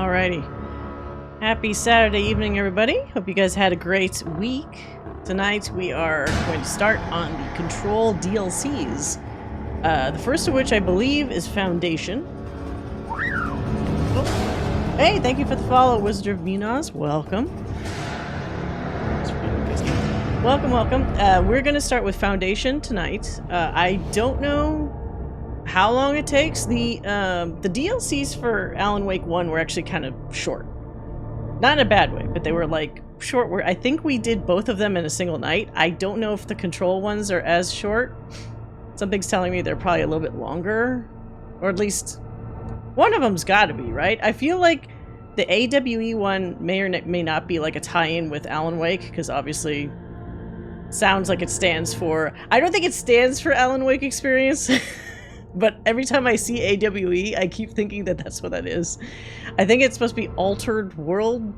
Alrighty. Happy Saturday evening, everybody. Hope you guys had a great week. Tonight we are going to start on the Control DLCs. The first of which I believe is Foundation. Oh. Hey, thank you for the follow, Wizard of Minas. Welcome. Welcome, welcome. We're going to start with Foundation tonight. I don't know how long it takes. The DLCs for Alan Wake 1 were actually kind of short. Not in a bad way, but they were like short. I think we did both of them in a single night. I don't know if the Control ones are as short. Something's telling me they're probably a little bit longer. Or at least one of them's got to be, right? I feel like the AWE one may or may not be like a tie-in with Alan Wake, because obviously sounds like it stands for... I don't think it stands for Alan Wake Experience. But every time I see AWE, I keep thinking that that's what that is. I think it's supposed to be Altered World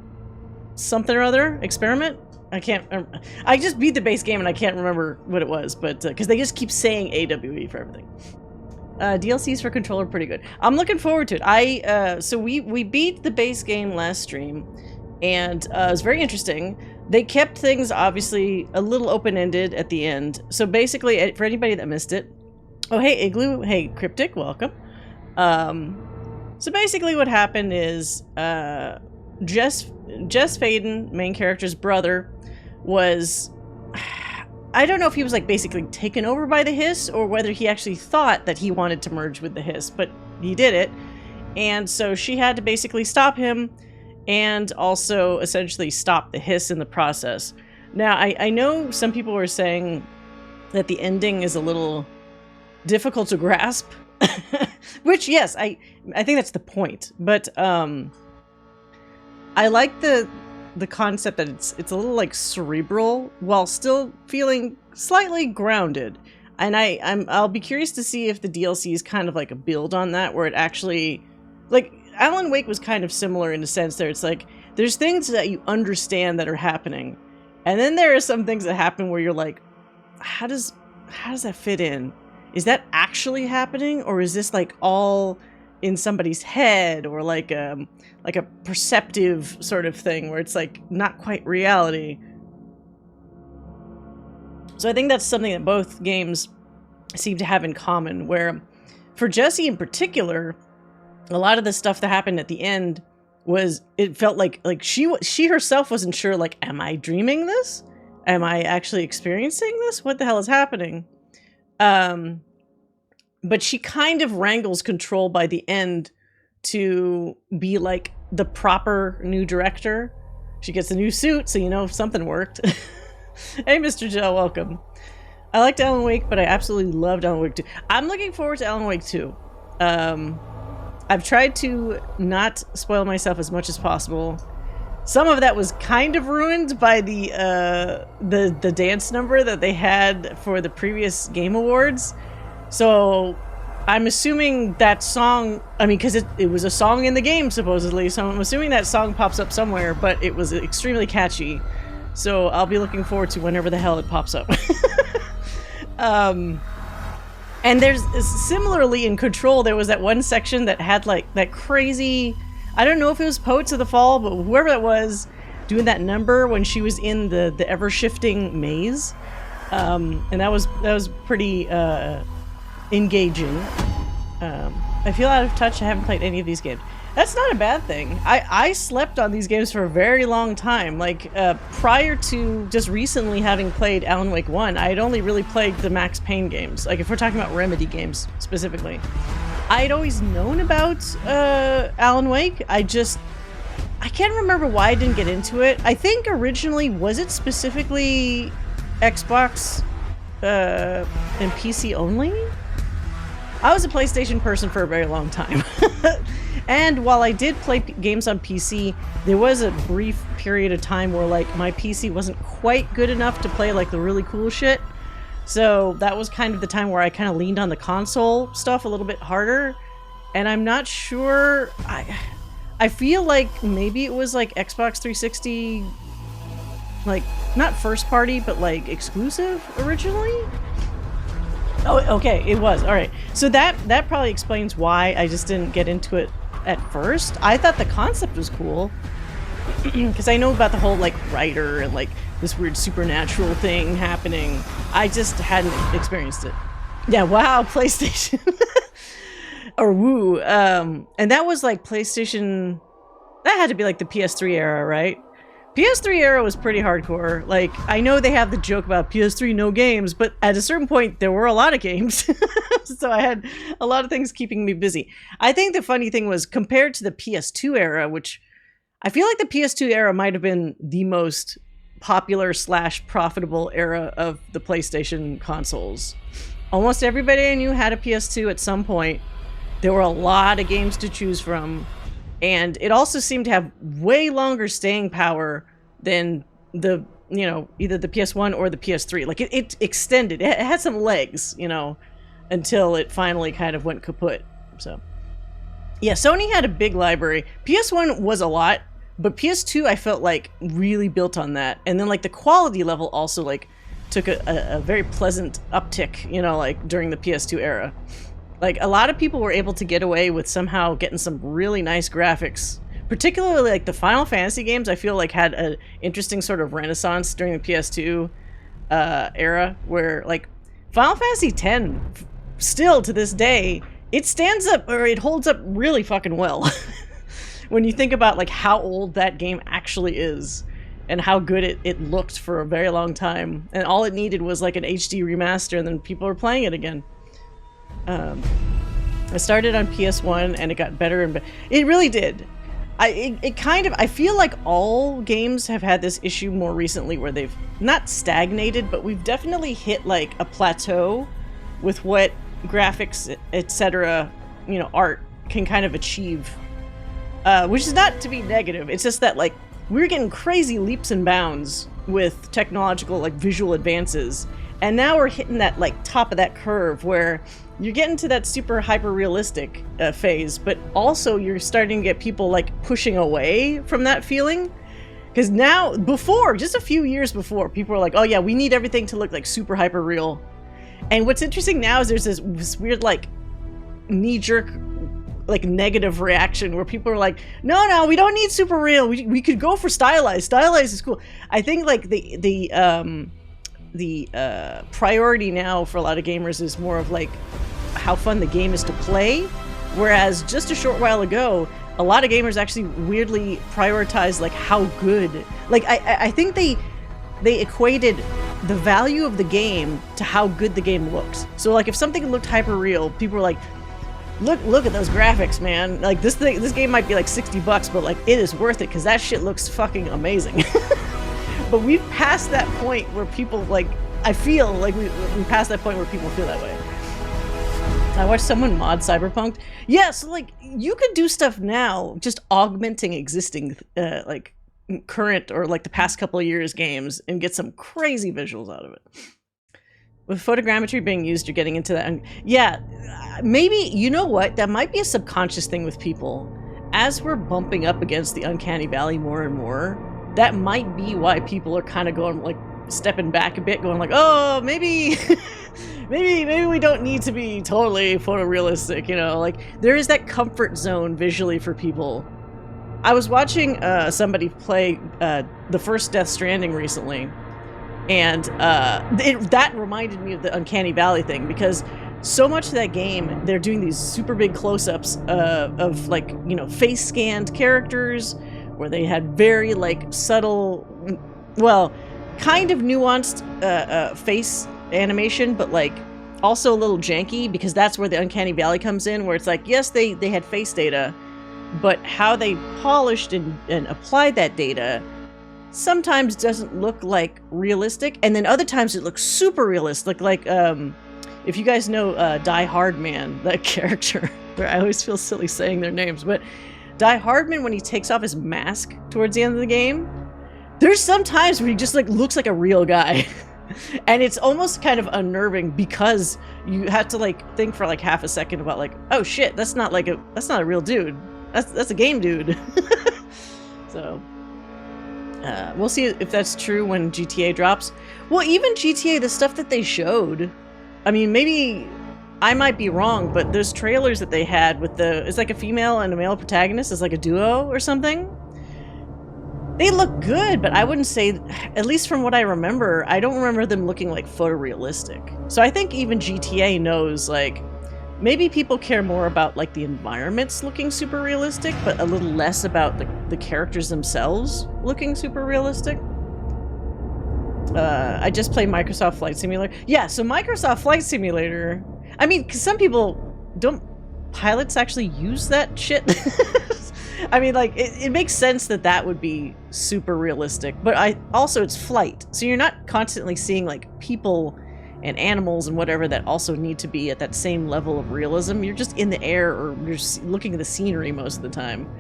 something or other experiment. I just beat the base game and I can't remember what it was, but because they just keep saying AWE for everything. DLCs for Control are pretty good. I'm looking forward to it. So we beat the base game last stream, and it was very interesting. They kept things obviously a little open-ended at the end. So basically, for anybody that missed it, oh, hey, Igloo. Hey, Cryptic. Welcome. So basically what happened is Jess Faden, main character's brother, was... I don't know if he was like basically taken over by the Hiss or whether he actually thought that he wanted to merge with the Hiss, but he did it. And so she had to basically stop him and also essentially stop the Hiss in the process. Now, I know some people were saying that the ending is a little difficult to grasp, which, yes, I think that's the point, but I like the concept that it's a little like cerebral while still feeling slightly grounded, and I'll be curious to see if the DLC is kind of like a build on that, where it actually, like Alan Wake was kind of similar in the sense that it's like there's things that you understand that are happening, and then there are some things that happen where you're like, how does that fit in? Is that actually happening, or is this like all in somebody's head, or like a perceptive sort of thing where it's like not quite reality? So I think that's something that both games seem to have in common, where for Jessie in particular, a lot of the stuff that happened at the end was, it felt like she herself wasn't sure, like, am I dreaming this? Am I actually experiencing this? What the hell is happening? But she kind of wrangles Control by the end to be like the proper new director. She gets a new suit, so you know something worked. Hey, Mr. Joe, welcome. I liked Alan Wake, but I absolutely loved Alan Wake 2. I'm looking forward to Alan Wake 2. I've tried to not spoil myself as much as possible. Some of that was kind of ruined by the dance number that they had for the previous Game Awards. So I'm assuming that song, I mean, because it was a song in the game, supposedly, so I'm assuming that song pops up somewhere, but it was extremely catchy. So I'll be looking forward to whenever the hell it pops up. And there's, similarly in Control, there was that one section that had like that crazy, I don't know if it was Poets of the Fall, but whoever that was doing that number when she was in the ever-shifting maze. And that was pretty engaging. I feel out of touch. I haven't played any of these games. That's not a bad thing. I slept on these games for a very long time. Like, prior to just recently having played Alan Wake 1, I had only really played the Max Payne games. Like, if we're talking about Remedy games specifically. I'd always known about Alan Wake. I can't remember why I didn't get into it. I think originally, was it specifically Xbox and PC only? I was a PlayStation person for a very long time. And while I did play games on PC, there was a brief period of time where like my PC wasn't quite good enough to play like the really cool shit. So that was kind of the time where I kind of leaned on the console stuff a little bit harder. And I'm not sure, I feel like maybe it was like Xbox 360, like not first party, but like exclusive originally. Oh, okay, it was. All right. So that probably explains why I just didn't get into it at first. I thought the concept was cool because I know about the whole like writer and like this weird supernatural thing happening. I just hadn't experienced it. Yeah, wow, PlayStation. Or Woo. And that was like PlayStation, that had to be like the PS3 era, right? PS3 era was pretty hardcore. Like, I know they have the joke about PS3 no games, but at a certain point there were a lot of games. So I had a lot of things keeping me busy. I think the funny thing was, compared to the PS2 era, which I feel like the PS2 era might have been the most popular / profitable era of the PlayStation consoles. Almost everybody I knew had a PS2 at some point. There were a lot of games to choose from, and it also seemed to have way longer staying power than the, you know, either the PS1 or the PS3. Like, it extended. It had some legs, you know, until it finally kind of went kaput. So, yeah, Sony had a big library. PS1 was a lot, but PS2 I felt like really built on that. And then, like, the quality level also, like, took a very pleasant uptick, you know, like, during the PS2 era. Like, a lot of people were able to get away with somehow getting some really nice graphics. Particularly, like, the Final Fantasy games, I feel like had an interesting sort of renaissance during the PS2 era, where, like, Final Fantasy X, still to this day, it stands up, or it holds up really fucking well. When you think about, like, how old that game actually is, and how good it looked for a very long time. And all it needed was, like, an HD remaster, and then people were playing it again. I started on PS1 and it got better and better. It really did. I feel like all games have had this issue more recently where they've not stagnated, but we've definitely hit like a plateau with what graphics, etc., you know, art can kind of achieve. Which is not to be negative. It's just that like we're getting crazy leaps and bounds with technological like visual advances. And now we're hitting that like top of that curve where you're getting to that super hyper realistic phase, but also you're starting to get people like pushing away from that feeling. Because now, before, just a few years before, people were like, oh yeah, we need everything to look like super hyper real. And what's interesting now is there's this weird like knee-jerk like negative reaction where people are like, no, we don't need super real. We could go for stylized. Stylized is cool. I think like the priority now for a lot of gamers is more of like how fun the game is to play, whereas just a short while ago a lot of gamers actually weirdly prioritized like how good, like I think they equated the value of the game to how good the game looks. So like if something looked hyper real, people were like, look at those graphics, man, like this game might be like $60, but like it is worth it because that shit looks fucking amazing. But we've passed that point where people like, I feel like we passed that point where people feel that way. I watched someone mod Cyberpunk. Yeah, so like you could do stuff now, just augmenting existing like current or like the past couple of years games and get some crazy visuals out of it. With photogrammetry being used, you're getting into that. Yeah, maybe, you know what? That might be a subconscious thing with people. As we're bumping up against the uncanny valley more and more, that might be why people are kind of going like stepping back a bit, going like, oh, maybe maybe we don't need to be totally photorealistic, you know, like there is that comfort zone visually for people. I was watching somebody play the first Death Stranding recently, and that reminded me of the uncanny valley thing, because so much of that game they're doing these super big close-ups of like, you know, face scanned characters where they had very like subtle, well, kind of nuanced face animation, but like also a little janky, because that's where the uncanny valley comes in, where it's like, yes, they had face data, but how they polished and applied that data sometimes doesn't look like realistic, and then other times it looks super realistic, like if you guys know Die Hardman, that character, where I always feel silly saying their names, but Die Hardman, when he takes off his mask towards the end of the game, there's some times where he just like looks like a real guy. And it's almost kind of unnerving, because you have to like think for like half a second about like, oh shit, that's not a real dude. That's a game dude. So we'll see if that's true when GTA drops. Well, even GTA, the stuff that they showed, I mean, maybe I might be wrong, but those trailers that they had with it's like a female and a male protagonist, it's like a duo or something. They look good, but I wouldn't say, at least from what I remember, I don't remember them looking like photorealistic. So I think even GTA knows, like, maybe people care more about like the environments looking super realistic, but a little less about the characters themselves looking super realistic. I just played Microsoft Flight Simulator. Yeah, so Microsoft Flight Simulator, I mean, because some people don't, pilots actually use that shit. I mean, like, it makes sense that that would be super realistic, but also it's flight, so you're not constantly seeing like people and animals and whatever that also need to be at that same level of realism. You're just in the air, or you're just looking at the scenery most of the time.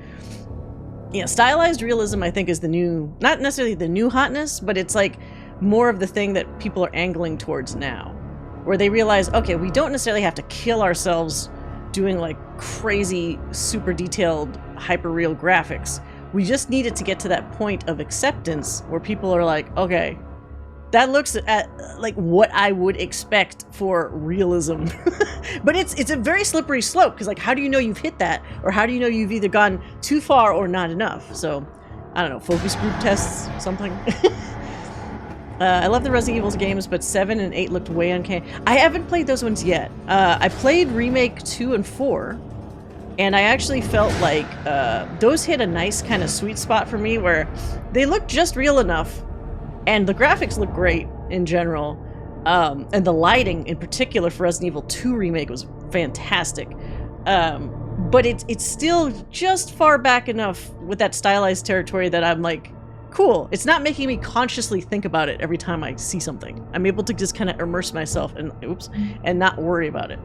Yeah, stylized realism, I think, is the new, not necessarily the new hotness, but it's like more of the thing that people are angling towards now, where they realize, okay, we don't necessarily have to kill ourselves doing like crazy, super detailed, hyper-real graphics. We just need it to get to that point of acceptance where people are like, okay, that looks at like what I would expect for realism. But it's a very slippery slope, because like, how do you know you've hit that? Or how do you know you've either gone too far or not enough? So, I don't know, focus group tests, something. I love the Resident Evil games, but 7 and 8 looked way uncanny. I haven't played those ones yet. I played Remake 2 and 4, and I actually felt like those hit a nice kind of sweet spot for me, where they look just real enough, and the graphics look great in general, and the lighting in particular for Resident Evil 2 Remake was fantastic. But it's still just far back enough with that stylized territory that I'm like, cool. It's not making me consciously think about it every time I see something. I'm able to just kind of immerse myself and not worry about it.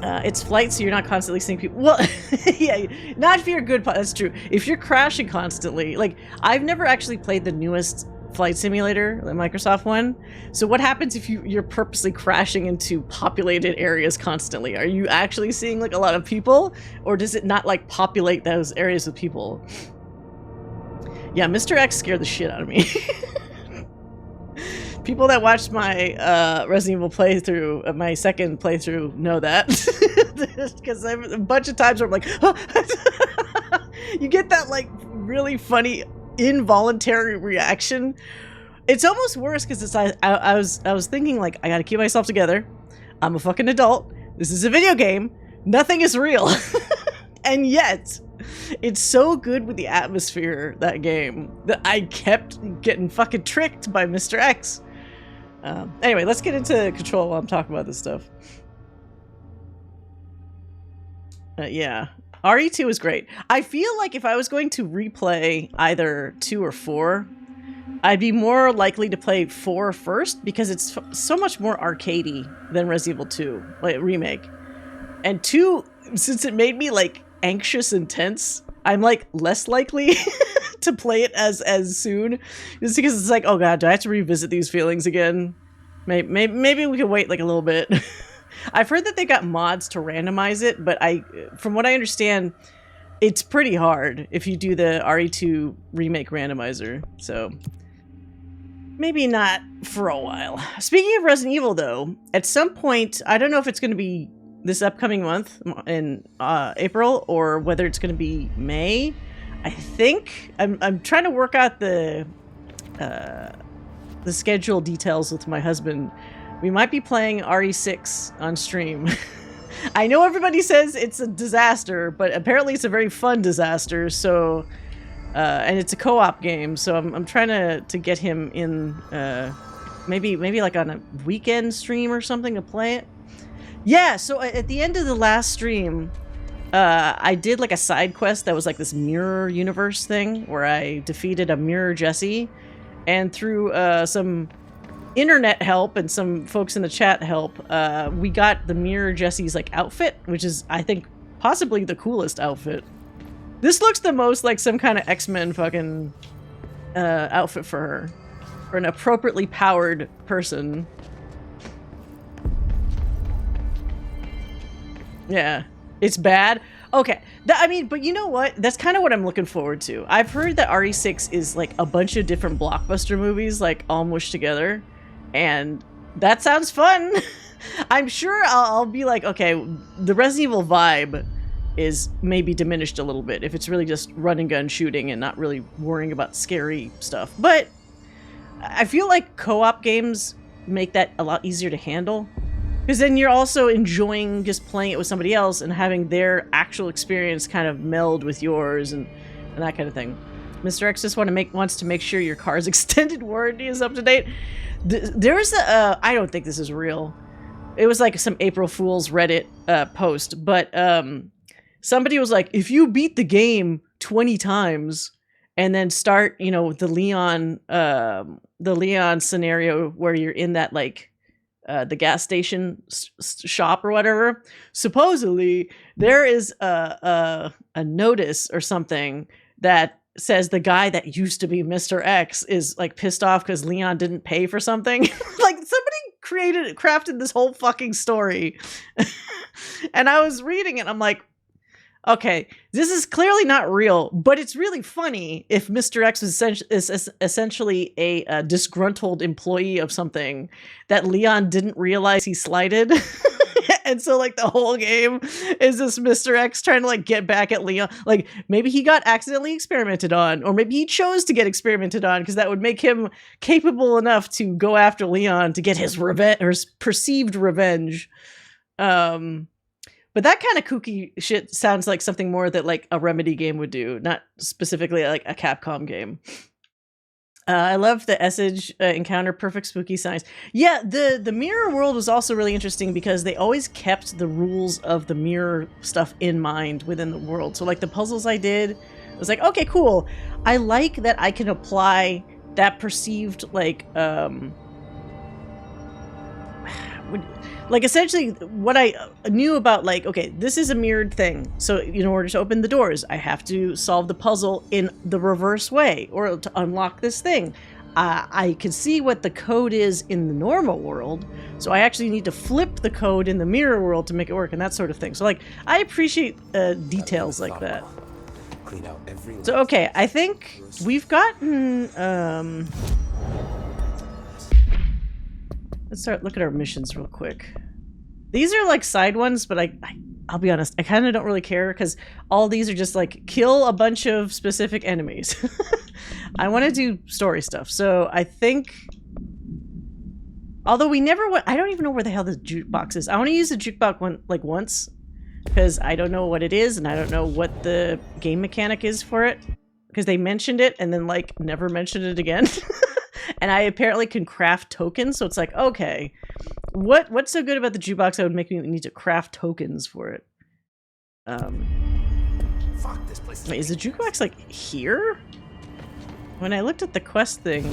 It's flight, so you're not constantly seeing people. Well, yeah, not if you're a good pilot. That's true. If you're crashing constantly, like, I've never actually played the newest Flight Simulator, the Microsoft one. So what happens if you're purposely crashing into populated areas constantly? Are you actually seeing like a lot of people, or does it not like populate those areas with people? Yeah, Mr. X scared the shit out of me. People that watched my Resident Evil playthrough, my second playthrough, know that. Because a bunch of times where I'm like, you get that like really funny involuntary reaction. It's almost worse because it's I was thinking like, I gotta keep myself together. I'm a fucking adult. This is a video game. Nothing is real. And yet, it's so good with the atmosphere, that game, that I kept getting fucking tricked by Mr. X. Anyway, let's get into Control while I'm talking about this stuff. Yeah. RE2 is great. I feel like if I was going to replay either 2 or 4, I'd be more likely to play 4 first, because it's so much more arcadey than Resident Evil 2, like Remake. And 2, since it made me like anxious and tense, I'm like less likely to play it as soon, just because it's like, oh god, do I have to revisit these feelings again? Maybe we can wait like a little bit. I've heard that they got mods to randomize it, but from what I understand, it's pretty hard if you do the RE2 Remake randomizer, so maybe not for a while. Speaking of Resident Evil though, at some point, I don't know if it's going to be this upcoming month in April, or whether it's going to be May. I think I'm trying to work out the schedule details with my husband. We might be playing RE6 on stream. I know everybody says it's a disaster, but apparently it's a very fun disaster. So, and it's a co-op game, so I'm trying to get him in, maybe like on a weekend stream or something to play it. Yeah, so at the end of the last stream, I did like a side quest that was like this mirror universe thing where I defeated a mirror Jesse, and through some internet help and some folks in the chat help, we got the mirror Jesse's like outfit, which is, I think, possibly the coolest outfit. This looks the most like some kind of X-Men fucking outfit for her, for an appropriately powered person. Yeah, it's bad. Okay, I mean, but you know what? That's kind of what I'm looking forward to. I've heard that RE6 is like a bunch of different blockbuster movies, like all mushed together, and that sounds fun. I'm sure I'll be like, okay, the Resident Evil vibe is maybe diminished a little bit if it's really just run and gun shooting and not really worrying about scary stuff. But I feel like co-op games make that a lot easier to handle, because then you're also enjoying just playing it with somebody else and having their actual experience kind of meld with yours and that kind of thing. Mr. X just wants to make sure your car's extended warranty is up to date. There's a I don't think this is real. It was like some April Fool's Reddit post, but somebody was like, if you beat the game 20 times and then start, you know, the Leon scenario where you're in that like the gas station shop or whatever, supposedly there is a notice or something that says the guy that used to be Mr. X is like pissed off because Leon didn't pay for something. Like somebody crafted this whole fucking story. And I was reading it, I'm like, okay, this is clearly not real, but it's really funny if Mr. X is essentially a disgruntled employee of something that Leon didn't realize he slighted. And so like the whole game is this Mr. X trying to like get back at Leon. Like maybe he got accidentally experimented on, or maybe he chose to get experimented on because that would make him capable enough to go after Leon to get his revenge or his perceived revenge. But that kind of kooky shit sounds like something more that like a Remedy game would do, not specifically like a Capcom game. I love the Essage encounter perfect spooky signs. Yeah, the mirror world was also really interesting because they always kept the rules of the mirror stuff in mind within the world. So like the puzzles I did, I was like, okay, cool. I like that I can apply that perceived like essentially what I knew about like, okay, this is a mirrored thing. So in order to open the doors, I have to solve the puzzle in the reverse way or to unlock this thing. I can see what the code is in the normal world. So I actually need to flip the code in the mirror world to make it work and that sort of thing. So like, I appreciate details like that. So, okay, I think we've gotten, let's start look at our missions real quick. These are like side ones, but I'll be honest, I kind of don't really care because all these are just like kill a bunch of specific enemies. I want to do story stuff, so I think, although we never went, I don't even know where the hell the jukebox is. I want to use the jukebox once because I don't know what it is and I don't know what the game mechanic is for it because they mentioned it and then like never mentioned it again. And I apparently can craft tokens, so it's like, okay, what's so good about the jukebox that would make me need to craft tokens for it? Fuck, this place wait, is the jukebox like here? When I looked at the quest thing,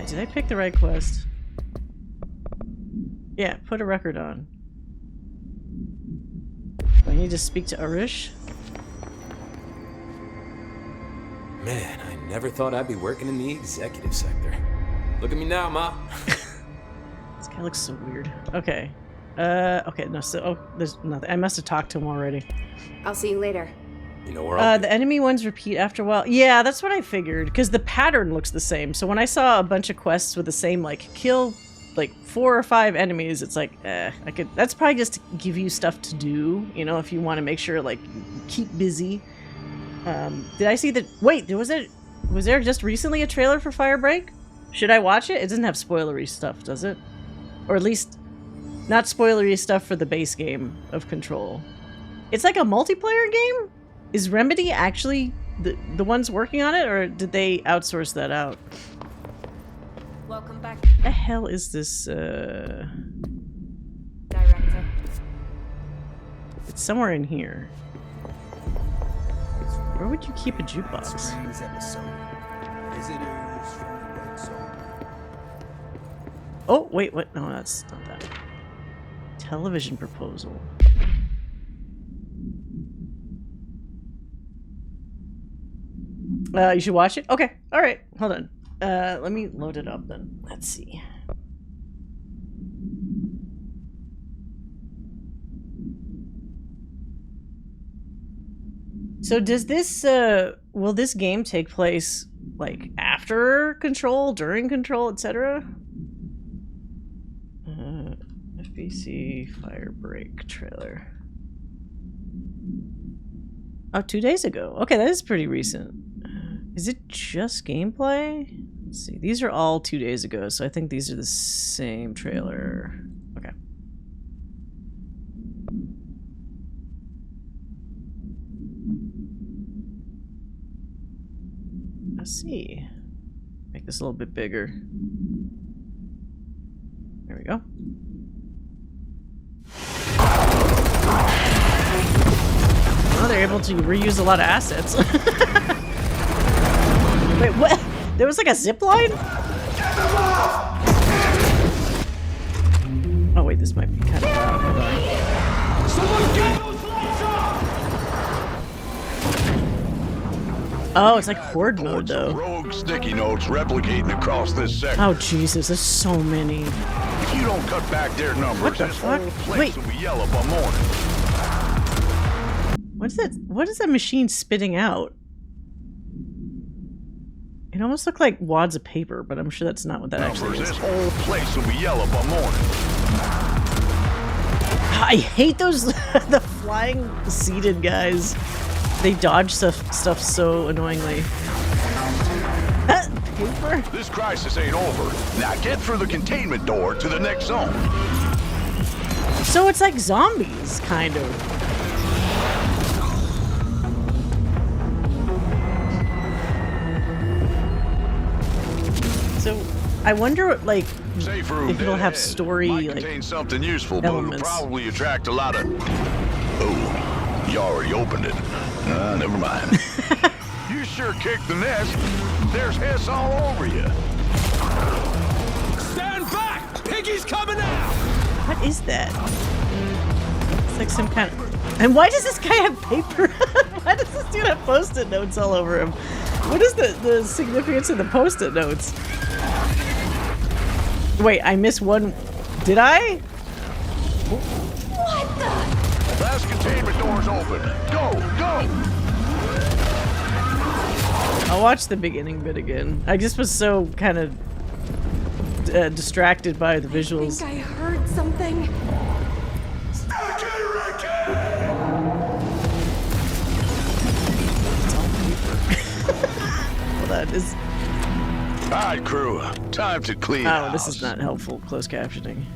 did I pick the right quest? Yeah, put a record on. Do I need to speak to Arish? Man, I never thought I'd be working in the executive sector. Look at me now, Ma. This guy looks so weird. Okay. Okay, no, so, oh, there's nothing. I must have talked to him already. I'll see you later. You know where the enemy ones repeat after a while. Yeah, that's what I figured, because the pattern looks the same. So when I saw a bunch of quests with the same, like, kill, like, 4 or 5 enemies, it's like, that's probably just to give you stuff to do, you know, if you want to make sure, like, keep busy. Did I see that? Wait, was there just recently a trailer for Firebreak? Should I watch it? It doesn't have spoilery stuff, does it? Or at least not spoilery stuff for the base game of Control. It's like a multiplayer game? Is Remedy actually the ones working on it, or did they outsource that out? Welcome back, What the hell is this? Director. It's somewhere in here. Where would you keep a jukebox? Oh, wait, what? No, that's not that. Television proposal. You should watch it? Okay, alright, hold on. Let me load it up then. Let's see. So does this, will this game take place, like after Control, during Control, etc. FBC Firebreak trailer. Oh, 2 days ago. Okay, that is pretty recent. Is it just gameplay? Let's see. These are all 2 days ago, so I think these are the same trailer. Okay. Let's see. Make this a little bit bigger. There we go. Oh, they're able to reuse a lot of assets. Wait, what? There was like a zip line? Oh wait, this might be kind of loud. Hold on. Someone get those lights off! Oh, it's like horde mode though. Rogue sticky notes replicating across this sector. Oh Jesus, there's so many. If you don't cut back their numbers, What the this fuck? whole place Wait. will be yellow by morning. What's that? What is that machine spitting out? It almost looked like wads of paper, but I'm sure that's not what that actually Numbers, is. this whole place will be yellow by morning. I hate those the flying seated guys. They dodge stuff so annoyingly. Paper? This crisis ain't over. Now get through the containment door to the next zone. So it's like zombies, kind of. So I wonder what, like, Safe room if it'll dead have ahead. story, Might like, contain something useful, but it'll elements. probably attract a lot of... Oh, you already opened it. Never mind. You sure kicked the nest. There's hiss all over you. Stand back! Piggy's coming out! What is that? It's like some kind of... And why does this guy have paper? Why does this dude have post-it notes all over him? What is the significance of the post-it notes? Wait, I missed one. Did I? What the? Last containment door's open. Go, go! I'll watch the beginning bit again. I just was so kind of distracted by the I visuals. think I heard something. Hold on, is... All right, crew. Time to clean Oh, house. this is not helpful. Closed captioning.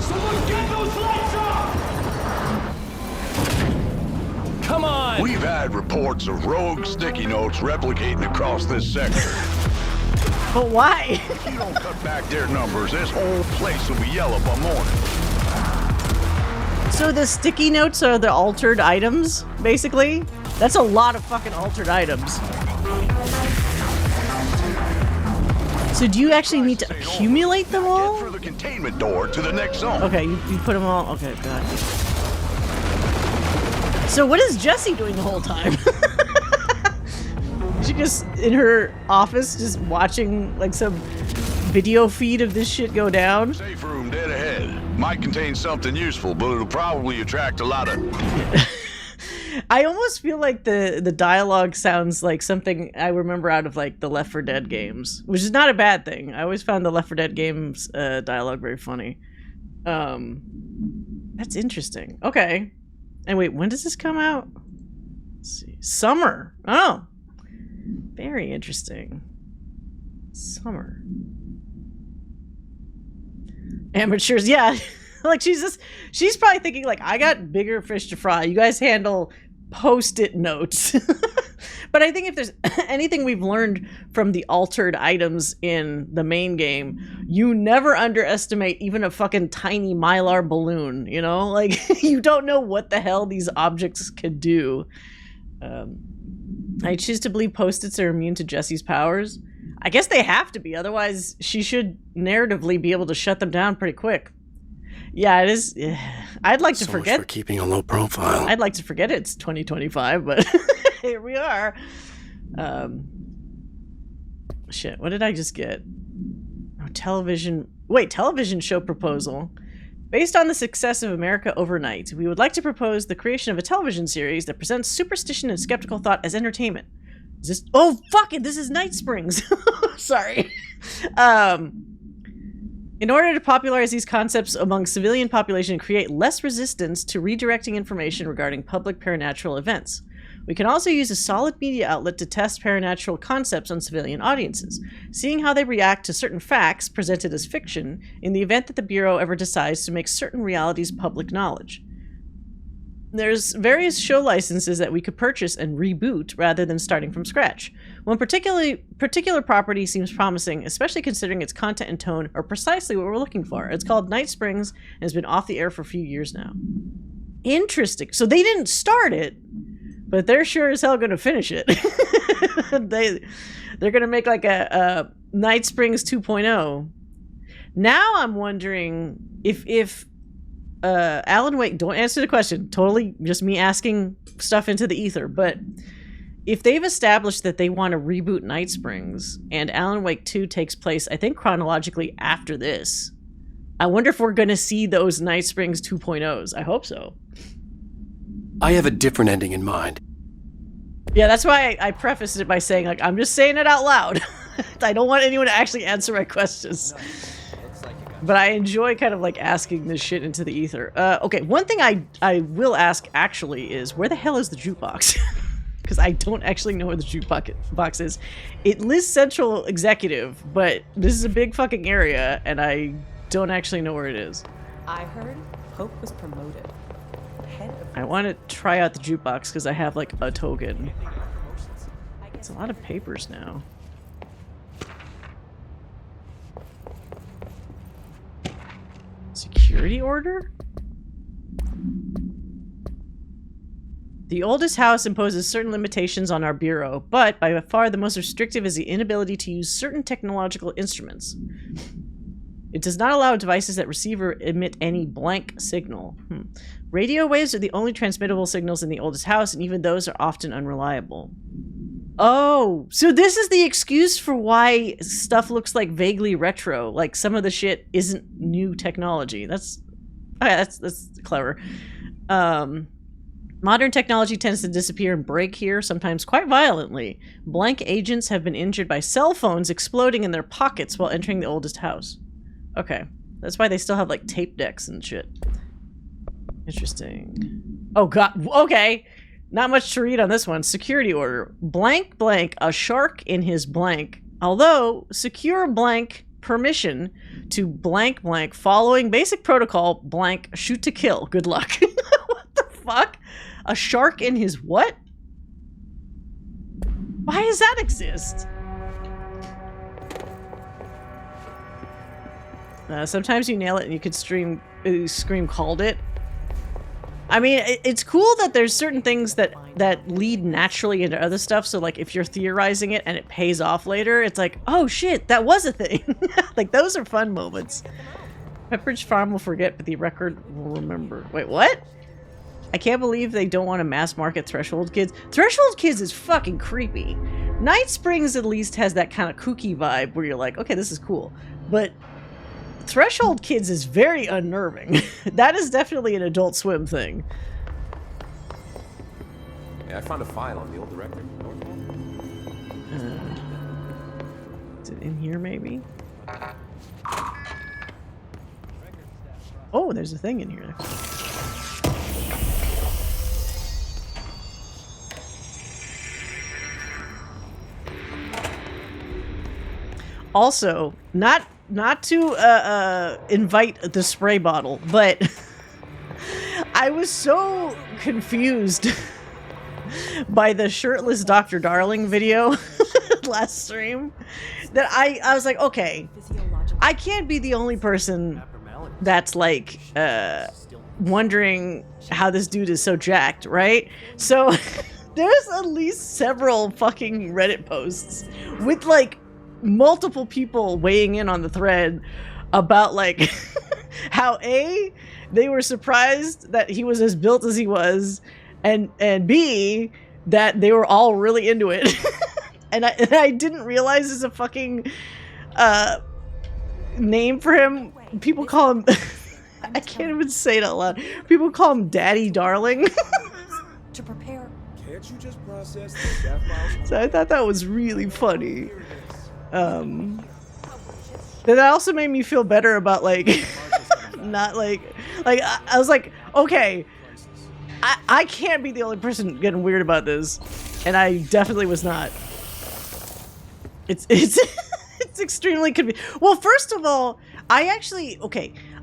Someone get those lights off! Come on! We've had reports of rogue sticky notes replicating across this sector. But why? If you don't cut back their numbers, this whole place will be yellow by morning. So the sticky notes are the altered items, basically? That's a lot of fucking altered items. So do you actually need to accumulate them Get all? through the containment door to the next zone. Okay, you put them all. Okay, god. So what is Jessie doing the whole time? Is she just in her office, just watching like some video feed of this shit go down? Safe room dead ahead. Might contain something useful, but it'll probably attract a lot of... I almost feel like the dialogue sounds like something I remember out of like the Left 4 Dead games, which is not a bad thing. I always found the Left 4 Dead games dialogue very funny. That's interesting. Okay. And wait, when does this come out? Let's see. Summer. Oh. Very interesting. Summer. Amateurs, yeah. Like she's probably thinking like, I got bigger fish to fry. You guys handle post-it notes. But I think if there's anything we've learned from the altered items in the main game, you never underestimate even a fucking tiny Mylar balloon, you know? Like, you don't know what the hell these objects could do. I choose to believe post-its are immune to Jessie's powers. I guess they have to be, otherwise she should narratively be able to shut them down pretty quick. Yeah, it is. I'd like to So much forget. for keeping a low profile. I'd like to forget it's 2025, but here we are. Shit, what did I just get? Oh, television. Wait, television show proposal. Based on the success of America Overnight, we would like to propose the creation of a television series that presents superstition and skeptical thought as entertainment. Is this? Oh, fuck it! This is Night Springs. Sorry. In order to popularize these concepts among civilian population and create less resistance to redirecting information regarding public paranatural events. We can also use a solid media outlet to test paranatural concepts on civilian audiences, seeing how they react to certain facts presented as fiction in the event that the Bureau ever decides to make certain realities public knowledge. There's various show licenses that we could purchase and reboot rather than starting from scratch. One particular property seems promising, especially considering its content and tone are precisely what we're looking for. It's called Night Springs and has been off the air for a few years now. Interesting. So they didn't start it, but they're sure as hell going to finish it. They're going to make like a Night Springs 2.0. Now I'm wondering if Alan Wake, don't answer the question, totally just me asking stuff into the ether, but if they've established that they want to reboot Night Springs and Alan Wake 2 takes place, I think chronologically after this, I wonder if we're going to see those Night Springs 2.0s. I hope so. I have a different ending in mind. Yeah, that's why I prefaced it by saying, like, I'm just saying it out loud. I don't want anyone to actually answer my questions. But I enjoy kind of like asking this shit into the ether. Okay, one thing I will ask actually is, where the hell is the jukebox? Because I don't actually know where the jukebox is. It lists Central Executive, but this is a big fucking area, and I don't actually know where it is. I heard Pope was promoted. Head of I want to try out the jukebox because I have like a token. It's a lot of papers now. Security order? The oldest house imposes certain limitations on our bureau, but by far the most restrictive is the inability to use certain technological instruments. It does not allow devices that receive or emit any blank signal. Radio waves are the only transmittable signals in the oldest house, and even those are often unreliable. Oh, so this is the excuse for why stuff looks like vaguely retro. Like some of the shit isn't new technology. That's clever. Modern technology tends to disappear and break here, sometimes quite violently. Blank agents have been injured by cell phones exploding in their pockets while entering the oldest house. Okay, that's why they still have like tape decks and shit. Interesting. Oh god, okay. Not much to read on this one. Security order. Blank blank, a shark in his blank. Although, secure blank permission to blank blank following basic protocol blank shoot to kill. Good luck. What the fuck? A shark in his what? Why does that exist? Sometimes you nail it and you could scream called it. I mean, it's cool that there's certain things that lead naturally into other stuff. So, like, if you're theorizing it and it pays off later, it's like, oh shit, that was a thing. Like, those are fun moments. Pepperidge Farm will forget, but the record will remember. Wait, what? I can't believe they don't want to mass market Threshold Kids. Threshold Kids is fucking creepy. Night Springs at least has that kind of kooky vibe where you're like, okay, this is cool. But Threshold Kids is very unnerving. That is definitely an Adult Swim thing. Yeah, I found a file on the old director. Is it in here, maybe? Oh, there's a thing in here. Also, not to invite the spray bottle, but I was so confused by the shirtless Dr. Darling video last stream that I was like, okay, I can't be the only person that's like wondering how this dude is so jacked, right? So there's at least several fucking Reddit posts with like multiple people weighing in on the thread about like how A, they were surprised that he was as built as he was, and B, that they were all really into it. and I didn't realize there's a fucking name for him. People call him I can't even say it out loud. People call him Daddy Darling. To prepare. Can't you just process the staff files? So I thought that was really funny. That also made me feel better about like not like I was like, okay, I can't be the only person getting weird about this, and I definitely was not. It's it's extremely convenient. Well, first of all,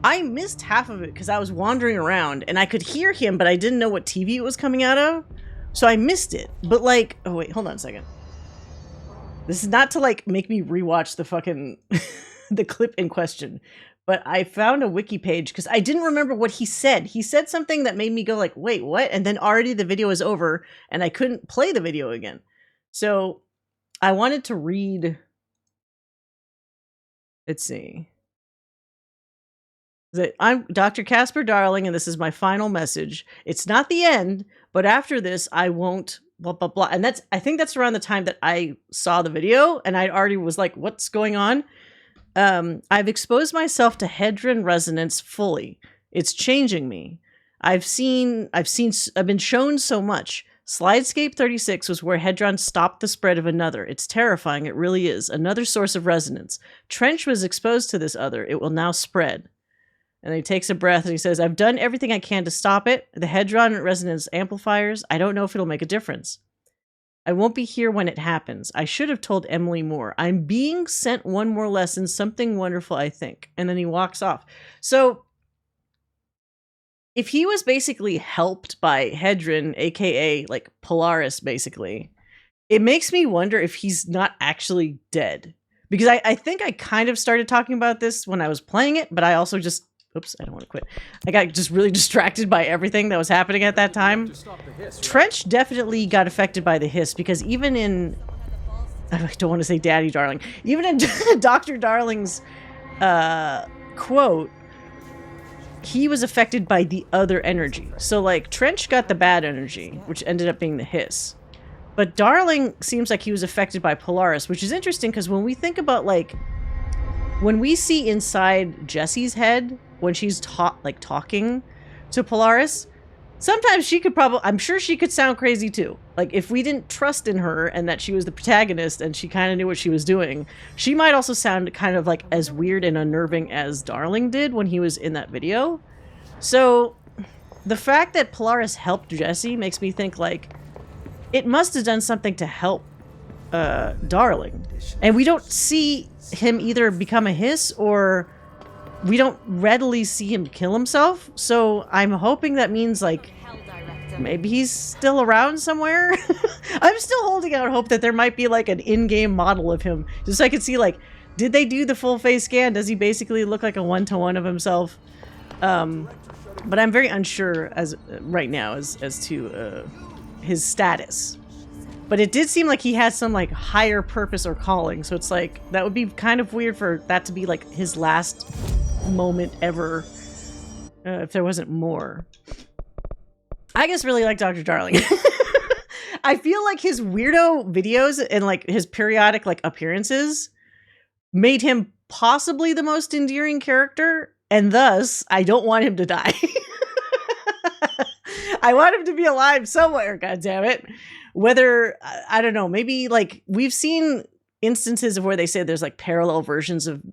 I missed half of it because I was wandering around and I could hear him, but I didn't know what TV it was coming out of, so I missed it. But like, oh wait, hold on a second. This is not to like make me rewatch the fucking the clip in question, but I found a wiki page because I didn't remember what he said. He said something that made me go like, wait, what? And then already the video was over and I couldn't play the video again. So I wanted to read. Let's see. I'm Dr. Casper Darling, and this is my final message. It's not the end, but after this, I won't blah, blah, blah. And I think that's around the time that I saw the video, and I already was like, what's going on? I've exposed myself to Hedron resonance fully. It's changing me. I've been shown so much. Slidescape 36 was where Hedron stopped the spread of another. It's terrifying. It really is. Another source of resonance. Trench was exposed to this other. It will now spread. And then he takes a breath and he says, I've done everything I can to stop it. The Hedron resonance amplifiers, I don't know if it'll make a difference. I won't be here when it happens. I should have told Emily more. I'm being sent one more lesson, something wonderful, I think. And then he walks off. So if he was basically helped by Hedron, aka like Polaris, basically, it makes me wonder if he's not actually dead. Because I think I kind of started talking about this when I was playing it, but I also just oops, I don't want to quit. I got just really distracted by everything that was happening at that time. Trench definitely got affected by the hiss because even in, I don't want to say Daddy Darling, even in Dr. Darling's quote, he was affected by the other energy. So like Trench got the bad energy, which ended up being the hiss. But Darling seems like he was affected by Polaris, which is interesting because when we think about like, when we see inside Jessie's head, when she's talking to Polaris, sometimes she could I'm sure she could sound crazy too. Like if we didn't trust in her and that she was the protagonist and she kind of knew what she was doing, she might also sound kind of like as weird and unnerving as Darling did when he was in that video. So the fact that Polaris helped Jessie makes me think like it must have done something to help Darling. And we don't see him either become a hiss or we don't readily see him kill himself. So I'm hoping that means like maybe he's still around somewhere. I'm still holding out hope that there might be like an in-game model of him. Just so I could see like, did they do the full face scan? Does he basically look like a one-to-one of himself? But I'm very unsure as right now as to his status. But it did seem like he has some like higher purpose or calling. So it's like, that would be kind of weird for that to be like his last moment ever. If there wasn't more. I just really like Dr. Darling. I feel like his weirdo videos and like his periodic like appearances made him possibly the most endearing character. And thus, I don't want him to die. I want him to be alive somewhere, goddammit. Whether, I don't know, maybe like we've seen instances of where they say there's like parallel versions of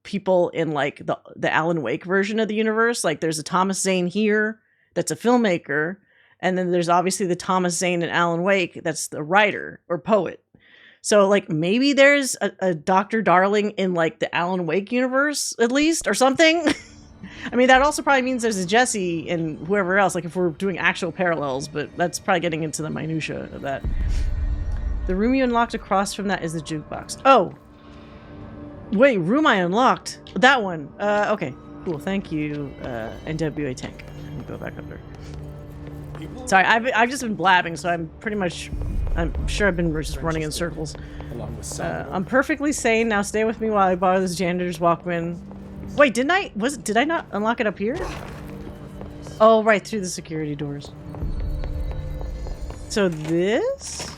people in like the Alan Wake version of the universe. Like there's a Thomas Zane here that's a filmmaker. And then there's obviously the Thomas Zane and Alan Wake that's the writer or poet. So like maybe there's a Dr. Darling in like the Alan Wake universe at least or something. I mean, that also probably means there's a Jessie and whoever else, like if we're doing actual parallels, but that's probably getting into the minutia of that. The room you unlocked across from that is the jukebox. Oh! Wait, room I unlocked? That one. Okay. Cool, thank you, NWA Tank. Let me go back up there. Sorry, I've just been blabbing, so I'm sure I've been just running in circles. I'm perfectly sane. Now stay with me while I borrow this janitor's Walkman. Wait, did I not unlock it up here? Oh, right, through the security doors. So this?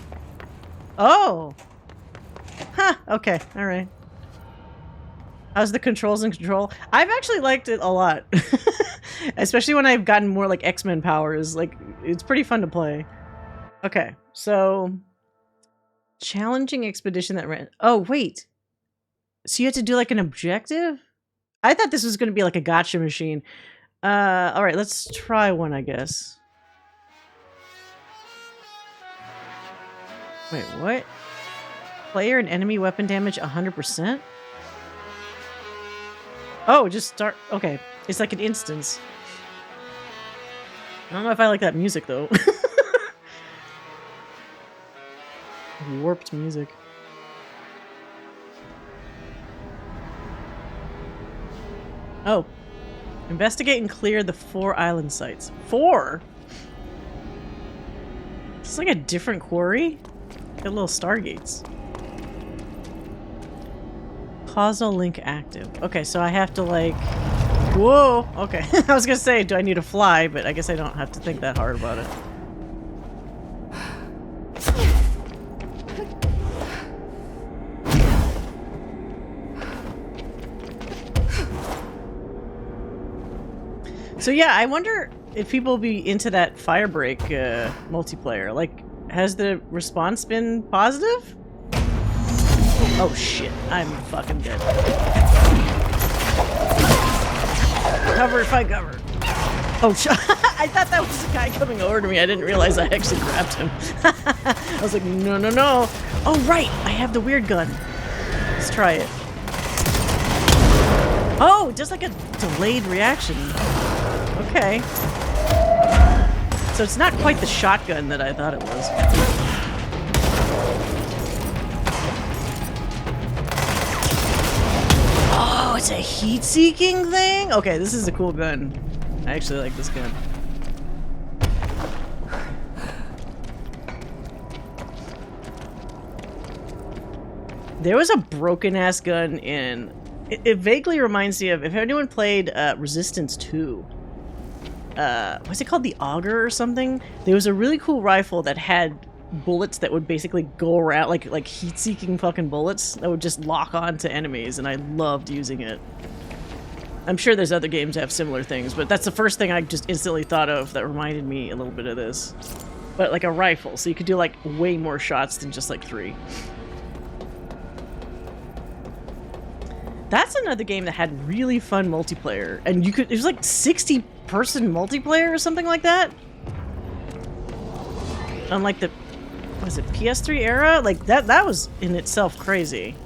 Oh! Huh, okay, alright. How's the controls in Control? I've actually liked it a lot. Especially when I've gotten more like X-Men powers. Like, it's pretty fun to play. Okay, so... Challenging expedition that ran... Oh, wait. So you have to do like an objective? I thought this was going to be like a gotcha machine. Alright, let's try one, I guess. Wait, what? Player and enemy weapon damage 100%? Oh, just start... Okay, it's like an instance. I don't know if I like that music, though. Warped music. Oh. Investigate and clear the 4 island sites. 4? It's like a different quarry. Got little stargates. Causal link active. Okay, so I have to like... Whoa! Okay. I was gonna say, do I need to fly? But I guess I don't have to think that hard about it. So yeah, I wonder if people will be into that Firebreak multiplayer. Like, has the response been positive? Oh shit, I'm fucking dead. Cover, fight cover. Oh, I thought that was a guy coming over to me. I didn't realize I actually grabbed him. I was like, no, no, no. Oh right, I have the weird gun. Let's try it. Oh, just like a delayed reaction. Okay. So it's not quite the shotgun that I thought it was. Oh, it's a heat-seeking thing? Okay, this is a cool gun. I actually like this gun. There was a broken-ass gun in... It vaguely reminds me of... If anyone played Resistance 2... what's it called? The Auger or something? There was a really cool rifle that had bullets that would basically go around, like heat-seeking fucking bullets that would just lock on to enemies, and I loved using it. I'm sure there's other games that have similar things, but that's the first thing I just instantly thought of that reminded me a little bit of this. But like a rifle, so you could do like way more shots than just like 3. That's another game that had really fun multiplayer, and you could, it was like 60-person multiplayer or something like that. Unlike the, was it PS3 era? Like that was in itself crazy.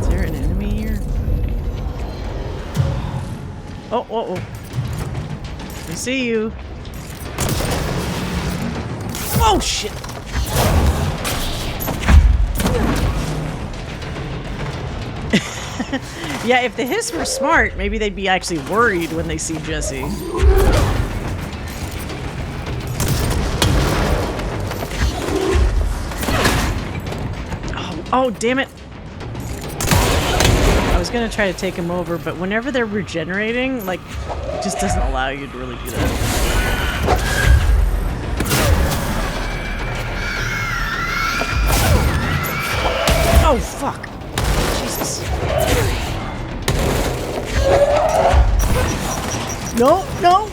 Is there an enemy here? Oh, oh, oh. I see you. Oh shit! Yeah, if the Hiss were smart, maybe they'd be actually worried when they see Jesse. Oh, damn it. I was gonna try to take him over, but whenever they're regenerating, like, it just doesn't allow you to really do that. Oh, fuck. Jesus. No, no.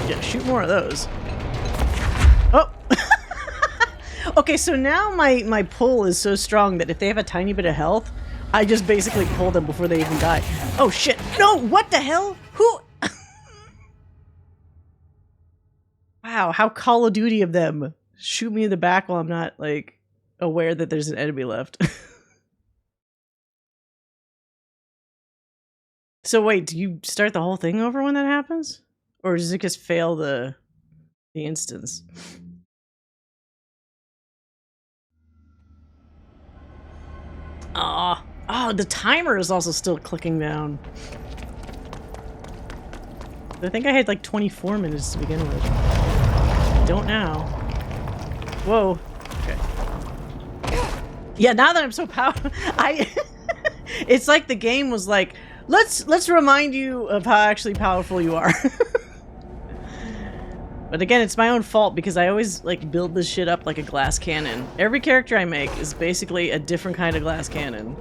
Yeah, shoot more of those. Oh. Okay, so now my pull is so strong that if they have a tiny bit of health, I just basically pull them before they even die. Oh shit. No, what the hell? Who? Wow, how Call of Duty of them. Shoot me in the back while I'm not, like, aware that there's an enemy left. So wait, do you start the whole thing over when that happens? Or does it just fail the instance? Oh, the timer is also still clicking down. I think I had like 24 minutes to begin with. Don't now. Whoa. Okay. Yeah, now that I'm so powerful, it's like the game was like, let's remind you of how actually powerful you are. But again, it's my own fault because I always like build this shit up like a glass cannon. Every character I make is basically a different kind of glass cannon.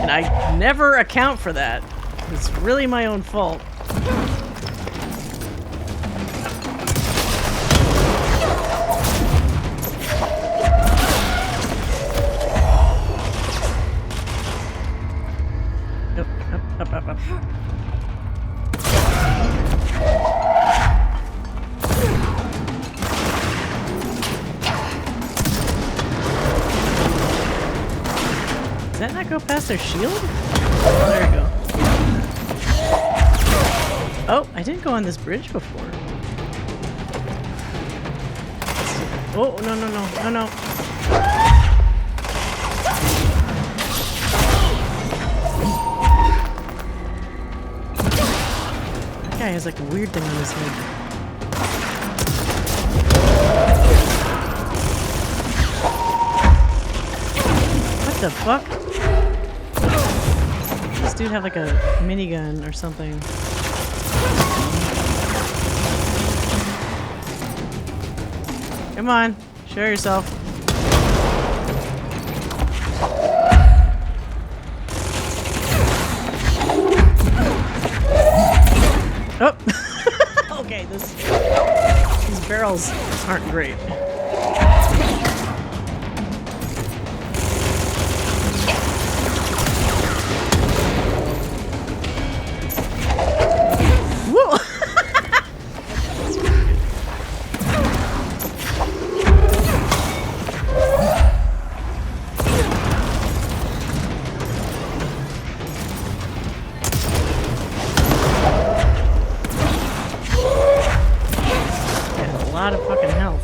And I never account for that. It's really my own fault. Up. Does that not go past their shield? Oh, there we go. Oh, I didn't go on this bridge before. Oh, no. That guy has like a weird thing on his head. What the fuck? This dude have like a minigun or something. Come on, show yourself. Oh! Okay, these barrels aren't great. Whoa! A lot of fucking health.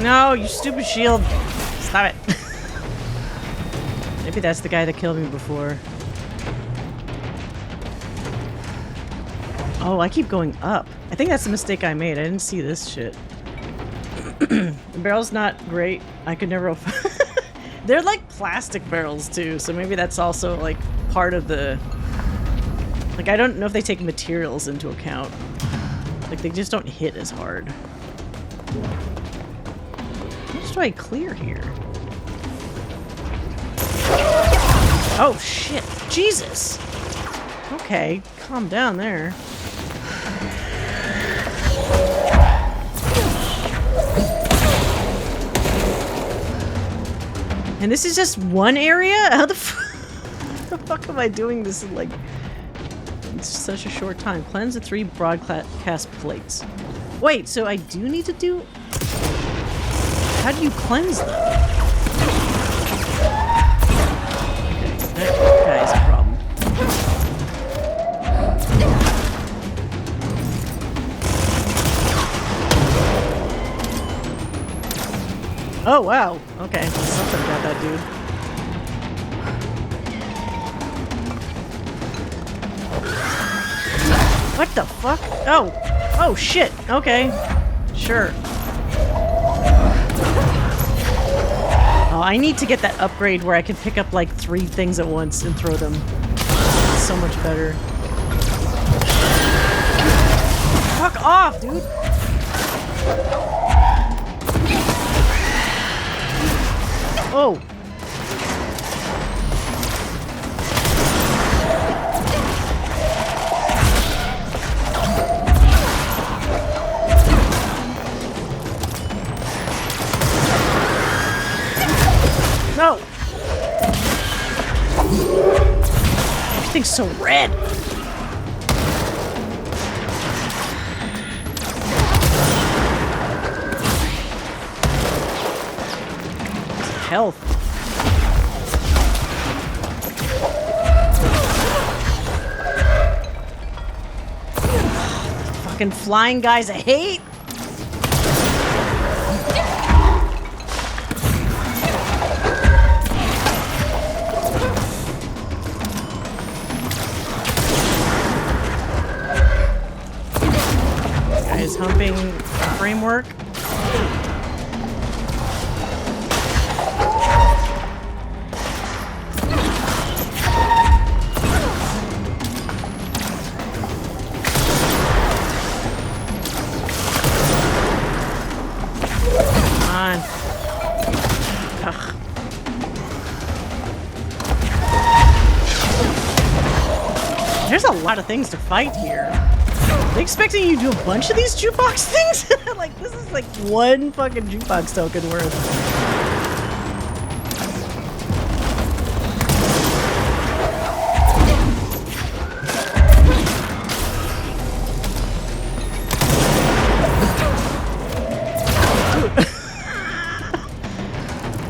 No, you stupid shield. Stop it. Maybe that's the guy that killed me before. Oh, I keep going up. I think that's a mistake I made. I didn't see this shit. The barrel's not great. I could never... They're like plastic barrels too, so maybe that's also like part of the... Like, I don't know if they take materials into account. Like, they just don't hit as hard. How much do I clear here? Oh, shit. Jesus! Okay, calm down there. And this is just one area? How the fuck am I doing this in like such a short time? Cleanse the 3 broadcast plates. Wait, so I do need to do... How do you cleanse them? Okay, that guy's a problem. Oh, wow. Okay, something about that dude. What the fuck? Oh! Oh, shit! Okay. Sure. Oh, I need to get that upgrade where I can pick up like 3 things at once and throw them. It's so much better. Fuck off, dude! Oh! No! Everything's so red! Health. Fucking flying guys I hate! a lot of things to fight here. They expecting you to do a bunch of these jukebox things? Like, this is like one fucking jukebox token worth.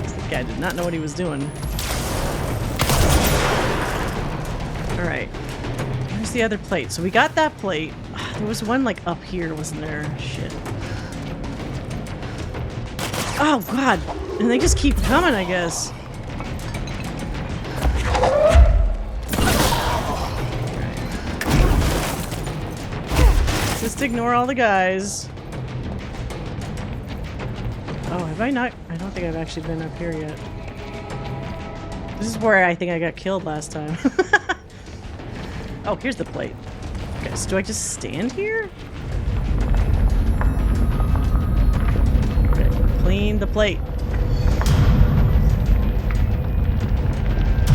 This guy did not know what he was doing. Alright. Where's the other plate? So we got that plate. There was one like up here, wasn't there? Shit. Oh god! And they just keep coming, I guess. Right. Just ignore all the guys. Oh, have I not? I don't think I've actually been up here yet. This is where I think I got killed last time. Oh, here's the plate. Okay, so do I just stand here? Okay, clean the plate.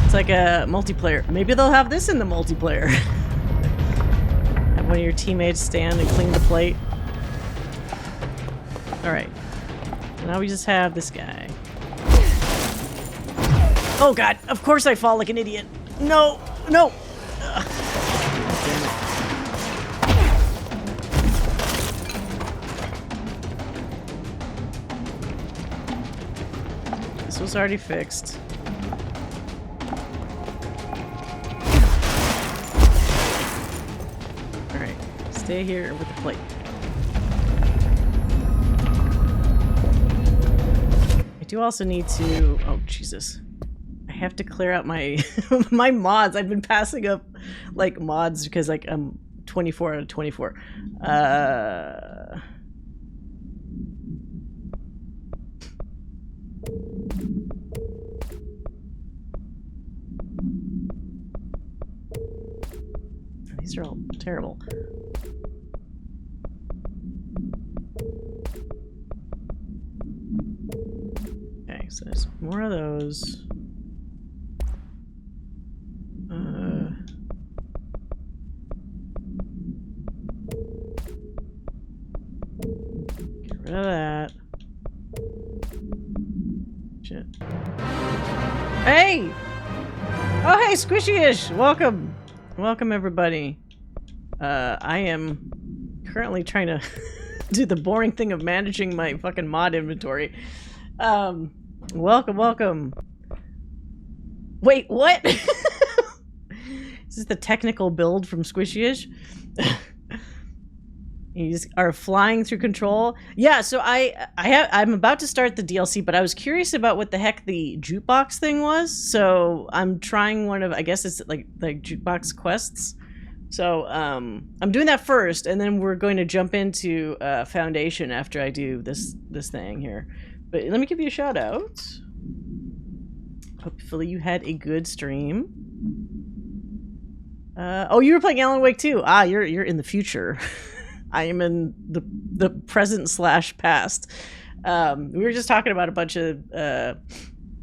It's like a multiplayer. Maybe they'll have this in the multiplayer. Have one of your teammates stand and clean the plate. Alright. So now we just have this guy. Oh god, of course I fall like an idiot. No, no. Ugh. Damn it. This was already fixed. Alright, stay here with the plate. I do also need to... Oh, Jesus. I have to clear out my my mods. I've been passing up like mods because like I'm 24 out of 24. These are all terrible. Okay, so there's more of those. Get rid of that. Shit. Hey! Oh, hey, Squishy-ish! Welcome! Welcome, everybody. I am currently trying to do the boring thing of managing my fucking mod inventory. Welcome, welcome. Wait, what? Is this the technical build from Squishy-ish? You are flying through Control. Yeah, so I'm about to start the DLC, but I was curious about what the heck the jukebox thing was. So I'm trying one of, I guess it's like jukebox quests. So I'm doing that first, and then we're going to jump into Foundation after I do this thing here. But let me give you a shout out. Hopefully you had a good stream. Oh, you were playing Alan Wake 2. Ah, you're in the future. I am in the present / past. We were just talking about a bunch of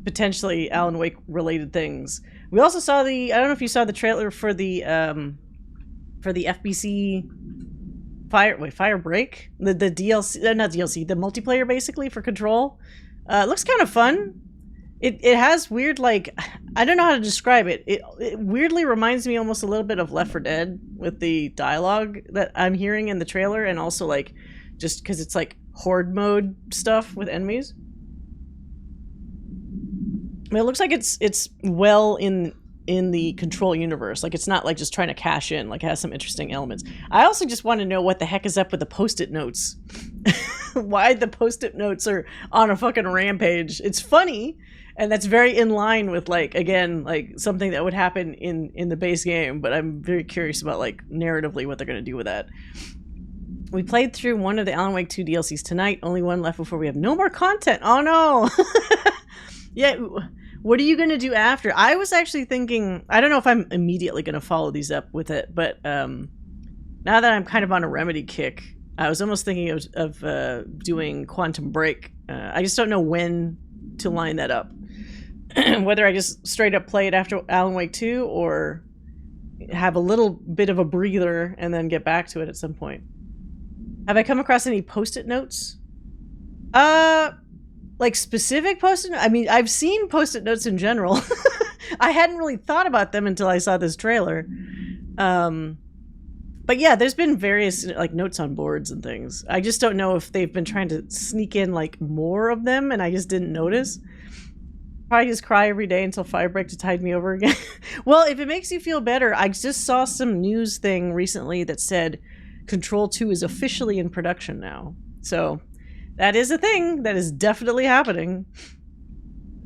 potentially Alan Wake related things. We also saw I don't know if you saw the trailer for the FBC Firebreak, the DLC, not DLC, the multiplayer basically for Control. It looks kind of fun. It has weird, like, I don't know how to describe it. It weirdly reminds me almost a little bit of Left 4 Dead with the dialogue that I'm hearing in the trailer, and also like just because it's like horde mode stuff with enemies. I mean, it looks like it's well in the Control universe. Like, it's not like just trying to cash in. Like, it has some interesting elements. I also just want to know what the heck is up with the post-it notes. Why the post-it notes are on a fucking rampage. It's funny, and that's very in line with, like, again, like something that would happen in the base game, but I'm very curious about, like, narratively what they're going to do with that. We played through one of the Alan Wake 2 DLCs tonight. Only one left before we have no more content. Oh no! Yeah, what are you going to do after? I was actually thinking, I don't know if I'm immediately going to follow these up with it, but now that I'm kind of on a Remedy kick, I was almost thinking of doing Quantum Break. I just don't know when to line that up. Whether I just straight up play it after Alan Wake 2 or have a little bit of a breather and then get back to it at some point. Have I come across any post-it notes? Like specific post-it notes? I mean, I've seen post-it notes in general. I hadn't really thought about them until I saw this trailer. But yeah, there's been various like notes on boards and things. I just don't know if they've been trying to sneak in like more of them and I just didn't notice. Probably just cry every day until Firebreak to tide me over again. Well, if it makes you feel better, I just saw some news thing recently that said Control 2 is officially in production now. So that is a thing that is definitely happening.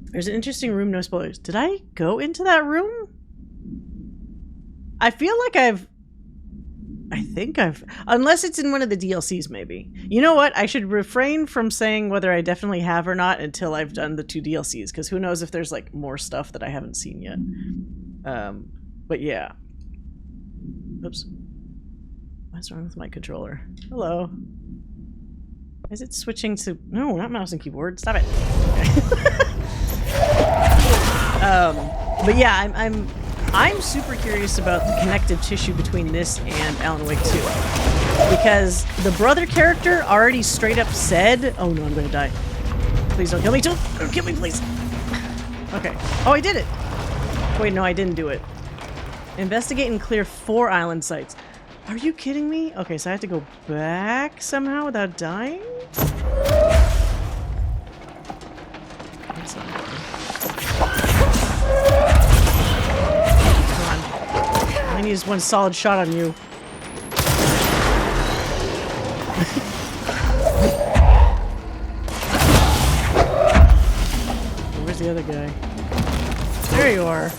There's an interesting room, no spoilers. Did I go into that room? I feel like I think I've... Unless it's in one of the DLCs, maybe. You know what? I should refrain from saying whether I definitely have or not until I've done the 2 DLCs, because who knows if there's, like, more stuff that I haven't seen yet. But yeah. Oops. What's wrong with my controller? Hello. Is it switching to... No, not mouse and keyboard. Stop it. But yeah, I'm super curious about the connective tissue between this and Alan Wake 2. Because the brother character already straight up said... Oh no, I'm gonna die. Please don't kill me, don't kill me, please. Okay. Oh, I did it! Wait, no, I didn't do it. Investigate and clear 4 island sites. Are you kidding me? Okay, so I have to go back somehow without dying? That's not happening. All I need is one solid shot on you. Where's the other guy? There you are.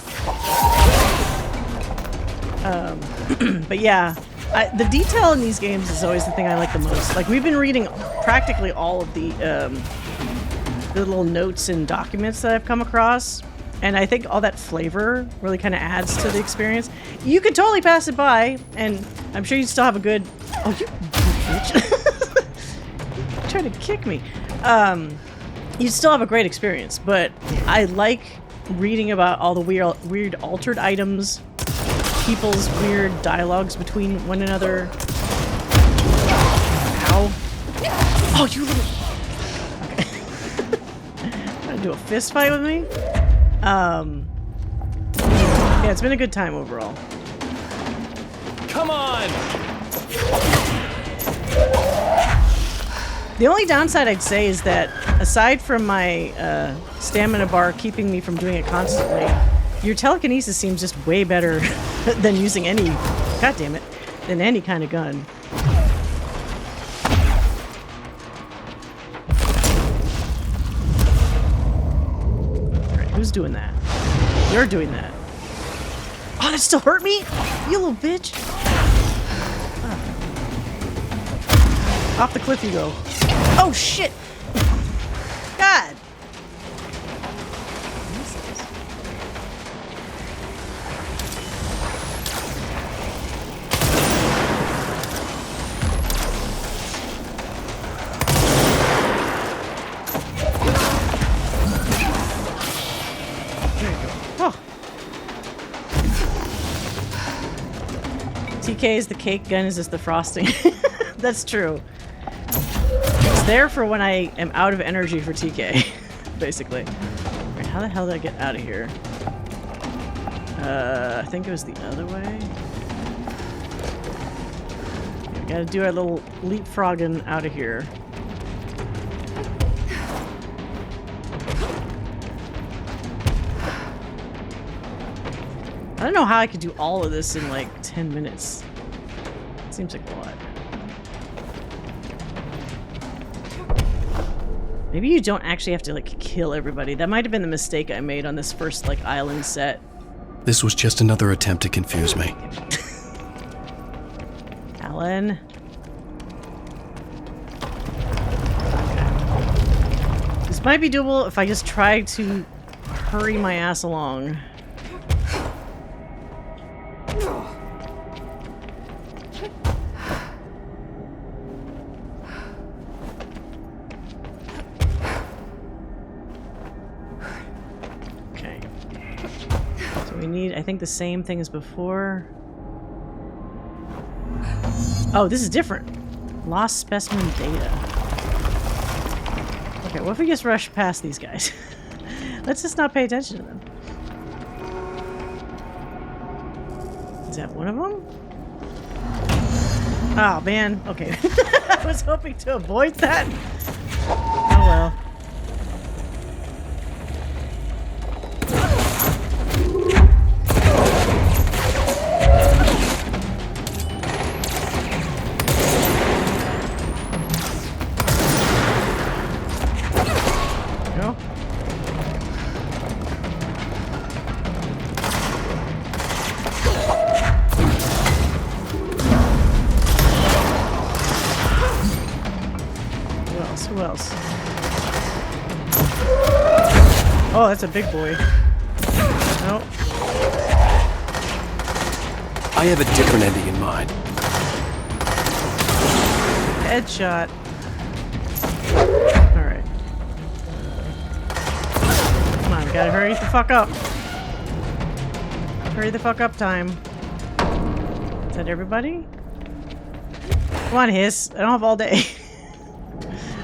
But yeah, the detail in these games is always the thing I like the most. Like, we've been reading practically all of the little notes and documents that I've come across. And I think all that flavor really kind of adds to the experience. You could totally pass it by, and I'm sure you'd still have a good... Oh, you bitch. You're trying to kick me. You'd still have a great experience, but I like reading about all the weird altered items, people's weird dialogues between one another. Ow. Oh, you little... Okay. Trying to do a fist fight with me? Yeah, it's been a good time overall. Come on! The only downside I'd say is that, aside from my stamina bar keeping me from doing it constantly, your telekinesis seems just way better than using any, god damn it, than any kind of gun. Alright, who's doing that? You're doing that. Oh, that still hurt me? You little bitch. Oh. Off the cliff you go. Oh, shit! God! TK is the cake, gun is just the frosting. That's true. It's there for when I am out of energy for TK, basically. Alright, how the hell did I get out of here? I think it was the other way. Okay, we gotta do our little leapfrogging out of here. I don't know how I could do all of this in like 10 minutes. Seems like a lot. Maybe you don't actually have to like kill everybody. That might have been the mistake I made on this first like island set. This was just another attempt to confuse me. Alan. Okay. This might be doable if I just try to hurry my ass along. I think the same thing as before. Oh, this is different. Lost specimen data. Okay, what if we just rush past these guys? Let's just not pay attention to them. Is that one of them? Oh, man. Okay. I was hoping to avoid that. Oh, well. Go. Who else? Oh, that's a big boy. Nope. I have a different ending in mind. Headshot. Alright. Come on, we gotta hurry the fuck up. Hurry the fuck up time. Is that everybody? Come on, Hiss. I don't have all day.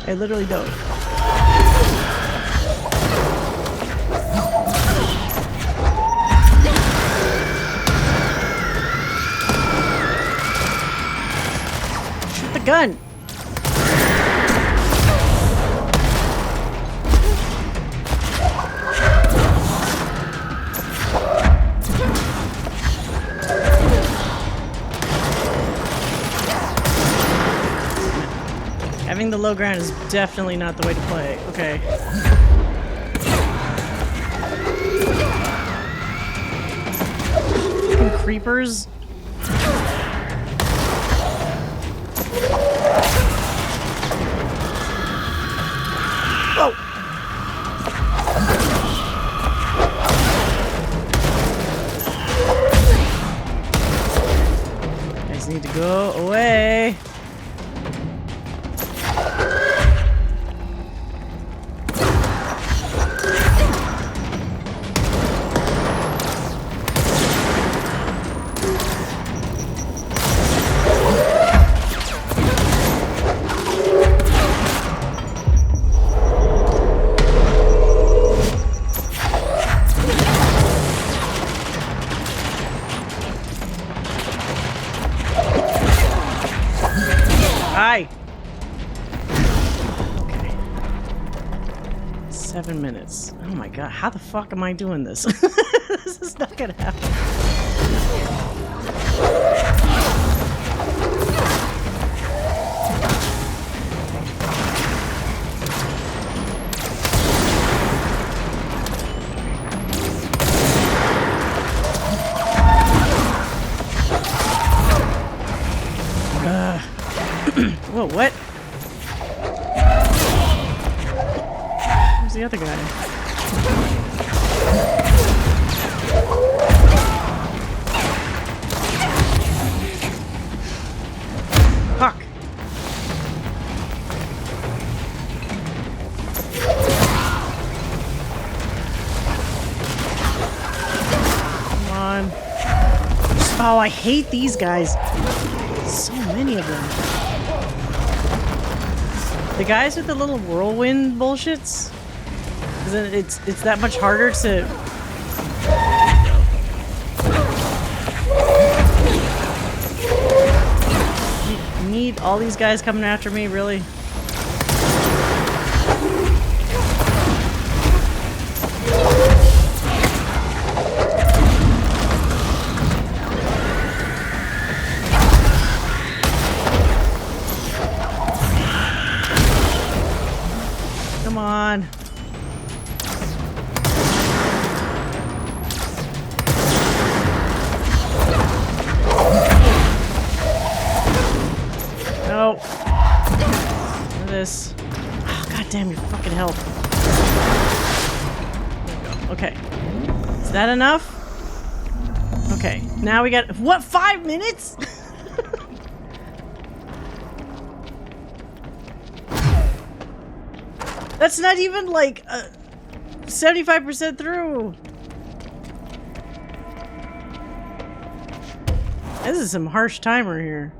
I literally don't. Shoot the gun! Having the low ground is definitely not the way to play. Okay. Fucking creepers. Whoa! You guys need to go away. Hi. Okay. 7 minutes. Oh my god, how the fuck am I doing this? This is not gonna happen. Whoa, what? Where's the other guy? Fuck. Come on. Oh, I hate these guys. So many of them. The guys with the little whirlwind bullshits, it's that much harder to... Need all these guys coming after me, really? Come on. No. This. Oh, God damn your fucking health. There we go. Okay. Is that enough? Okay. Now we got... What? 5 minutes? That's not even like 75% through. This is some harsh timer here.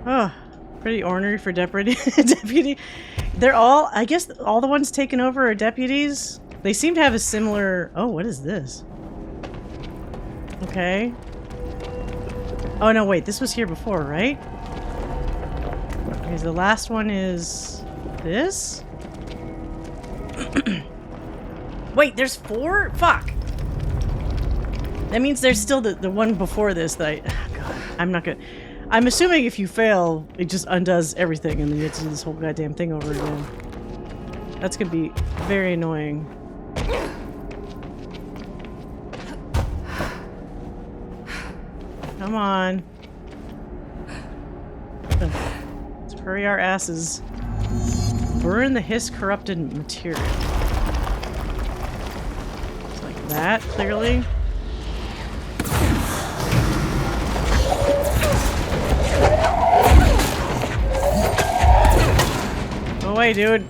Oh, pretty ornery for deputy. Deputy. They're all, I guess, all the ones taken over are deputies. They seem to have a similar. Oh, what is this? Okay. Oh no, wait. This was here before, right? Okay, the last one is this. Wait, there's 4? Fuck. That means there's still the one before this that I... Oh God, I'm not gonna... I'm assuming if you fail, it just undoes everything and then you have to do this whole goddamn thing over again. That's gonna be very annoying. Come on. Let's hurry our asses. Burn the hiss corrupted material. Just like that, clearly. Go away, dude.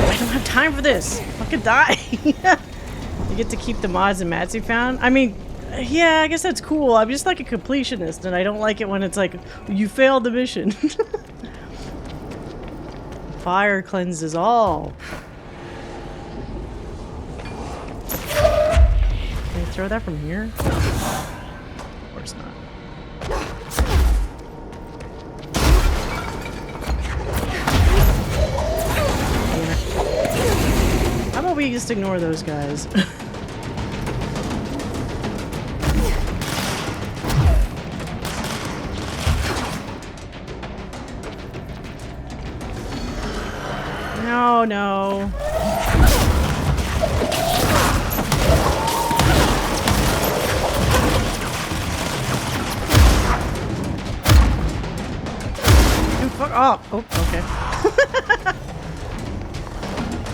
I don't have time for this. Fucking die. You get to keep the mods and mats you found. I mean, yeah, I guess that's cool. I'm just like a completionist, and I don't like it when it's like, you failed the mission. Fire cleanses all. Can I throw that from here? Of course not. How about we just ignore those guys? No, no. Dude, fuck off. Oh, okay.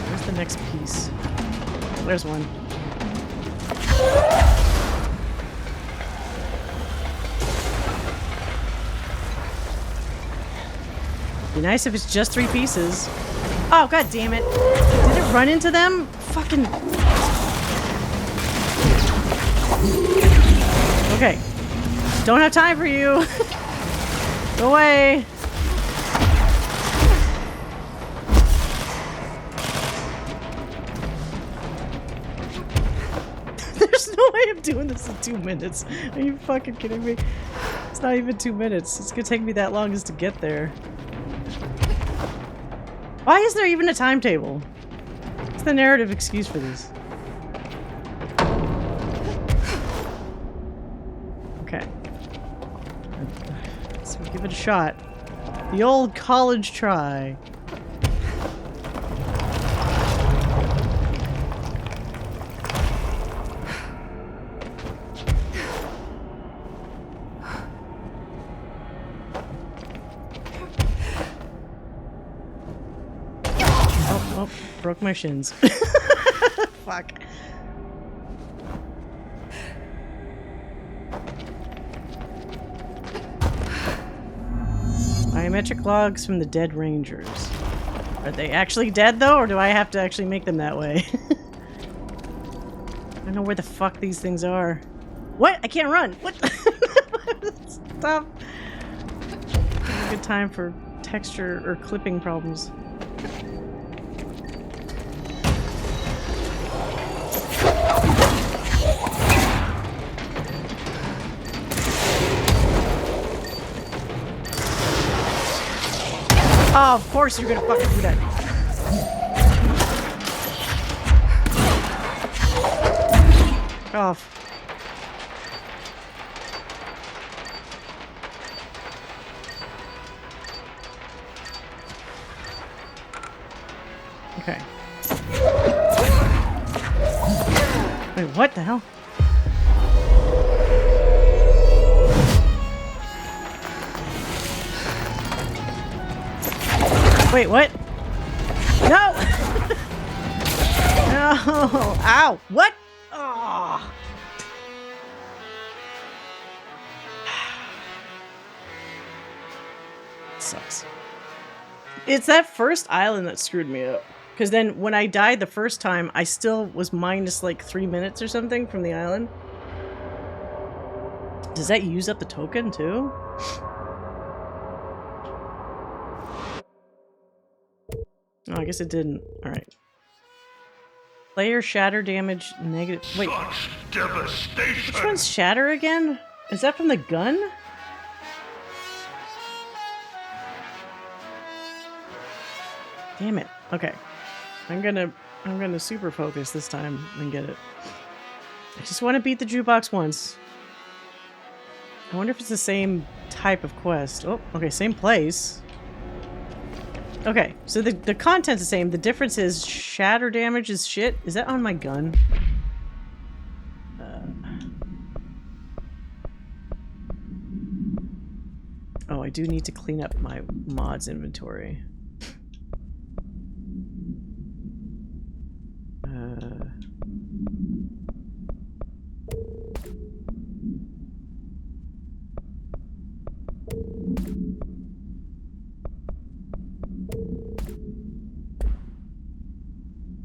Where's the next piece? There's one. Be nice if it's just 3 pieces. Oh, god damn it. Did it run into them? Fucking... Okay. Don't have time for you. Go away. There's no way I'm doing this in 2 minutes. Are you fucking kidding me? It's not even 2 minutes. It's gonna take me that long just to get there. Why is there even a timetable? What's the narrative excuse for this? Okay. So we'll give it a shot. The old college try. Oh, broke my shins. Fuck. Biometric logs from the dead rangers. Are they actually dead though, or do I have to actually make them that way? I don't know where the fuck these things are. What? I can't run. What? Stop. A good time for texture or clipping problems. Oh, of course you're gonna fucking do that. Oh. Okay. Wait, what the hell? Wait, what? No! No! Ow! What? Oh. Sucks. It's that first island that screwed me up. Because then when I died the first time, I still was minus like 3 minutes or something from the island. Does that use up the token too? Oh, I guess it didn't. Alright. Player shatter damage negative. Wait. Which one's shatter again? Is that from the gun? Damn it. Okay. I'm gonna super focus this time and get it. I just want to beat the jukebox once. I wonder if it's the same type of quest. Oh, okay, same place. Okay, so the content's the same. The difference is shatter damage is shit. Is that on my gun? Oh, I do need to clean up my mods inventory.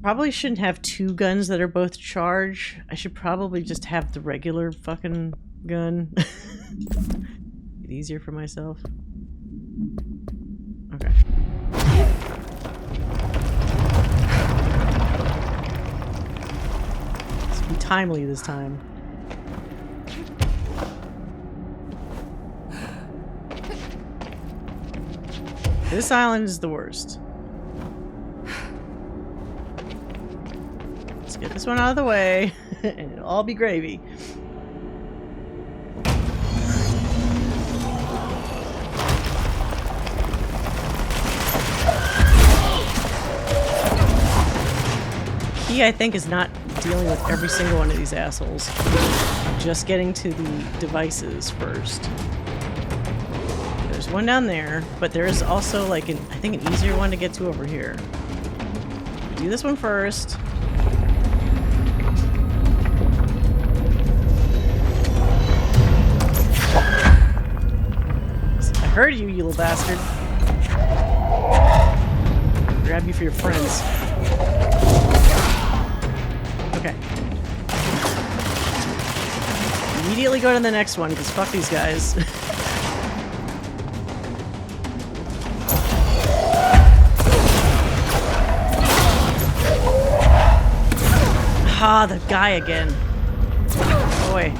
Probably shouldn't have two guns that are both charge. I should probably just have the regular fucking gun. Make it easier for myself. Okay. Let's be timely this time. This island is the worst. Let's get this one out of the way, and it'll all be gravy. Key, I think, is not dealing with every single one of these assholes. Just getting to the devices first. There's one down there, but there is also, like, I think an easier one to get to over here. Do this one first. I heard you, you little bastard. Grab you for your friends. Okay. Immediately go to the next one, because fuck these guys. Ah, the guy again. Boy.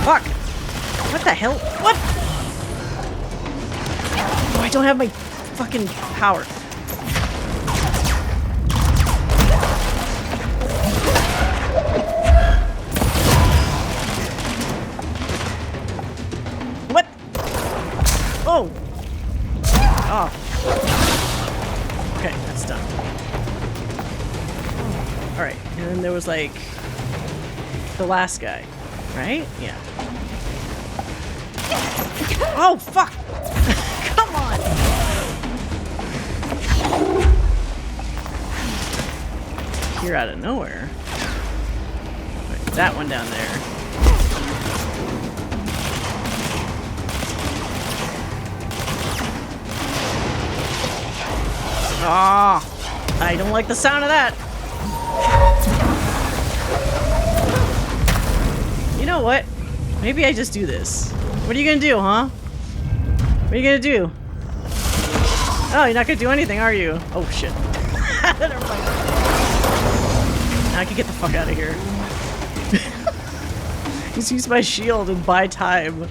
Fuck! What the hell? What? Oh, I don't have my fucking power. What? Oh! Oh. Okay, that's done. Alright, and then there was like the last guy, right? Yeah. Oh, fuck! Come on! You're out of nowhere. Wait, that one down there. Ah, oh, I don't like the sound of that. You know what? Maybe I just do this. What are you gonna do, huh? What are you gonna do? Oh, you're not gonna do anything, are you? Oh shit. Never mind. Now I can get the fuck out of here. Just use my shield and buy time.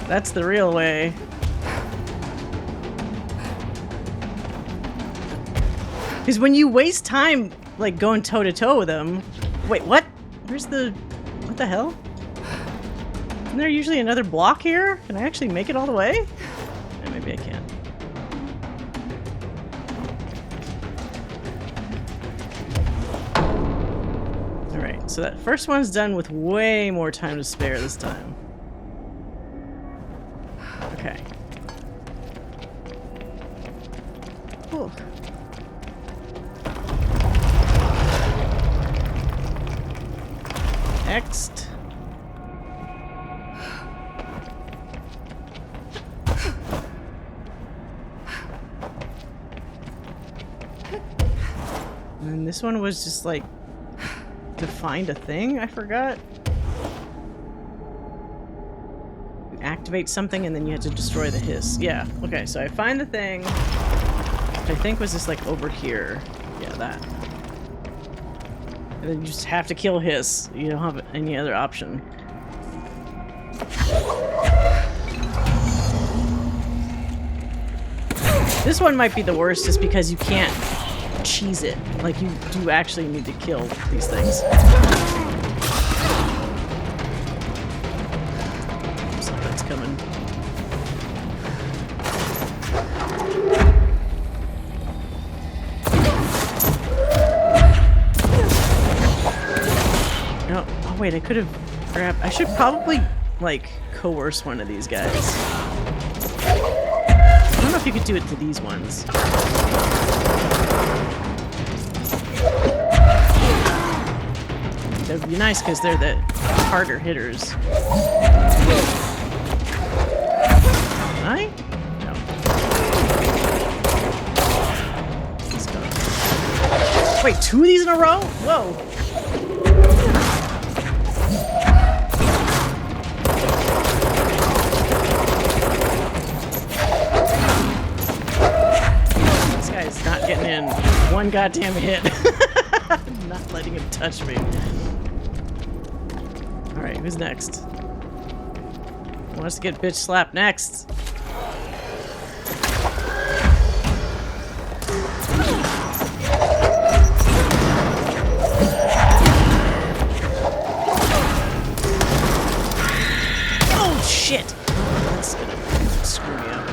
That's the real way. Because when you waste time, like, going toe-to-toe with them... Wait, what? Where's the... What the hell? Isn't there usually another block here? Can I actually make it all the way? Yeah, maybe I can. Alright, so that first one's done with way more time to spare this time. Okay. Ooh. Next. This one was just like to find a thing? I forgot. You activate something and then you had to destroy the hiss. Yeah, okay, so I find the thing, which I think was just like over here. Yeah, that. And then you just have to kill hiss. You don't have any other option. This one might be the worst just because you can't cheese it. Like, you do actually need to kill these things. Something's coming. No, oh wait, I could have grabbed... I should probably, like, coerce one of these guys. I don't know if you could do it to these ones. That would be nice because they're the harder hitters. Can I? No. Let's go. Wait, 2 of these in a row? Whoa. This guy's not getting in one goddamn hit. Not letting him touch me. Alright, who's next? Who wants to get bitch slapped next? Oh shit! That's gonna screw me up.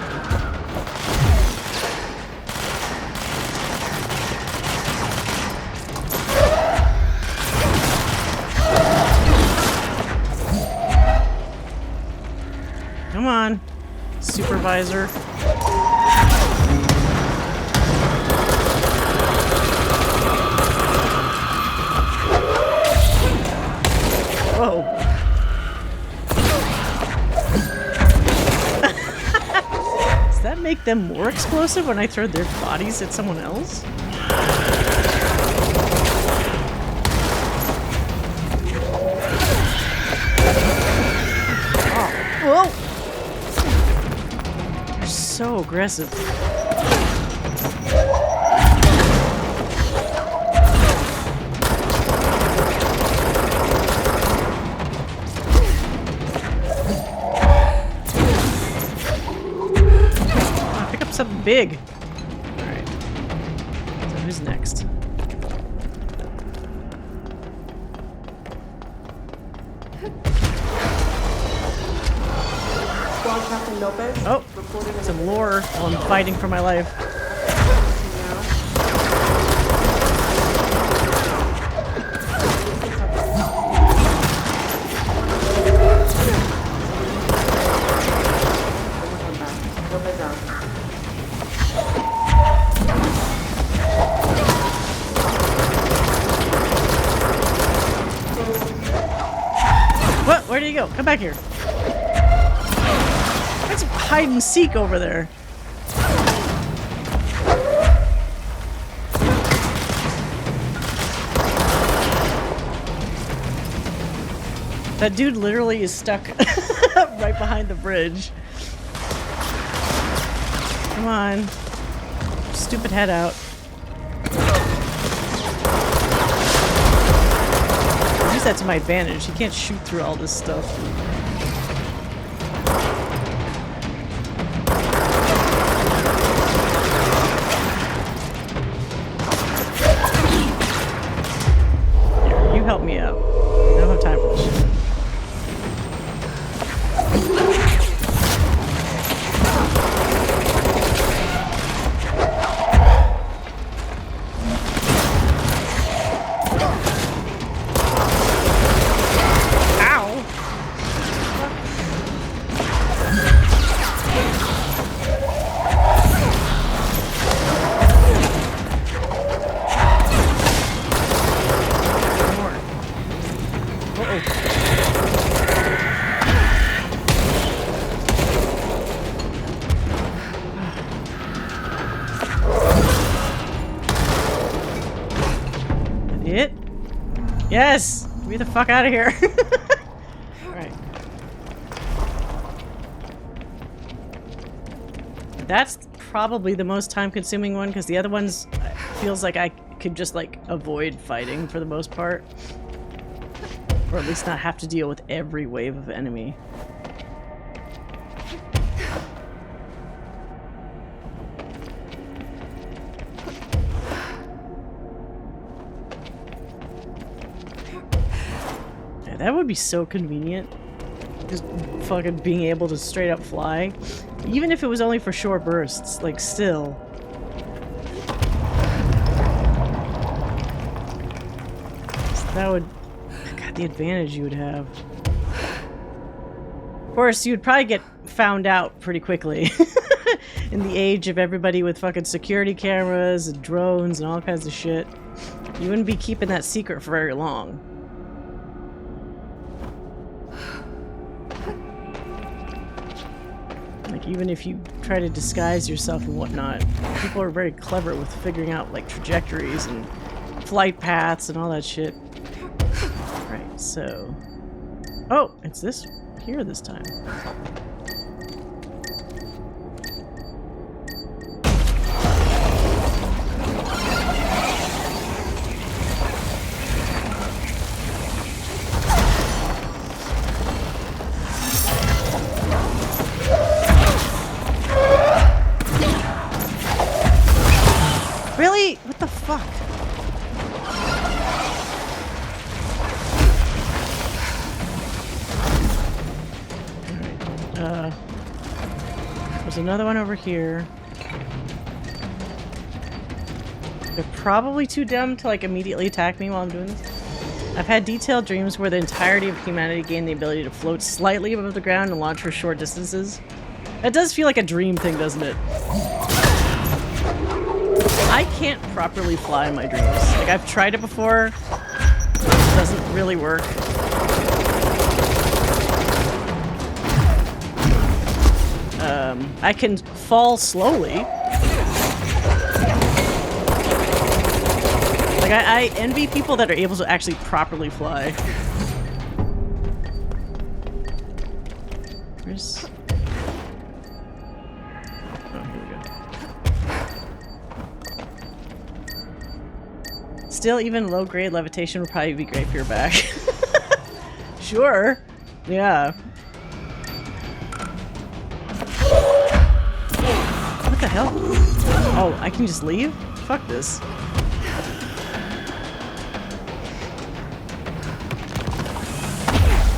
Come on, supervisor. Whoa. Does that make them more explosive when I throw their bodies at someone else? Oh, whoa! So aggressive. Oh, pick up something big. Alright. So who's next? Captain Lopez. Oh, some lore while I'm fighting for my life. What? Where do you go? Come back here. That's hide and seek over there. That dude literally is stuck right behind the bridge. Come on. Stupid head out. I'll use that to my advantage. He can't shoot through all this stuff. Here, you help me out. I don't have time for this shit. Ow! Yes! Get me the fuck out of here. Alright. That's probably the most time-consuming one, because the other ones feels like I could just, like, avoid fighting for the most part. Or at least not have to deal with every wave of enemy. Yeah, that would be so convenient. Just fucking being able to straight up fly. Even if it was only for short bursts, like, still. That would... God, the advantage you would have. Of course, you'd probably get found out pretty quickly. In the age of everybody with fucking security cameras and drones and all kinds of shit. You wouldn't be keeping that secret for very long. Like, even if you try to disguise yourself and whatnot, people are very clever with figuring out, like, trajectories and flight paths and all that shit. Right, so... Oh, it's this here this time. Really? What the fuck? Alright, there's another one over here. They're probably too dumb to, like, immediately attack me while I'm doing this. I've had detailed dreams where the entirety of humanity gained the ability to float slightly above the ground and launch for short distances. That does feel like a dream thing, doesn't it? I can't properly fly in my dreams. Like, I've tried it before. It doesn't really work. I can fall slowly. Like, I envy people that are able to actually properly fly. Where's... Oh, here we go. Still, even low-grade levitation would probably be great for your back. Sure. Yeah. What the hell? Oh, I can just leave? Fuck this.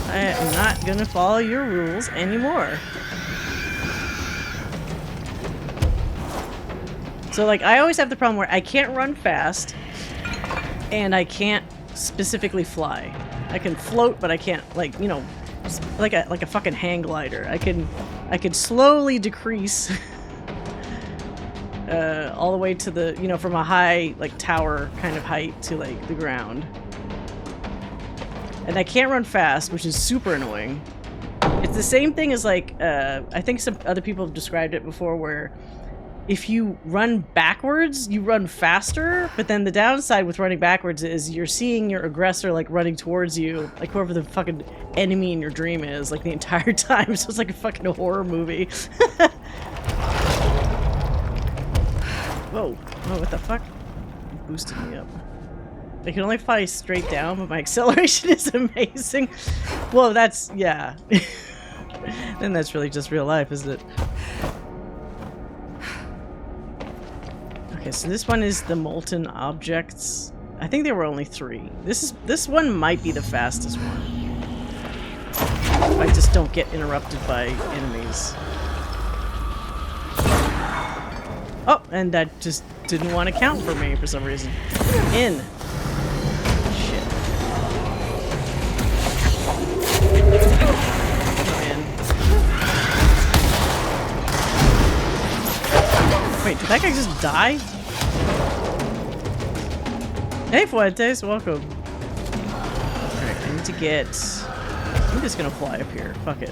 I am not gonna follow your rules anymore. So, like, I always have the problem where I can't run fast, and I can't specifically fly. I can float, but I can't, like, you know, like a fucking hang glider. I can slowly decrease all the way to the, you know, from a high, like, tower kind of height to, like, the ground. And I can't run fast, which is super annoying. It's the same thing as, like, I think some other people have described it before, where if you run backwards, you run faster, but then the downside with running backwards is you're seeing your aggressor, like, running towards you, like whoever the fucking enemy in your dream is, like, the entire time, so it's like a fucking horror movie. Whoa. Oh, what the fuck? It boosted me up. I can only fly straight down, but my acceleration is amazing. Well, that's... yeah. Then that's really just real life, isn't it? Okay, so this one is the molten objects. I think there were only 3. This one might be the fastest one. If I just don't get interrupted by enemies. Oh, and that just didn't want to count for me for some reason. In. Shit. In. Wait, did that guy just die? Hey, Fuentes, welcome. Alright, I need to get... I'm just gonna fly up here. Fuck it.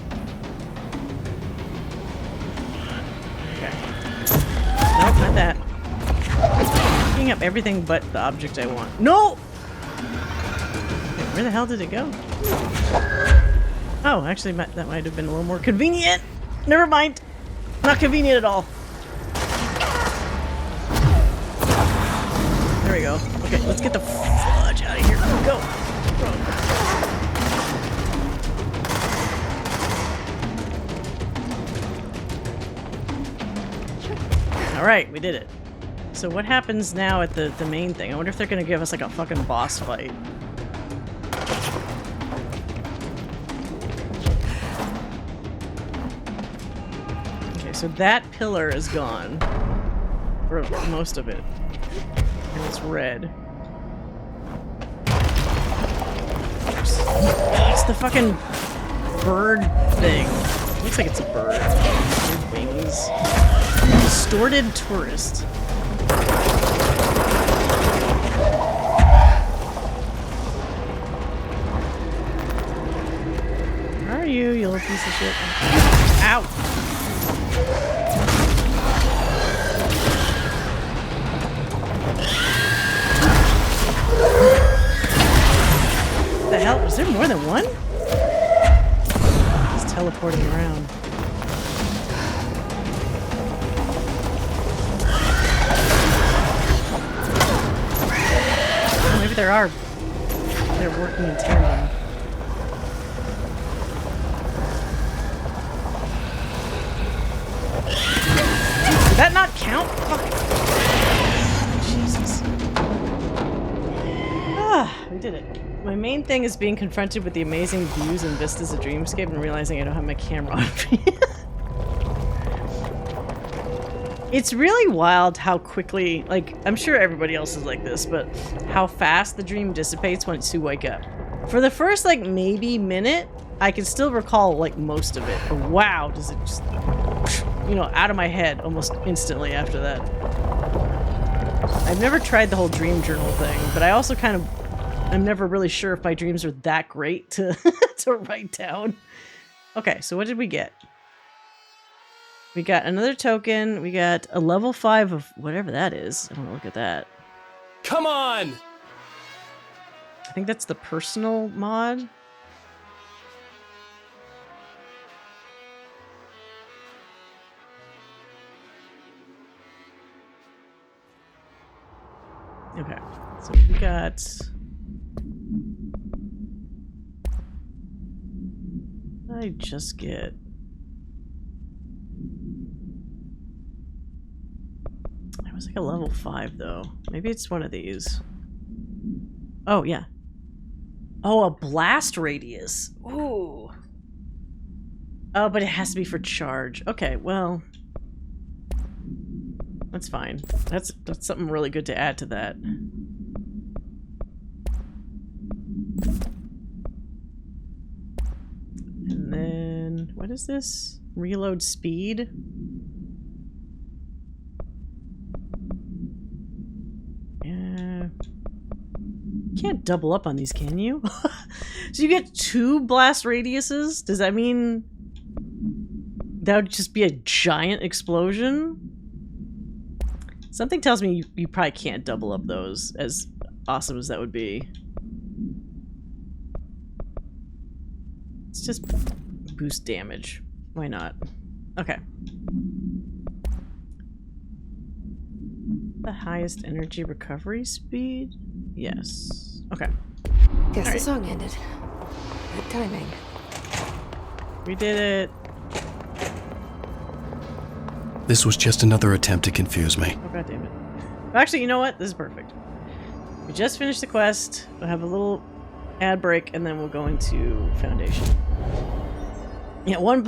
Okay. Nope, not that. Picking up everything but the object I want. No! Okay, Where the hell did it go? Oh, actually, that might have been a little more convenient. Never mind. Not convenient at all. There we go. Okay, let's get the fudge out of here. Go. Alright, we did it. So what happens now at the main thing? I wonder if they're gonna give us like a fucking boss fight. Okay, so that pillar is gone. For most of it. And it's red. It's the fucking bird thing. Looks like it's a bird. Weird wings. Distorted tourist. Where are you, you little piece of shit? Ow! What the hell? Was there more than one? He's teleporting around. Oh, maybe there are. They're working in tandem. Did that not count? Fuck. Jesus. Ah, we did it. My main thing is being confronted with the amazing views and vistas of Dreamscape and realizing I don't have my camera on me. It's really wild how quickly, like, I'm sure everybody else is like this, but how fast the dream dissipates once you wake up. For the first, like, maybe minute, I can still recall, like, most of it. But wow, does it just, you know, out of my head almost instantly after that. I've never tried the whole dream journal thing, but I also kind of, I'm never really sure if my dreams are that great to, to write down. Okay, so what did we get? We got another token. We got a level 5 of whatever that is. I don't know, look at that. Come on! I think that's the personal mod. Okay, so we got... What did I just get? It was like a level 5 though. Maybe it's one of these. Oh, yeah. Oh, a blast radius. Ooh. Oh, but it has to be for charge. Okay, well. That's fine. That's something really good to add to that. And then, what is this? Reload speed? Yeah. You can't double up on these, can you? So you get 2 blast radiuses? Does that mean that would just be a giant explosion? Something tells me you probably can't double up those, as awesome as that would be. Let's just boost damage. Why not? Okay. The highest energy recovery speed? Yes. Okay. Guess the song ended. Good timing. We did it. This was just another attempt to confuse me. Oh, god damn it. Actually, you know what? This is perfect. We just finished the quest. We'll have a little ad break, and then we'll go into Foundation. Yeah, one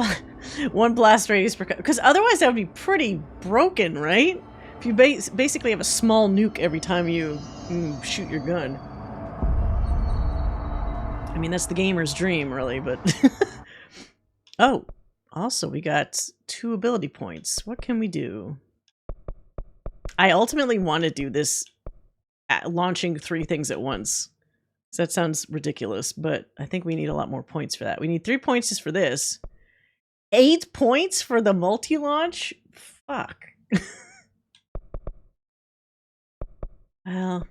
blast radius per... Because otherwise that would be pretty broken, right? If you basically have a small nuke every time you shoot your gun. I mean, that's the gamer's dream, really, but... Oh, also, we got 2 ability points. What can we do? I ultimately want to do this launching 3 things at once. So that sounds ridiculous, but I think we need a lot more points for that. We need 3 points just for this. 8 points for the multi-launch? Fuck. Well...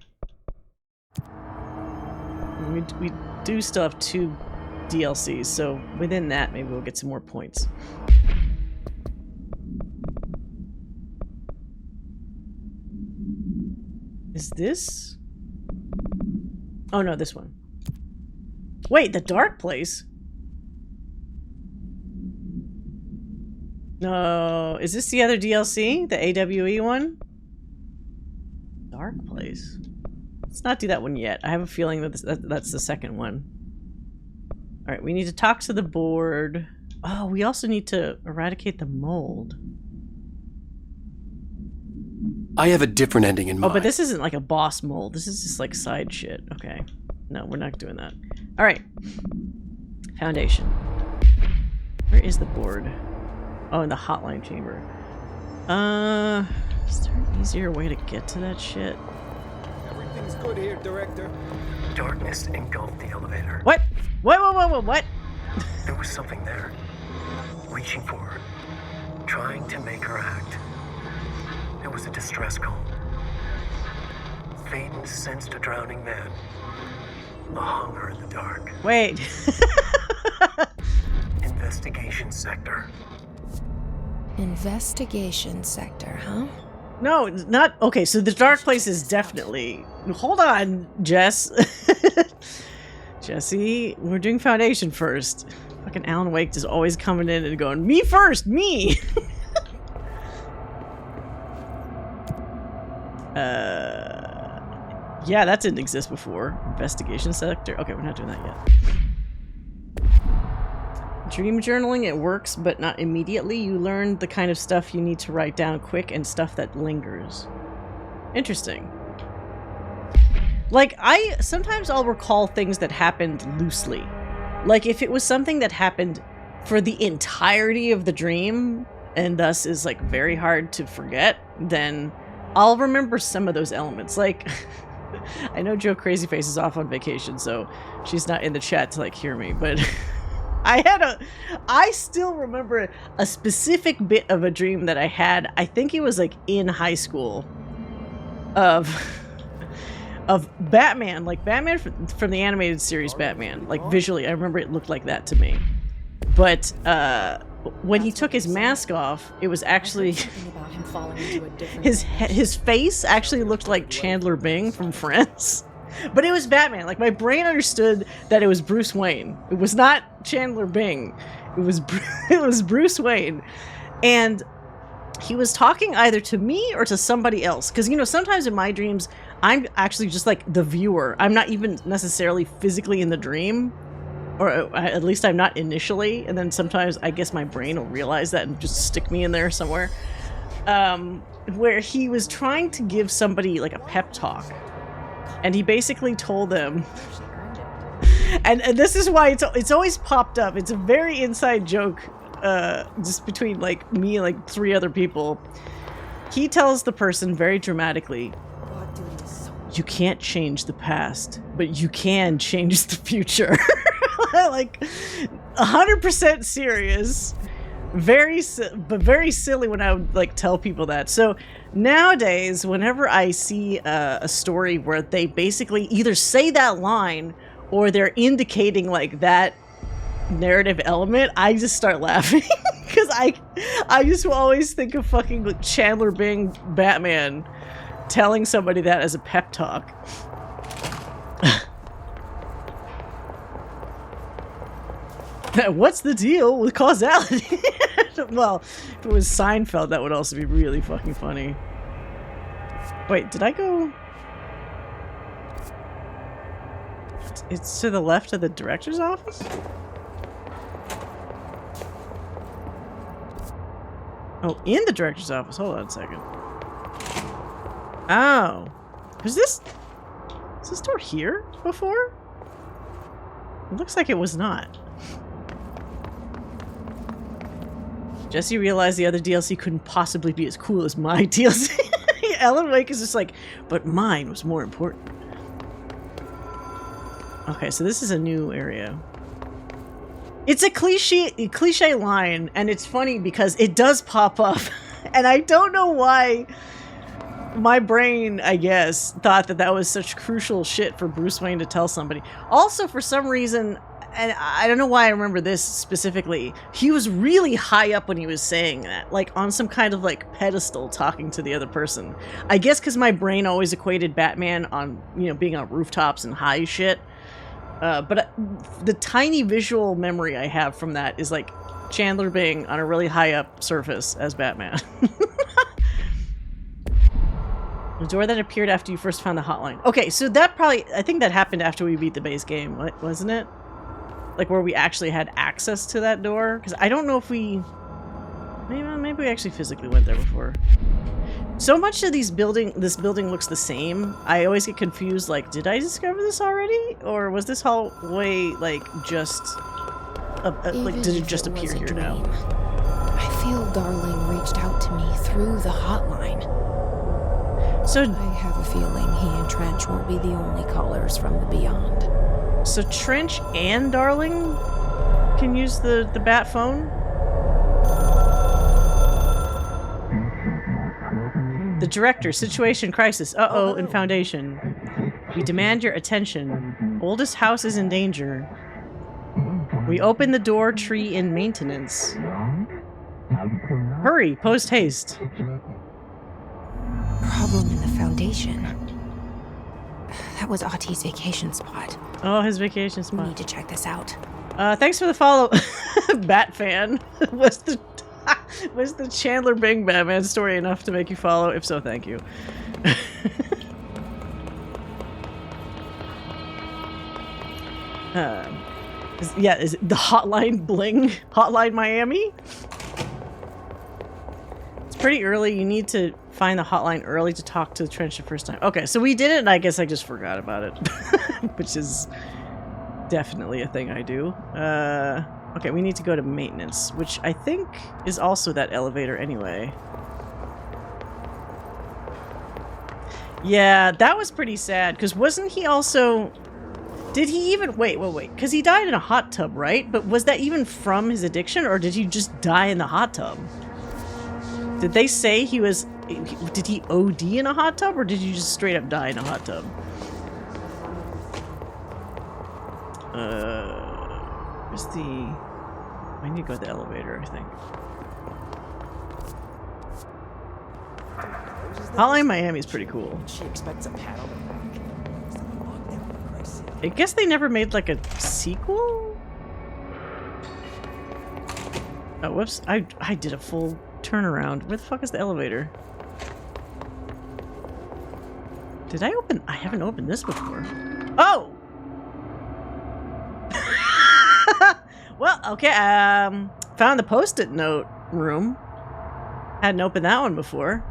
do still have 2 DLCs, so within that, maybe we'll get some more points. Is this? Oh no, this one. Wait, the dark place? No, is this the other DLC? The AWE one? Dark place. Let's not do that one yet. I have a feeling that that's the second one. Alright, we need to talk to the board. Oh, we also need to eradicate the mold. I have a different ending in mind. Oh, but this isn't like a boss mold. This is just like side shit. Okay. No, we're not doing that. Alright. Foundation. Where is the board? Oh, in the hotline chamber. Is there an easier way to get to that shit? Everything's good here, Director. Darkness engulfed the elevator. What? What? There was something there, reaching for her, trying to make her act. It was a distress call. Faden sensed a drowning man, a hunger in the dark. Wait. Investigation sector. Investigation sector, huh? No, not... Okay, so the dark place is definitely... Hold on, Jess. Jesse, we're doing Foundation first. Fucking Alan Wake is always coming in and going, me first, me! Yeah, that didn't exist before. Investigation sector. Okay, we're not doing that yet. Dream journaling, it works, but not immediately. You learn the kind of stuff you need to write down quick and stuff that lingers. Interesting. Like, sometimes I'll recall things that happened loosely. Like, if it was something that happened for the entirety of the dream, and thus is, like, very hard to forget, then I'll remember some of those elements. Like, I know Joe Crazyface is off on vacation, so she's not in the chat to, like, hear me, but... I still remember a specific bit of a dream that I had. I think it was like in high school of Batman, like Batman from the animated series Batman. Like visually, I remember it looked like that to me. But when he took his mask off, it was actually his face actually looked like Chandler Bing from Friends. But it was Batman. Like, my brain understood that it was Bruce Wayne. It was not Chandler Bing. It was Bruce Wayne. And he was talking either to me or to somebody else. Because, you know, sometimes in my dreams, I'm actually just like the viewer. I'm not even necessarily physically in the dream. Or at least I'm not initially. And then sometimes I guess my brain will realize that and just stick me in there somewhere. Where he was trying to give somebody like a pep talk. And he basically told them, and this is why it's always popped up. It's a very inside joke, just between like me and like 3 other people. He tells the person very dramatically, "You can't change the past, but you can change the future." Like 100% serious. But very silly when I would like tell people that. So nowadays, whenever I see a story where they basically either say that line or they're indicating like that narrative element, I just start laughing because I just will always think of fucking Chandler Bing Batman telling somebody that as a pep talk. What's the deal with causality? Well, if it was Seinfeld, that would also be really fucking funny. Wait, did I go? It's to the left of the director's office? Oh, in the director's office. Hold on a second. Oh. Was this door here before? It looks like it was not. Jesse realized the other DLC couldn't possibly be as cool as my DLC. Alan Wake is just like, but mine was more important. Okay, so this is a new area. It's a cliche line, and it's funny because it does pop up. And I don't know why my brain, I guess, thought that that was such crucial shit for Bruce Wayne to tell somebody. Also, for some reason, and I don't know why I remember this specifically, he was really high up when he was saying that, like on some kind of like pedestal talking to the other person. I guess because my brain always equated Batman on, you know, being on rooftops and high shit. But the tiny visual memory I have from that is like Chandler Bing on a really high up surface as Batman. The door that appeared after you first found the hotline. Okay, so that probably, I think that happened after we beat the base game, wasn't it? Like where we actually had access to that door? Because I don't know if we... Maybe we actually physically went there before. So much of this building looks the same. I always get confused, like, did I discover this already? Or was this hallway, like, just... like, did it just appear here now? I feel Darling reached out to me through the hotline. So I have a feeling he and Trench won't be the only callers from the beyond. So Trench and Darling can use the bat phone? The director, situation crisis. Uh-oh, in Foundation. We demand your attention. Oldest house is in danger. We open the door, tree in maintenance. Hurry, post haste. Problem in the Foundation. That was Auti's vacation spot. Oh, his vacation We spot. need to check this out. Thanks for the follow, Bat fan. Was the Chandler Bing Batman story enough to make you follow? If so, thank you. Is it the Hotline Bling? Hotline Miami? It's pretty early. You need to find the hotline early to talk to Trench the first time. Okay, so we did it, and I guess I just forgot about it. Which is definitely a thing I do. Okay, we need to go to maintenance, which I think is also that elevator anyway. Yeah, that was pretty sad, because wasn't he also... Did he even... Wait, because he died in a hot tub, right? But was that even from his addiction, or did he just die in the hot tub? Did they say he was... Did he OD in a hot tub, or did he just straight up die in a hot tub? Where's the... I need to go to the elevator, I think. Hotline Miami is pretty cool. She expects a pat on the back. I guess they never made like a sequel? Oh, whoops. I did a full turnaround. Where the fuck is the elevator? Did I open... I haven't opened this before. Oh! Well, okay, found the post-it note room. Hadn't opened that one before.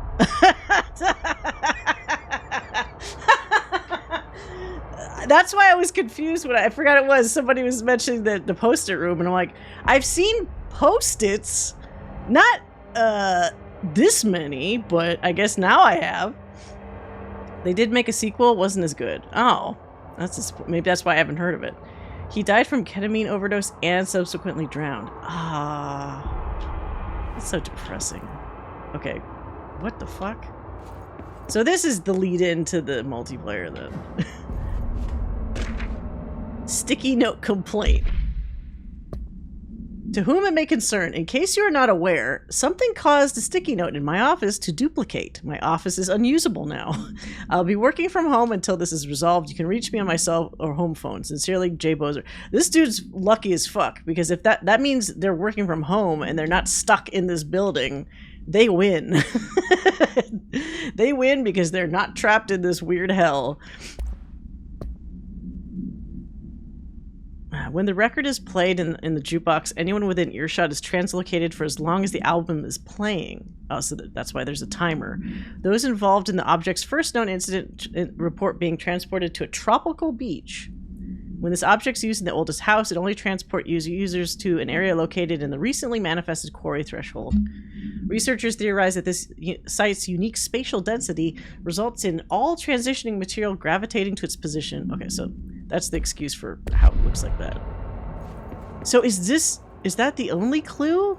That's why I was confused when I forgot it was. Somebody was mentioning the post-it room, and I'm like, I've seen post-its. Not, this many, but I guess now I have. They did make a sequel, wasn't as good. Oh, maybe that's why I haven't heard of it. He died from ketamine overdose and subsequently drowned. Ah, that's so depressing. Okay, what the fuck? So this is the lead-in to the multiplayer, then. Sticky note complaint. To whom it may concern, in case you are not aware, something caused a sticky note in my office to duplicate. My office is unusable now. I'll be working from home until this is resolved. You can reach me on my cell or home phone. Sincerely, Jay Bozer. This dude's lucky as fuck, because if that means they're working from home and they're not stuck in this building, they win. They win because they're not trapped in this weird hell. When the record is played in the jukebox, anyone within earshot is translocated for as long as the album is playing. Oh, so that's why there's a timer. Those involved in the object's first known incident report being transported to a tropical beach. When this object's used in the oldest house, it only transports users to an area located in the recently manifested quarry threshold. Researchers theorize that this site's unique spatial density results in all transitioning material gravitating to its position. Okay, so that's the excuse for how it looks like that. So is that the only clue?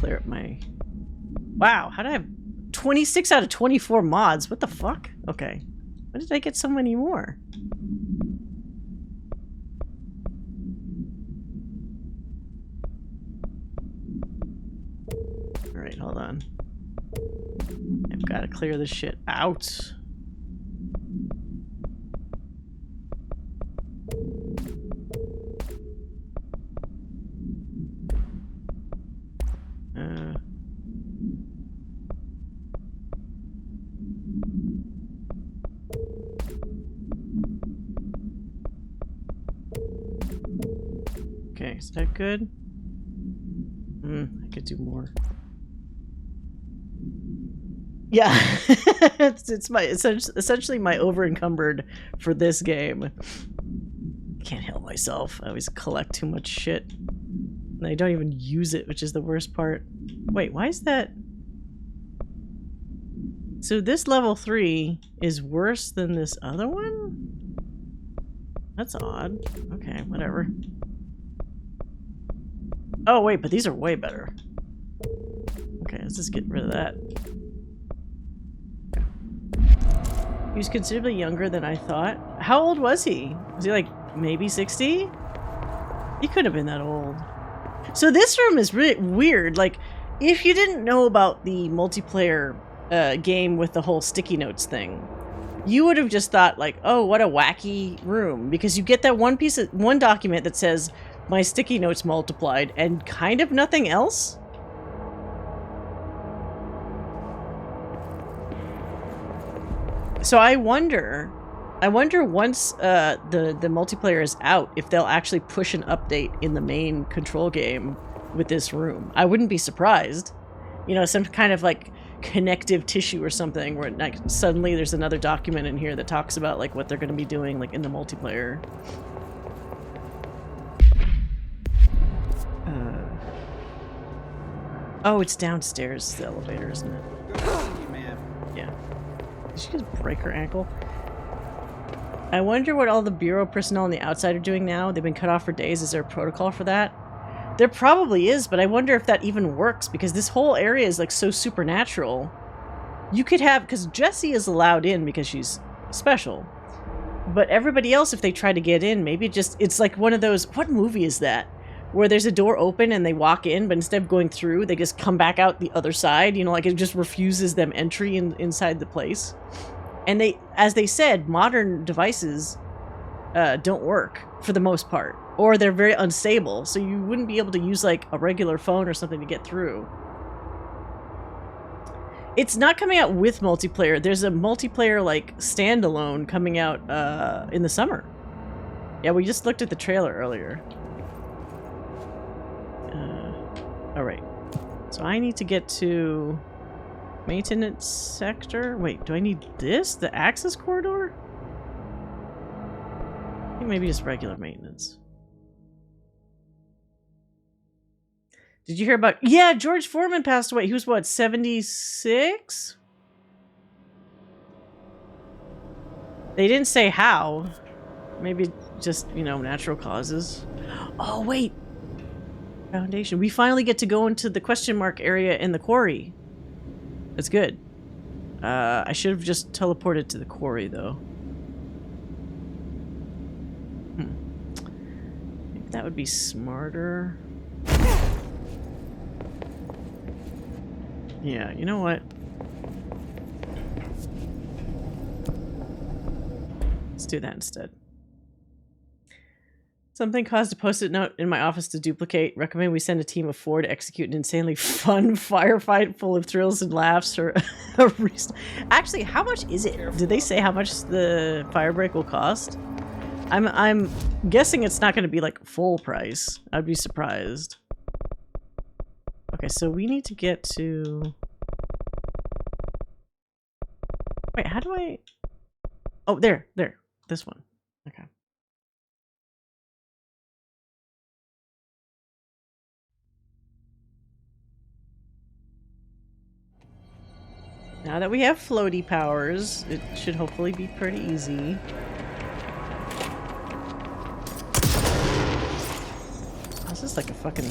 clear up my... Wow, how did I have 26 out of 24 mods? What the fuck? Okay. When did I get so many more? Alright, hold on. I've got to clear this shit out. Okay, is that good? I could do more. Yeah, it's essentially my over encumbered for this game. Can't help myself. I always collect too much shit, and I don't even use it, which is the worst part. Wait, why is that? So this level 3 is worse than this other one? That's odd. Okay, whatever. Oh wait, but these are way better. Okay, let's just get rid of that. He was considerably younger than I thought. How old was he? Was he like maybe 60? He couldn't have been that old. So this room is really weird. Like, if you didn't know about the multiplayer game with the whole sticky notes thing, you would have just thought like, oh, what a wacky room, because you get that one document that says my sticky notes multiplied and kind of nothing else. So I wonder once the multiplayer is out, if they'll actually push an update in the main control game with this room. I wouldn't be surprised. You know, some kind of like connective tissue or something where like suddenly there's another document in here that talks about like what they're going to be doing like in the multiplayer. Oh, it's downstairs, the elevator, isn't it? Good to see you, man. Yeah. Did she just break her ankle? I wonder what all the Bureau personnel on the outside are doing now. They've been cut off for days. Is there a protocol for that? There probably is, but I wonder if that even works, because this whole area is like so supernatural. You could have, because Jessie is allowed in because she's special. But everybody else, if they try to get in, maybe it's like one of those, what movie is that? Where there's a door open and they walk in, but instead of going through, they just come back out the other side. You know, like it just refuses them entry inside the place. And as they said, modern devices don't work for the most part, or they're very unstable. So you wouldn't be able to use like a regular phone or something to get through. It's not coming out with multiplayer. There's a multiplayer like standalone coming out in the summer. Yeah, we just looked at the trailer earlier. All right, so I need to get to maintenance sector. Wait, do I need this? The access corridor? I think maybe just regular maintenance. Did you hear about... Yeah, George Foreman passed away. He was what, 76? They didn't say how. Maybe just, you know, natural causes. Oh, wait. Foundation. We finally get to go into the question mark area in the quarry. That's good. I should have just teleported to the quarry, though. Maybe that would be smarter. Yeah, you know what? Let's do that instead. Something caused a post-it note in my office to duplicate. Recommend we send a team of 4 to execute an insanely fun firefight full of thrills and laughs or a Actually, how much is it? Did they say how much the fire break will cost? I'm guessing it's not going to be like full price. I'd be surprised. Okay, so we need to get to... Wait, how do I... Oh, there. This one. Okay. Now that we have floaty powers, it should hopefully be pretty easy. This is like a fucking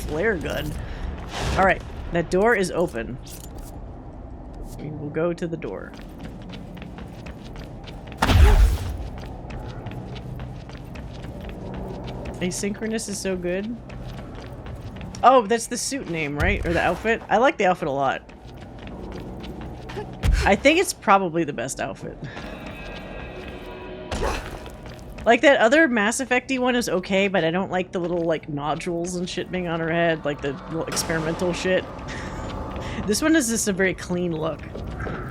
flare gun. Alright, that door is open. We will go to the door. Asynchronous is so good. Oh, that's the suit name, right? Or the outfit? I like the outfit a lot. I think it's probably the best outfit. Like, that other Mass Effect-y one is okay, but I don't like the little, like, nodules and shit being on her head. Like, the little experimental shit. This one is just a very clean look.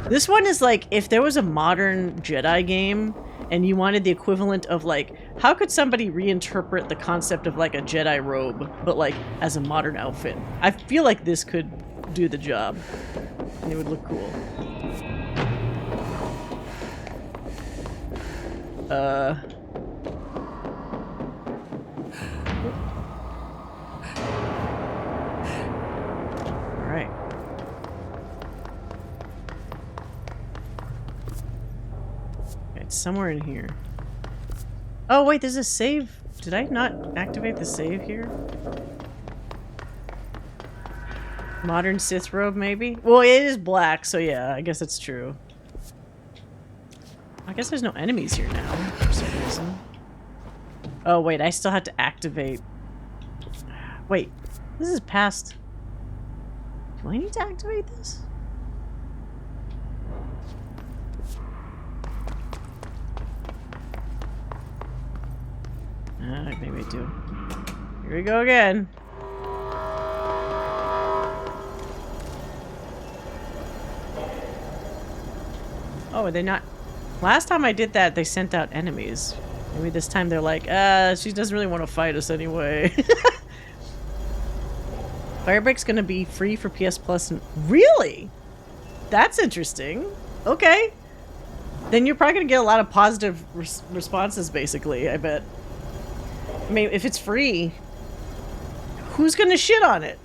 This one is like, if there was a modern Jedi game, and you wanted the equivalent of, like, how could somebody reinterpret the concept of, like, a Jedi robe, but, like, as a modern outfit? I feel like this could do the job. And it would look cool. Alright. It's somewhere in here. Oh wait, there's a save. Did I not activate the save here? Modern Sith robe, maybe? Well, it is black, so yeah, I guess it's true. I guess there's no enemies here now, for some reason. Oh wait, I still have to activate... Wait, this is past... Do I need to activate this? Alright, maybe I do. Here we go again. Oh, are they not... Last time I did that, they sent out enemies. Maybe this time they're like, she doesn't really want to fight us anyway. Firebreak's gonna be free for PS Plus. Really? That's interesting. Okay. Then you're probably gonna get a lot of positive responses, basically, I bet. I mean, if it's free, who's gonna shit on it?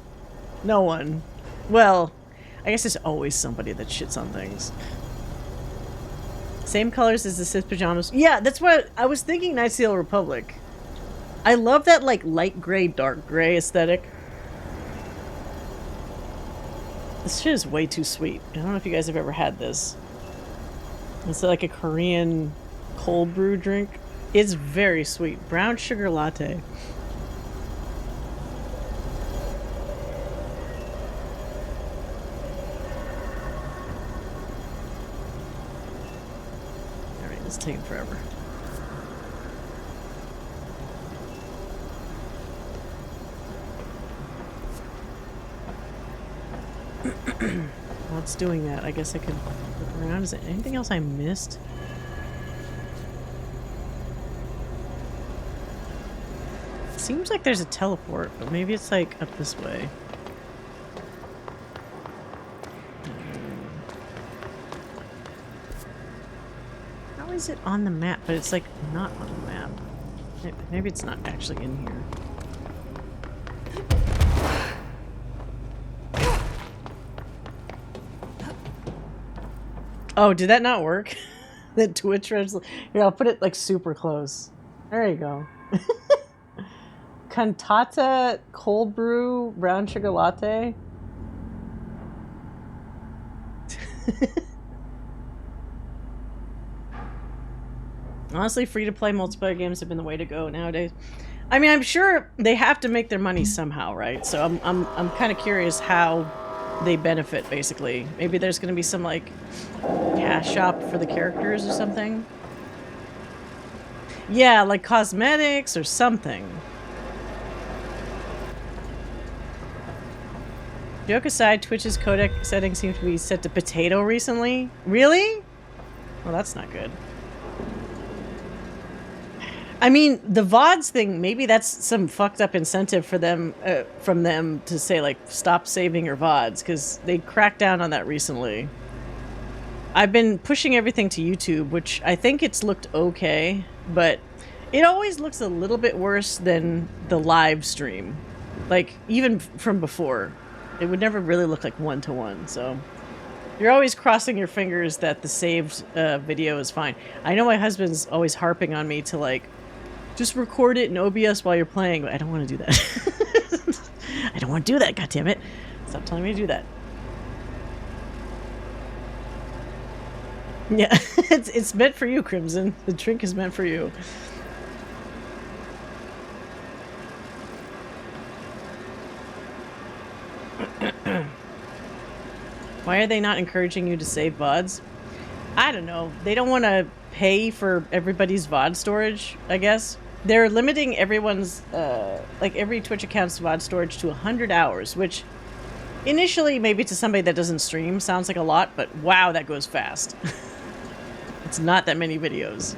No one. Well, I guess there's always somebody that shits on things. Same colors as the Sith pajamas. Yeah, that's what I was thinking. Knights of the Old Republic. I love that, like, light gray, dark gray aesthetic. This shit is way too sweet. I don't know if you guys have ever had this. It's like a Korean cold brew drink. It's very sweet. Brown sugar latte. Alright, it's taking forever. While it's doing that, I guess I could look around. Is there anything else I missed? Seems like there's a teleport, but maybe it's like up this way. How is it on the map? But it's like not on the map. Maybe it's not actually in here. Oh, did that not work? The Twitch res. Here, I'll put it like super close. There you go. Cantata cold brew brown sugar latte. Honestly, free-to-play multiplayer games have been the way to go nowadays. I mean, I'm sure they have to make their money somehow, right? So I'm kind of curious how they benefit, basically. Maybe there's going to be some, like, cash shop for the characters or something. Yeah, like cosmetics or something. Joke aside, Twitch's codec settings seem to be set to potato recently. Really? Well, that's not good. I mean, the VODs thing, maybe that's some fucked up incentive for them, from them to say, like, stop saving your VODs, because they cracked down on that recently. I've been pushing everything to YouTube, which I think it's looked okay, but it always looks a little bit worse than the live stream. Like, even from before. It would never really look like one-to-one, so... You're always crossing your fingers that the saved video is fine. I know my husband's always harping on me to, like, just record it in OBS while you're playing, but I don't want to do that. I don't want to do that, goddammit. Stop telling me to do that. Yeah, it's meant for you, Crimson. The drink is meant for you. Why are they not encouraging you to save VODs? I don't know. They don't want to pay for everybody's VOD storage, I guess. They're limiting everyone's, like every Twitch account's VOD storage to 100 hours, which initially, maybe to somebody that doesn't stream, sounds like a lot, but wow, that goes fast. It's not that many videos.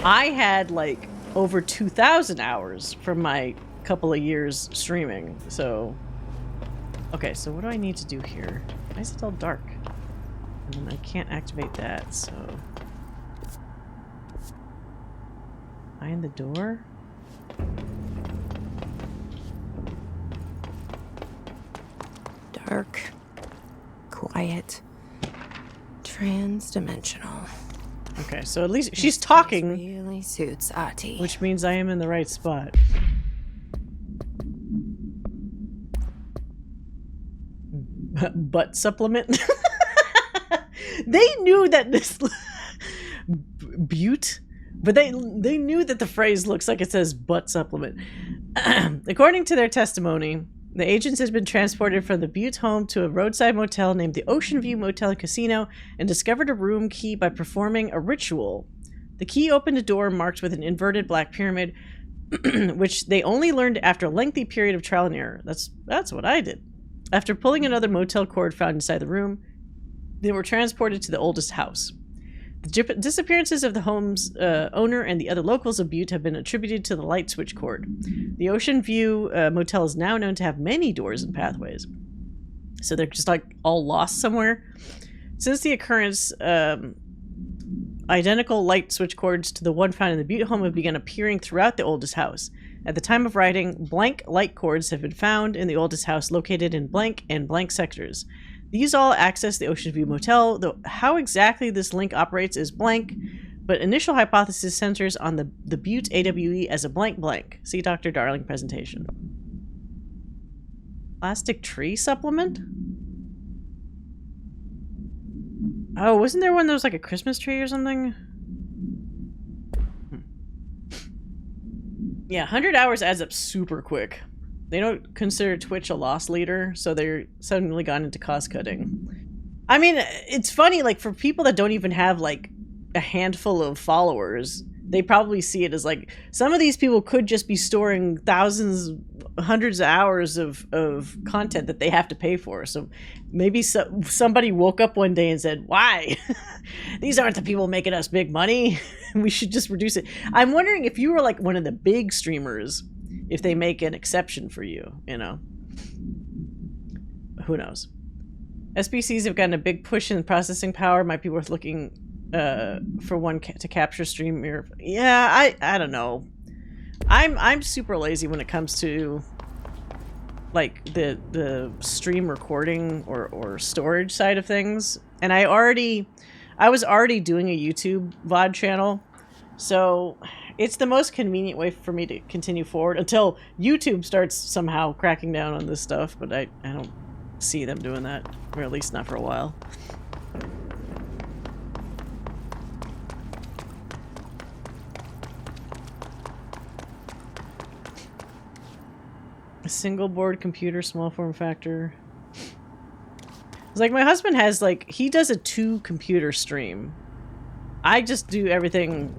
I had like over 2,000 hours from my couple of years streaming, so... Okay, so what do I need to do here? Why is it all dark? And then I can't activate that, so... Find the door? Dark, quiet, trans-dimensional. Okay, so at least she's talking, Really suits Ahti. which means I am in the right spot. Butt supplement? They knew that this... Butte? But they knew that the phrase looks like it says butt supplement. According to their testimony, the agents had been transported from the Butte home to a roadside motel named the Ocean View Motel and Casino and discovered a room key by performing a ritual. The key opened a door marked with an inverted black pyramid, which they only learned after a lengthy period of trial and error. That's what I did. After pulling another motel cord found inside the room, they were transported to the oldest house. The disappearances of the home's owner and the other locals of Butte have been attributed to the light switch cord. The Ocean View Motel is now known to have many doors and pathways. So they're just like all lost somewhere. Since the occurrence, identical light switch cords to the one found in the Butte home have begun appearing throughout the oldest house. At the time of writing, blank light cords have been found in the oldest house located in blank and blank sectors. These all access the Ocean View Motel, though how exactly this link operates is blank, but initial hypothesis centers on the Butte AWE as a blank blank. See Dr. Darling presentation. Plastic tree supplement? Oh, wasn't there one that was like a Christmas tree or something? Yeah, 100 hours adds up super quick. They don't consider Twitch a loss leader, so they're suddenly gone into cost cutting. I mean, it's funny, like, for people that don't even have, like, a handful of followers, they probably see it as, like, some of these people could just be storing thousands, hundreds of hours of content that they have to pay for. So maybe somebody woke up one day and said, why? These aren't the people making us big money. We should just reduce it. I'm wondering if you were, like, one of the big streamers, if they make an exception for you, you know? Who knows? SBCs have gotten a big push in processing power. Might be worth looking for one to capture streamer. Yeah, I don't know. I'm super lazy when it comes to like the stream recording or storage side of things. And I was already doing a YouTube VOD channel, so it's the most convenient way for me to continue forward until YouTube starts somehow cracking down on this stuff, but I don't see them doing that, or at least not for a while. A single board computer, small form factor. It's like my husband has, like, he does a 2-computer stream. I just do everything.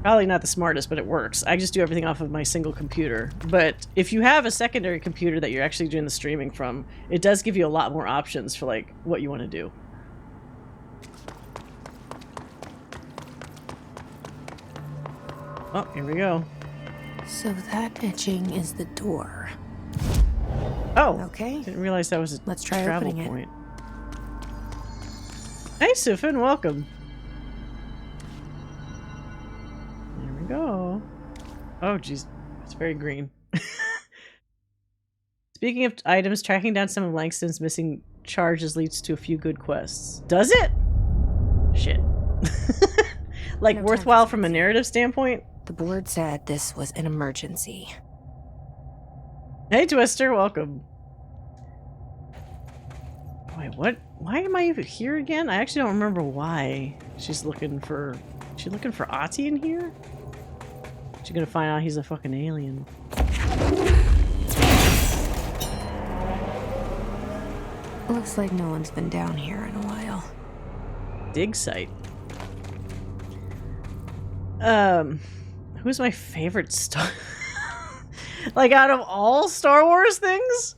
Probably not the smartest, but it works. I just do everything off of my single computer. But if you have a secondary computer that you're actually doing the streaming from, it does give you a lot more options for, like, what you want to do. Oh, here we go. So that etching is the door. Oh, Okay. didn't realize that was a Let's try travel opening it. point. Hey, Sufin, welcome. There we go. Oh, geez. It's very green. Speaking of items, tracking down some of Langston's missing charges leads to a few good quests. Does it? Shit. Like, No time worthwhile for from a narrative standpoint? The board said this was an emergency. Hey, Twister, welcome. Wait, what? Why am I even here again? I actually don't remember why she's looking for... Is she looking for Ahti in here? She's gonna find out he's a fucking alien. Looks like no one's been down here in a while. Dig site. Who's my favorite star? Like, out of all Star Wars things?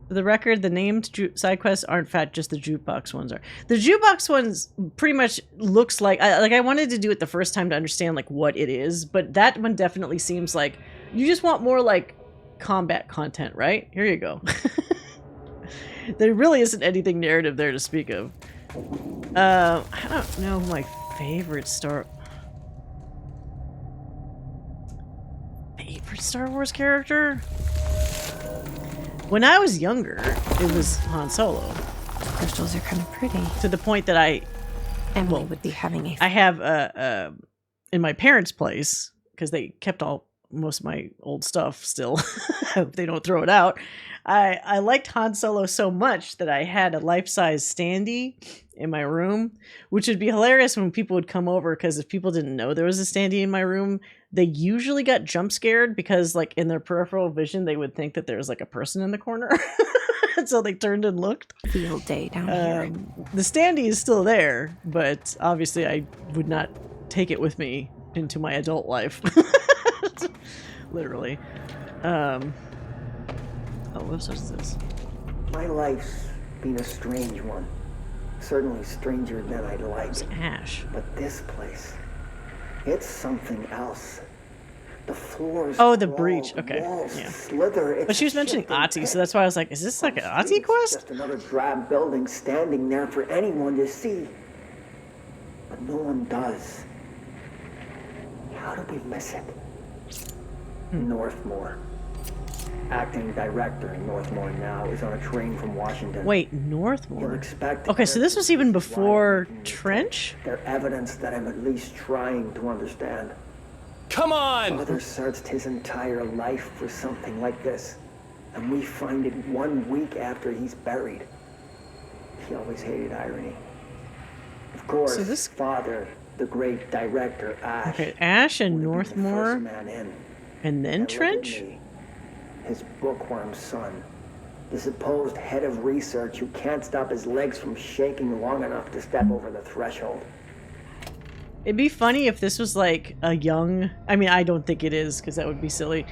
For the record, the named side quests aren't fat, just the jukebox ones are. The jukebox ones pretty much looks like I wanted to do it the first time to understand like what it is, but that one definitely seems like you just want more like combat content, right? Here you go. There really isn't anything narrative there to speak of. I don't know who my favorite Star Wars character? When I was younger, it was Han Solo. Crystals are kind of pretty. To the point that Emily would be having a... I have in my parents' place, because they kept most of my old stuff still. I hope they don't throw it out. I liked Han Solo so much that I had a life-size standee in my room, which would be hilarious when people would come over, because if people didn't know there was a standee in my room, they usually got jump scared because like in their peripheral vision they would think that there was like a person in the corner. So they turned and looked. Field day down here. The standee is still there, but obviously I would not take it with me into my adult life. Literally. Oh, what's this? My life's been a strange one. Certainly stranger than I'd like. It's Ash. But this place, it's something else. The floors. Oh, the crawl, breach. Okay. walls Yeah. slither. It's But she was mentioning shifting Ahti, pit. so that's why I was like, is this like an Ahti It's quest? just another drab building standing there for anyone to see. But no one does. How do we miss it? Northmore. Acting director in Northmore now is on a train from Washington. Wait, You'll Northmore. expect Okay, so this was even why before I'm making these Trench? things. They're evidence that I'm at least trying to understand. Come on! Father searched his entire life for something like this, and we find it 1 week after he's buried. He always hated irony. Of course, So this- Father, the great director, Ash. Okay, Ash and would be the Northmore, first man in. and then And look at Trench? me, his bookworm son, the supposed head of research who can't stop his legs from shaking long enough to step over the threshold. It'd be funny if this was like a young... I mean, I don't think it is, because that would be silly.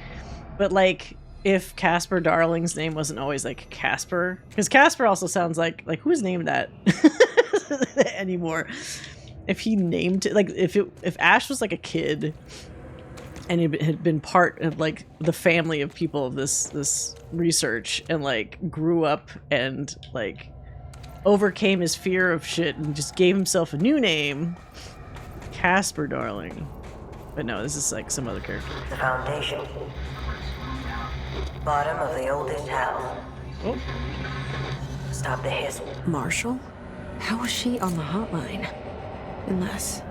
But like, if Casper Darling's name wasn't always like Casper. Because Casper also sounds like who's named that anymore? If he named it, like if Ash was like a kid and he had been part of like the family of people of this research and like grew up and like overcame his fear of shit and just gave himself a new name, Casper Darling. But no, this is like some other character. The Foundation. Bottom of the oldest hell. Oh, Stop the hiss. Marshall? How was she on the hotline? Unless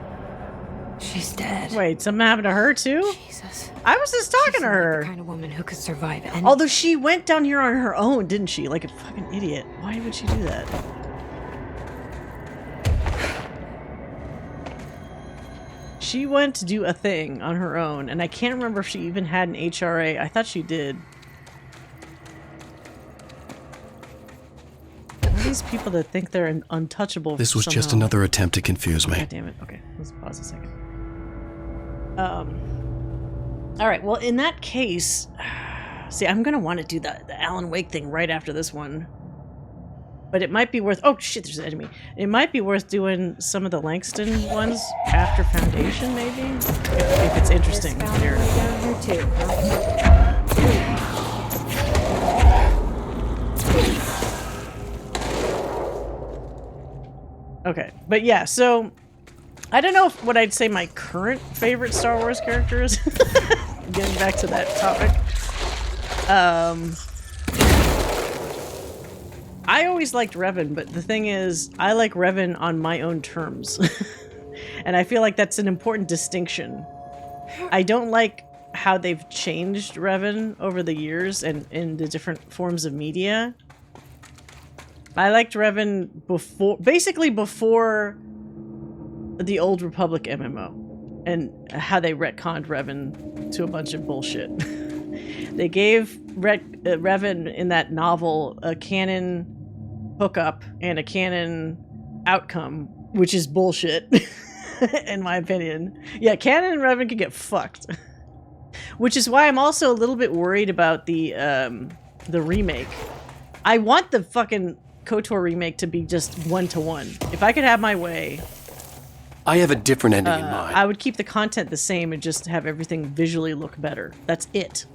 she's dead. wait, something happened to her too? Jesus. I was just talking She to seemed like her. the kind of woman who could survive anything. Although she went down here on her own, didn't she? Like a fucking idiot. Why would she do that? She went to do a thing on her own, and I can't remember if she even had an HRA. I thought she did. All these people that think they're untouchable. This was just somehow. another attempt to confuse me. God damn it. Okay, let's pause a second. All right, well, in that case, see, I'm going to want to do the Alan Wake thing right after this one. But it might be worth... Oh, shit, there's an enemy. It might be worth doing some of the Langston ones after Foundation, maybe? If it's interesting. Found her Narrative. down here too, huh? Okay, but yeah, so... I don't know what I'd say my current favorite Star Wars character is. Getting back to that topic. I always liked Revan, but the thing is, I like Revan on my own terms. And I feel like that's an important distinction. I don't like how they've changed Revan over the years and in the different forms of media. I liked Revan basically before the Old Republic MMO, and how they retconned Revan to a bunch of bullshit. They gave Revan in that novel a canon hookup and a canon outcome, which is bullshit, in my opinion. Yeah, canon and Revan could get fucked. Which is why I'm also a little bit worried about the remake. I want the fucking KOTOR remake to be just 1-to-1. If I could have my way, I have a different ending in mind. I would keep the content the same and just have everything visually look better. That's it.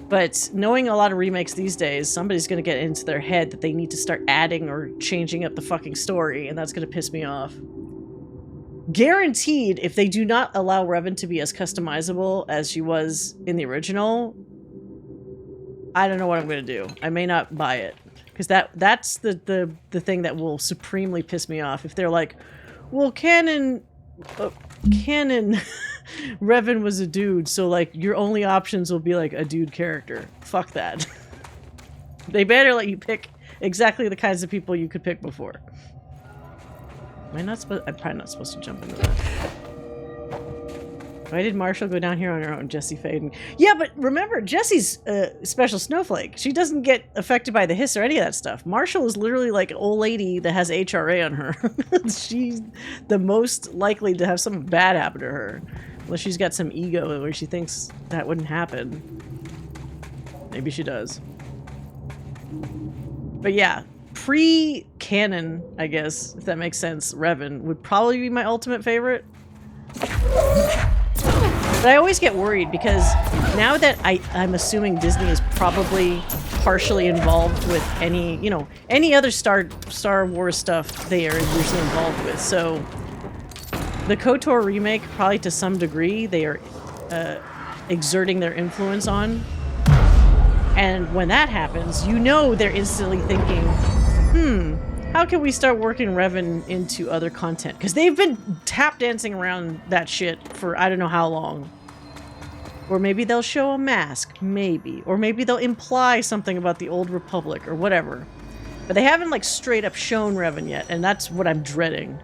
But knowing a lot of remakes these days, somebody's going to get into their head that they need to start adding or changing up the fucking story, and that's going to piss me off. Guaranteed, if they do not allow Revan to be as customizable as she was in the original, I don't know what I'm going to do. I may not buy it. Because that's the thing that will supremely piss me off. If they're like, well, canon Revan was a dude, so like your only options will be like a dude character. Fuck that. They better let you pick exactly the kinds of people you could pick before. I'm probably not supposed to jump into that. Why did Marshall go down here on her own, Jessie Faden? Yeah, but remember, Jessie's a special snowflake. She doesn't get affected by the hiss or any of that stuff. Marshall is literally like an old lady that has HRA on her. She's the most likely to have something bad happen to her. Unless she's got some ego where she thinks that wouldn't happen. Maybe she does. But yeah, pre-canon, I guess, if that makes sense, Revan would probably be my ultimate favorite. But I always get worried because now that I'm assuming Disney is probably partially involved with any other Star Wars stuff they are usually involved with. So the KOTOR remake, probably to some degree, they are exerting their influence on. And when that happens, you know they're instantly thinking, how can we start working Revan into other content? Because they've been tap dancing around that shit for I don't know how long. Or maybe they'll show a mask, maybe. Or maybe they'll imply something about the Old Republic or whatever. But they haven't like straight up shown Revan yet, and that's what I'm dreading.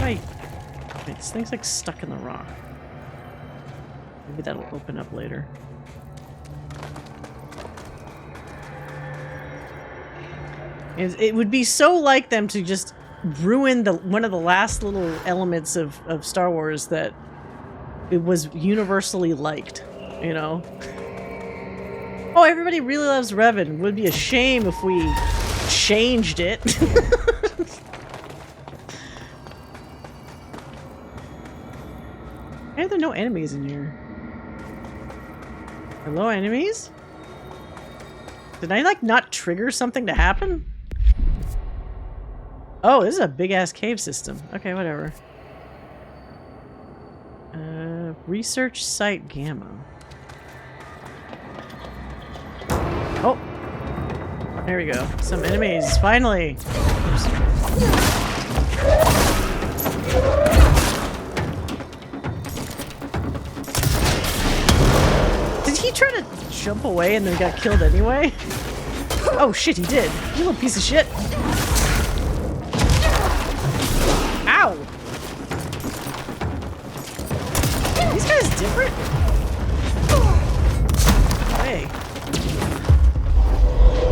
Wait, this thing's like stuck in the rock. Maybe that'll open up later. It would be so like them to just ruin one of the last little elements of Star Wars that it was universally liked, you know? Oh, everybody really loves Revan. It would be a shame if we changed it. Why are there no enemies in here? Hello, enemies? Did I, like, not trigger something to happen? Oh, this is a big-ass cave system. Okay, whatever. Research Site Gamma. Oh! There we go. Some enemies, finally! Oops. Did he try to jump away and then got killed anyway? Oh shit, he did. You little piece of shit. Ow! These guys different? Hey.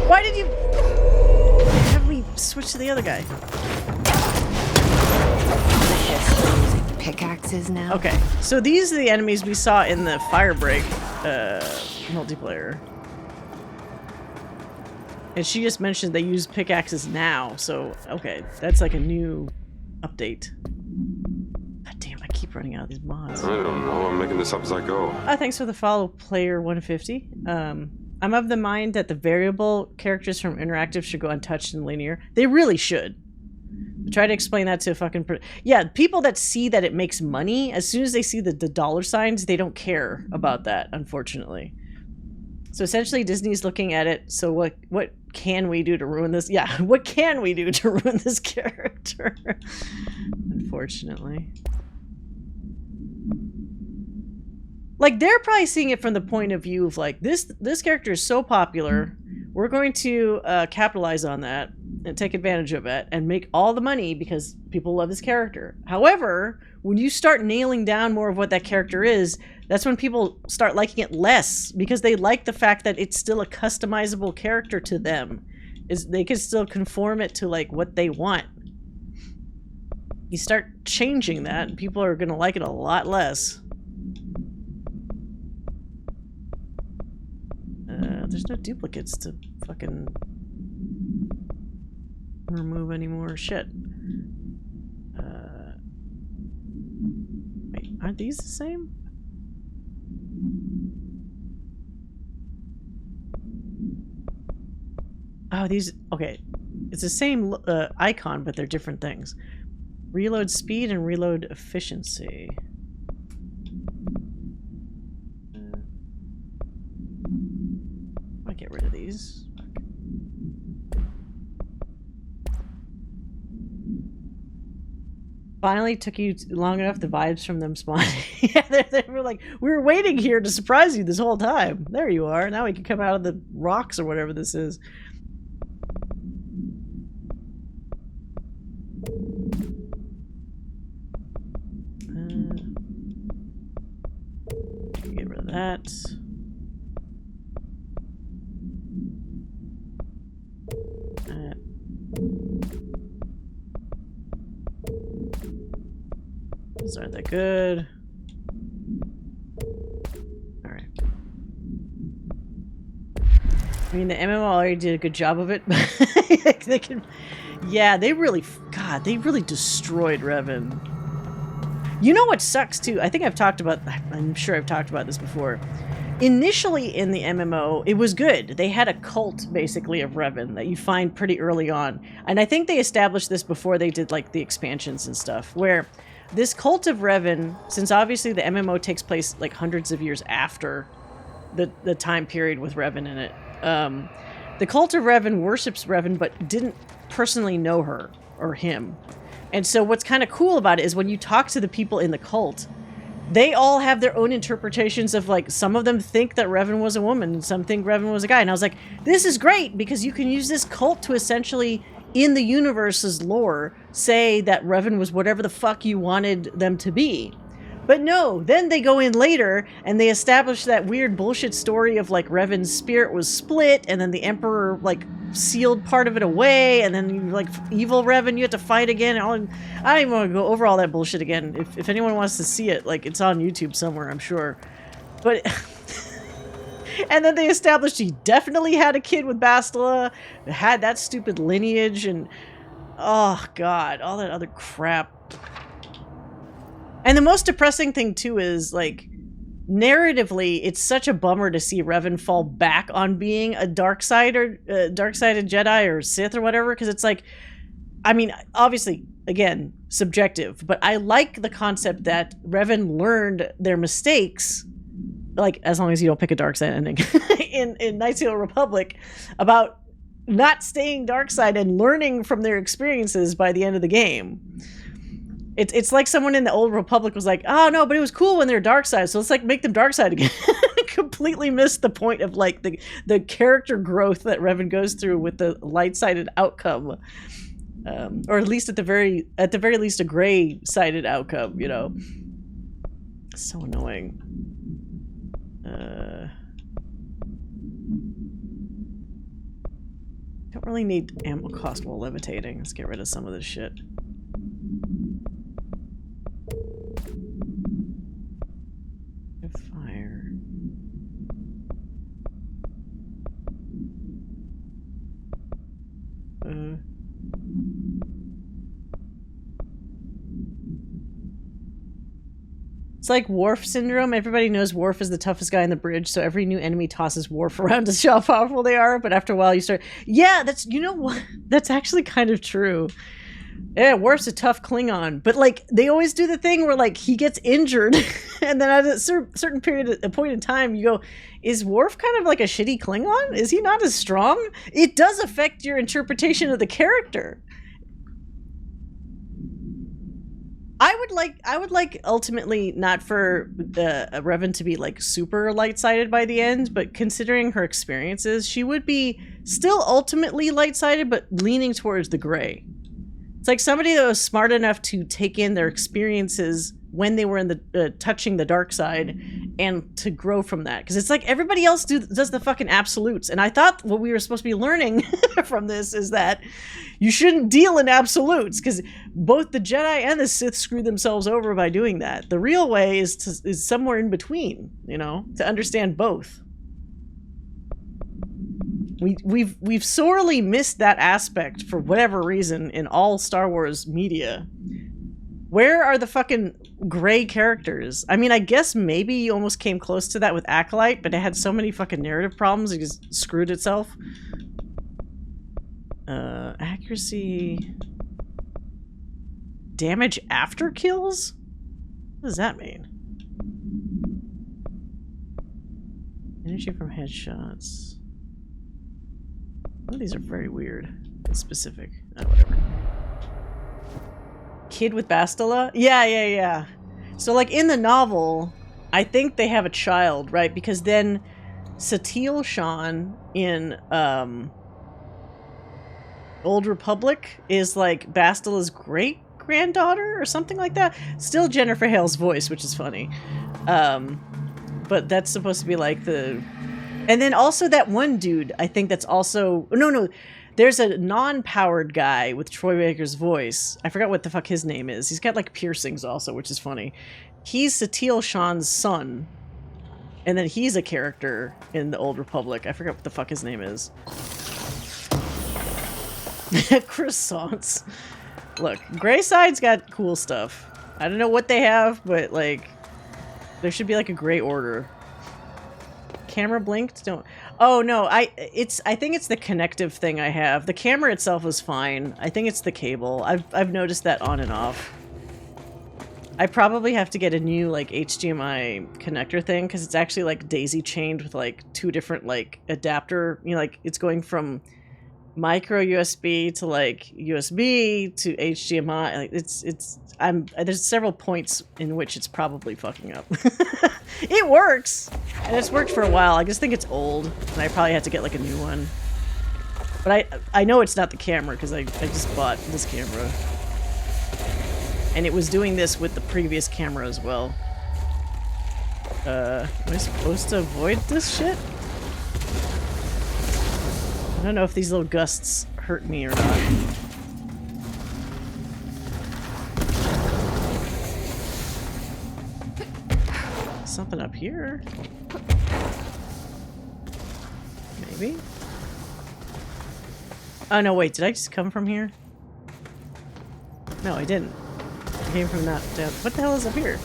Why did you have me switch to the other guy? Using pickaxes now. Okay, so these are the enemies we saw in the Firebreak multiplayer. And she just mentioned they use pickaxes now, so okay, that's like a new update. God damn, I keep running out of these mods. I don't know, I'm making this up as I go. Thanks for the follow, Player 150. I'm of the mind that the variable characters from Interactive should go untouched in linear. They really should. Try to explain that to a fucking... Yeah, people that see that it makes money, as soon as they see the dollar signs, they don't care about that, unfortunately. So essentially, Disney's looking at it, so what can we do to ruin this? Yeah, what can we do to ruin this character? Unfortunately. Like, they're probably seeing it from the point of view of, like, this character is so popular, we're going to capitalize on that and take advantage of it and make all the money because people love this character. However, when you start nailing down more of what that character is, that's when people start liking it less because they like the fact that it's still a customizable character to them. They can still conform it to like what they want. You start changing that and people are going to like it a lot less. There's no duplicates to fucking remove any more shit. Wait, aren't these the same? Oh, these... Okay. It's the same icon, but they're different things. Reload speed and reload efficiency. Get rid of these. Finally took you long enough, the vibes from them spawning. Yeah, they were like, we were waiting here to surprise you this whole time. There you are. Now we can come out of the rocks or whatever this is. Get rid of that. These aren't that good. Alright. I mean, the MMO already did a good job of it. They can... Yeah, they really... God, they really destroyed Revan. You know what sucks, too? I think I've talked about... I'm sure I've talked about this before. Initially in the MMO, it was good. They had a cult, basically, of Revan that you find pretty early on. And I think they established this before they did, like, the expansions and stuff, where this cult of Revan, since obviously the MMO takes place, like, hundreds of years after the time period with Revan in it, the cult of Revan worships Revan, but didn't personally know her or him. And so what's kind of cool about it is when you talk to the people in the cult, they all have their own interpretations of, like, some of them think that Revan was a woman and some think Revan was a guy. And I was like, this is great because you can use this cult to essentially, in the universe's lore, say that Revan was whatever the fuck you wanted them to be. But no, then they go in later and they establish that weird bullshit story of, like, Revan's spirit was split and then the Emperor, like, sealed part of it away and then, like, evil Revan you have to fight again. I don't even want to go over all that bullshit again. If anyone wants to see it, like, it's on YouTube somewhere, I'm sure. But... And then they established he definitely had a kid with Bastila, had that stupid lineage, and... Oh, God, all that other crap. And the most depressing thing, too, is, like, narratively, it's such a bummer to see Revan fall back on being a dark-sided Jedi or Sith or whatever, because it's like, I mean, obviously, again, subjective, but I like the concept that Revan learned their mistakes, like, as long as you don't pick a dark side ending, in Knights of the Old Republic, about not staying dark side and learning from their experiences by the end of the game. It's like someone in the Old Republic was like, oh no, but it was cool when they're dark side, so let's, like, make them dark side again. Completely missed the point of, like, the character growth that Revan goes through with the light-sided outcome, or at least at the very least a gray-sided outcome. You know, so annoying. Don't really need ammo cost while levitating. Let's get rid of some of this shit. Fire. It's like Worf syndrome. Everybody knows Worf is the toughest guy in the bridge, so every new enemy tosses Worf around to show how powerful they are, but after a while you start... Yeah, that's... You know what? That's actually kind of true. Yeah, Worf's a tough Klingon, but, like, they always do the thing where, like, he gets injured, and then at a certain point in time, you go, is Worf kind of like a shitty Klingon? Is he not as strong? It does affect your interpretation of the character. I would like ultimately not for Revan to be like super light-sided by the end, but considering her experiences, she would be still ultimately light-sided, but leaning towards the gray. It's like somebody that was smart enough to take in their experiences when they were in the touching the dark side and to grow from that. Because it's like everybody else does the fucking absolutes. And I thought what we were supposed to be learning from this is that you shouldn't deal in absolutes, because both the Jedi and the Sith screw themselves over by doing that. The real way is somewhere in between, you know, to understand both. We've sorely missed that aspect for whatever reason in all Star Wars media. Where are the fucking gray characters? I mean, I guess maybe you almost came close to that with Acolyte, but it had so many fucking narrative problems it just screwed itself. Accuracy... Damage after kills? What does that mean? Energy from headshots. Oh, these are very weird and specific. Oh, whatever. Kid with Bastila? Yeah. So, like, in the novel, I think they have a child, right? Because then Satele Shan in Old Republic is, like, Bastila's great-granddaughter or something like that. Still Jennifer Hale's voice, which is funny. But that's supposed to be, like, the... And then also that one dude, I think that's also... No. There's a non-powered guy with Troy Baker's voice. I forgot what the fuck his name is. He's got, like, piercings also, which is funny. He's Satele Shan's son. And then he's a character in the Old Republic. I forgot what the fuck his name is. Croissants. Look, Greyside's got cool stuff. I don't know what they have, but, like, there should be, like, a Grey Order. Camera blinked? Don't... Oh, no, I think it's the connective thing I have. The camera itself is fine. I think it's the cable. I've noticed that on and off. I probably have to get a new, like, HDMI connector thing, because it's actually, like, daisy-chained with, like, 2 different, like, adapter... You know, like, it's going from micro USB to, like, USB to HDMI. Like, there's several points in which it's probably fucking up. It works! And it's worked for a while. I just think it's old, and I probably have to get, like, a new one. But I know it's not the camera, because I just bought this camera. And it was doing this with the previous camera as well. Am I supposed to avoid this shit? I don't know if these little gusts hurt me or not. Something up here. Maybe? Oh, no, wait. Did I just come from here? No, I didn't. I came from that down. What the hell is up here?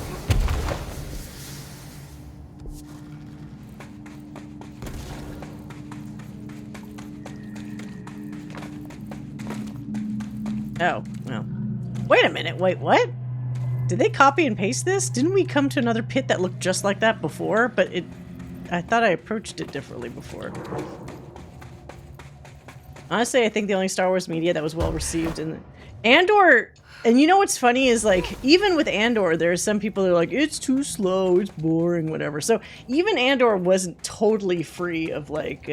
Oh, well. Wait a minute. Wait, what? Did they copy and paste this? Didn't we come to another pit that looked just like that before? But I thought I approached it differently before. Honestly, I think the only Star Wars media that was well received in Andor, and you know what's funny is, like, even with Andor, there are some people that are like, it's too slow, it's boring, whatever. So even Andor wasn't totally free of, like,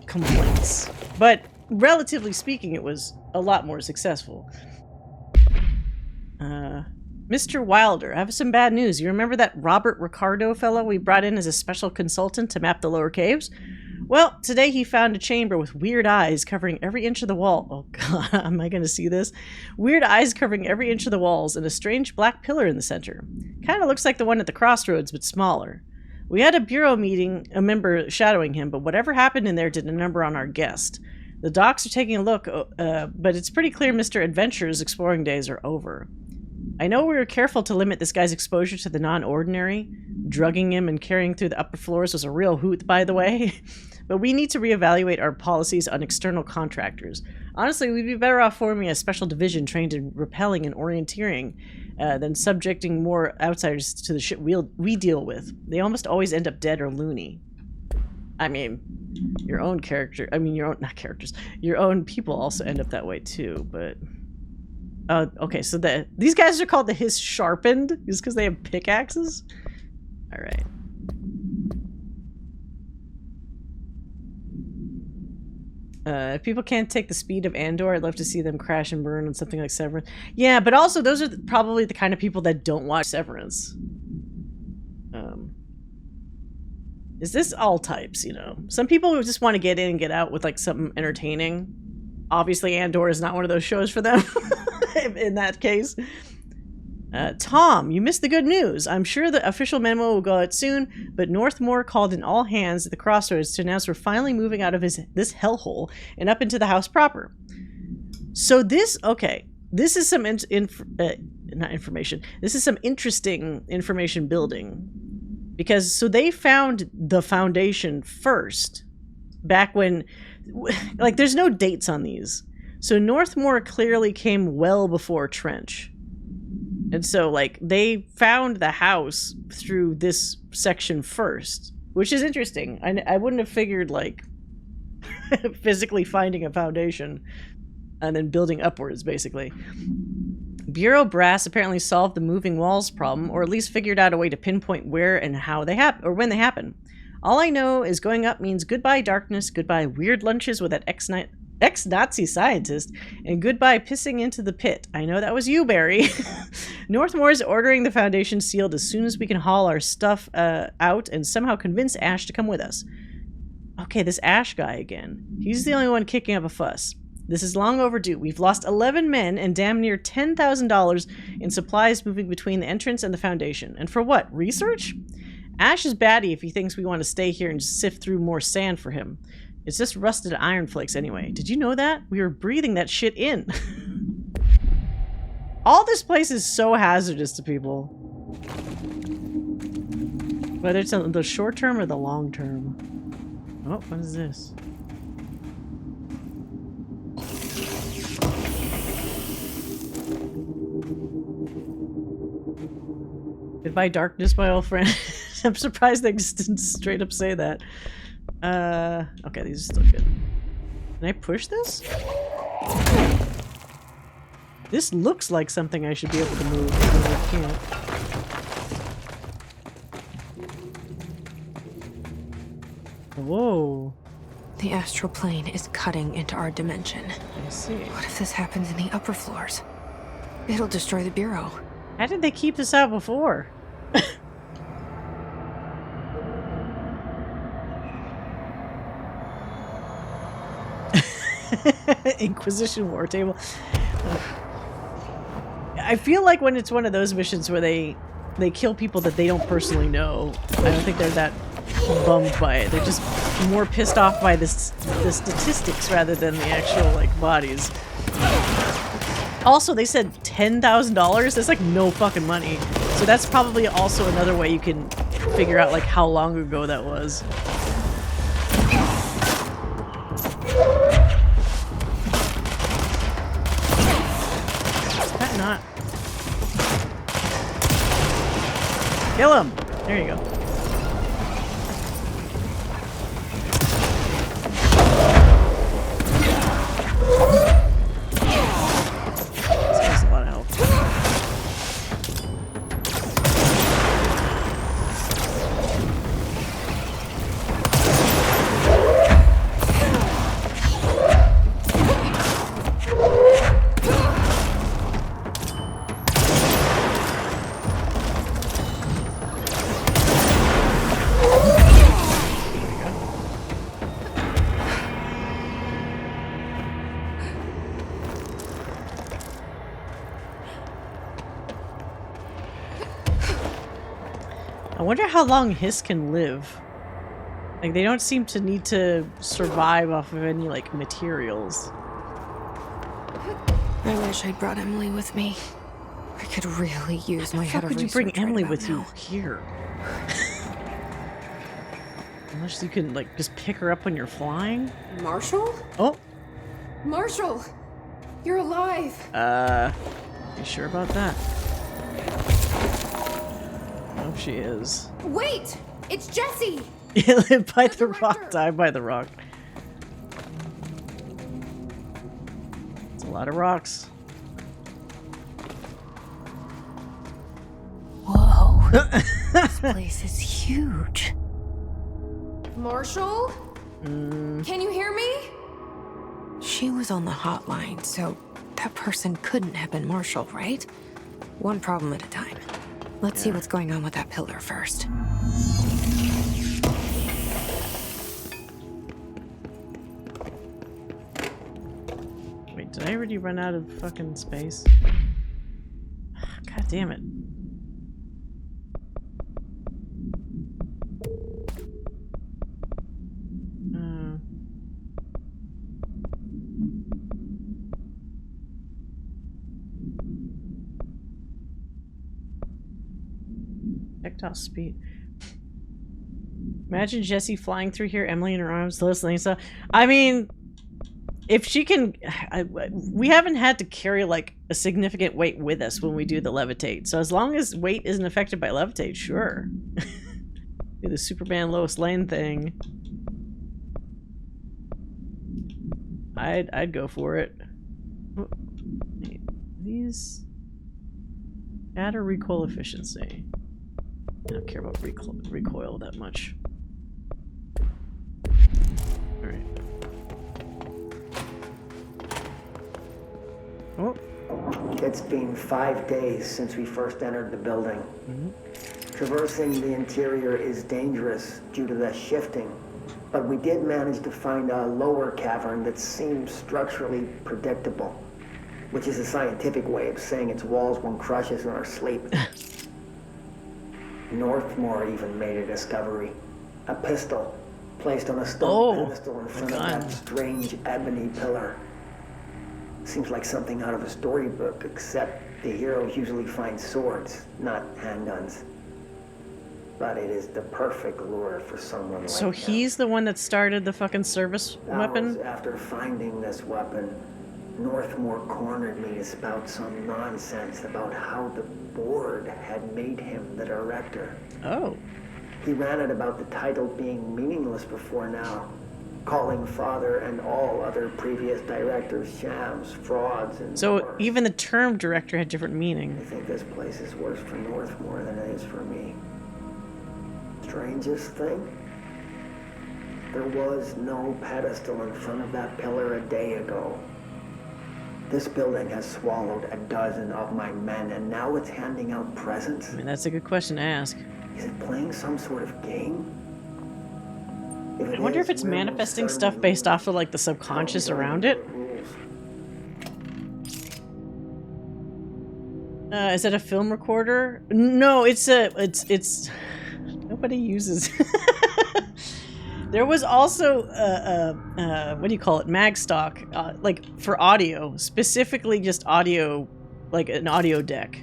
complaints. But relatively speaking, it was a lot more successful. Mr. Wilder, I have some bad news. You remember that Robert Ricardo fellow we brought in as a special consultant to map the lower caves? Well, today he found a chamber with weird eyes covering every inch of the wall. Oh god, am I going to see this? Weird eyes covering every inch of the walls and a strange black pillar in the center. Kind of looks like the one at the crossroads, but smaller. We had a bureau meeting, a member shadowing him, but whatever happened in there did a number on our guest. The docs are taking a look, but it's pretty clear Mr. Adventure's exploring days are over. I know we were careful to limit this guy's exposure to the non-ordinary. Drugging him and carrying through the upper floors was a real hoot, by the way. But we need to reevaluate our policies on external contractors. Honestly, we'd be better off forming a special division trained in repelling and orienteering than subjecting more outsiders to the shit we deal with. They almost always end up dead or loony. I mean, your own character... I mean, your own... Not characters. Your own people also end up that way, too, but... Okay, so these guys are called the Hiss Sharpened just because they have pickaxes? Alright. If people can't take the speed of Andor, I'd love to see them crash and burn on something like Severance. Yeah, but also those are probably the kind of people that don't watch Severance. Is this all types, you know? Some people who just want to get in and get out with like something entertaining. Obviously Andor is not one of those shows for them in that case. Tom, you missed the good news. I'm sure the official memo will go out soon, but Northmore called in all hands at the crossroads to announce we're finally moving out of this hellhole and up into the house proper. So this is some not information. This is some interesting information building. Because, so they found the Foundation first, back when, like, there's no dates on these. So Northmore clearly came well before Trench. And so, like, they found the house through this section first, which is interesting. I wouldn't have figured, like, physically finding a foundation and then building upwards, basically. Bureau Brass apparently solved the moving walls problem, or at least figured out a way to pinpoint where and how they happen, or when they happen. All I know is going up means goodbye darkness, goodbye weird lunches with that ex-Nazi scientist, and goodbye pissing into the pit. I know that was you, Barry. Northmore's ordering the Foundation sealed as soon as we can haul our stuff out and somehow convince Ash to come with us. Okay, this Ash guy again. He's the only one kicking up a fuss. This is long overdue. We've lost 11 men and damn near $10,000 in supplies moving between the entrance and the Foundation. And for what? Research? Ash is batty if he thinks we want to stay here and sift through more sand for him. It's just rusted iron flakes anyway. Did you know that? We were breathing that shit in. All this place is so hazardous to people. Whether it's the short term or the long term. Oh, what is this? Goodbye darkness, my old friend. I'm surprised they just didn't straight up say that. Okay, these are still good. Can I push this? This looks like something I should be able to move, but I can't. Whoa. The astral plane is cutting into our dimension. I see. What if this happens in the upper floors? It'll destroy the Bureau. How did they keep this out before? Inquisition war table. I feel like when it's one of those missions where they kill people that they don't personally know, I don't think they're that bummed by it. They're just more pissed off by the statistics rather than the actual, like, bodies. Also, they said $10,000? That's like no fucking money. So that's probably also another way you can figure out, like, how long ago that was. Is that not? Kill him! There you go. I wonder how long Hiss can live. Like, they don't seem to need to survive off of any, like, materials. I wish I'd brought Emily with me. I could really use my head of research. How could you bring Emily right with now. you here? Unless you can, like, just pick her up when you're flying? Marshall? Oh! Marshall! You're alive! You sure about that? Oh, she is. Wait! It's Jesse! Live by the rock, die by the rock. It's a lot of rocks. This place is huge. Marshall? Can you hear me? She was on the hotline, so that person couldn't have been Marshall, right? One problem at a time. Let's see what's going on with that pillar first. Wait, did I already run out of fucking space? God damn it. Tactile speed. Imagine Jesse flying through here, Emily in her arms, listening. So, I mean, if she can, we haven't had to carry like a significant weight with us when we do the levitate. So as long as weight isn't affected by levitate, sure. Do the Superman Lois Lane thing. I'd go for it. These add or recoil efficiency. I don't care about recoil that much. Alright. Oh. It's been 5 days since we first entered the building. Traversing the interior is dangerous due to the shifting, but we did manage to find a lower cavern that seems structurally predictable, which is a scientific way of saying its walls won't crush us in our sleep. Northmore even made a discovery. A pistol placed on a stone pedestal in front of that strange ebony pillar. Seems like something out of a storybook, except the heroes usually find swords, not handguns. But it is the perfect lure for someone like So he's the one that started the fucking service weapon? Hours after finding this weapon, Northmore cornered me to spout some nonsense about how the board had made him the director. Oh. He ranted about the title being meaningless before now, calling Father and all other previous directors shams, frauds, and So worse. even the term director had different meaning. I think this place is worse for Northmore than it is for me. Strangest thing? There was no pedestal in front of that pillar a day ago. This building has swallowed a dozen of my men, and now it's handing out presents. I mean, that's a good question to ask. Is it playing some sort of game? I wonder if it's manifesting stuff based off of like the subconscious around it. Is it a film recorder? No, it's nobody uses. There was also what do you call it? Magstock, like for audio, specifically just audio, like an audio deck.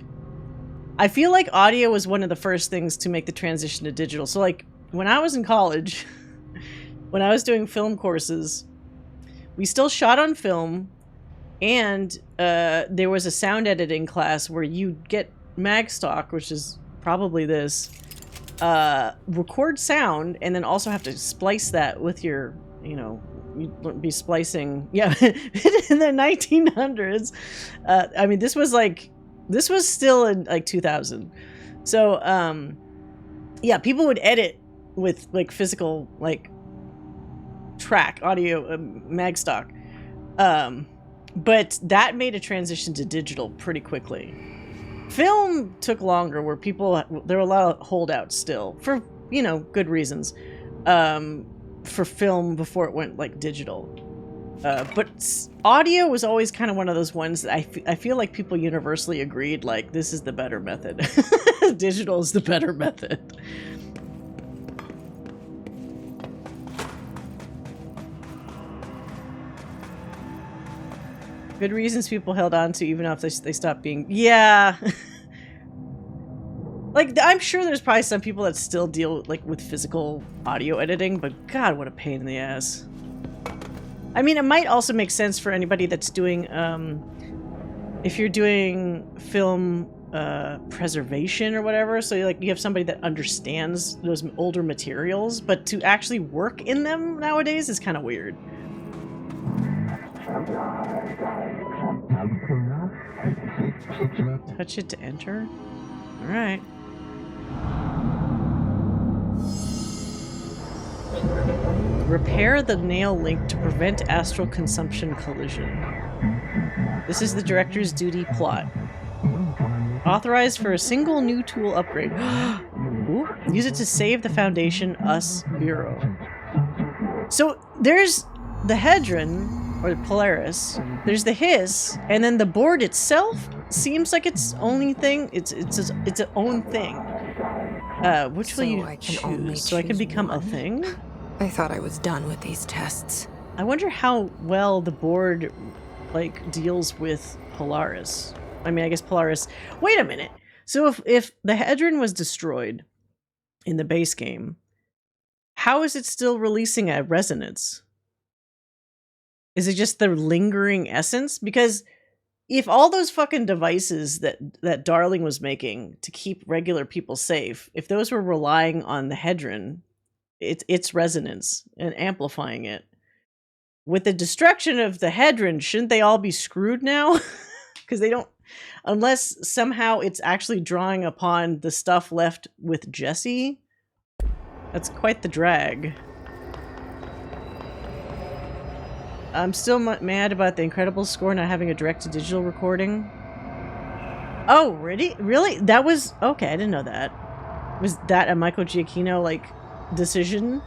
I feel like audio was one of the first things to make the transition to digital. So like when I was in college, when I was doing film courses, we still shot on film, and there was a sound editing class where you get Magstock, which is probably this, record sound, and then also have to splice that with your, you know, you'd be splicing, yeah, in the 1900s. I mean, this was still in like 2000. So, yeah, people would edit with like physical, like, track audio, Magstock. But that made a transition to digital pretty quickly. Film took longer, where there were a lot of holdouts still, for, you know, good reasons, for film before it went like digital. But audio was always kind of one of those ones that I feel like people universally agreed, like, this is the better method. Digital is the better method. Good reasons people held on to, even if they stopped being... Yeah. Like, I'm sure there's probably some people that still deal with physical audio editing, but God, what a pain in the ass. I mean, it might also make sense for anybody that's doing, if you're doing film preservation or whatever, so like you have somebody that understands those older materials, but to actually work in them nowadays is kind of weird. Touch it to enter? Alright. Repair the nail link to prevent astral consumption collision. This is the director's duty plot. Authorized for a single new tool upgrade. Ooh. Use it to save the Foundation US Bureau. So there's the Hedron, or the Polaris. There's the Hiss, and then the board itself seems like its only thing. It's its own thing. Which will you choose? So I can become a thing? I thought I was done with these tests. I wonder how well the board, like, deals with Polaris. I mean, I guess Polaris... Wait a minute! So if the Hedron was destroyed in the base game, how is it still releasing a resonance? Is it just the lingering essence? Because if all those fucking devices that Darling was making to keep regular people safe, if those were relying on the Hedron, its resonance and amplifying it, with the destruction of the Hedron, shouldn't they all be screwed now? Because they don't... Unless somehow it's actually drawing upon the stuff left with Jesse. That's quite the drag. I'm still mad about the Incredibles score not having a direct-to-digital recording. Oh, really? Really? That was... Okay, I didn't know that. Was that a Michael Giacchino, like, decision?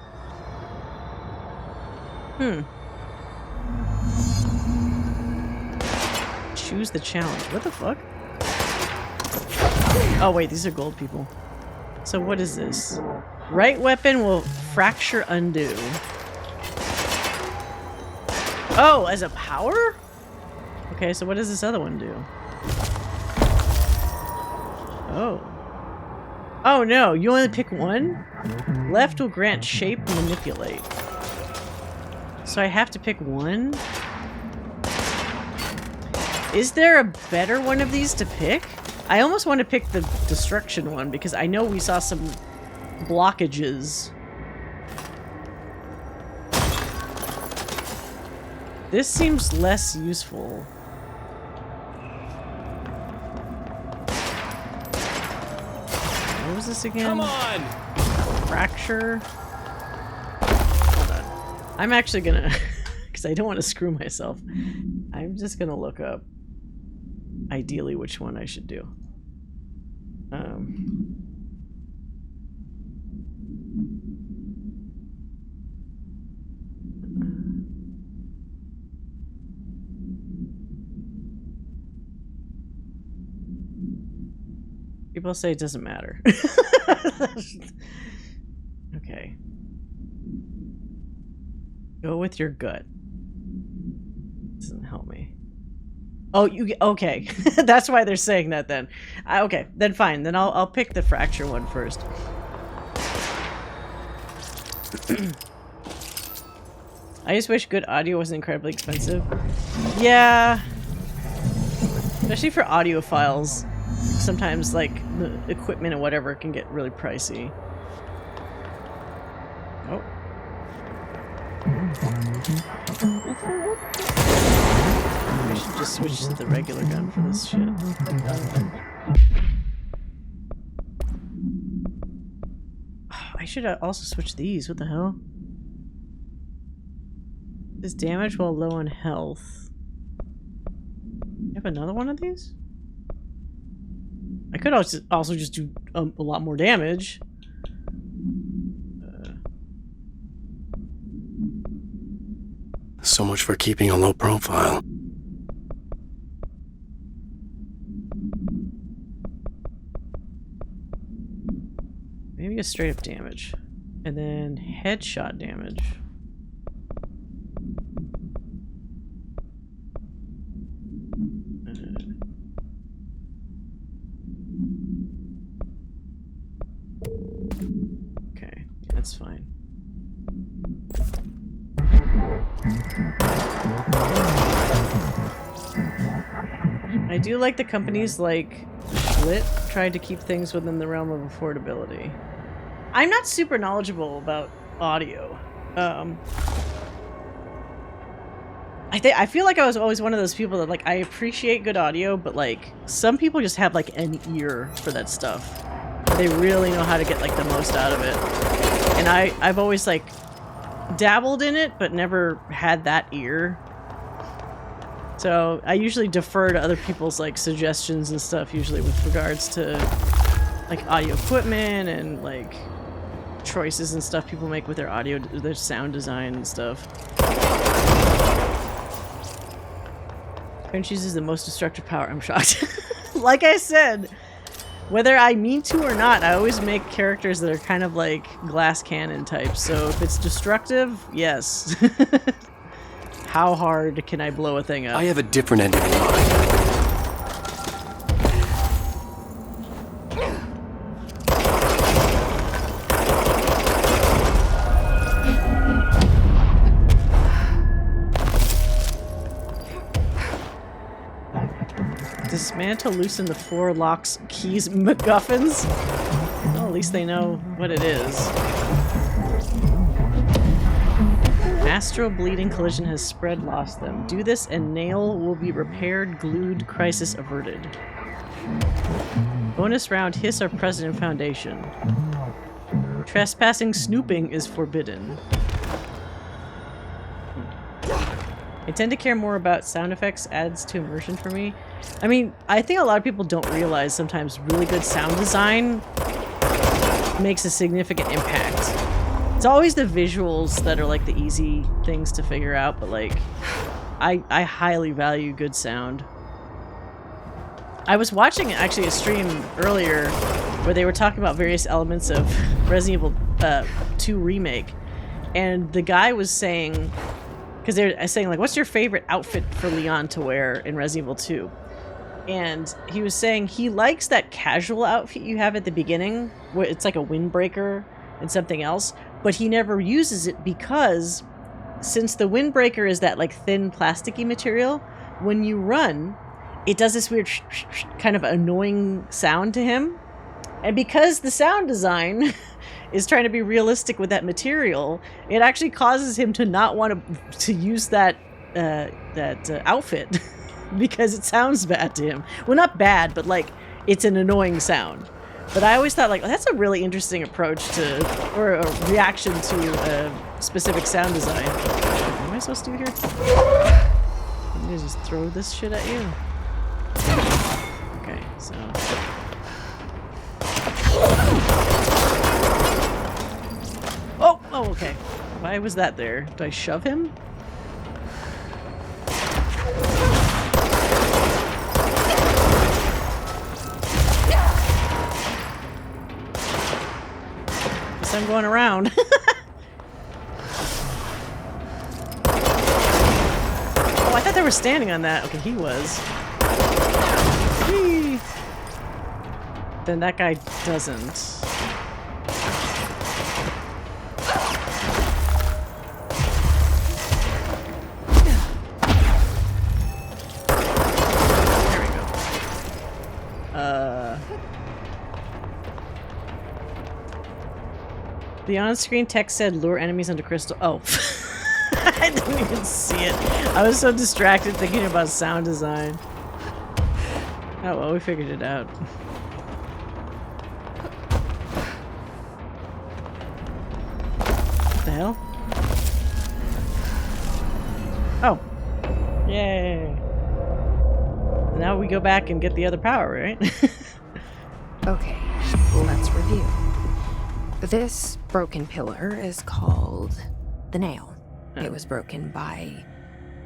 Choose the challenge. What the fuck? Oh wait, these are gold people. So what is this? Right weapon will fracture undo. Oh, as a power? Okay, so what does this other one do? Oh. Oh no, you only pick one? Left will grant shape and manipulate. So I have to pick one? Is there a better one of these to pick? I almost want to pick the destruction one because I know we saw some blockages. This seems less useful. What was this again? Come on! Fracture. Hold on. I'm actually gonna, because I don't want to screw myself. I'm just gonna look up ideally which one I should do. People say it doesn't matter. Okay. Go with your gut. Doesn't help me. Oh, you okay? That's why they're saying that then. Okay, then fine. Then I'll pick the fracture one first. I just wish good audio wasn't incredibly expensive. Yeah, especially for audiophiles. Sometimes, like, the equipment and whatever can get really pricey. Oh. I should just switch to the regular gun for this shit. I should also switch these. What the hell? This damage while low on health. You have another one of these? I could also just do a lot more damage. So much for keeping a low profile. Maybe a straight up damage. And then headshot damage. Okay, that's fine. I do like the companies like Schlitt tried to keep things within the realm of affordability. I'm not super knowledgeable about audio. I feel like I was always one of those people that, like, I appreciate good audio, but, like, some people just have, like, an ear for that stuff. They really know how to get, like, the most out of it. And I've always, like, dabbled in it, but never had that ear. So I usually defer to other people's like suggestions and stuff, usually with regards to like audio equipment and like choices and stuff people make with their audio, their sound design and stuff. Frenchies is the most destructive power. I'm shocked. Like I said, whether I mean to or not, I always make characters that are kind of like glass cannon types. So if it's destructive, yes. How hard can I blow a thing up? I have a different ending in mind. Dismantle, loosen the 4 locks, keys, MacGuffins? Well, at least they know what it is. Astral bleeding collision has spread, lost them. Do this and nail will be repaired, glued, crisis averted. Bonus round, hiss are present in Foundation. Trespassing, snooping is forbidden. I tend to care more about sound effects, adds to immersion for me. I mean, I think a lot of people don't realize sometimes really good sound design makes a significant impact. It's always the visuals that are like the easy things to figure out, but like, I highly value good sound. I was watching actually a stream earlier where they were talking about various elements of Resident Evil 2 Remake, and the guy was saying, because they're saying like, what's your favorite outfit for Leon to wear in Resident Evil 2? And he was saying he likes that casual outfit you have at the beginning, where it's like a windbreaker and something else, but he never uses it because since the windbreaker is that like thin plasticky material, when you run, it does this weird kind of annoying sound to him. And because the sound design is trying to be realistic with that material, it actually causes him to not want to use that outfit because it sounds bad to him. Well, not bad, but like it's an annoying sound. But I always thought like, that's a really interesting approach to, or a reaction to a specific sound design. What am I supposed to do here? I'm gonna just throw this shit at you. Okay, so. Oh, okay. Why was that there? Did I shove him? Guess I'm going around. Oh, I thought they were standing on that. Okay, he was. Whee! Then that guy doesn't. The on-screen text said lure enemies into crystal. Oh. I didn't even see it. I was so distracted thinking about sound design. Oh well, we figured it out. What the hell? Oh. Yay. Now we go back and get the other power, right? Okay, let's review. This broken pillar is called the Nail. It was broken by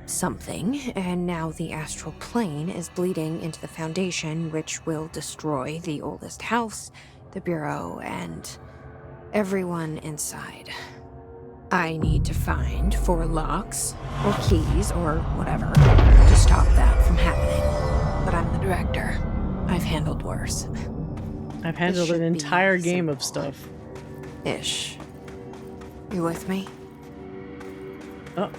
something, and now the astral plane is bleeding into the Foundation, which will destroy the oldest house, the Bureau, and everyone inside. I need to find 4 locks, or keys, or whatever, to stop that from happening. But I'm the director. I've handled worse. I've handled an entire game of stuff. Ish. You with me? Oh.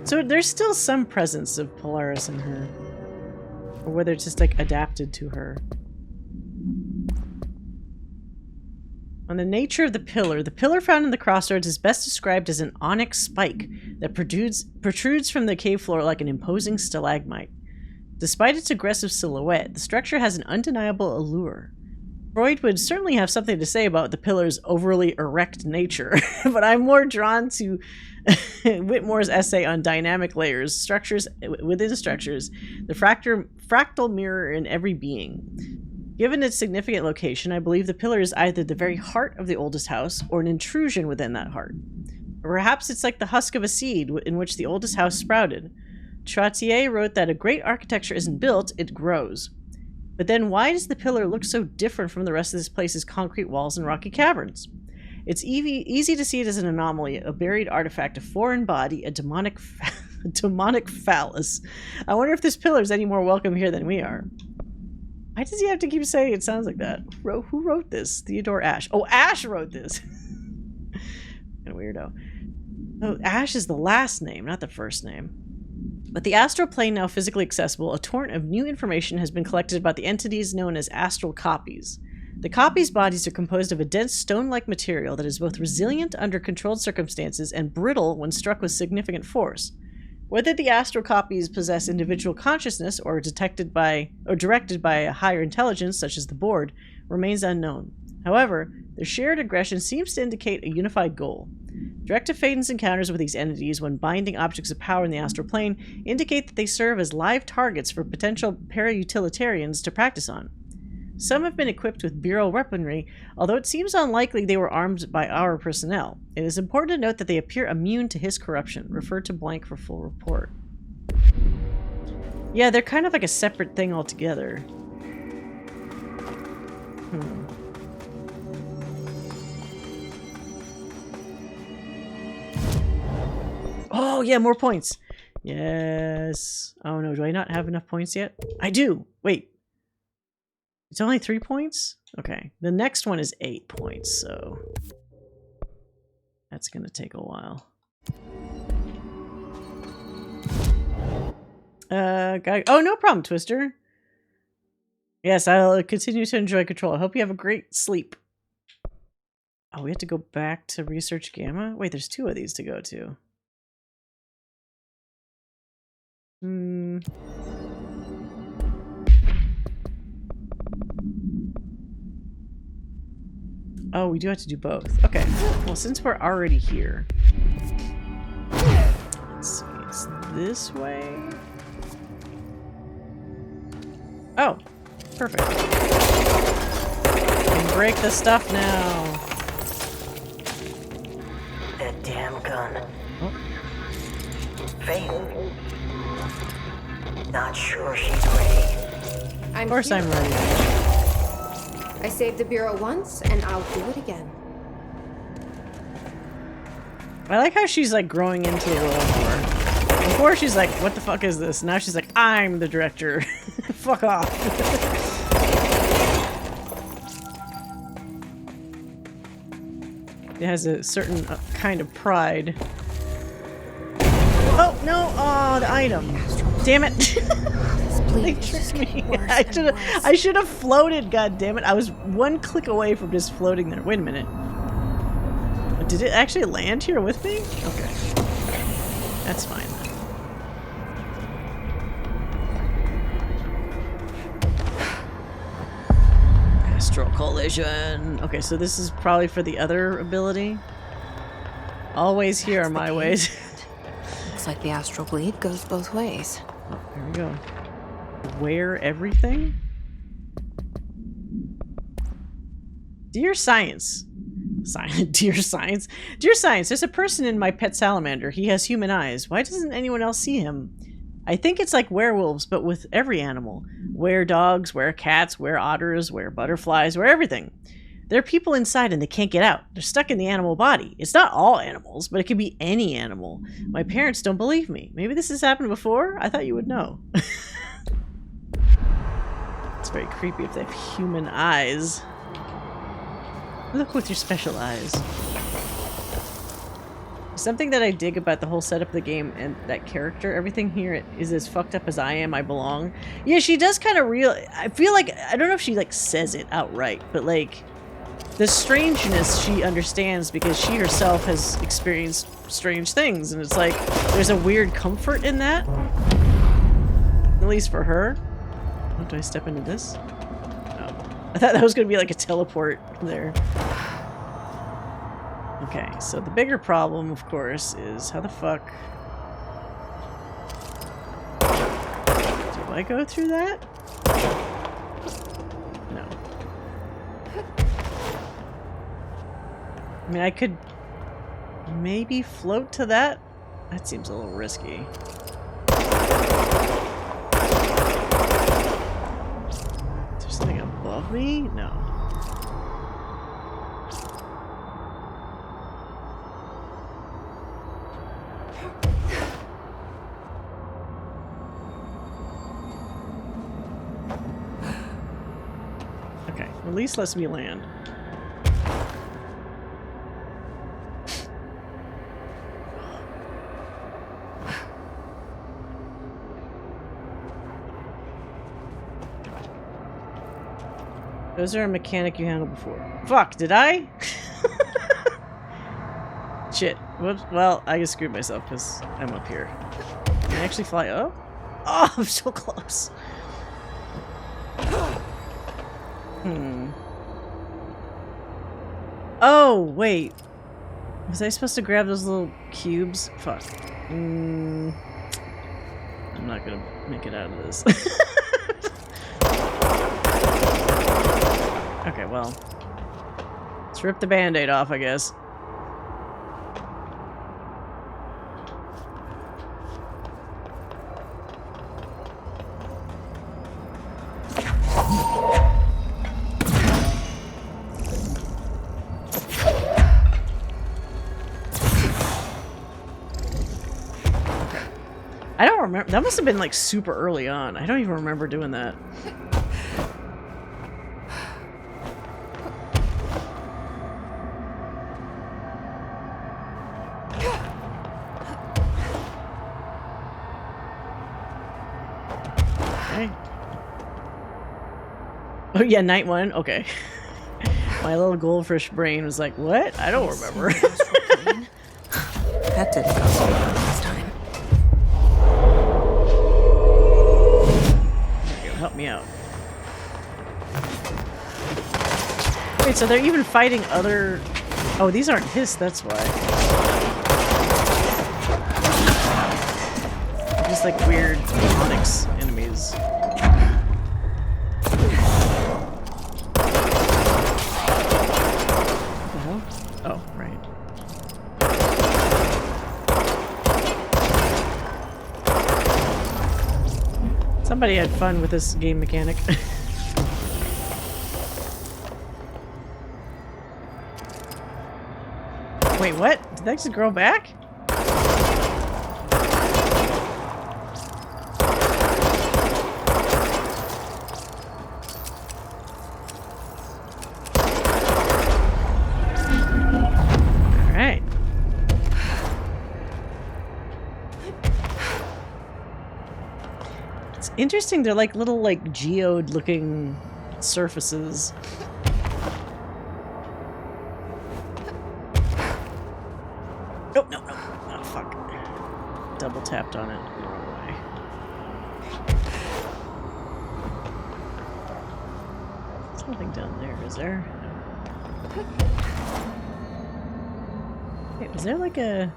So there's still some presence of Polaris in her. Or whether it's just like adapted to her. On the nature of the pillar found in the crossroads is best described as an onyx spike that protrudes from the cave floor like an imposing stalagmite. Despite its aggressive silhouette, the structure has an undeniable allure. Freud would certainly have something to say about the pillar's overly erect nature, but I'm more drawn to Whitmore's essay on dynamic layers, structures within structures, the fractal mirror in every being. Given its significant location, I believe the pillar is either the very heart of the oldest house or an intrusion within that heart. Or perhaps it's like the husk of a seed in which the oldest house sprouted. Trottier wrote that a great architecture isn't built, it grows. But then why does the pillar look so different from the rest of this place's concrete walls and rocky caverns? It's easy to see it as an anomaly, a buried artifact, a foreign body, a demonic phallus. I wonder if this pillar is any more welcome here than we are. Why does he have to keep saying it sounds like that? Who wrote this? Theodore Ashe. Oh, Ashe wrote this! Kind of weirdo. Oh, Ashe is the last name, not the first name. With the astral plane now physically accessible, a torrent of new information has been collected about the entities known as astral copies. The copies' bodies are composed of a dense stone-like material that is both resilient under controlled circumstances and brittle when struck with significant force. Whether the astral copies possess individual consciousness or directed by a higher intelligence, such as the board, remains unknown. However, their shared aggression seems to indicate a unified goal. Direct-to-Faden's encounters with these entities when binding objects of power in the astral plane indicate that they serve as live targets for potential para-utilitarians to practice on. Some have been equipped with Bureau weaponry, although it seems unlikely they were armed by our personnel. It is important to note that they appear immune to his corruption. Refer to blank for full report. Yeah, they're kind of like a separate thing altogether. Oh, yeah, more points. Yes. Oh, no, do I not have enough points yet? I do. Wait. It's only 3 points? Okay. The next one is 8 points, so that's going to take a while. Oh, no problem, Twister. Yes, I'll continue to enjoy Control. I hope you have a great sleep. Oh, we have to go back to Research Gamma? Wait, there's 2 of these to go to. Oh, we do have to do both. Okay. Well, since we're already here, let's see. It's this way. Oh, perfect. We can break the stuff now. That damn gun. Oh. Faden. Not sure she's ready. Of course I'm ready. I saved the Bureau once, and I'll do it again. I like how she's like growing into the role more. Before she's like, what the fuck is this? Now she's like, I'm the director. Fuck off. It has a certain kind of pride. Oh, no! Oh, the item. Damn it. They tricked me. I should have floated, god damn it. I was one click away from just floating there. Wait a minute. Did it actually land here with me? Okay. That's fine then. Astral collision. Okay, so this is probably for the other ability. Always here are my ways. Looks like the astral bleed goes both ways. Oh, there we go. Wear everything? Dear Science. Dear Science. Dear Science, there's a person in my pet salamander. He has human eyes. Why doesn't anyone else see him? I think it's like werewolves, but with every animal. Were dogs, were cats, were otters, were butterflies, were everything. There are people inside and they can't get out. They're stuck in the animal body. It's not all animals, but it could be any animal. My parents don't believe me. Maybe this has happened before? I thought you would know. It's very creepy if they have human eyes. Look with your special eyes. Something that I dig about the whole setup of the game and that character, everything here is as fucked up as I am, I belong. Yeah, she does kind of I feel like, I don't know if she like says it outright, but like the strangeness she understands because she herself has experienced strange things, and it's like there's a weird comfort in that. At least for her. Oh, do I step into this? Oh. I thought that was going to be like a teleport there. Okay, so the bigger problem, of course, is how the fuck... Do I go through that? No. I mean, I could maybe float to that? That seems a little risky. Is there something above me? No. Okay, at least lets me land. Those are a mechanic you handled before. Fuck, did I? Shit. Whoops. Well, I just screwed myself because I'm up here. Can I actually fly up? Oh, I'm so close. Oh, wait. Was I supposed to grab those little cubes? Fuck. I'm not gonna make it out of this. Okay, well. Let's rip the band-aid off, I guess. I don't remember. That must have been like super early on. I don't even remember doing that. Oh yeah, night one? Okay. My little goldfish brain was like, what? I don't remember. That didn't go so well last time. There you go, help me out. Wait, so they're even fighting other... Oh, these aren't his, that's why. They're just like weird Onyx enemies. Oh, right. Somebody had fun with this game mechanic. Wait, what? Did that just grow back? Interesting, they're like little like geode looking surfaces. Oh no, no. Oh fuck. Double tapped on it the wrong way. There's nothing down there, is there? No. Wait, was there like a...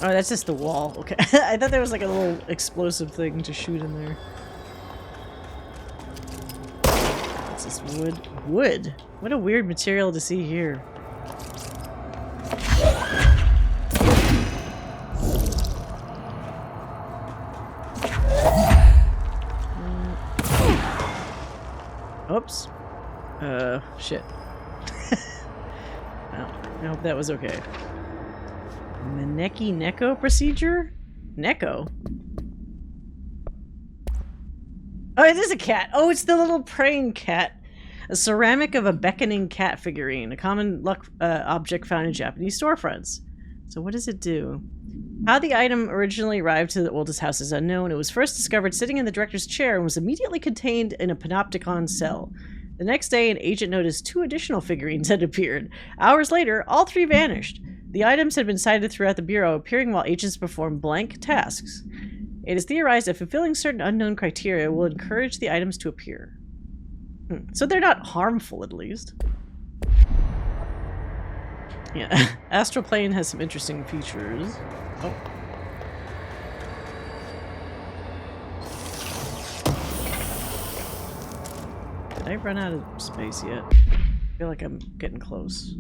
Oh, that's just the wall. Okay. I thought there was like a little explosive thing to shoot in there. What's this? Wood? Wood? What a weird material to see here. Oops. Shit. Well, I hope that was okay. Maneki Neko procedure? Neko? Oh, it is a cat. Oh, it's the little praying cat. A ceramic of a beckoning cat figurine. A common luck object found in Japanese storefronts. So what does it do? How the item originally arrived to the oldest house is unknown. It was first discovered sitting in the director's chair and was immediately contained in a panopticon cell. The next day, an agent noticed 2 additional figurines had appeared. Hours later, all 3 vanished. The items had been sighted throughout the Bureau, appearing while agents performed blank tasks. It is theorized that fulfilling certain unknown criteria will encourage the items to appear. So they're not harmful, at least. Yeah, Astral Plane has some interesting features. Oh. Did I run out of space yet? I feel like I'm getting close.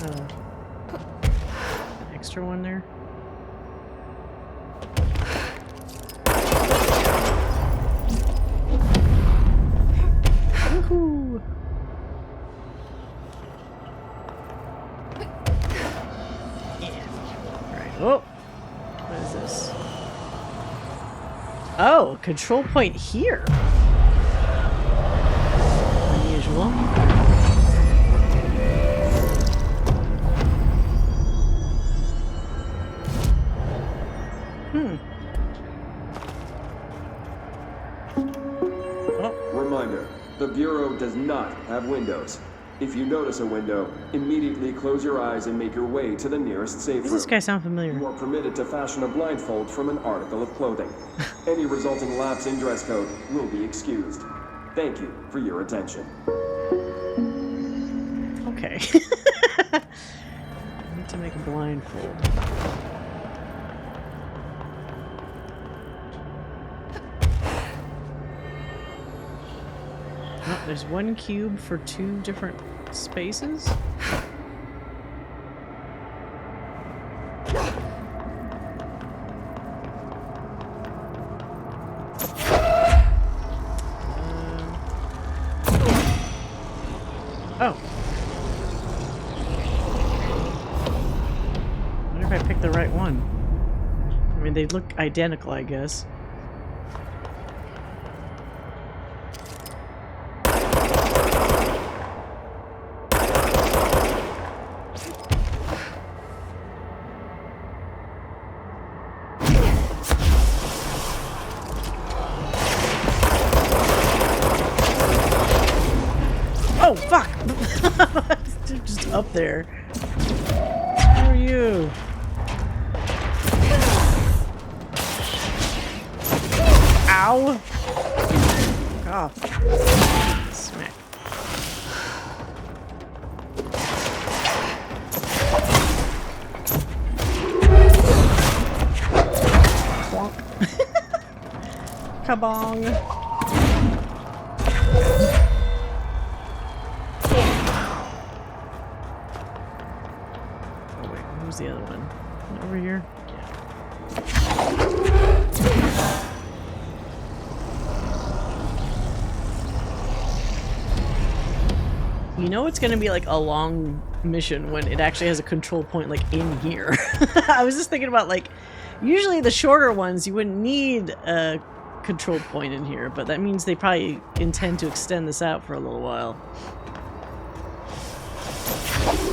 No. An extra one there. Woohoo! Alright, oh! What is this? Oh, control point here! Unusual. Reminder, the Bureau does not have windows. If you notice a window, immediately close your eyes and make your way to the nearest safe room. Does this guy sound familiar? You are permitted to fashion a blindfold from an article of clothing. Any resulting lapse in dress code will be excused. Thank you for your attention. Okay. I need to make a blindfold. Oh, there's one cube for 2 different spaces? Oh. I wonder if I picked the right one. I mean, they look identical, I guess. Oh, fuck! Just up there. Who are you? Ow! Fuck off. Smack. Clonk. Kabong. Who's the other one? Over here? Yeah. You know it's gonna be like a long mission when it actually has a control point like in here. I was just thinking about like, usually the shorter ones you wouldn't need a control point in here, but that means they probably intend to extend this out for a little while.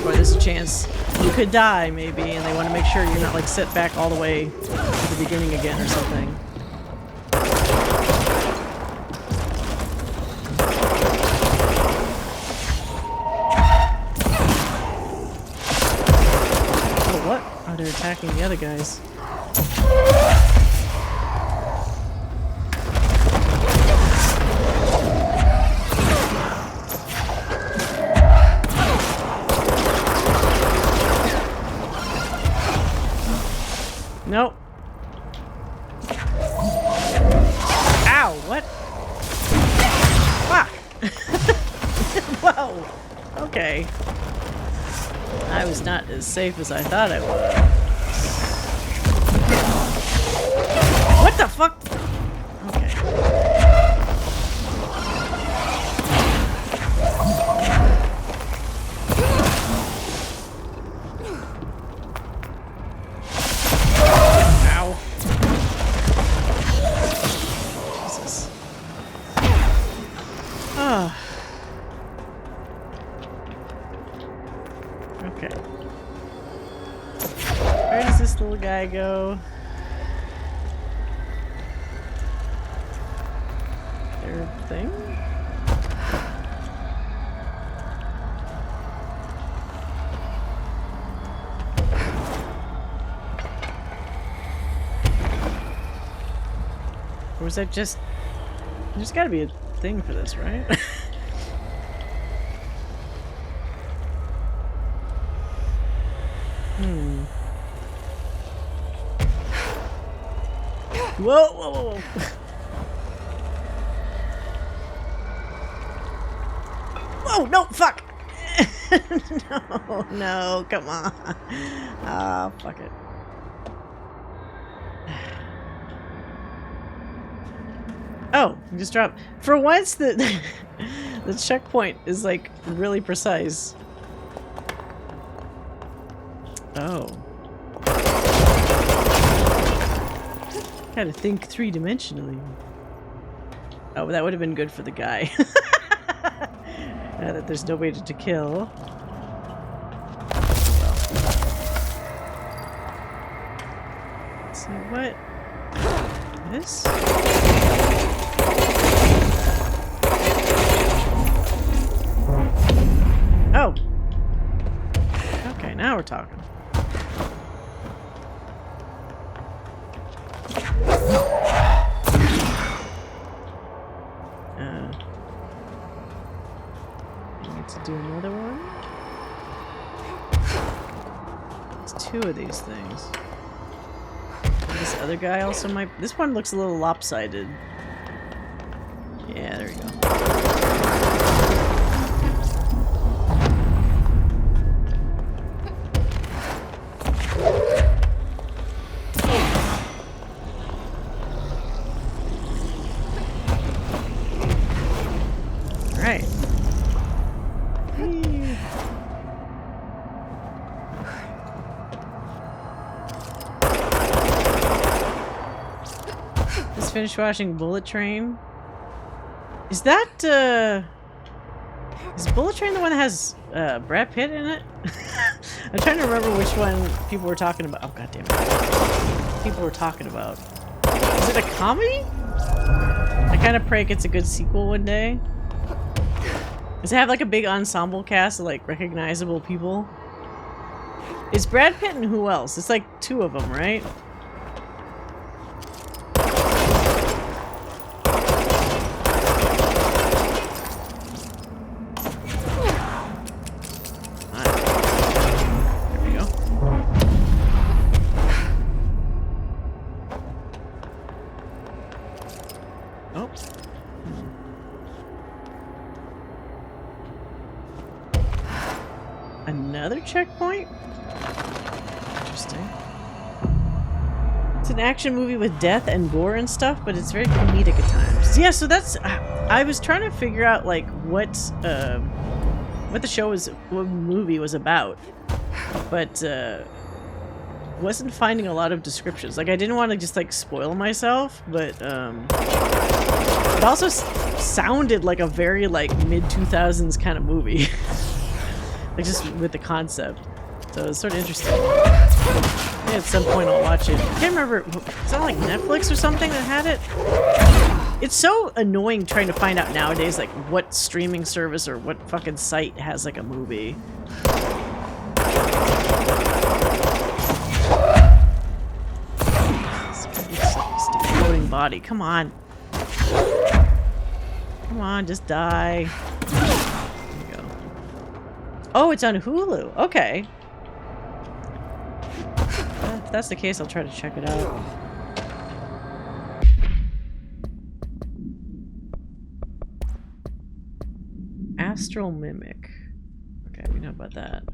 Or there's a chance you could die, maybe, and they want to make sure you're not, like, set back all the way to the beginning again or something. Oh, what? Oh, they're attacking the other guys. Nope. Ow, what? Fuck! Whoa! Okay. I was not as safe as I thought I was. What the fuck? Okay. guy go? Their thing? Or was that just... There's gotta be a thing for this, right? Whoa, whoa, whoa, whoa. Whoa, no, fuck! No, come on. Ah, fuck it. Oh, you just dropped. For once, the checkpoint is like really precise. Oh. Gotta think three-dimensionally. Oh, that would have been good for the guy. Now that there's nobody to kill. So what? This? Oh. Okay, now we're talking. I need to do another one. There's two of these things. This other guy also might... This one looks a little lopsided. Yeah, there we go. Alright. Just finished watching Bullet Train. Is that, is Bullet Train the one that has, Brad Pitt in it? I'm trying to remember which one people were talking about. Oh, goddammit. People were talking about. Is it a comedy? I kind of pray it gets a good sequel one day. Does it have, like, a big ensemble cast of, like, recognizable people? It's Brad Pitt and who else? It's, like, two of them, right? Another checkpoint? Interesting. It's an action movie with death and gore and stuff, but it's very comedic at times. Yeah, so that's... I was trying to figure out, like, what the show was... what movie was about. But, wasn't finding a lot of descriptions. Like, I didn't want to just, like, spoil myself, but, it also sounded like a very, like, mid-2000s kind of movie. Like, just with the concept. So it's sort of interesting. Maybe at some point I'll watch it. I can't remember. Is that like Netflix or something that had it? It's so annoying trying to find out nowadays, like, what streaming service or what fucking site has, like, a movie. Stupid floating body. Come on. Come on, just die. Oh, it's on Hulu. Okay. If that's the case, I'll try to check it out. Astral Mimic. Okay, we know about that.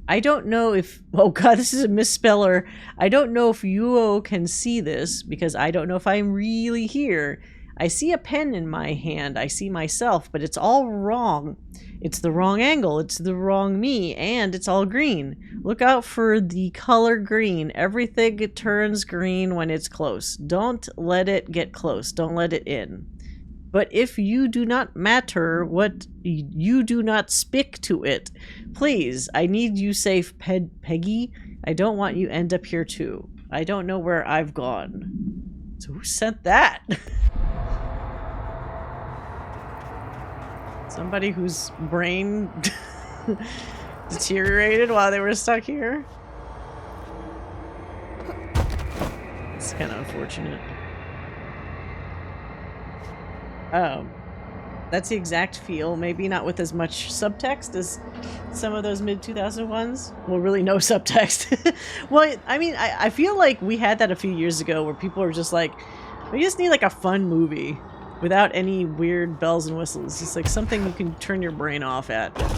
I don't know if... Oh god, this is a misspeller. I don't know if Yuo can see this, because I don't know if I'm really here. I see a pen in my hand. I see myself, but it's all wrong. It's the wrong angle, it's the wrong me, and it's all green. Look out for the color green. Everything turns green when it's close. Don't let it get close. Don't let it in. But if you do not matter, what you do not speak to it. Please, I need you safe, Peggy. I don't want you end up here too. I don't know where I've gone. So who sent that? Somebody whose brain deteriorated while they were stuck here? It's kind of unfortunate. Oh. That's the exact feel, maybe not with as much subtext as some of those mid-2000 ones. Well, really no subtext. Well, I mean, I feel like we had that a few years ago where people were just like, we just need like a fun movie without any weird bells and whistles. Just like something you can turn your brain off at. Am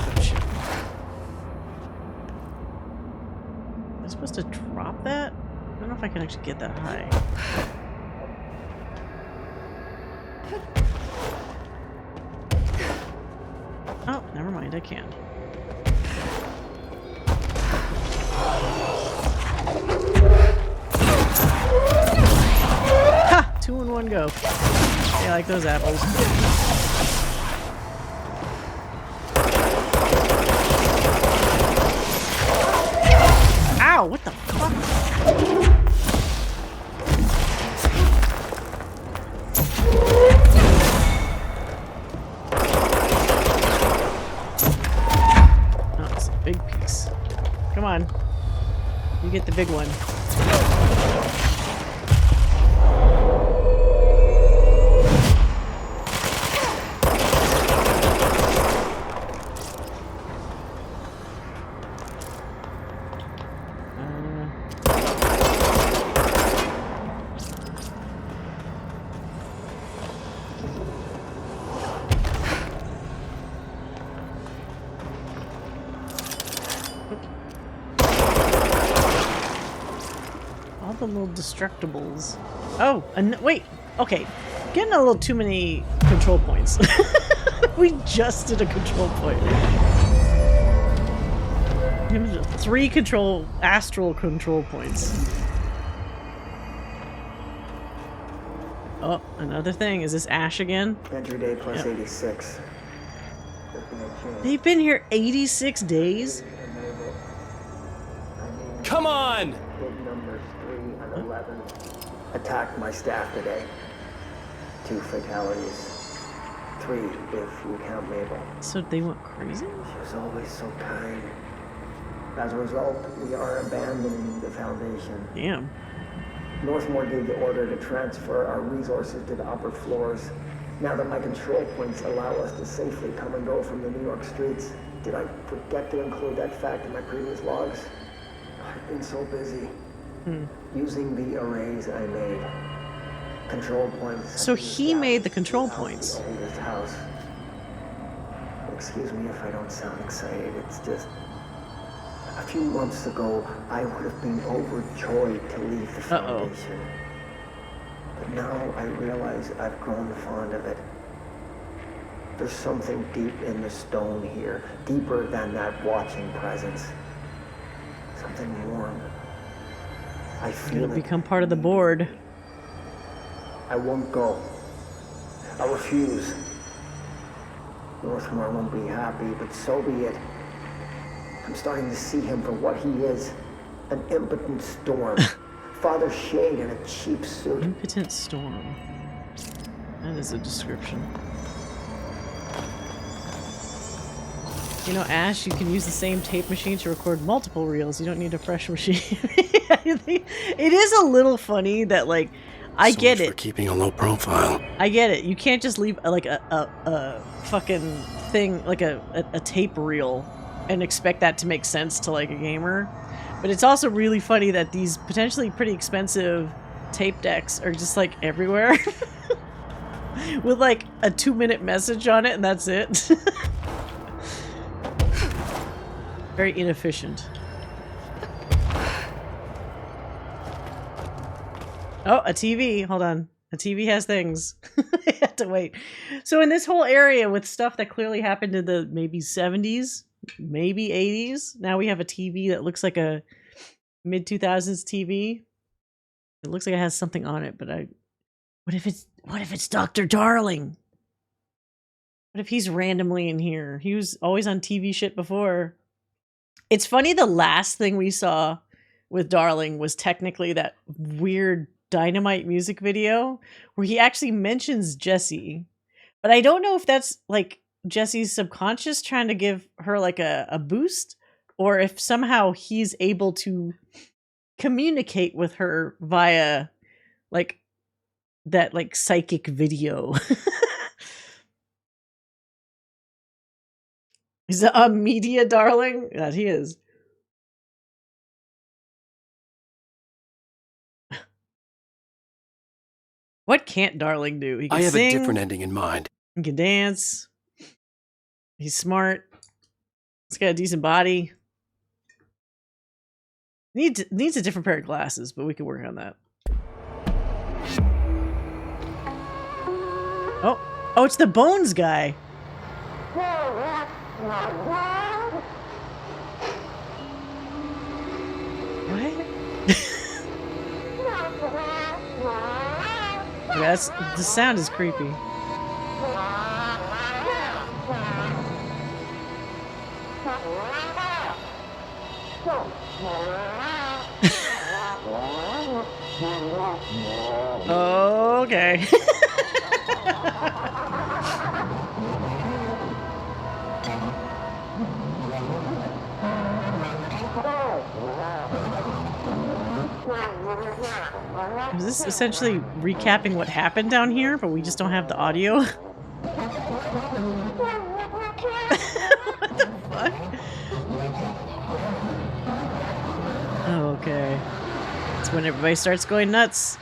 I supposed to drop that? I don't know if I can actually get that high. Oh, never mind, I can. Ha! 2 in 1 go. I like those apples. Ow! What the fuck? Big piece. Come on. You get the big one. The little destructibles. Oh, and wait. Okay, getting a little too many control points. We just did a control point. 3 astral control points. Oh, another thing. Is this Ash again? Entry day plus 86. They've been here 86 days? Come on! Numbers 3 and 11 attacked my staff today. 2 fatalities. 3 if you count Mabel. So they went crazy? She was always so kind. As a result, we are abandoning the Foundation. Damn. Northmore gave the order to transfer our resources to the upper floors. Now that my control points allow us to safely come and go from the New York streets, did I forget to include that fact in my previous logs? I've been so busy using the arrays I made. Control points. So he made the control points. The oldest house. Excuse me if I don't sound excited. It's just a few months ago I would have been overjoyed to leave the Foundation. But now I realize I've grown fond of it. There's something deep in the stone here, deeper than that watching presence. Something warm. I feel It'll become part of the board. I won't go. I refuse. Northmore won't be happy, but so be it. I'm starting to see him for what he is. An impotent storm. Father Shade in a cheap suit. Impotent storm. That is a description. You know, Ash, you can use the same tape machine to record multiple reels. You don't need a fresh machine. It is a little funny that, like, I get it. For keeping a low profile. I get it. You can't just leave like a fucking thing, like a tape reel, and expect that to make sense to like a gamer. But it's also really funny that these potentially pretty expensive tape decks are just like everywhere with like a 2-minute message on it, and that's it. Very inefficient. Oh, a TV. Hold on. A TV has things. I had to wait. So in this whole area with stuff that clearly happened in the maybe 70s, maybe 80s, now we have a TV that looks like a mid-2000s TV. It looks like it has something on it, but what if it's Dr. Darling? What if he's randomly in here? He was always on TV shit before. It's funny, the last thing we saw with Darling was technically that weird Dynamite music video where he actually mentions Jessie. But I don't know if that's like Jessie's subconscious trying to give her like a boost, or if somehow he's able to communicate with her via like that like psychic video. He's a media darling? That he is. What can't Darling do? He can I have sing, a different ending in mind. he can dance. He's smart. He's got a decent body. Needs a different pair of glasses, but we can work on that. Oh, it's the Bones guy. What? That's the sound is creepy. Okay. Is this essentially recapping what happened down here, but we just don't have the audio? What the fuck? Okay. It's when everybody starts going nuts.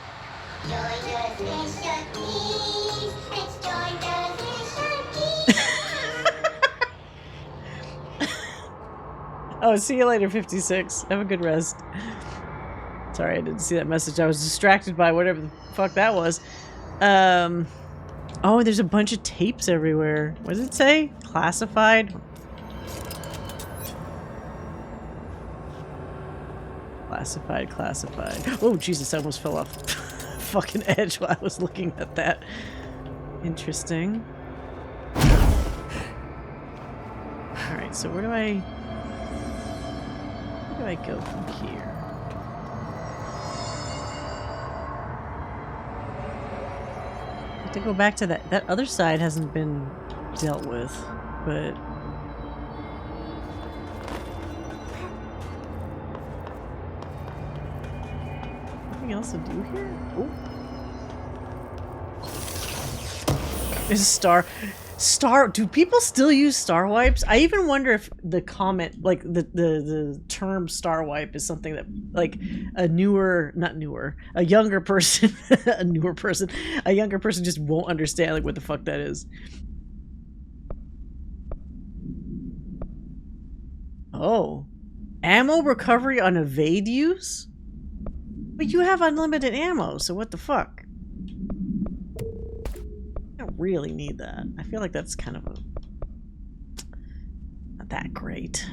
Oh, see you later, 56. Have a good rest. Sorry, I didn't see that message. I was distracted by whatever the fuck that was. Oh, there's a bunch of tapes everywhere. What does it say? Classified? Classified. Oh, Jesus, I almost fell off fucking edge while I was looking at that. Interesting. Alright, so where do I go from here? I have to go back to that other side hasn't been dealt with, but nothing else to do here? Oh. There's a star. Do people still use star wipes? I even wonder if the comment, like the term star wipe is something that like a younger person, a younger person just won't understand like what the fuck that is. Oh, ammo recovery on evade use? But you have unlimited ammo, so what the fuck? I don't really need that. I feel like that's kind of not that great.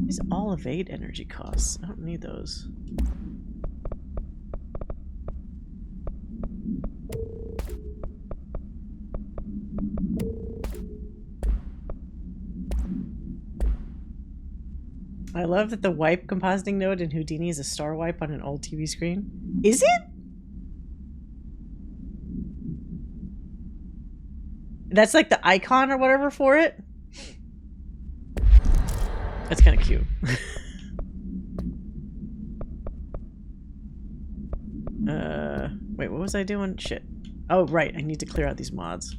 These all evade energy costs. I don't need those. I love that the wipe compositing node in Houdini is a star wipe on an old TV screen. Is it? That's like the icon or whatever for it? That's kind of cute. Wait, what was I doing? Shit. Oh, right. I need to clear out these mods.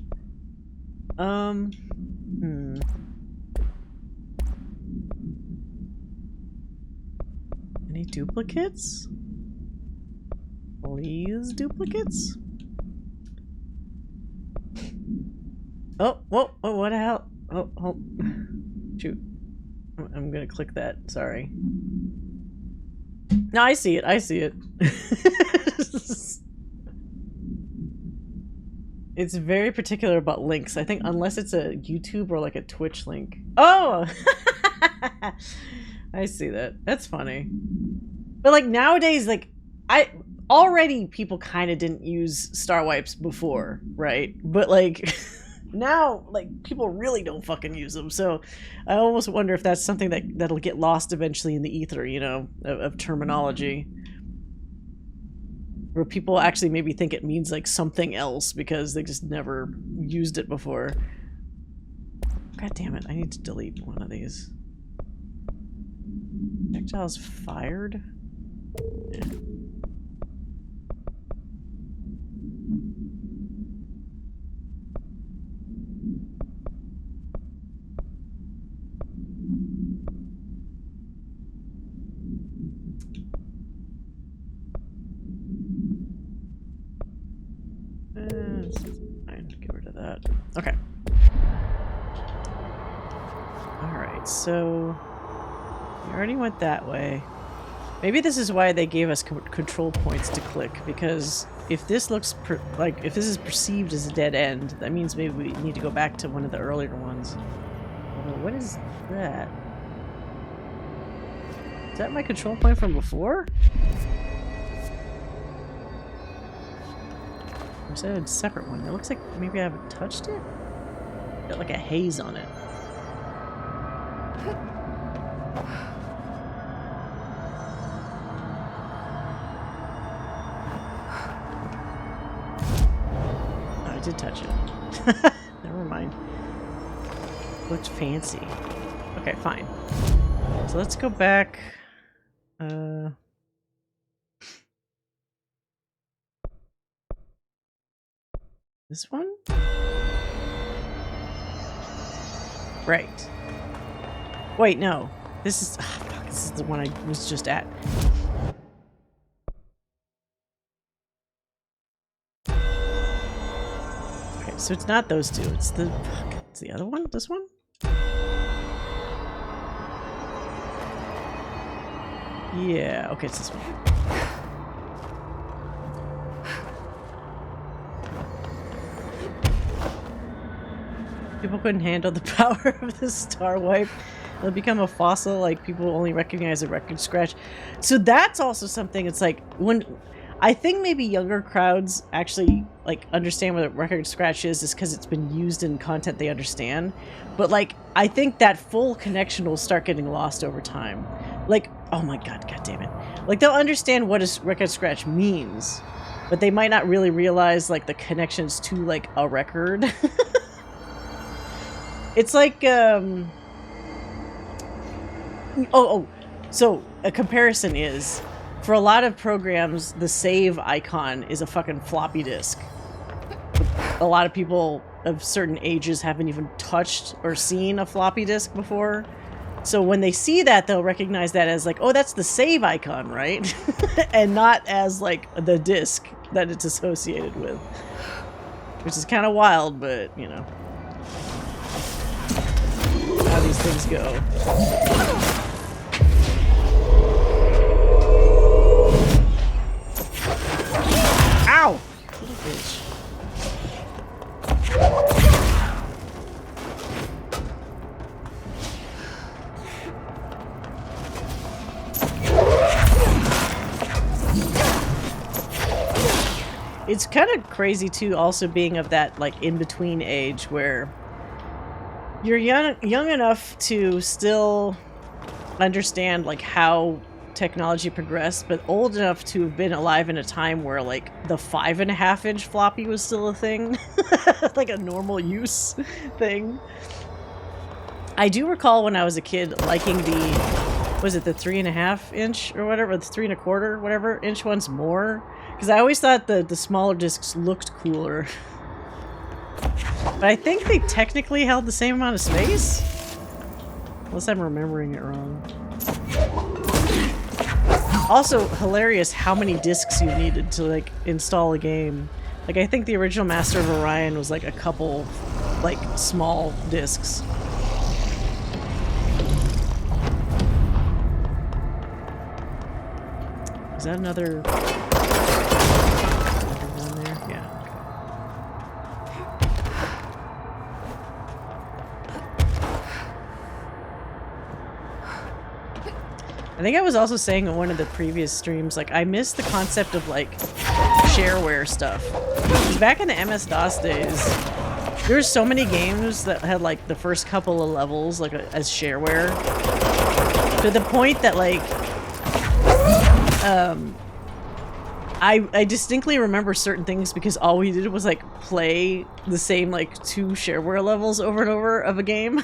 Any duplicates? Please, duplicates? Oh, whoa, what the hell? Oh, shoot. I'm gonna click that, sorry. No, I see it, It's very particular about links. I think unless it's a YouTube or like a Twitch link. Oh! I see that. That's funny. But like nowadays, like already people kind of didn't use star wipes before, right? But like now, like people really don't fucking use them. So I almost wonder if that's something that'll get lost eventually in the ether, you know, of terminology, where people actually maybe think it means like something else because they just never used it before. God damn it! I need to delete one of these. Projectiles fired. Yeah. Fine, get rid of that. Okay. Alright, so we already went that way. Maybe this is why they gave us control points to click, because if this looks if this is perceived as a dead end, that means maybe we need to go back to one of the earlier ones. Although, what is that? Is that my control point from before? Or is that a separate one? It looks like maybe I haven't touched it? Got like a haze on it. Oh, I did touch it. Never mind. Looked fancy. Okay, fine. So let's go back. This one? Right. Wait, no. This is... fuck, this is the one I was just at. Okay, so it's not those two. It's the... fuck, it's the other one? This one? Yeah, okay, it's this one. People couldn't handle the power of the star wipe. They'll become a fossil, like people only recognize a record scratch. So that's also something, it's like, when I think maybe younger crowds actually like understand what a record scratch is because it's been used in content they understand. But like, I think that full connection will start getting lost over time. Like, oh my god damn it. Like, they'll understand what a record scratch means, but they might not really realize like the connections to like a record. It's like, so a comparison is, for a lot of programs, the save icon is a fucking floppy disk. A lot of people of certain ages haven't even touched or seen a floppy disk before. So when they see that, they'll recognize that as like, oh, that's the save icon, right? And not as like the disk that it's associated with. Which is kind of wild, but, you know. How these things go. Ow! Little bitch. It's kind of crazy too, also being of that like in-between age where you're young enough to still understand like how technology progressed, but old enough to have been alive in a time where like the 5.5-inch floppy was still a thing. Like a normal use thing. I do recall when I was a kid liking the, was it the 3.5-inch or whatever, the 3.25 whatever inch ones more, because I always thought the smaller discs looked cooler. But I think they technically held the same amount of space? Unless I'm remembering it wrong. Also, hilarious how many discs you needed to, like, install a game. Like, I think the original Master of Orion was, like, a couple, like, small discs. Is that another one there? Yeah. I think I was also saying in one of the previous streams, like, I miss the concept of, like, shareware stuff. Because back in the MS-DOS days, there were so many games that had, like, the first couple of levels, like, as shareware. To the point that, like, I distinctly remember certain things because all we did was, like, play the same, like, 2 shareware levels over and over of a game.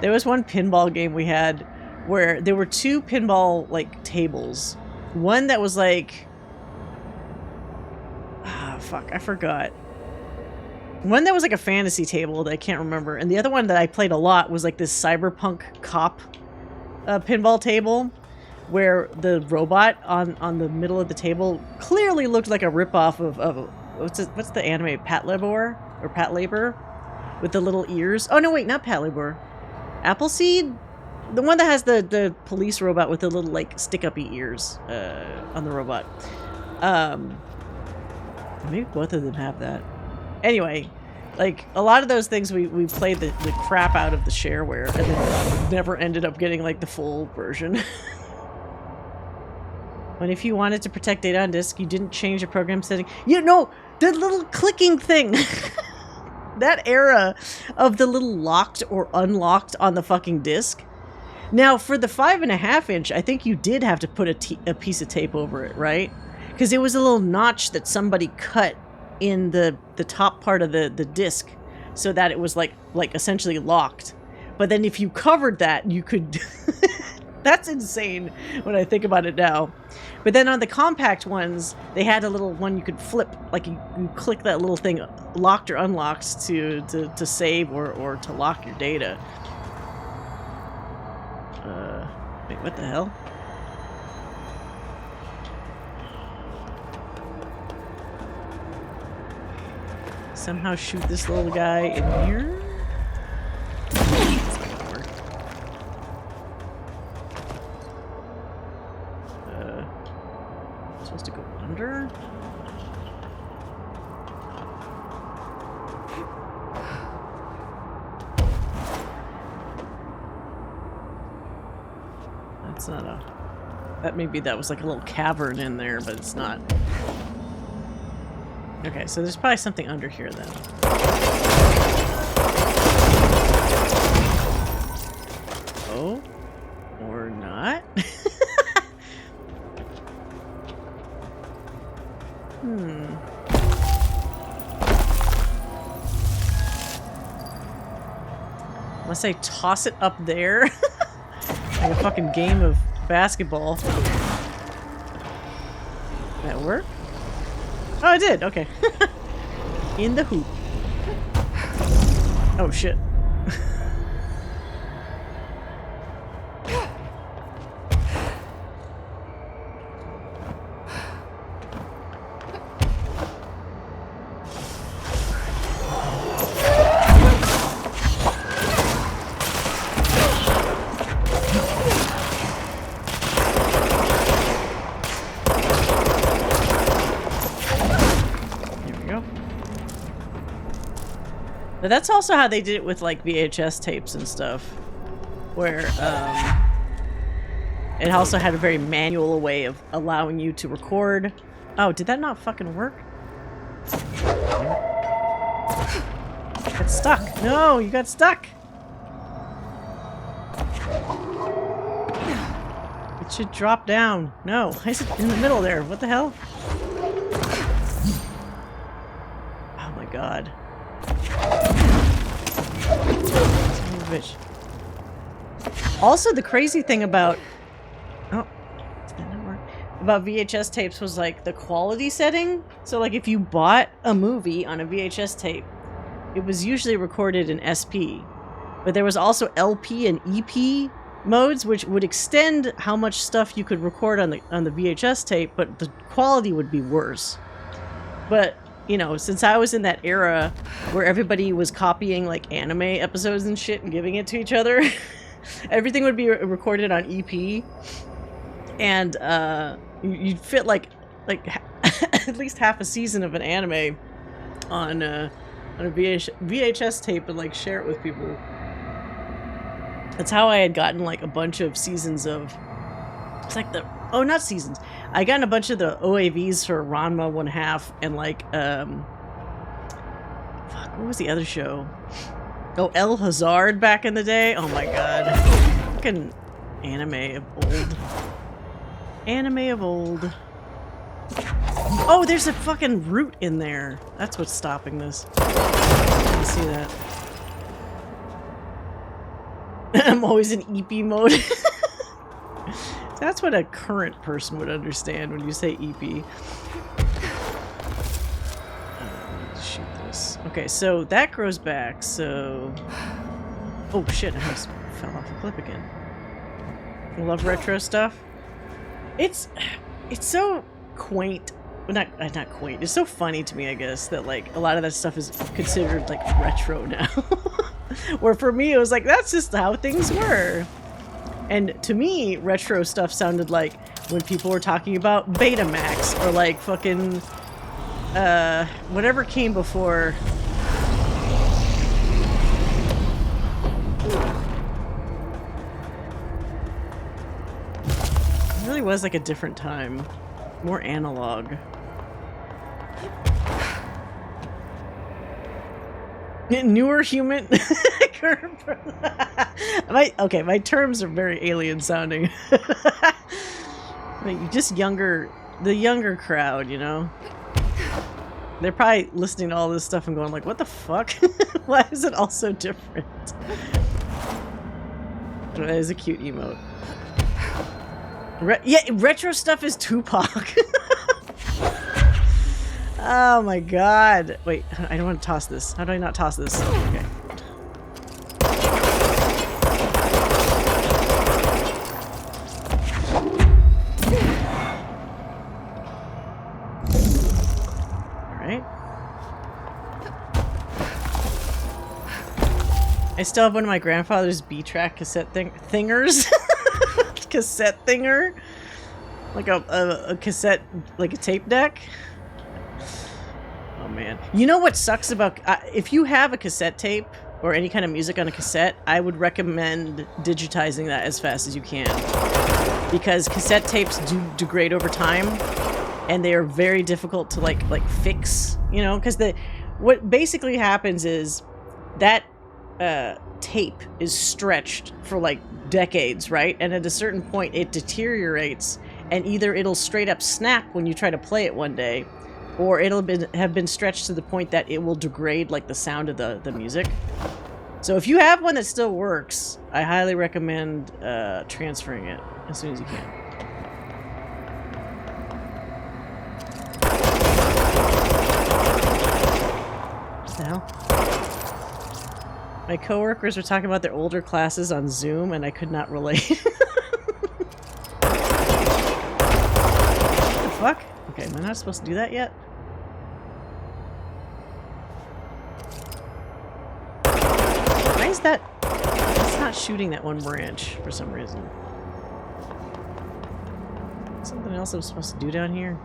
There was one pinball game we had where there were 2 pinball, like, tables. One that was, like... Ah, fuck, I forgot. One that was, like, a fantasy table that I can't remember. And the other one that I played a lot was, like, this cyberpunk cop pinball table where the robot on the middle of the table clearly looked like a ripoff of what's the anime? Patlabor? Or Patlabor? With the little ears. Oh, no, wait, not Patlabor. Appleseed? The one that has the police robot with the little, like, stick-uppy ears on the robot. Maybe both of them have that. Anyway, like, a lot of those things we played the crap out of the shareware and then never ended up getting, like, the full version. When if you wanted to protect data on disk, you didn't change the program setting. You know, the little clicking thing! That era of the little locked or unlocked on the fucking disk. Now, for the 5.5 inch, I think you did have to put a piece of tape over it, right? Because it was a little notch that somebody cut in the top part of the disc so that it was like essentially locked. But then if you covered that, you could... That's insane when I think about it now. But then on the compact ones, they had a little one you could flip, like you click that little thing, locked or unlocked, to save or to lock your data. Wait, what the hell? Somehow shoot this little guy in here? That's not gonna work. Supposed to go under? That's not a... That maybe that was like a little cavern in there, but it's not. Okay, so there's probably something under here then. Oh? Or not? Unless I toss it up there. Like a fucking game of basketball. That work? Oh, it did. Okay. In the hoop. Oh, shit. But that's also how they did it with, like, VHS tapes and stuff. Where, it also had a very manual way of allowing you to record. Oh, did that not fucking work? Got stuck. No, you got stuck. It should drop down. No, why is it in the middle there? What the hell? Oh my god. Bitch. Also, the crazy thing about about VHS tapes was like the quality setting. So like if you bought a movie on a VHS tape, it was usually recorded in SP. But there was also LP and EP modes, which would extend how much stuff you could record on the VHS tape, but the quality would be worse. But you know, since I was in that era where everybody was copying like anime episodes and shit and giving it to each other, everything would be recorded on EP, and you'd fit like at least half a season of an anime on a VHS tape and like share it with people. That's how I had gotten like a bunch of seasons of, it's like the, oh, not seasons. I gotten a bunch of the OAVs for Ranma 1/2 and like, fuck, what was the other show? Oh, El Hazard back in the day. Oh my god. Fucking anime of old. Anime of old. Oh, there's a fucking root in there. That's what's stopping this. I see that. I'm always in EP mode. That's what a current person would understand when you say EP. Shoot this. Okay, so that grows back, so... Oh shit, I almost fell off a cliff again. I love retro stuff. It's so quaint. Well, not quaint. It's so funny to me, I guess, that like a lot of that stuff is considered like retro now. Where for me it was like, that's just how things were. And to me, retro stuff sounded like when people were talking about Betamax or like fucking whatever came before. It really was like a different time. More analog. Newer human. My terms are very alien sounding. Like just the younger crowd, you know. They're probably listening to all this stuff and going like, "What the fuck? Why is it all so different?" That is a cute emote. Yeah, retro stuff is Tupac. Oh my god. Wait, I don't want to toss this. How do I not toss this? Okay. Alright. I still have one of my grandfather's B-track cassette thingers. Cassette thinger? Like a cassette, like a tape deck? Oh man. You know what sucks about, if you have a cassette tape or any kind of music on a cassette, I would recommend digitizing that as fast as you can. Because cassette tapes do degrade over time and they are very difficult to like fix, you know, because what basically happens is that tape is stretched for like decades, right? And at a certain point it deteriorates and either it'll straight up snap when you try to play it one day, or it'll have been stretched to the point that it will degrade like the sound of the music. So if you have one that still works, I highly recommend transferring it as soon as you can. What the hell? My coworkers were talking about their older classes on Zoom and I could not relate. What the fuck? Okay, am I not supposed to do that yet? Why is that? It's not shooting that one branch for some reason. Something else I'm supposed to do down here?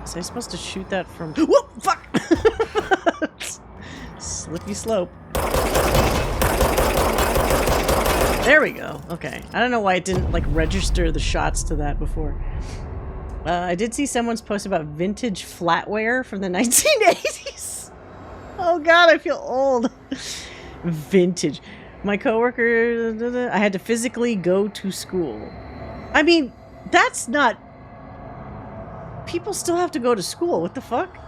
Was I supposed to shoot that from... Whoa! Fuck! Slippy slope. There we go. Okay. I don't know why it didn't, like, register the shots to that before. I did see someone's post about vintage flatware from the 1980s. Oh god, I feel old. Vintage. My coworker... I had to physically go to school. I mean, that's not... People still have to go to school. What the fuck?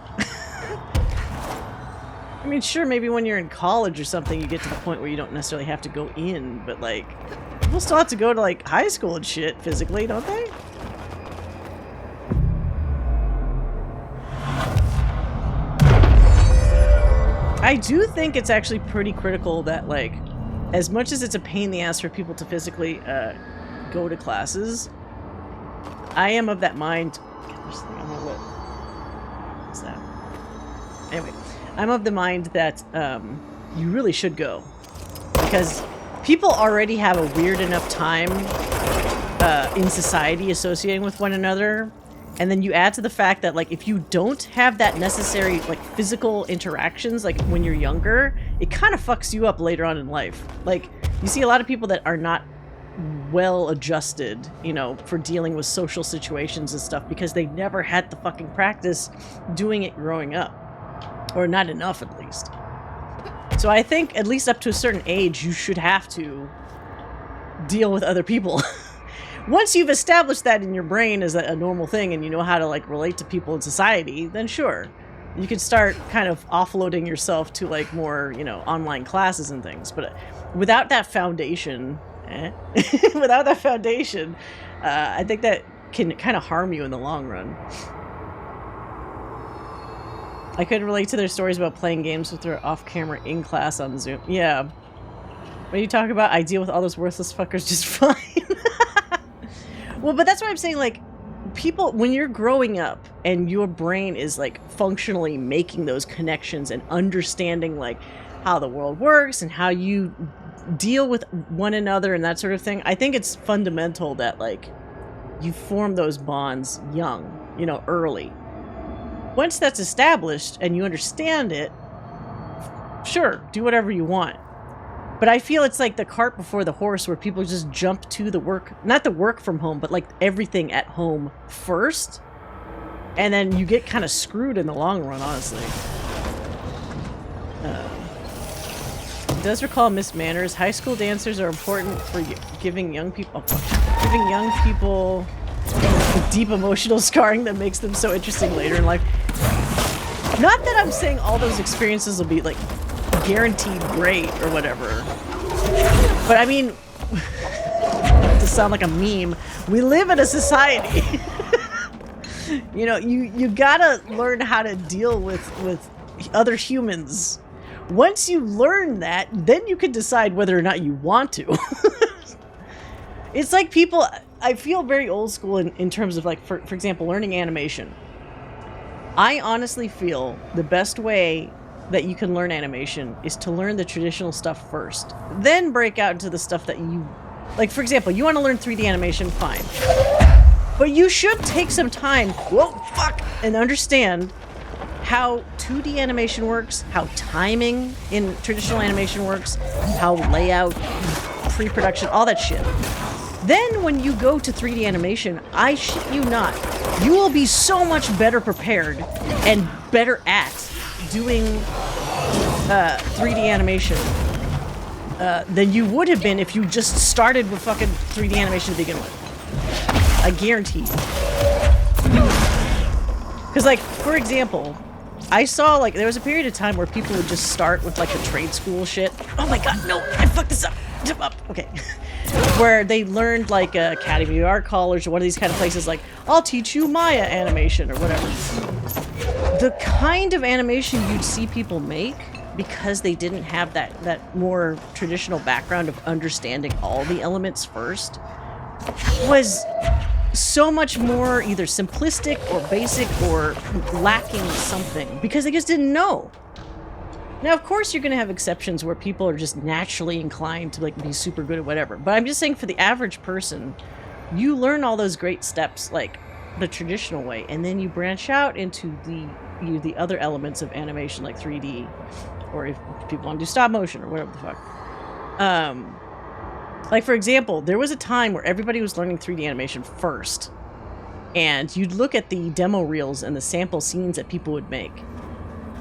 I mean, sure, maybe when you're in college or something, you get to the point where you don't necessarily have to go in, but, like, people still have to go to, like, high school and shit physically, don't they? I do think it's actually pretty critical that, like, as much as it's a pain in the ass for people to physically go to classes, I am of that mind... What's that? Anyway, I'm of the mind that you really should go. Because people already have a weird enough time in society associating with one another. and then you add to the fact that, like, if you don't have that necessary, like, physical interactions, like, when you're younger, it kind of fucks you up later on in life. Like, you see a lot of people that are not well adjusted, you know, for dealing with social situations and stuff because they never had the fucking practice doing it growing up. Or not enough, at least. So I think, at least up to a certain age, you should have to deal with other people. Once you've established that in your brain as a normal thing and you know how to, like, relate to people in society, then sure. You can start kind of offloading yourself to, like, more, you know, online classes and things. But without that foundation... without that foundation, I think that can kind of harm you in the long run. I could relate to their stories about playing games with their off-camera in class on Zoom. Yeah. When you talk about, I deal with all those worthless fuckers just fine. Well, but that's what I'm saying, like, people, when you're growing up and your brain is, like, functionally making those connections and understanding, like, how the world works and how you deal with one another and that sort of thing, I think it's fundamental that, like, you form those bonds young, you know, early. Once that's established and you understand it, sure, do whatever you want. But I feel it's like the cart before the horse, where people just jump to the work, not the work from home, but like everything at home first. And then you get kind of screwed in the long run, honestly. Does recall Miss Manners. High school dancers are important for giving young people deep emotional scarring that makes them so interesting later in life. Not that I'm saying all those experiences will be, like, guaranteed great or whatever. But I mean, to sound like a meme, we live in a society. You know, you gotta learn how to deal with other humans. Once you learn that, then you can decide whether or not you want to. It's like people, I feel very old school in terms of, like, for example, learning animation. I honestly feel the best way that you can learn animation is to learn the traditional stuff first. Then break out into the stuff that you... Like, for example, you want to learn 3D animation, fine. But you should take some time, and understand how 2D animation works, how timing in traditional animation works, how layout, pre-production, all that shit. Then when you go to 3D animation, I shit you not, you will be so much better prepared and better at doing 3D animation than you would have been if you just started with fucking 3D animation to begin with. I guarantee you. Because, like, for example, I saw, like, there was a period of time where people would just start with, like, the trade school shit. Oh my god, no, I fucked this up. Okay. Where they learned, like, Academy of Art College or one of these kind of places, like, I'll teach you Maya animation or whatever. The kind of animation you'd see people make, because they didn't have that more traditional background of understanding all the elements first, was so much more either simplistic or basic or lacking something, because they just didn't know. Now, of course, you're going to have exceptions where people are just naturally inclined to, like, be super good at whatever. But I'm just saying, for the average person, you learn all those great steps, like, the traditional way, and then you branch out into the other elements of animation, like 3D, or if people want to do stop motion or whatever the fuck. Like, for example, there was a time where everybody was learning 3D animation first, and you'd look at the demo reels and the sample scenes that people would make.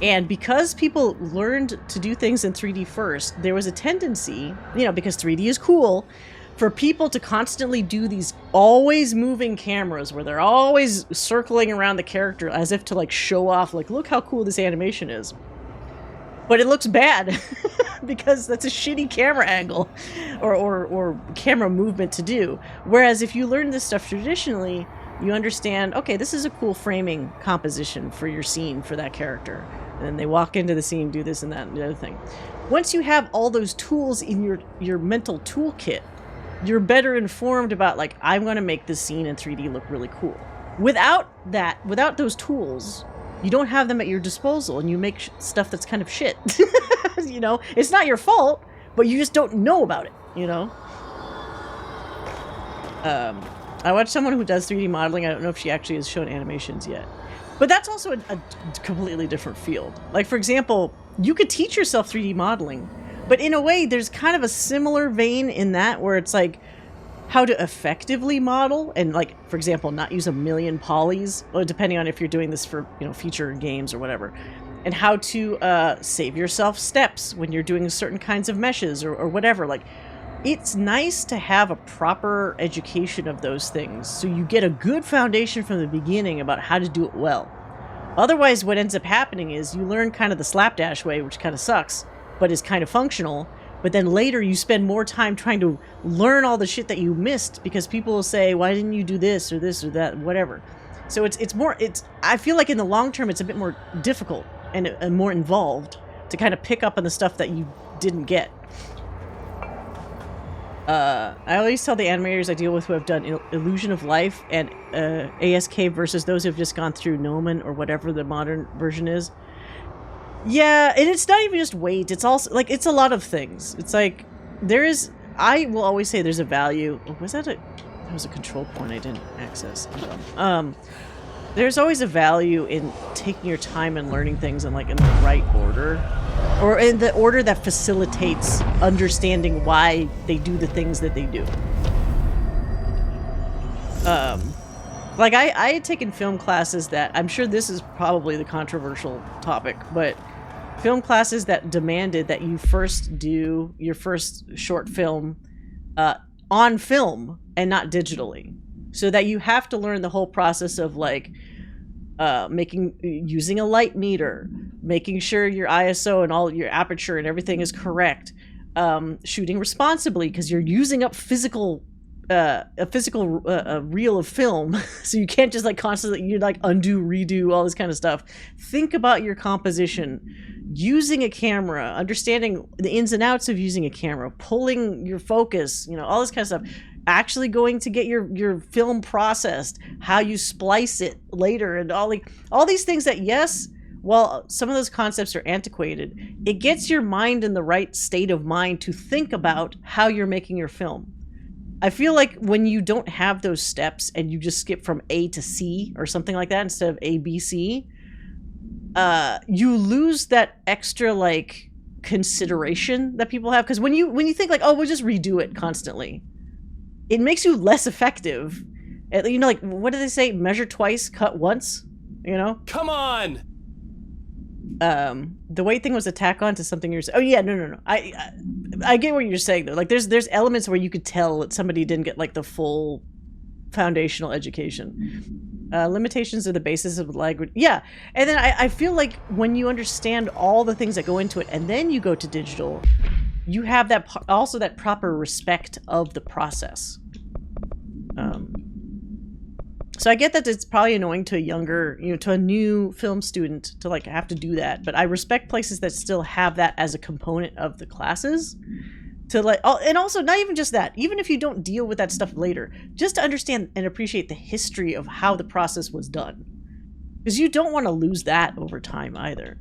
And because people learned to do things in 3D first, there was a tendency, you know, because 3D is cool, for people to constantly do these always moving cameras where they're always circling around the character as if to, like, show off, like, look how cool this animation is. But it looks bad because that's a shitty camera angle or camera movement to do. Whereas if you learn this stuff traditionally, you understand, okay, this is a cool framing composition for your scene for that character. And then they walk into the scene, do this and that and the other thing. Once you have all those tools in your mental toolkit, you're better informed about, like, I'm going to make this scene in 3D look really cool. Without those tools, you don't have them at your disposal, and you make stuff that's kind of shit. You know, it's not your fault, but you just don't know about it, you know? I watched someone who does 3D modeling. I don't know if she actually has shown animations yet. But that's also a completely different field. Like, for example, you could teach yourself 3D modeling, but in a way, there's kind of a similar vein in that where it's like how to effectively model and, like, for example, not use a million polys, or depending on if you're doing this for, you know, feature games or whatever, and how to save yourself steps when you're doing certain kinds of meshes or whatever. Like, it's nice to have a proper education of those things so you get a good foundation from the beginning about how to do it well. Otherwise, what ends up happening is you learn kind of the slapdash way, which kind of sucks, but is kind of functional. But then later you spend more time trying to learn all the shit that you missed because people will say, why didn't you do this or that, whatever. So I feel like in the long term, it's a bit more difficult and more involved to kind of pick up on the stuff that you didn't get. I always tell the animators I deal with who have done Illusion of Life and ASK versus those who have just gone through Gnomon or whatever the modern version is. Yeah, and it's not even just weight. It's also, like, it's a lot of things. It's like, I will always say there's a value. Oh, that was a control point I didn't access. There's always a value in taking your time and learning things in, like, in the right order. Or in the order that facilitates understanding why they do the things that they do. Like, I had taken film classes that, I'm sure this is probably the controversial topic, but film classes that demanded that you first do your first short film on film and not digitally. So that you have to learn the whole process of, like, using a light meter, making sure your ISO and all your aperture and everything is correct, shooting responsibly because you're using up a physical reel of film, so you can't just, like, constantly, you, like, undo, redo, all this kind of stuff. Think about your composition, using a camera, understanding the ins and outs of using a camera, pulling your focus, you know, all this kind of stuff. Actually going to get your film processed, how you splice it later, and all these things that, yes, while some of those concepts are antiquated, it gets your mind in the right state of mind to think about how you're making your film. I feel like when you don't have those steps and you just skip from A to C or something like that instead of A, B, C, you lose that extra, like, consideration that people have. Because when you think, like, oh, we'll just redo it constantly, it makes you less effective. You know, like, what do they say? Measure twice, cut once, you know? Come on! The weight thing was a tack on to something you're saying. Oh, yeah, no. I get what you're saying, though. Like, there's elements where you could tell that somebody didn't get, like, the full foundational education. Limitations are the basis of language. Yeah, and then I feel like when you understand all the things that go into it, and then you go to digital, you have that also that proper respect of the process. So I get that it's probably annoying to a younger, you know, to a new film student to, like, have to do that, but I respect places that still have that as a component of the classes. To, like, and also not even just that, even if you don't deal with that stuff later, just to understand and appreciate the history of how the process was done, because you don't want to lose that over time either.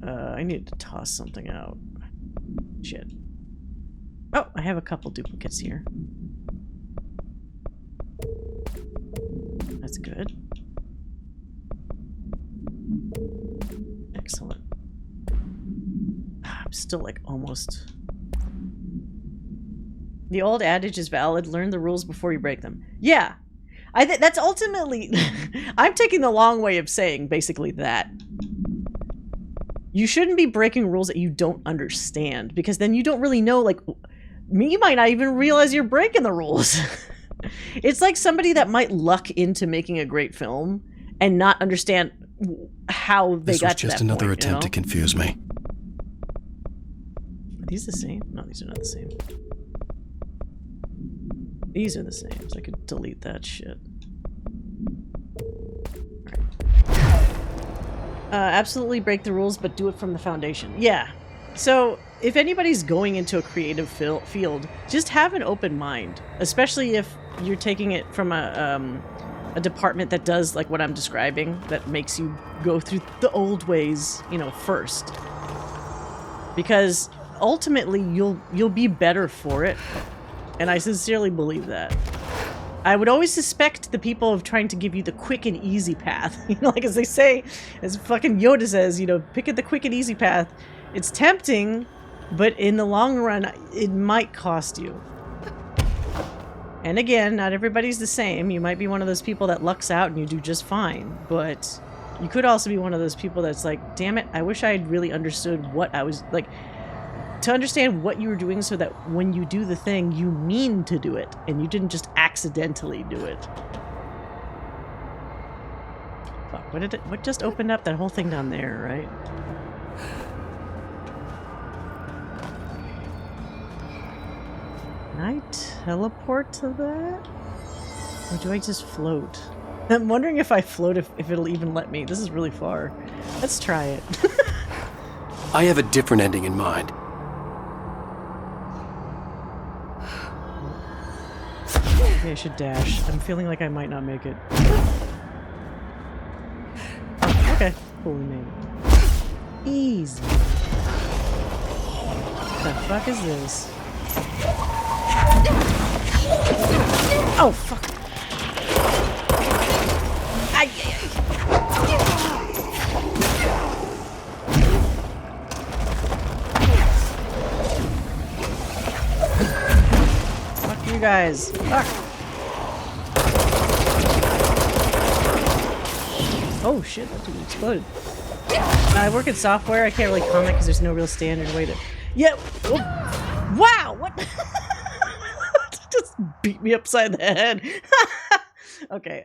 I need to toss something out. Shit. Oh, I have a couple duplicates here. That's good. Excellent. I'm still, like, almost... The old adage is valid, learn the rules before you break them. Yeah! That's ultimately... I'm taking the long way of saying basically that. You shouldn't be breaking rules that you don't understand, because then you don't really know, like... You might not even realize you're breaking the rules. It's like somebody that might luck into making a great film and not understand how they got to that point. This was just another attempt to confuse me. Are these the same? No, these are not the same. These are the same, so I could delete that shit. Absolutely break the rules, but do it from the foundation. Yeah. So, if anybody's going into a creative field, just have an open mind, especially if you're taking it from a department that does, like, what I'm describing, that makes you go through the old ways, you know, first. Because ultimately, you'll be better for it. And I sincerely believe that. I would always suspect the people of trying to give you the quick and easy path. You know, like as they say, as fucking Yoda says, you know, pick at the quick and easy path. It's tempting, but in the long run, it might cost you. And again, not everybody's the same. You might be one of those people that lucks out and you do just fine. But you could also be one of those people that's like, damn it, I wish I had really understood what I was, like, to understand what you were doing so that when you do the thing, you mean to do it, and you didn't just accidentally do it. Fuck, what just opened up? That whole thing down there, right? Can I teleport to that? Or do I just float? I'm wondering if I float, if it'll even let me. This is really far. Let's try it. I have a different ending in mind. Maybe I should dash. I'm feeling like I might not make it. Okay, cool, we made it. Easy. What the fuck is this? Oh, fuck. Ay, ay, ay. Fuck you guys. Fuck. Oh shit, that dude exploded. I work in software. I can't really comment because there's no real standard way to... Yeah! Oh. Wow! What? Just beat me upside the head. Okay,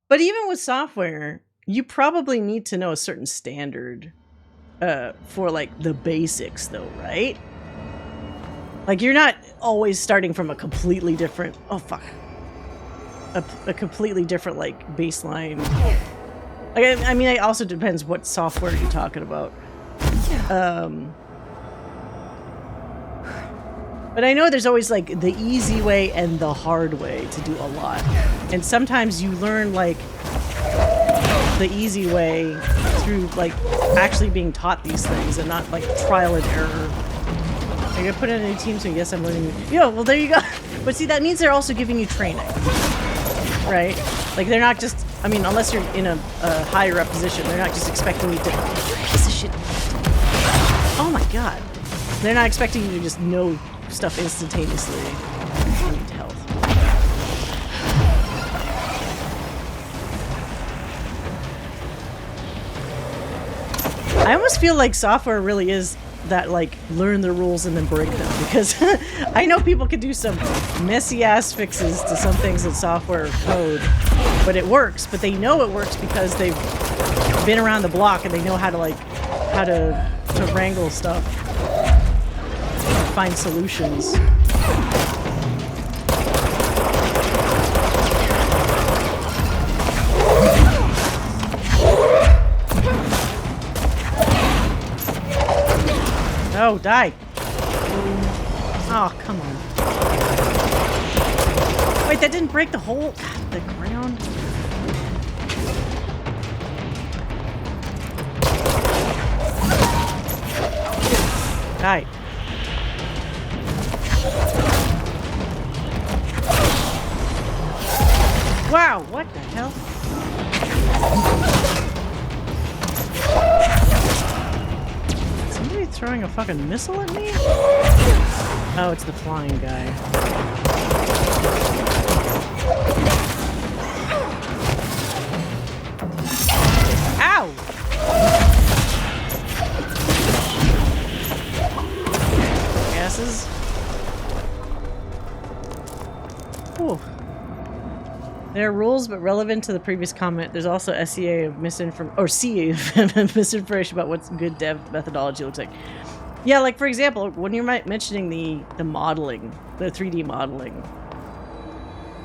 but even with software, you probably need to know a certain standard for, like, the basics, though, right? Like, you're not always starting from a completely different... Oh, fuck. A completely different, like, baseline. Like, I mean, it also depends what software you're talking about. But I know there's always, like, the easy way and the hard way to do a lot. And sometimes you learn, like, the easy way through, like, actually being taught these things and not, like, trial and error. Like, I put in a new team, so yes, I'm learning. Yo, well, there you go. But see, that means they're also giving you training. Right? Like, they're not just... I mean, unless you're in a higher up position, they're not just expecting you to... Piece of shit. Oh my god. They're not expecting you to just know stuff instantaneously. I need health. I almost feel like software really is that, like, learn the rules and then break them, because I know people can do some messy ass fixes to some things in software code, but it works. But they know it works because they've been around the block and they know how to, like, how to wrangle stuff, find solutions. Oh, die! Oh, come on. Wait, that didn't break the hole? The ground? Die. Wow, what the hell? Somebody throwing a fucking missile at me? Oh, it's the flying guy. Ow! Gases. Whew. There are rules, but relevant to the previous comment. There's also SEA of misinformation, or CA of misinformation about what good dev methodology looks like. Yeah, like, for example, when you're mentioning the modeling, the 3D modeling,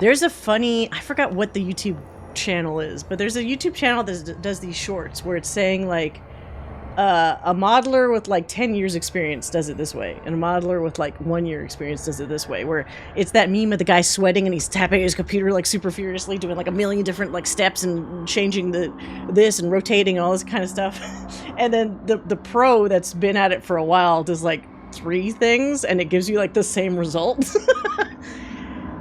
there's a funny, I forgot what the YouTube channel is, but there's a YouTube channel that does these shorts where it's saying, like, a modeler with like 10 years experience does it this way, and a modeler with like 1 year experience does it this way, where it's that meme of the guy sweating and he's tapping his computer like super furiously, doing like a million different like steps and changing this and rotating and all this kind of stuff. And then the pro that's been at it for a while does like 3 things and it gives you like the same result.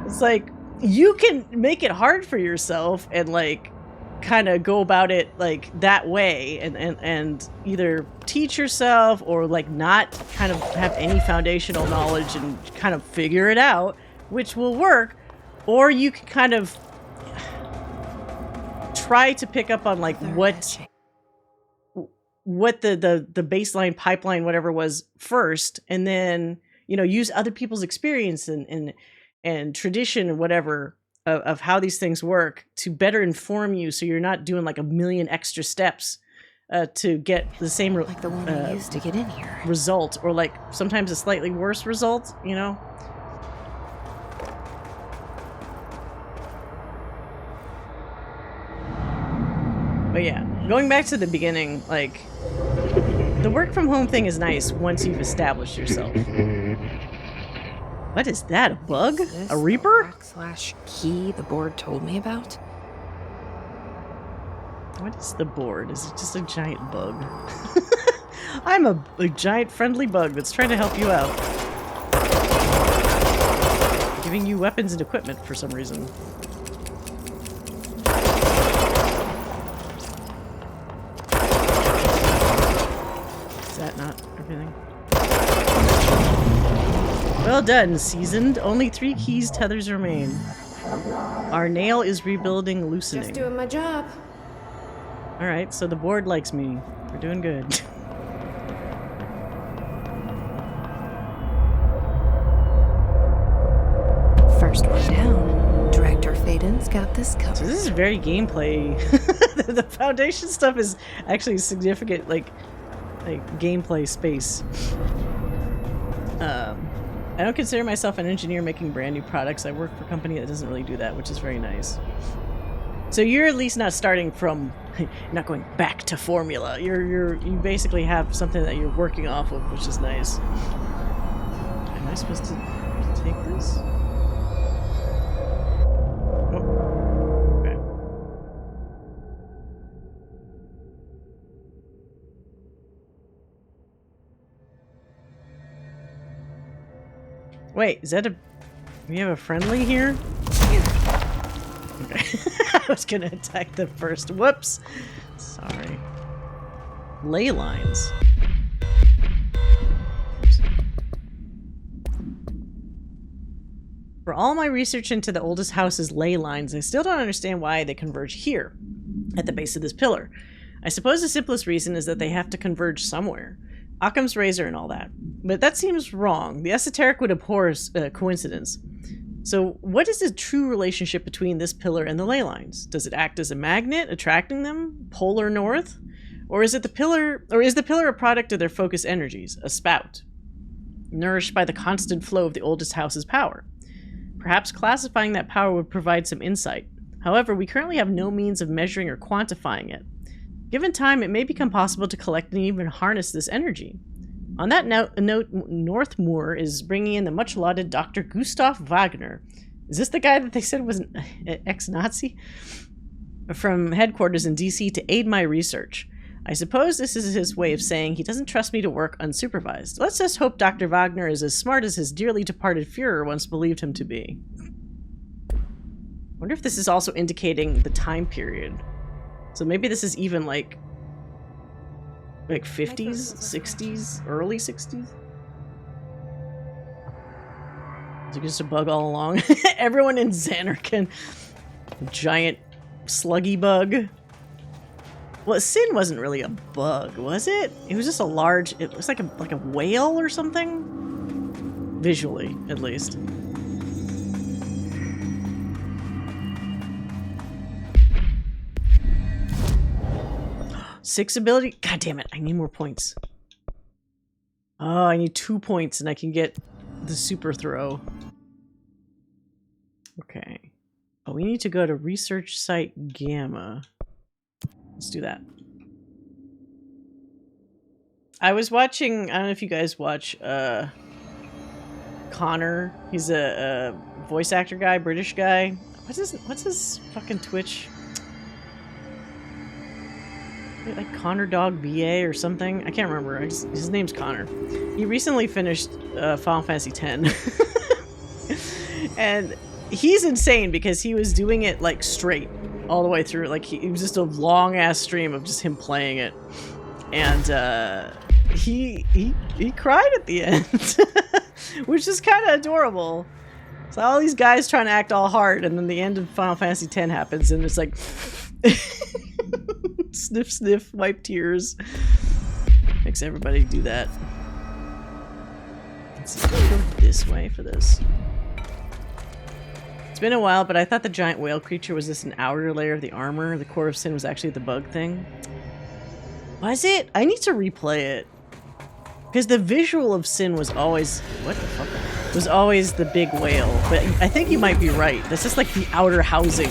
It's like, you can make it hard for yourself and like kind of go about it like that way and either teach yourself or like not kind of have any foundational knowledge and kind of figure it out, which will work, or you can kind of try to pick up on like what the baseline pipeline whatever was first, and then, you know, use other people's experience and tradition and whatever of how these things work to better inform you, so you're not doing like a million extra steps to get the same like the one I used to get in here result, or like sometimes a slightly worse result, you know. But yeah, going back to the beginning, like the work from home thing is nice once you've established yourself. What is that? A bug? A Reaper? /key the board told me about? What is the board? Is it just a giant bug? I'm a giant friendly bug that's trying to help you out. Giving you weapons and equipment for some reason. Is that not everything? Well done, seasoned. Only 3 keys tethers remain. Our nail is rebuilding, loosening. Just doing my job. Alright, so the board likes me. We're doing good. First one down. Director Faden's got this covered. So this is very gameplay. The foundation stuff is actually significant, like gameplay space. I don't consider myself an engineer making brand new products. I work for a company that doesn't really do that, which is very nice. So you're at least not starting from, not going back to formula. You basically have something that you're working off of, which is nice. Am I supposed to take this? Oh. Okay. Wait, is that a... We have a friendly here? Okay. I was gonna attack the first. Whoops. Sorry. Ley lines. For all my research into the oldest house's ley lines, I still don't understand why they converge here, at the base of this pillar. I suppose the simplest reason is that they have to converge somewhere. Occam's razor and all that. But that seems wrong. The esoteric would abhor coincidence. So what is the true relationship between this pillar and the ley lines? Does it act as a magnet, attracting them? Polar north? Or is the pillar a product of their focus energies, a spout, nourished by the constant flow of the oldest house's power? Perhaps classifying that power would provide some insight. However, we currently have no means of measuring or quantifying it. Given time, it may become possible to collect and even harness this energy. On that note, Northmoor is bringing in the much-lauded Dr. Gustav Wagner. Is this the guy that they said was an ex-Nazi? From headquarters in DC to aid my research. I suppose this is his way of saying he doesn't trust me to work unsupervised. Let's just hope Dr. Wagner is as smart as his dearly departed Führer once believed him to be. Wonder if this is also indicating the time period. So maybe this is even like 50s, 60s, early 60s? Is it just a bug all along? Everyone in Xanarkand. Giant sluggy bug. Well, Sin wasn't really a bug, was it? It was just a large, it looks like a whale or something? Visually, at least. Six ability? God damn it, I need more points. Oh, I need 2 points and I can get the super throw. Okay. Oh, we need to go to research site Gamma. Let's do that. I was watching, I don't know if you guys watch Connor. He's a voice actor guy, British guy. What's his fucking Twitch? like Connor Dog BA or something. I can't remember. His name's Connor. He recently finished Final Fantasy X. And he's insane because he was doing it like straight all the way through. Like it was just a long ass stream of just him playing it. And he cried at the end, which is kind of adorable. So all these guys trying to act all hard, and then the end of Final Fantasy X happens, and it's like sniff, sniff, wipe tears. Makes everybody do that. Let's see, let's go this way for this. It's been a while, but I thought the giant whale creature was just an outer layer of the armor. The core of Sin was actually the bug thing. Was it? I need to replay it. Because the visual of Sin was always... What the fuck? Was always the big whale. But I think you might be right. That's just like the outer housing.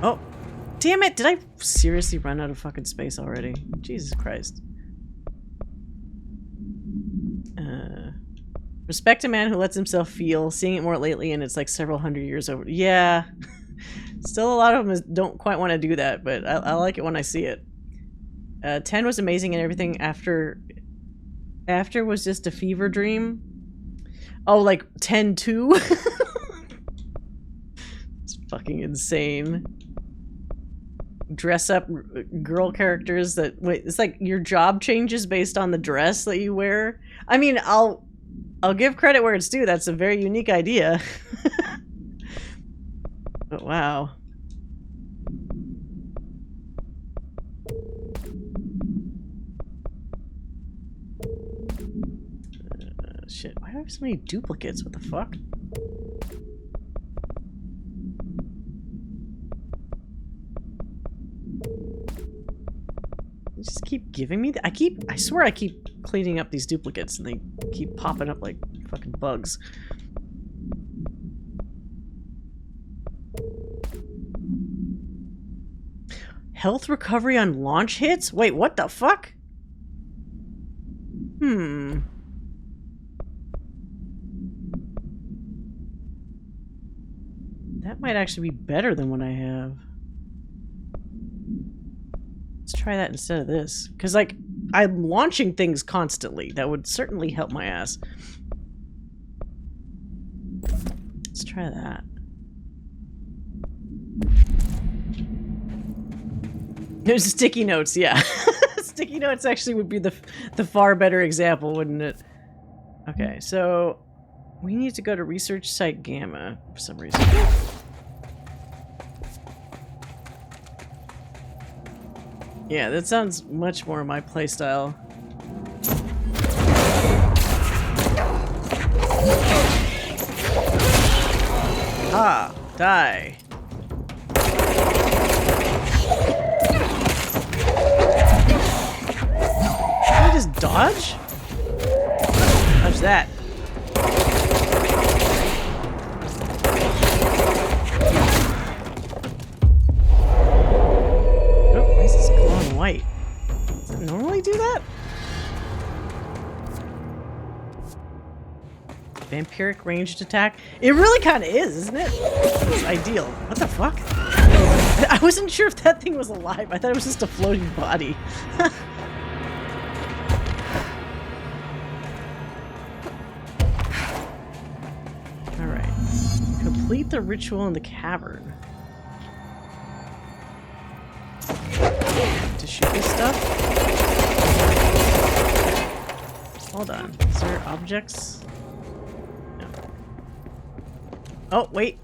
Oh. Damn it! Did I seriously run out of fucking space already? Jesus Christ. Respect a man who lets himself feel. Seeing it more lately and it's like several hundred years over. Yeah. Still a lot of them don't quite want to do that, but I like it when I see it. 10 was amazing and everything after was just a fever dream. Oh, like 10-2? It's fucking insane. Dress up girl characters that... Wait, it's like your job changes based on the dress that you wear. I mean, I'll give credit where it's due. That's a very unique idea. But wow. Shit, why do I have so many duplicates? What the fuck? They just keep giving me I swear I keep cleaning up these duplicates and they keep popping up like fucking bugs. Health recovery on launch hits? Wait, what the fuck? That might actually be better than what I have. Let's try that instead of this. Because, like, I'm launching things constantly. That would certainly help my ass. Let's try that. There's sticky notes, yeah. Sticky notes actually would be the far better example, wouldn't it? Okay, so we need to go to Research Site Gamma for some reason. Yeah, that sounds much more my playstyle. Ah, die. Can I just dodge? How's that? Oh, why is this glowing white? Does it normally do that? Vampiric ranged attack? It really kind of is, isn't it? It's ideal. What the fuck? I wasn't sure if that thing was alive. I thought it was just a floating body. Alright. Complete the ritual in the cavern. To shoot this stuff? Hold on. Is there objects? No. Oh, wait.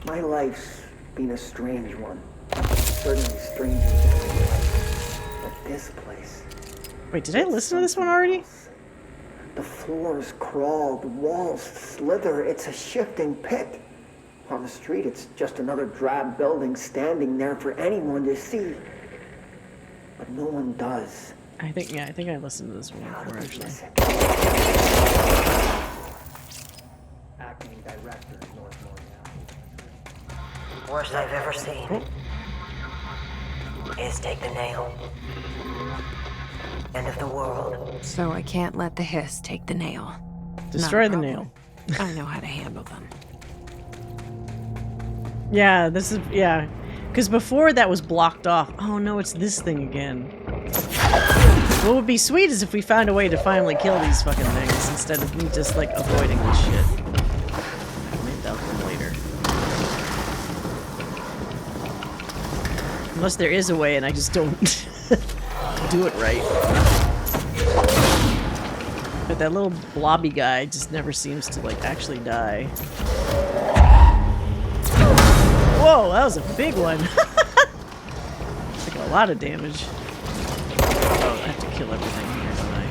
My life's been a strange one. Certainly stranger than my life. But this place... Wait, did I listen to this one already? The floors crawl, the walls slither. It's a shifting pit. On the street, it's just another drab building standing there for anyone to see. But no one does. I think I listened to this one before, actually. Acting director in North L'Oreal. Worst I've ever seen is take the nail. End of the world. So I can't let the hiss take the nail. Destroy the nail. I know how to handle them. Yeah, this is, yeah. Because before that was blocked off. Oh no, it's this thing again. What would be sweet is if we found a way to finally kill these fucking things instead of me just like avoiding this shit. Maybe that'll come later. Unless there is a way and I just don't do it right. But that little blobby guy just never seems to like actually die. Whoa, that was a big one. Took a lot of damage. Oh, I have to kill everything here, don't I?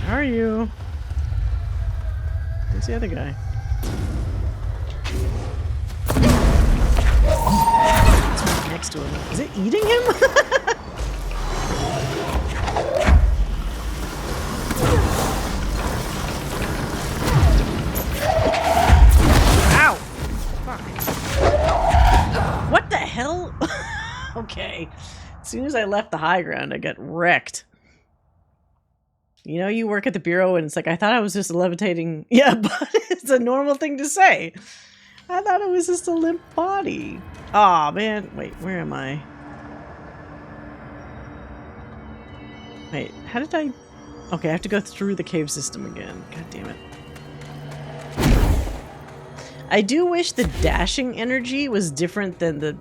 How are you? Where's the other guy? It's right next to him. Is it eating him? Ow! Fuck. What the hell? Okay. As soon as I left the high ground, I got wrecked. You know, you work at the Bureau and it's like, I thought I was just levitating. Yeah, but it's a normal thing to say. I thought it was just a limp body. Aw, man. Wait, where am I? Wait, how did I... Okay, I have to go through the cave system again. God damn it. I do wish the dashing energy was different than the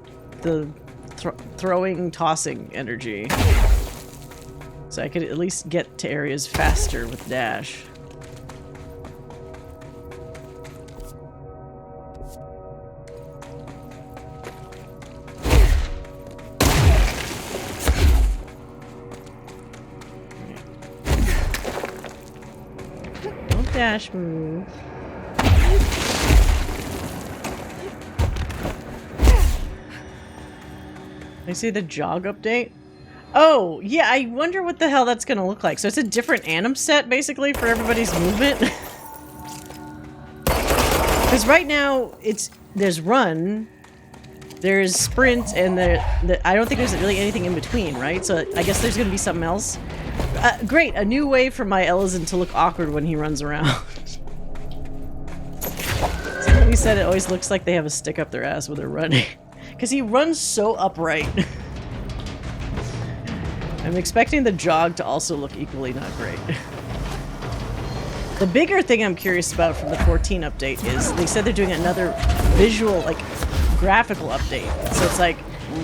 throwing, tossing energy. So I could at least get to areas faster with dash. Don't dash move. I see the jog update. Oh, yeah, I wonder what the hell that's gonna look like. So it's a different anim set, basically, for everybody's movement. Because right now, there's run, there's sprint, and I don't think there's really anything in between, right? So I guess there's gonna be something else. Great, a new way for my Ellison to look awkward when he runs around. Somebody said it always looks like they have a stick up their ass when they're running. Because he runs so upright. I'm expecting the jog to also look equally not great. The bigger thing I'm curious about from the 14 update is they said they're doing another visual, like, graphical update. So it's like,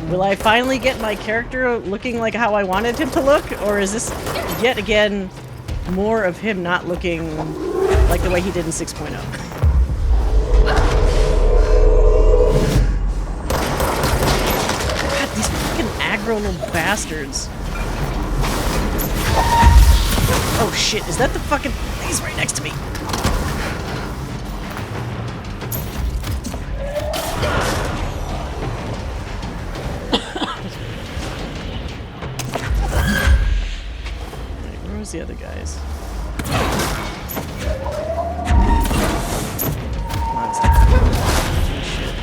will I finally get my character looking like how I wanted him to look? Or is this, yet again, more of him not looking like the way he did in 6.0? God, these fucking aggro little bastards. Oh shit, is that the fucking... He's right next to me. Right, where was the other guys? Come on, stop. Shit.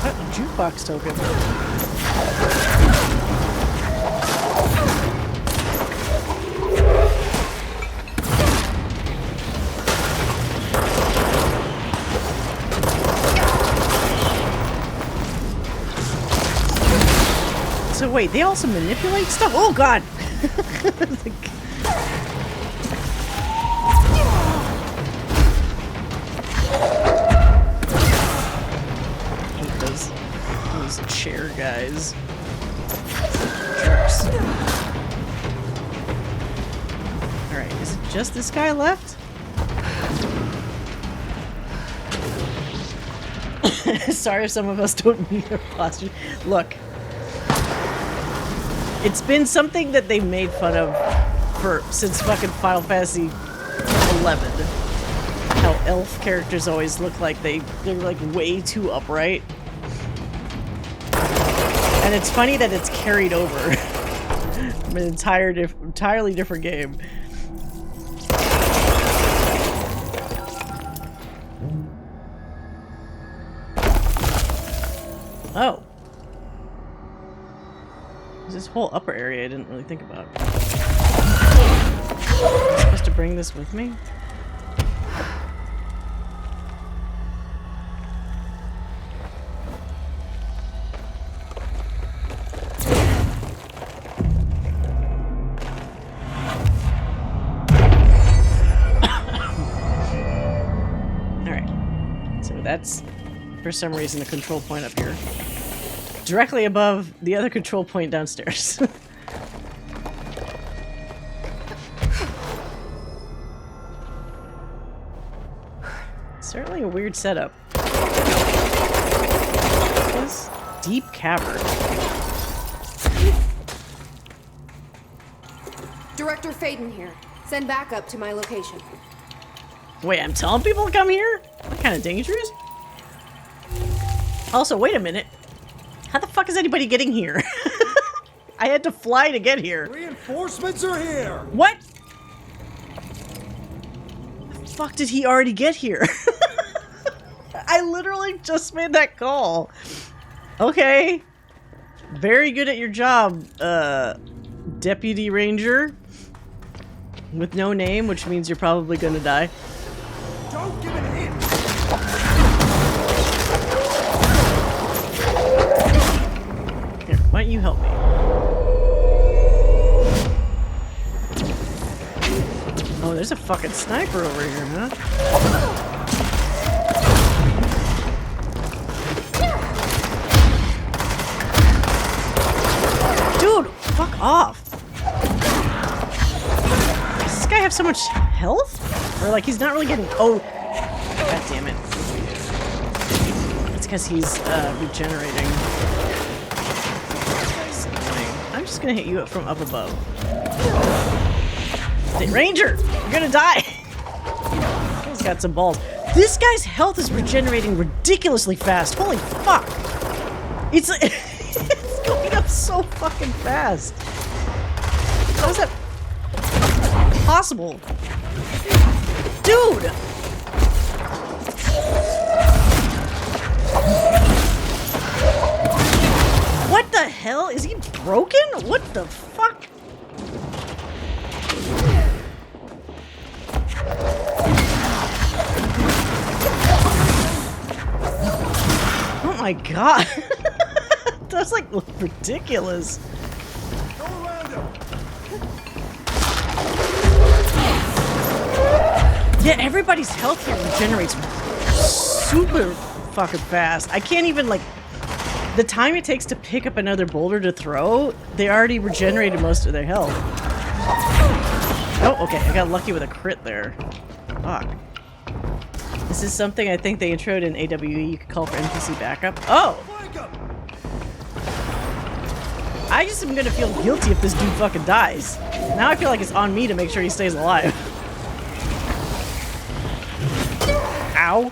What? A jukebox token. So wait, they also manipulate stuff? Oh god! I hate those chair guys. Jerks. Alright, is it just this guy left? Sorry if some of us don't need our posture. Look. It's been something that they made fun of since fucking Final Fantasy 11. How elf characters always look like they're like way too upright. And it's funny that it's carried over from an entirely different game. Oh. There's this whole upper area I didn't really think about. Am I supposed to bring this with me? That's, for some reason, the control point up here. Directly above the other control point downstairs. Certainly a weird setup. This deep cavern. Director Faden here. Send backup to my location. Wait, I'm telling people to come here? What kind of dangerous? Also, wait a minute. How the fuck is anybody getting here? I had to fly to get here. Reinforcements are here! What? The fuck did he already get here? I literally just made that call. Okay. Very good at your job, Deputy Ranger. With no name, which means you're probably gonna die. Don't give it a hit! Here, why don't you help me? Oh, there's a fucking sniper over here, huh? Dude, fuck off. Does this guy have so much health? Or like he's not really getting... Oh, god damn it. It's because he's regenerating. That's annoying. I'm just gonna hit you up from up above. Ranger, you're gonna die. He's got some balls. This guy's health is regenerating ridiculously fast. Holy fuck! It's it's going up so fucking fast. How is that possible? Dude! What the hell? Is he broken? What the fuck? Oh my god. That's like ridiculous. Yeah, everybody's health here regenerates super fucking fast. I can't even, like, the time it takes to pick up another boulder to throw, they already regenerated most of their health. Oh, okay, I got lucky with a crit there. Fuck. This is something I think they introed in AWE. You could call for NPC backup. Oh! I just am gonna feel guilty if this dude fucking dies. Now I feel like it's on me to make sure he stays alive. Ow.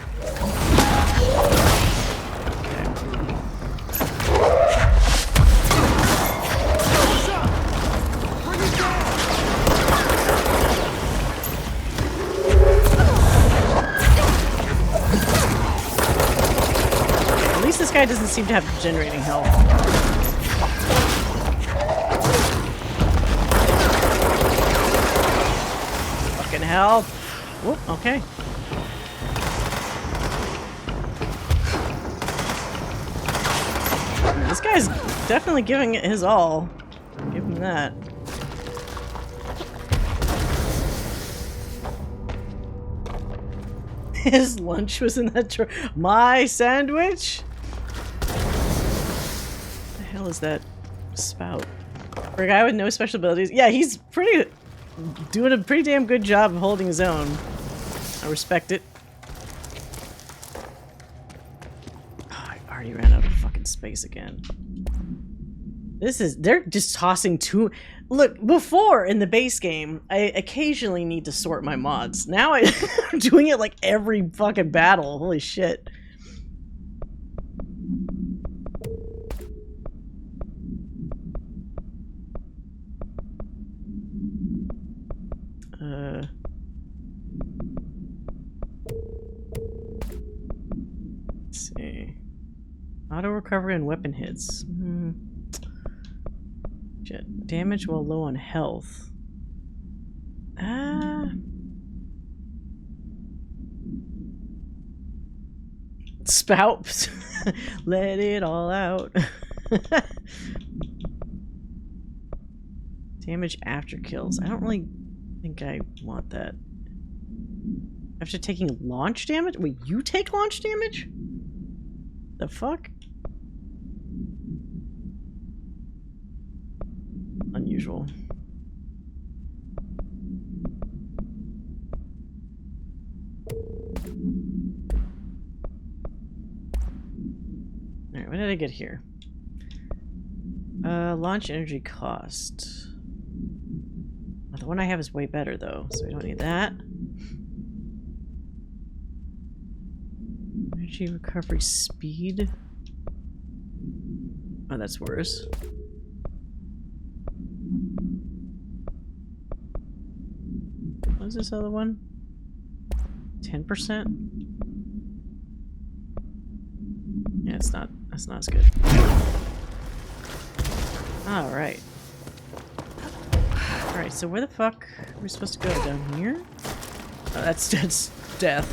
At least this guy doesn't seem to have regenerating health. Fucking hell. Whoop, okay. This guy's definitely giving it his all. Give him that. His lunch was in that drawer. My sandwich? What the hell is that spout? For a guy with no special abilities. Yeah, he's doing a pretty damn good job of holding his own. I respect it. I already ran out of fucking space again. They're just tossing two. Look, before in the base game, I occasionally need to sort my mods. Now I'm doing it like every fucking battle. Holy shit. Let's see. Auto recovery and weapon hits. Shit. Damage while low on health. Spout. Let it all out. Damage after kills. I don't really think I want that. After taking launch damage? Wait, you take launch damage? The fuck? Unusual. Alright, what did I get here? Launch energy cost. Well, the one I have is way better though, so we don't need that. Energy recovery speed. Oh, that's worse. What's this other one? 10%? Yeah, it's not. That's not as good. All right. All right. So where the fuck are we supposed to go? Down here? Oh, that's death.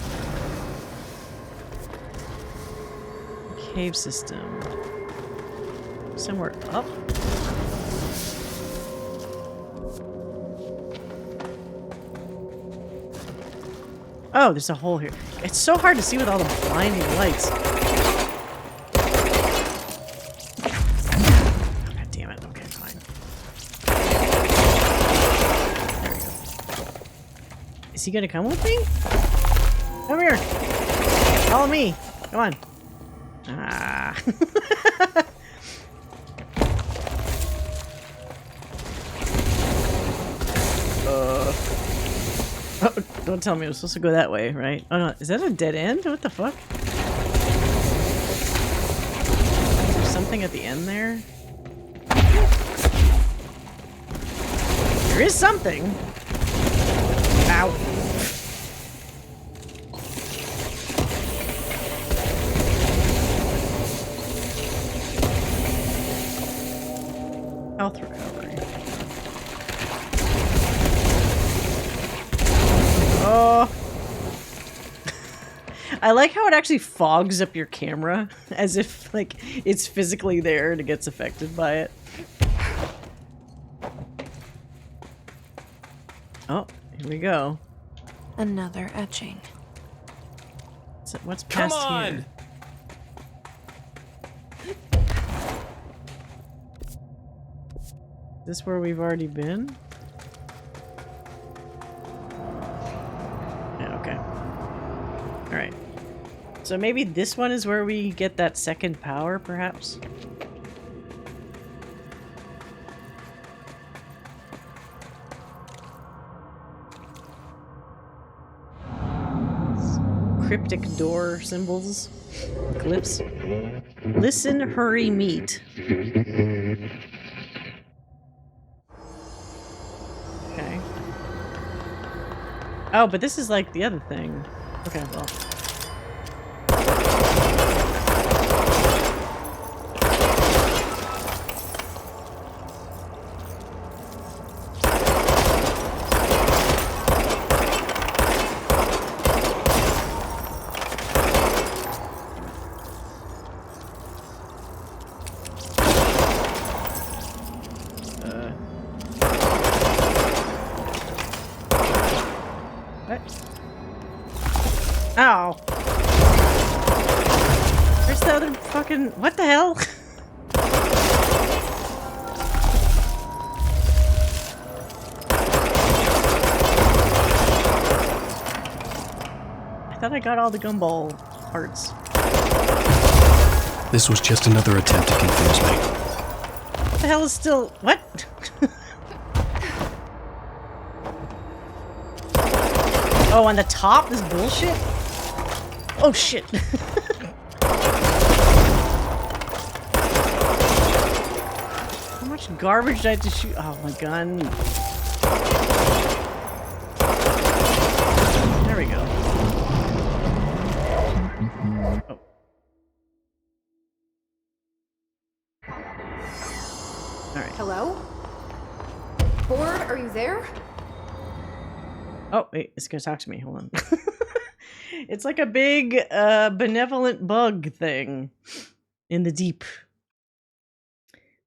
Cave system. Somewhere up. Oh, there's a hole here. It's so hard to see with all the blinding lights. Oh, God damn it. Okay, fine. There we go. Is he gonna come with me? Come here. Follow me. Come on. Ah. Oh, don't tell me I'm supposed to go that way, right? Oh no, is that a dead end? What the fuck? Is there something at the end there? There is something! Ow. Health recovery. Oh. I like how it actually fogs up your camera as if like it's physically there and it gets affected by it. Oh, here we go. Another etching. So what's past here? Is this where we've already been? Yeah, okay. Alright. So maybe this one is where we get that second power, perhaps? Cryptic door symbols. Glyphs. Listen, hurry, meet. Okay. Oh, but this is like the other thing. Okay, well. Ow. Where's the other fucking... What the hell? I thought I got all the gumball parts. This was just another attempt to confuse me. What the hell is still... What? Oh, on the top? This bullshit? Oh, shit. How much garbage did I have to shoot? Oh, my gun. There we go. Oh. Hello? Board, are you there? Oh, wait, it's gonna talk to me. Hold on. It's like a big, benevolent bug thing in the deep.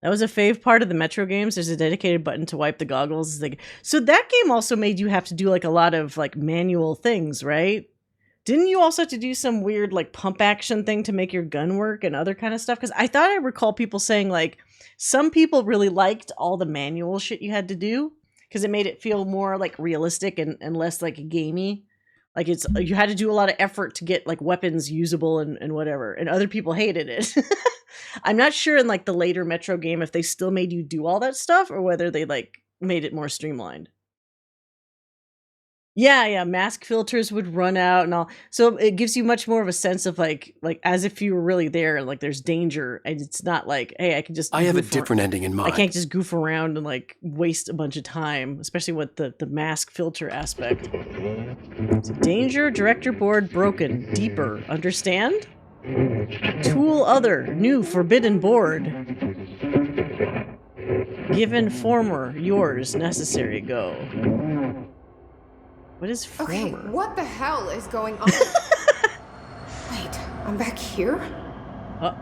That was a fave part of the Metro games. There's a dedicated button to wipe the goggles. So that game also made you have to do like a lot of like manual things, right? Didn't you also have to do some weird like pump action thing to make your gun work and other kind of stuff? Because I thought I recall people saying like some people really liked all the manual shit you had to do because it made it feel more like realistic and less like gamey. Like you had to do a lot of effort to get like weapons usable and whatever. And other people hated it. I'm not sure in like the later Metro game if they still made you do all that stuff or whether they like made it more streamlined. Yeah, mask filters would run out and all. So it gives you much more of a sense of like as if you were really there and like there's danger and it's not like, hey, I can just I have a different ending in mind. I can't just goof around and like waste a bunch of time, especially with the mask filter aspect. So danger, director board broken, deeper, understand? Tool other, new forbidden board. Given former, yours, necessary, go. What is former? Okay, what the hell is going on? Wait, I'm back here? Oh,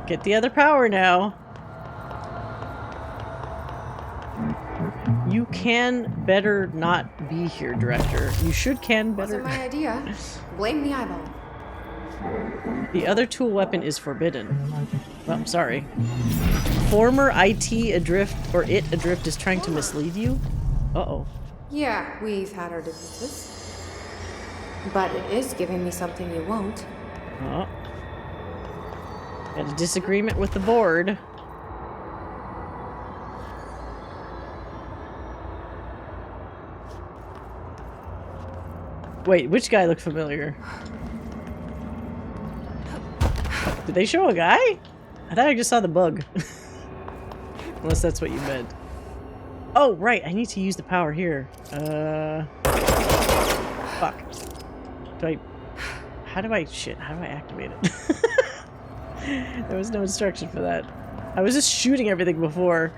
get the other power now. You can better not be here, director. You should can better. Wasn't my idea. Blame the eyeball. The other tool weapon is forbidden. Oh, I'm sorry. Former IT adrift, or it adrift, is trying to mislead you? Uh-oh. Yeah, we've had our differences. But it is giving me something you won't. Oh. Got a disagreement with the board. Wait, which guy looked familiar? Did they show a guy? I thought I just saw the bug. Unless that's what you meant. Oh, right, I need to use the power here. Fuck. How do I activate it? There was no instruction for that. I was just shooting everything before.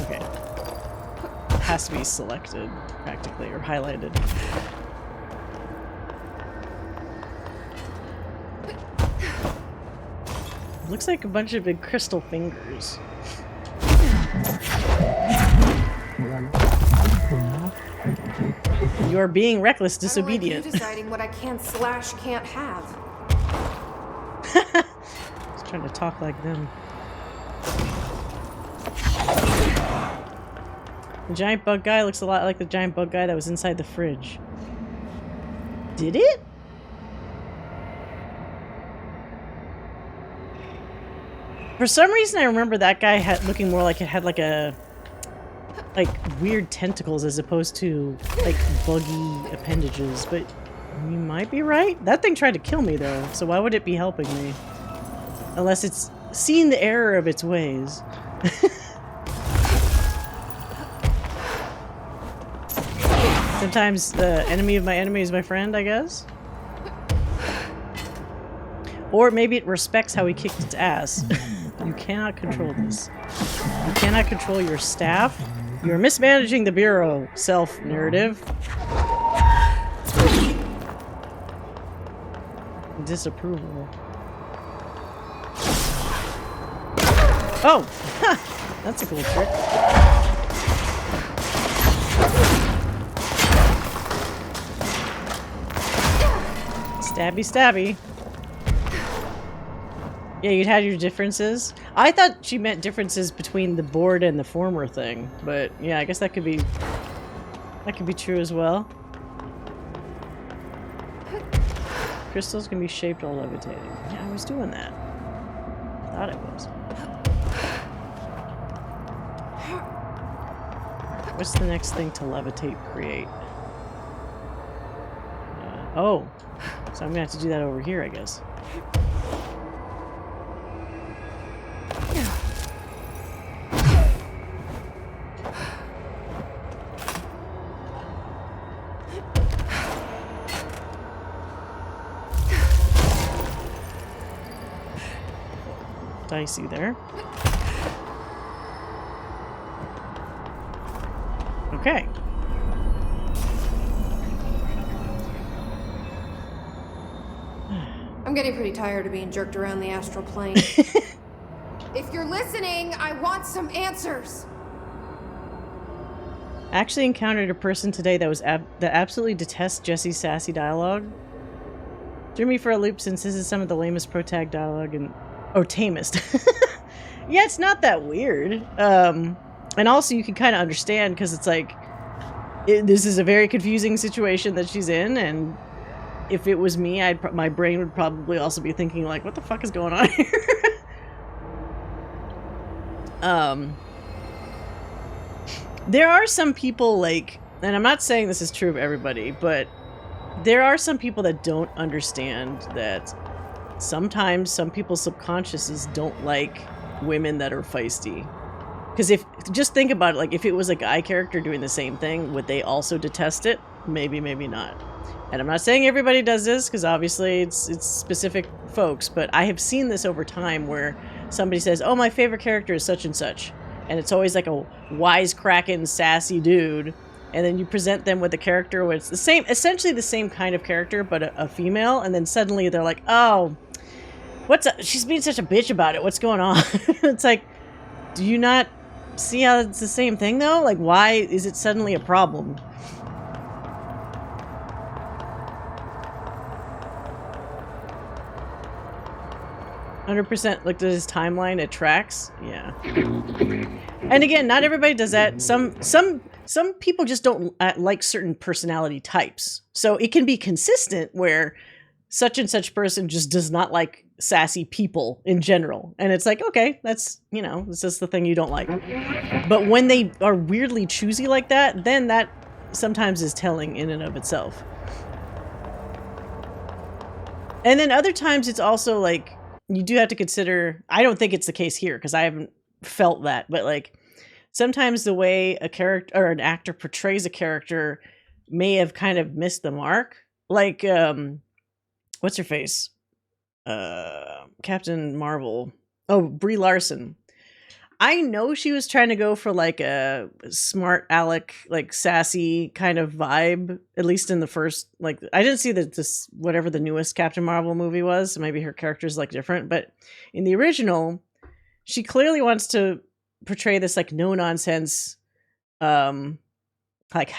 Okay. It has to be selected, practically, or highlighted. Looks like a bunch of big crystal fingers. You are being reckless, disobedient. I don't like you deciding what I can/can't have. Just trying to talk like them. The giant bug guy looks a lot like the giant bug guy that was inside the fridge. Did it? For some reason, I remember that guy looking more like it had like weird tentacles as opposed to like buggy appendages. But you might be right. That thing tried to kill me though, so why would it be helping me? Unless it's seen the error of its ways. Sometimes the enemy of my enemy is my friend, I guess. Or maybe it respects how he kicked its ass. You cannot control this. You cannot control your staff. You're mismanaging the Bureau self-narrative. Disapproval. Oh! That's a cool trick. Stabby stabby. Yeah, you'd had your differences. I thought she meant differences between the board and the former thing, but yeah, I guess that could be true as well. Crystals can be shaped while levitating. Yeah, I was doing that. I thought I was. What's the next thing to levitate create? Oh, so I'm gonna have to do that over here, I guess. dicey there. Okay. I'm getting pretty tired of being jerked around the astral plane. If you're listening, I want some answers. I actually encountered a person today that was that absolutely detests Jesse's sassy dialogue. Threw me for a loop since this is some of the lamest protag dialogue and tamest. Yeah, it's not that weird. And also you can kind of understand because it's like this is a very confusing situation that she's in, and if it was me, my brain would probably also be thinking like, what the fuck is going on here? There are some people like, and I'm not saying this is true of everybody, but there are some people that don't understand that sometimes some people's subconsciouses don't like women that are feisty. Because just think about it, like if it was a guy character doing the same thing, would they also detest it? Maybe, maybe not. And I'm not saying everybody does this, because obviously it's specific folks, but I have seen this over time where somebody says, oh, my favorite character is such and such. And it's always like a wisecracking, sassy dude. And then you present them with a character where it's the same, essentially the same kind of character, but a female. And then suddenly they're like, oh, she's being such a bitch about it. What's going on? It's like, do you not see how it's the same thing though? Like, why is it suddenly a problem? %, looked at his timeline, it tracks. Yeah. And again, not everybody does that. Some people just don't like certain personality types. So it can be consistent where such and such person just does not like sassy people in general. And it's like, okay, that's, it's just the thing you don't like. But when they are weirdly choosy like that, then that sometimes is telling in and of itself. And then other times it's also like, you do have to consider, I don't think it's the case here because I haven't felt that, but like sometimes the way a character or an actor portrays a character may have kind of missed the mark. Like, what's her face? Captain Marvel. Oh, Brie Larson. I know she was trying to go for like a smart aleck, like sassy kind of vibe, at least in the first, like, I didn't see this, whatever the newest Captain Marvel movie was, so maybe her character's like different, but in the original, she clearly wants to portray this like no nonsense, like,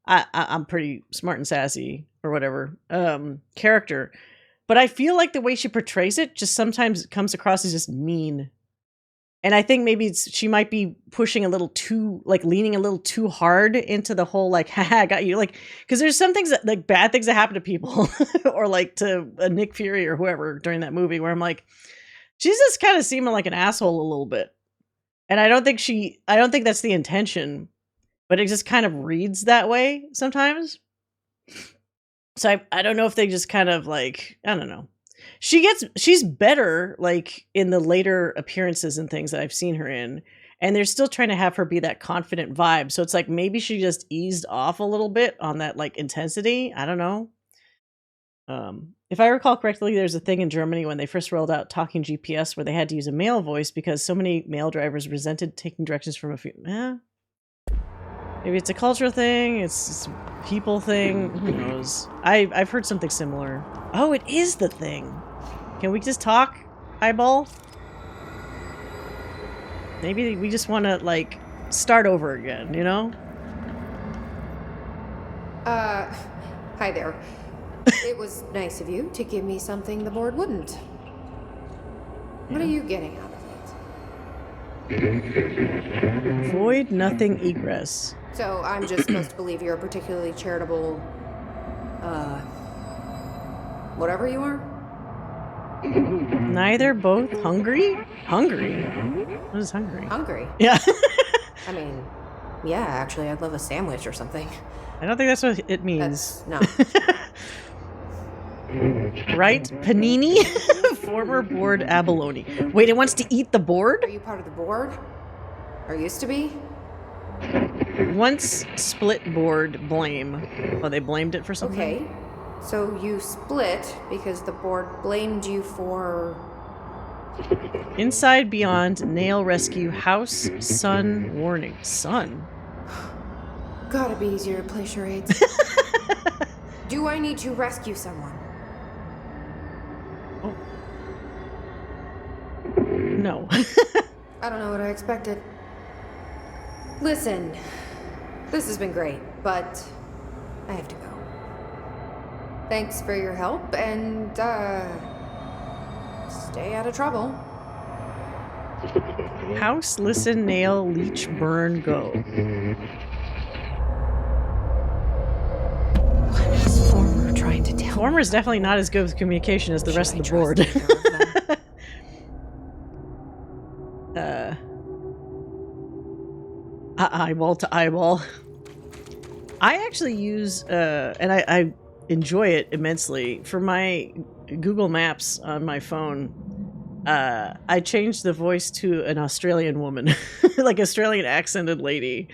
I'm pretty smart and sassy or whatever, character. But I feel like the way she portrays it just sometimes comes across as just mean. And I think maybe she might be pushing a little too, like leaning a little too hard into the whole like, haha, I got you. Like, because there's some things that, like bad things that happen to people or like to Nick Fury or whoever during that movie where I'm like, she's just kind of seeming like an asshole a little bit. And I don't think that's the intention, but it just kind of reads that way sometimes. So I don't know if they just kind of like, I don't know. She's better like in the later appearances and things that I've seen her in, and they're still trying to have her be that confident vibe. So it's like maybe she just eased off a little bit on that like intensity. I don't know. If I recall correctly, there's a thing in Germany when they first rolled out talking GPS where they had to use a male voice because so many male drivers resented taking directions from a female. Maybe it's a cultural thing, it's a people thing, who knows. I've heard something similar. Oh, it is the thing. Can we just talk, eyeball? Maybe we just want to, like, start over again, you know? Hi there. It was nice of you to give me something the board wouldn't. What are you getting out of it? Void nothing egress. So I'm just supposed to believe you're a particularly charitable, whatever you are? Neither, both. Hungry? Hungry? What is hungry? Hungry? Yeah. I mean, yeah, actually, I'd love a sandwich or something. I don't think that's what it means. No. Right? Panini? Former board abalone. Wait, it wants to eat the board? Are you part of the board? Or used to be? Once split board blame. Oh, they blamed it for something? Okay. So you split because the board blamed you for Inside Beyond Nail Rescue House Sun Warning. Sun? Gotta be easier to play charades. Do I need to rescue someone? Oh. No. I don't know what I expected. Listen, this has been great, but I have to go. Thanks for your help, and, stay out of trouble. House, listen, nail, leech, burn, go. What is Former trying to tell me? Former is definitely not as good with communication as the rest of the board. Eyeball to eyeball. I actually use, and I enjoy it immensely, for my Google Maps on my phone. I changed the voice to an Australian woman, like Australian accented lady,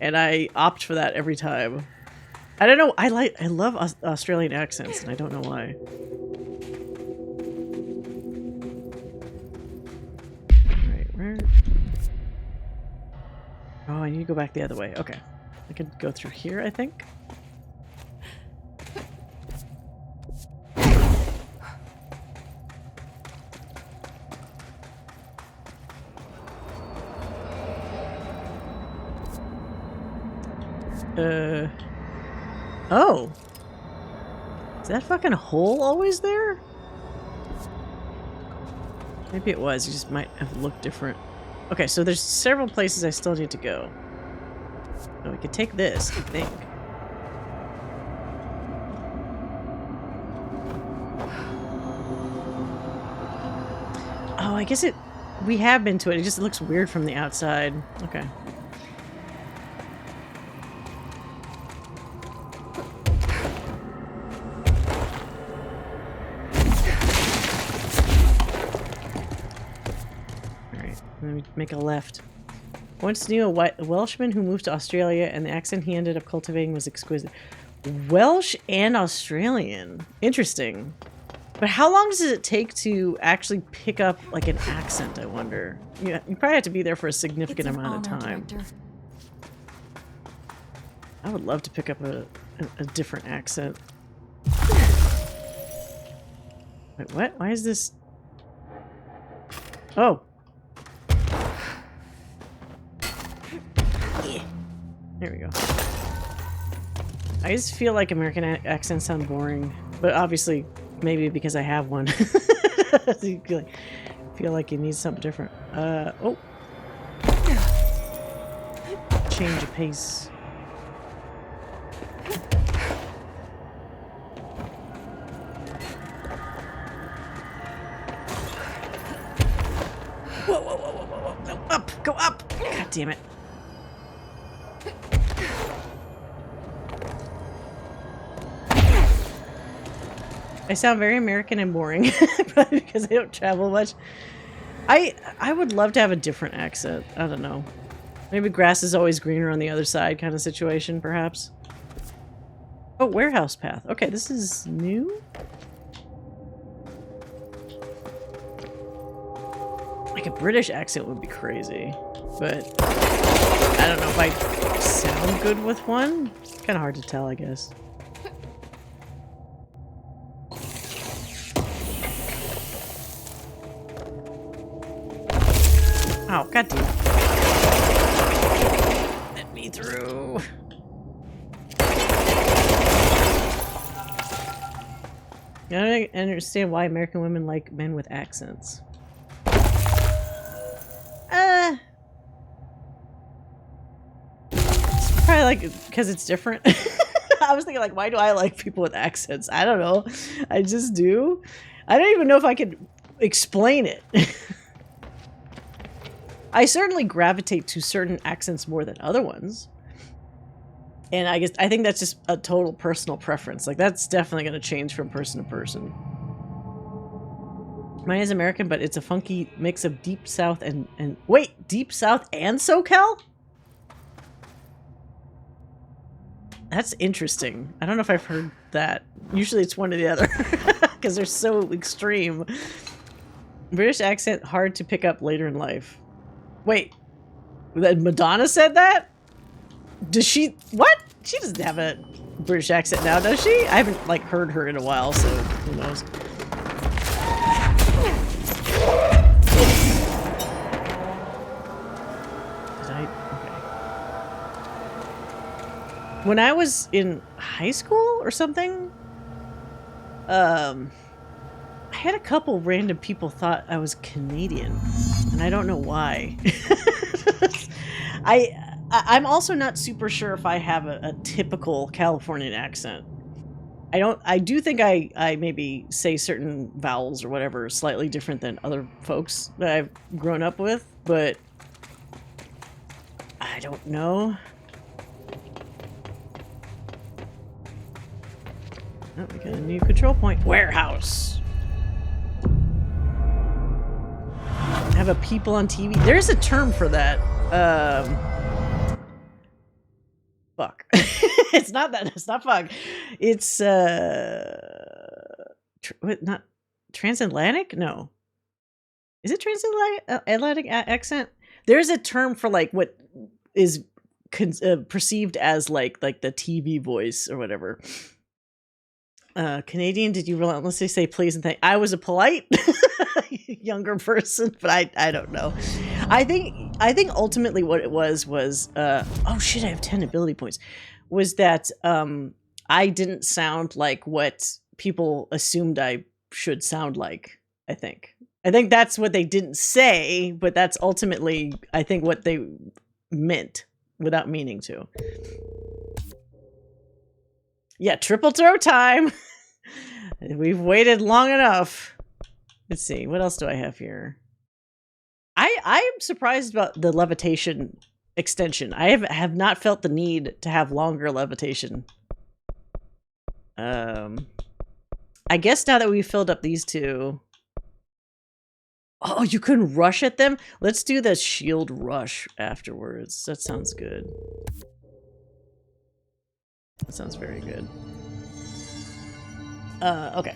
and I opt for that every time. I don't know. I love Australian accents, and I don't know why. All right, where? Oh, I need to go back the other way. Okay, I could go through here, I think. Oh. Is that fucking hole always there? Maybe it was. You just might have looked different. Okay, so there's several places I still need to go. Oh, we could take this, I think. Oh, I guess it... We have been to it. It just looks weird from the outside. Okay. Make a left. Once knew a Welshman who moved to Australia, and the accent he ended up cultivating was exquisite. Welsh and Australian. Interesting. But how long does it take to actually pick up, like, an accent, I wonder? Yeah, you probably have to be there for a significant amount of time. Director. I would love to pick up a different accent. Wait, what? Why is this... Oh. There we go. I just feel like American accents sound boring, but obviously, maybe because I have one. You feel like you need something different. Oh. Change of pace. Whoa, whoa, whoa, whoa, whoa, whoa. No, up! Go up! God damn it. I sound very American and boring, probably because I don't travel much. I would love to have a different accent. I don't know. Maybe grass is always greener on the other side kind of situation, perhaps. Oh, warehouse path. Okay, this is new? Like a British accent would be crazy, but I don't know if I sound good with one. It's kind of hard to tell, I guess. Oh, goddamn. Let me through. I don't understand why American women like men with accents. It's probably like because it's different. I was thinking like, why do I like people with accents? I don't know. I just do. I don't even know if I could explain it. I certainly gravitate to certain accents more than other ones. And I think that's just a total personal preference. Like, that's definitely going to change from person to person. Mine is American, but it's a funky mix of Deep South and wait, Deep South and SoCal? That's interesting. I don't know if I've heard that. Usually it's one or the other. Because they're so extreme. British accent hard to pick up later in life. Wait, Madonna said that? Does she? What? She doesn't have a British accent now, does she? I haven't like heard her in a while, so who knows? Did I? Okay. When I was in high school or something, I had a couple random people thought I was Canadian, and I don't know why. I'm also not super sure if I have a typical Californian accent. I do think I maybe say certain vowels or whatever slightly different than other folks that I've grown up with, but I don't know. Oh, we got a new control point. Warehouse. Have a people on TV. There's a term for that. Fuck. It's not that. It's not fuck. It's not transatlantic? No. Is it transatlantic accent? There's a term for like what is perceived as like the TV voice or whatever. Canadian, did you relentlessly say please and thank? I was a polite younger person, but I don't know. I think ultimately what it was oh shit, I have 10 ability points. Was that I didn't sound like what people assumed I should sound like. I think that's what they didn't say, but that's ultimately I think what they meant without meaning to. Yeah, triple throw time. We've waited long enough. Let's see, what else do I have here? I am surprised about the levitation extension. I have not felt the need to have longer levitation. I guess now that we've filled up these two. Oh, you can rush at them? Let's do the shield rush afterwards. That sounds good. That sounds very good. Okay.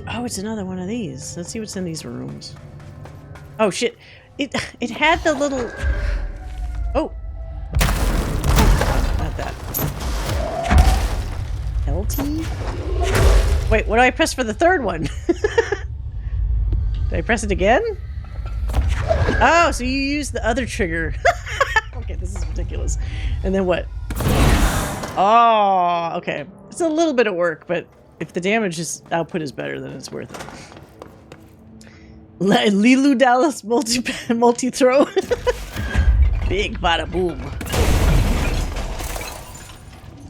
Oh, it's another one of these. Let's see what's in these rooms. Oh shit. It had the little... Oh. Not that. LT? Wait, what do I press for the third one? Did I press it again? Oh, so you use the other trigger. Okay, this is ridiculous. And then what? Oh, okay. It's a little bit of work, but if the damage output is better, then it's worth it. Lilu Dallas multi-throw. Big bada boom.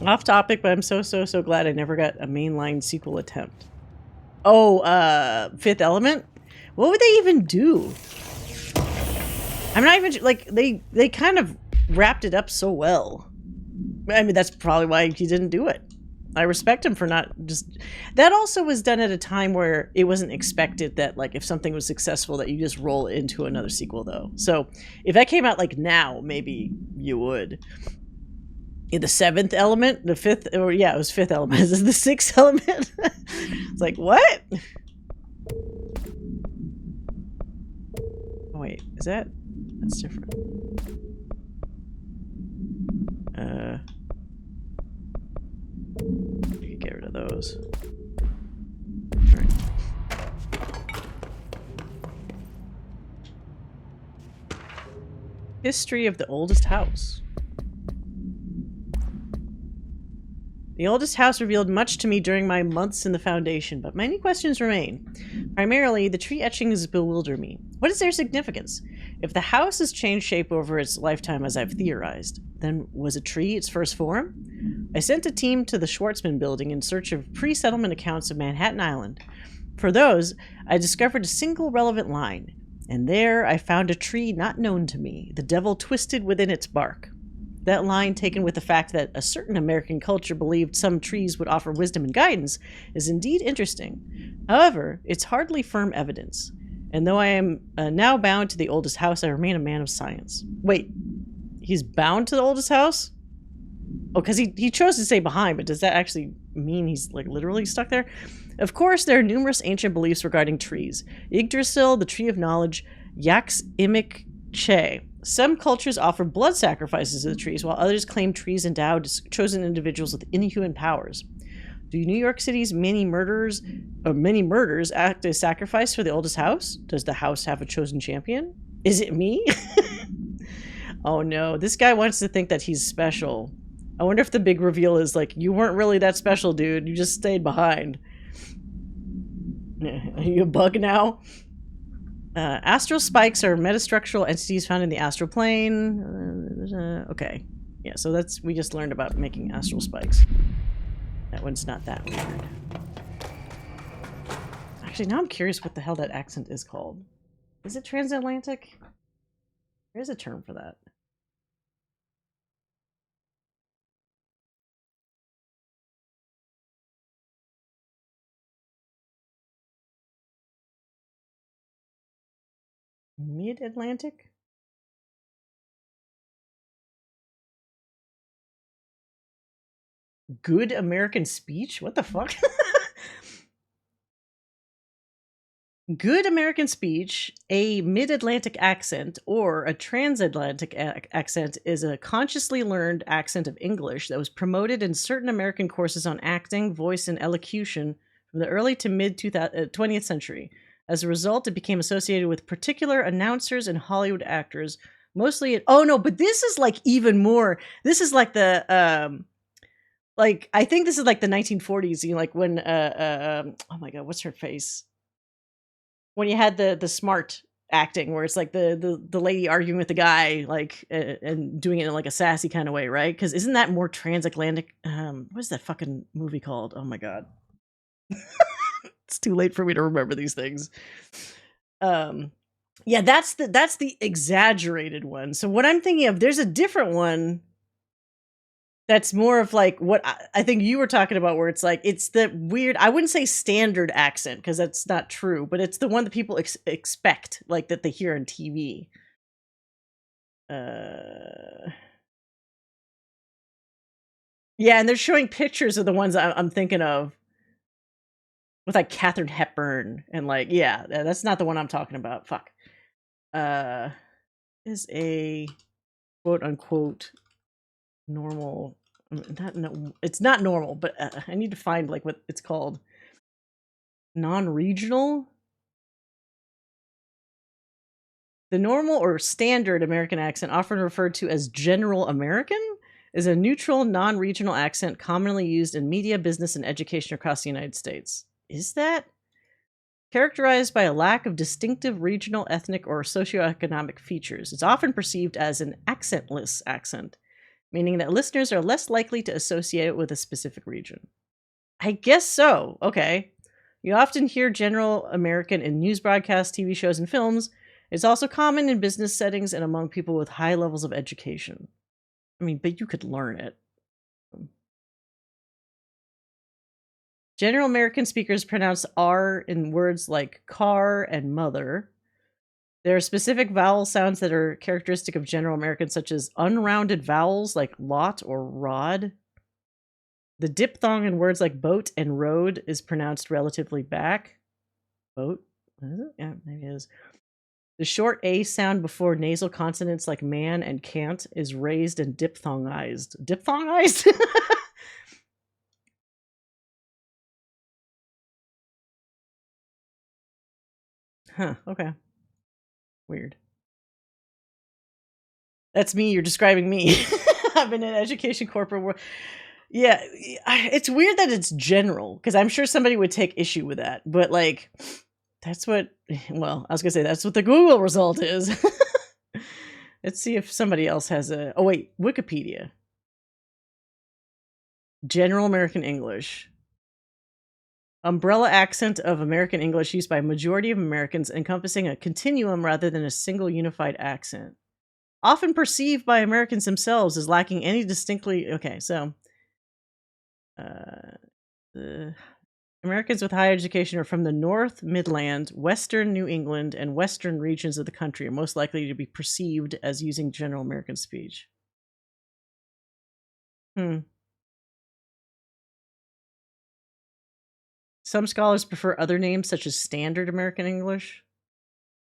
Off topic, but I'm so glad I never got a mainline sequel attempt. Oh, Fifth Element? What would they even do? I'm not even like they kind of wrapped it up so well. I mean, that's probably why he didn't do it. I respect him for not just... That also was done at a time where it wasn't expected that, like, if something was successful, that you just roll into another sequel, though. So, if that came out, like, now, maybe you would. In the Seventh Element? The Fifth... Or, yeah, it was Fifth Element. Is this the Sixth Element? It's like, what? Oh, wait. Is that... That's different. You can get rid of those. All right. History of the oldest house. The oldest house revealed much to me during my months in the Foundation, but many questions remain. Primarily, the tree etchings bewilder me. What is their significance? If the house has changed shape over its lifetime as I've theorized, then was a tree its first form? I sent a team to the Schwartzman building in search of pre-settlement accounts of Manhattan Island. For those, I discovered a single relevant line, and there I found a tree not known to me, the devil twisted within its bark. That line, taken with the fact that a certain American culture believed some trees would offer wisdom and guidance, is indeed interesting. However, it's hardly firm evidence. And though I am now bound to the oldest house, I remain a man of science. Wait, he's bound to the oldest house? Oh, because he chose to stay behind, but does that actually mean he's, like, literally stuck there? Of course, there are numerous ancient beliefs regarding trees. Yggdrasil, the tree of knowledge, Yaks Imik Che. Some cultures offer blood sacrifices to the trees, while others claim trees endow chosen individuals with inhuman powers. Do New York City's many murders act as sacrifice for the oldest house? Does the house have a chosen champion? Is it me? Oh no, this guy wants to think that he's special. I wonder if the big reveal is like, you weren't really that special, dude. You just stayed behind. Are you a bug now? Astral spikes are metastructural entities found in the astral plane. Okay. Yeah, so we just learned about making astral spikes. That one's not that weird. Actually, now I'm curious what the hell that accent is called. Is it transatlantic? There's a term for that. Mid-Atlantic? Good American speech? What the fuck? Good American speech, a mid-Atlantic accent, or a transatlantic accent is a consciously learned accent of English that was promoted in certain American courses on acting, voice, and elocution from the early to mid-20th century. As a result, it became associated with particular announcers and Hollywood actors, mostly oh no, but this is like even more. This is like the like I think this is like the 1940s, you know, like when oh my god, what's her face? When you had the smart acting where it's like the lady arguing with the guy, like and doing it in like a sassy kind of way, right? Because isn't that more transatlantic? What is that fucking movie called? Oh my god. It's too late for me to remember these things. Yeah, that's the exaggerated one. So what I'm thinking of, there's a different one that's more of like what I think you were talking about, where it's like, it's the weird, I wouldn't say standard accent because that's not true, but it's the one that people expect, like that they hear on TV. Yeah, and they're showing pictures of the ones I'm thinking of with like Katharine Hepburn and like, yeah, that's not the one I'm talking about. Fuck. Is a quote unquote normal, it's not normal, but I need to find like what it's called. Non-regional? The normal or standard American accent, often referred to as General American, is a neutral, non-regional accent commonly used in media, business, and education across the United States. Is that? Characterized by a lack of distinctive regional, ethnic, or socioeconomic features. It's often perceived as an accentless accent, meaning that listeners are less likely to associate it with a specific region. I guess so. Okay. You often hear General American in news broadcasts, TV shows, and films. It's also common in business settings and among people with high levels of education. I mean, but you could learn it. General American speakers pronounce R in words like car and mother. There are specific vowel sounds that are characteristic of General American, such as unrounded vowels like lot or rod. The diphthong in words like boat and road is pronounced relatively back. Boat? Is it? Yeah, maybe it is. The short A sound before nasal consonants like man and can't is raised and diphthongized. Diphthongized? Huh, okay. Weird. That's me, you're describing me. I've been in education corporate world. Yeah, it's weird that it's general, because I'm sure somebody would take issue with that. But like, that's what, well, I was going to say, that's what the Google result is. Let's see if somebody else has a, oh wait, Wikipedia. General American English. Umbrella accent of American English used by a majority of Americans, encompassing a continuum rather than a single unified accent. Often perceived by Americans themselves as lacking any distinctly... Okay, so... the Americans with higher education are from the North Midland, Western New England, and Western regions of the country are most likely to be perceived as using General American speech. Some scholars prefer other names such as Standard American English.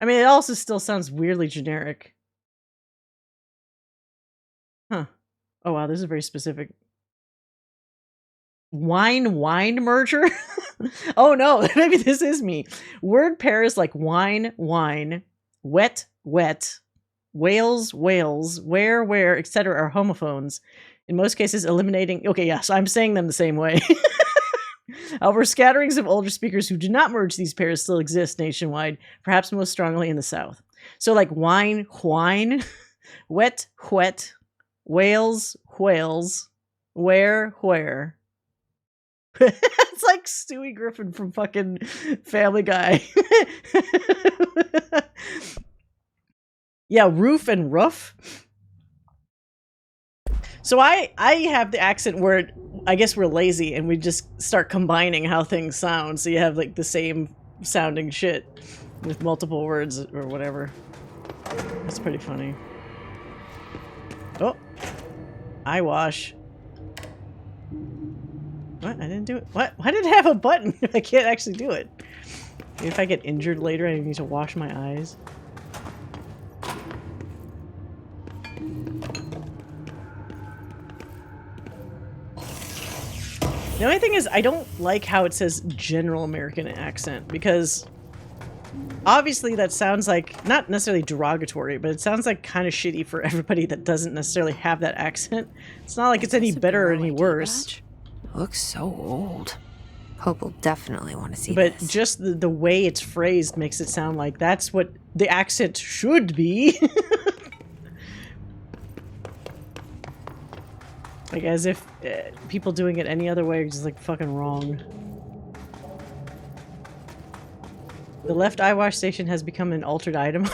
I mean, it also still sounds weirdly generic. Huh. Oh wow, this is very specific. Wine merger? Oh no, maybe this is me. Word pairs like wine, wet, whales, where, etc. are homophones. In most cases, eliminating... Okay, yes, I'm saying them the same way. However, scatterings of older speakers who do not merge these pairs still exist nationwide, perhaps most strongly in the South. So like wine, wet, whales, where. It's like Stewie Griffin from fucking Family Guy. Yeah, roof and rough. So I have the accent where I guess we're lazy and we just start combining how things sound. So you have like the same sounding shit with multiple words or whatever. That's pretty funny. Oh, eyewash. What? I didn't do it. What? Why did it have a button? I can't actually do it. Maybe if I get injured later, I need to wash my eyes. The only thing is, I don't like how it says general American accent, because obviously that sounds like, not necessarily derogatory, but it sounds like kind of shitty for everybody that doesn't necessarily have that accent. It's not like it's any better or any worse. Looks so old. Hope will definitely want to see but this. Just the way it's phrased makes it sound like that's what the accent should be. Like as if people doing it any other way are just like fucking wrong. The left eyewash station has become an altered item.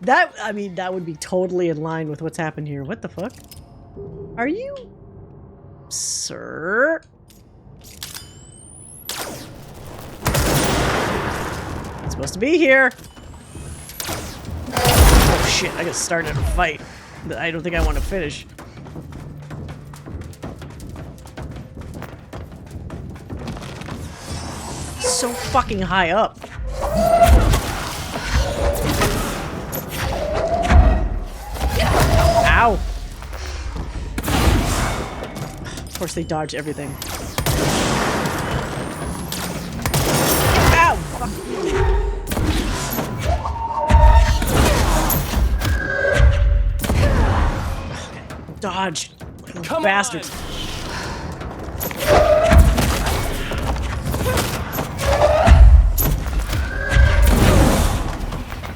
That, I mean, that would be totally in line with what's happened here. What the fuck? Are you... Sir? It's supposed to be here. Oh shit, I got started a fight that I don't think I want to finish. So fucking high up. Ow. Of course they dodge everything. Ow! Fuck. Dodge. Come bastards. On.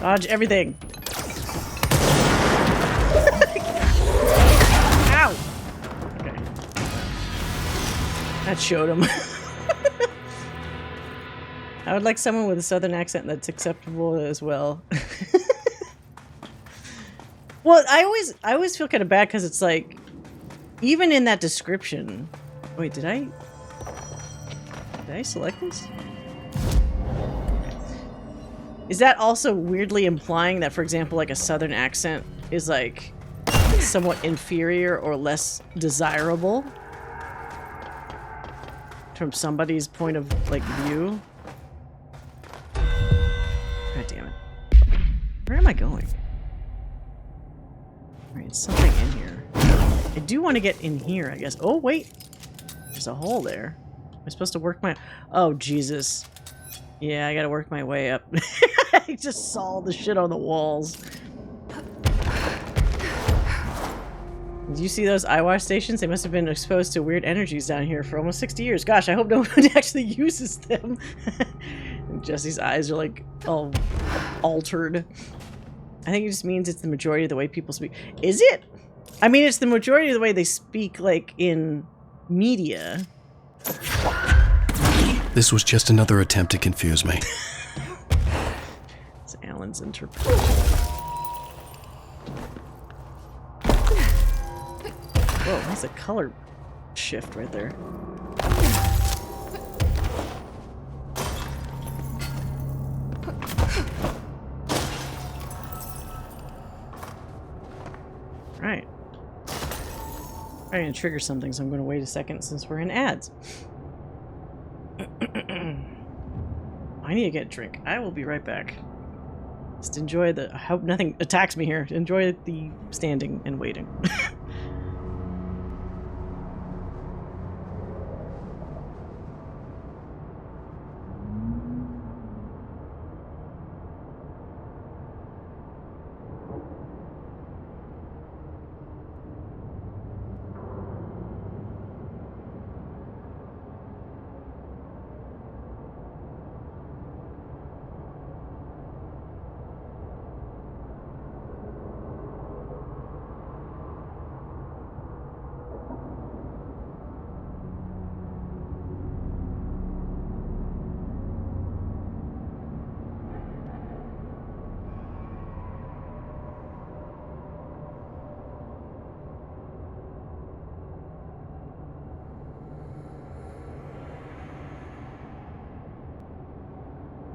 Dodge everything. Ow! Okay. That showed him. I would like someone with a southern accent that's acceptable as well. Well, I always feel kind of bad because it's like, even in that description. Wait, did I select this? Is that also weirdly implying that, for example, like a southern accent is like somewhat inferior or less desirable from somebody's point of like view? God damn it. Where am I going? Alright, something in here. I do want to get in here, I guess. Oh, wait. There's a hole there. Am I supposed to work my... Oh, Jesus. Yeah, I gotta work my way up. I just saw the shit on the walls. Did you see those eyewash stations? They must have been exposed to weird energies down here for almost 60 years. Gosh, I hope no one actually uses them. And Jesse's eyes are like all altered. I think it just means it's the majority of the way people speak. Is it? I mean, it's the majority of the way they speak, like, in media. This was just another attempt to confuse me. It's Alan's interpretation. Whoa, that's a color shift right there. Right. I'm going to trigger something, so I'm going to wait a second since we're in ads. I need to get a drink. I will be right back. Just enjoy the... I hope nothing attacks me here. Enjoy the standing and waiting.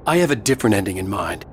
I have a different ending in mind.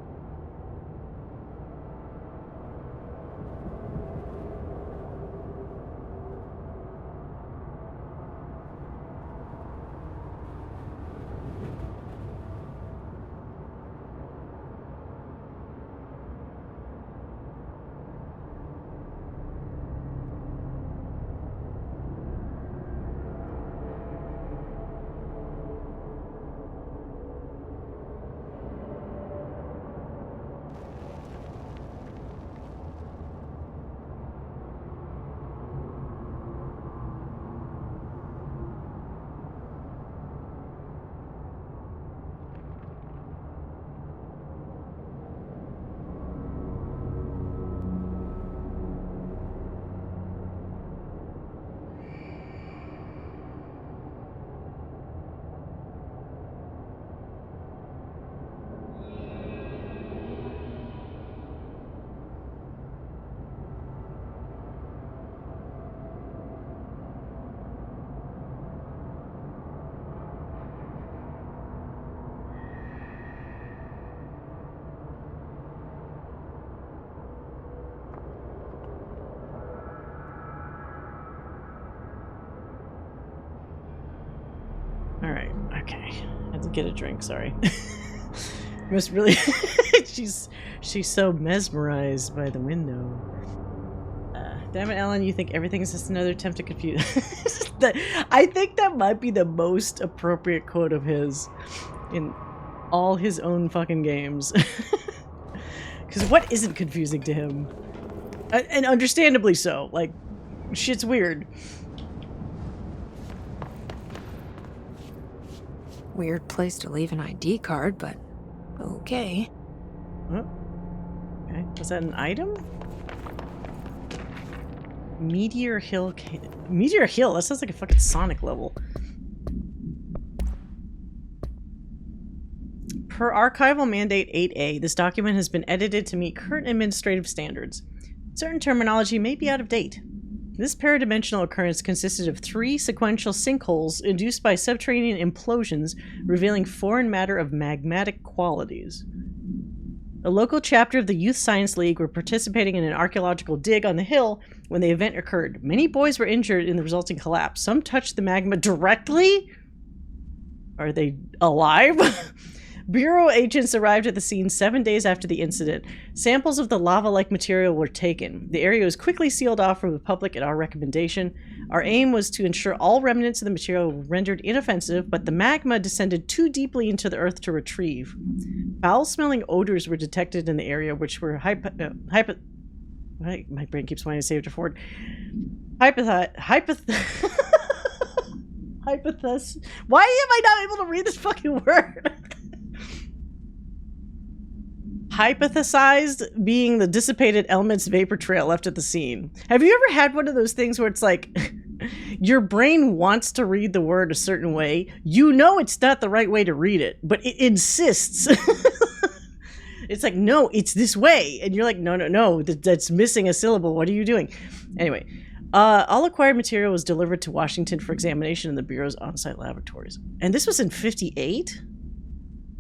Alright, okay. I had to get a drink, sorry. Must really she's so mesmerized by the window. Damn it, Ellen, you think everything is just another attempt to confuse I think that might be the most appropriate quote of his in all his own fucking games. Because what isn't confusing to him? And understandably so. Like, shit's weird. Weird place to leave an ID card, but okay. Oh. Okay, was that an item? Meteor Hill. Meteor Hill? That sounds like a fucking Sonic level. Per Archival Mandate 8A, this document has been edited to meet current administrative standards. Certain terminology may be out of date. This paradimensional occurrence consisted of 3 sequential sinkholes induced by subterranean implosions, revealing foreign matter of magmatic qualities. A local chapter of the Youth Science League were participating in an archaeological dig on the hill when the event occurred. Many boys were injured in the resulting collapse. Some touched the magma directly? Are they alive? Bureau agents arrived at the scene 7 days after the incident. Samples of the lava-like material were taken. The area was quickly sealed off from the public at our recommendation. Our aim was to ensure all remnants of the material were rendered inoffensive, but the magma descended too deeply into the earth to retrieve. Foul-smelling odors were detected in the area, which were my brain keeps wanting to say it to Ford. Why am I not able to read this fucking word? Hypothesized being the dissipated elements vapor trail left at the scene. Have you ever had one of those things where it's like your brain wants to read the word a certain way, you know it's not the right way to read it, but it insists. It's like, no, it's this way, and you're like, no, that's missing a syllable. What are you doing? Anyway, all acquired material was delivered to Washington for examination in the Bureau's on-site laboratories. And this was in 58?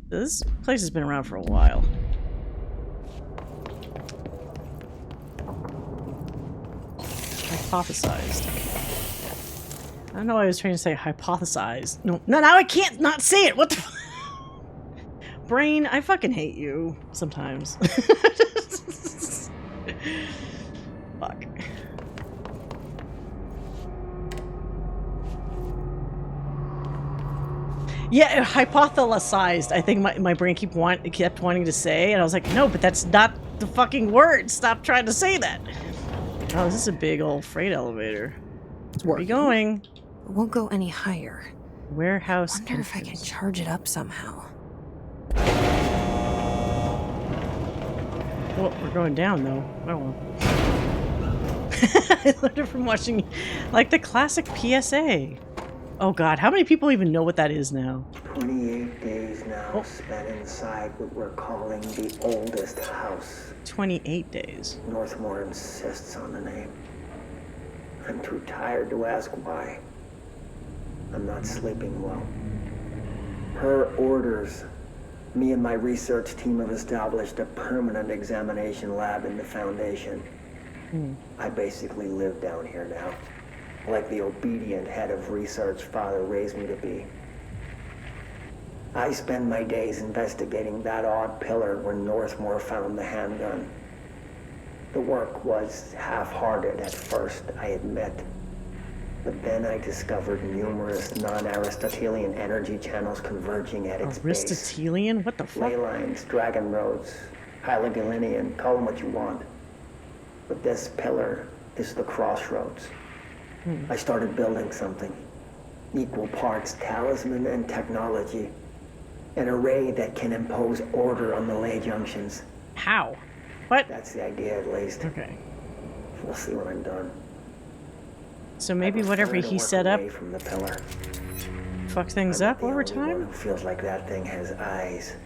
This place has been around for a while. Hypothesized. I don't know why I was trying to say hypothesize. No, now I can't not say it. What the Brain, I fucking hate you sometimes. Fuck. Yeah, hypothesized. I think my brain kept wanting to say, and I was like, no, but that's not the fucking word. Stop trying to say that. Oh, this is a big old freight elevator. Where are we going? It won't go any higher. Warehouse. I wonder if I can charge it up somehow. Well, we're going down though. Oh well. I learned it from watching, like, the classic PSA. Oh god, how many people even know what that is now? 28 days now spent inside what we're calling the oldest house. 28 days. Northmore insists on the name. I'm too tired to ask why. I'm not sleeping well. Her orders. Me and my research team have established a permanent examination lab in the Foundation. I basically live down here now. Like the obedient head of research father raised me to be. I spend my days investigating that odd pillar where Northmore found the handgun. The work was half-hearted at first, I admit. But then I discovered numerous non-Aristotelian energy channels converging at its base. Aristotelian? What the fuck? Ley lines, dragon roads, Hylogalinian, call them what you want. But this pillar is the crossroads. I started building something. Equal parts talisman and technology. An array that can impose order on the ley junctions. How? What? That's the idea, at least. Okay. We'll see when I'm done. So maybe whatever he set up from the pillar. fucks things up over time? Feels like that thing has eyes.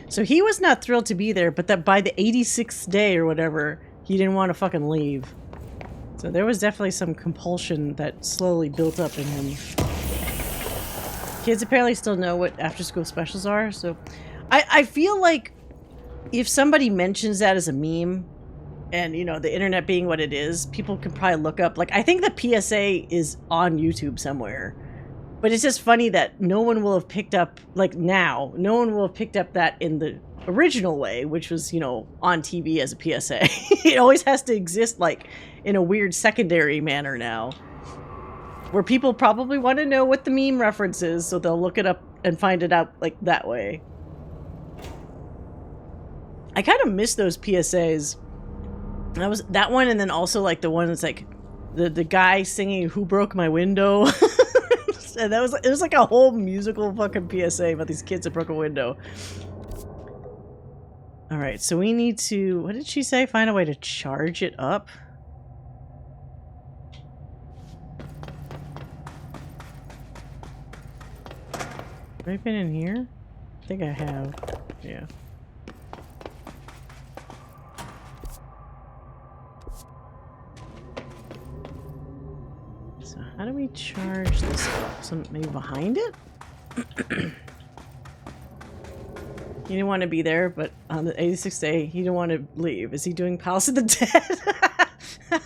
So he was not thrilled to be there, but that by the 86th day or whatever, he didn't want to fucking leave. So there was definitely some compulsion that slowly built up in him. Kids apparently still know what after-school specials are, so I feel like if somebody mentions that as a meme, and, you know, the internet being what it is, people can probably look up, like, I think the PSA is on YouTube somewhere. But it's just funny that no one will have picked up, like now, no one will have picked up that in the original way, which was, you know, on TV as a PSA. It always has to exist, like, in a weird secondary manner now. Where people probably want to know what the meme reference is, so they'll look it up and find it out, like, that way. I kind of miss those PSAs. That was that one, and then also, like, the one that's, like, the guy singing "Who Broke My Window?" And it was like a whole musical fucking PSA about these kids that broke a window. Alright, so we need to... What did she say? Find a way to charge it up? Have I been in here? I think I have. Yeah. So how do we charge this up? So maybe behind it? He didn't want to be there, but on the 86th day, he didn't want to leave. Is he doing Palace of the Dead?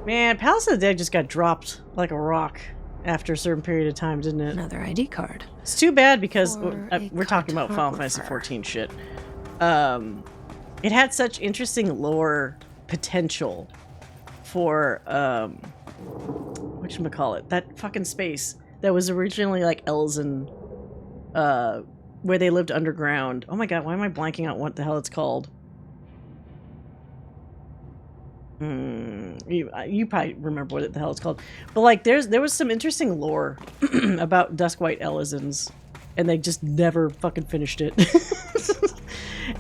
Man, Palace of the Dead just got dropped like a rock after a certain period of time, didn't it? Another ID card. It's too bad because we're talking about Final Fantasy XIV shit. It had such interesting lore potential for whatchamacallit, that fucking space that was originally like Elzen, where they lived underground. Oh my god, why am I blanking out what the hell it's called? You probably remember what the hell it's called. But like there was some interesting lore about Duskwhite Elizens, and they just never fucking finished it.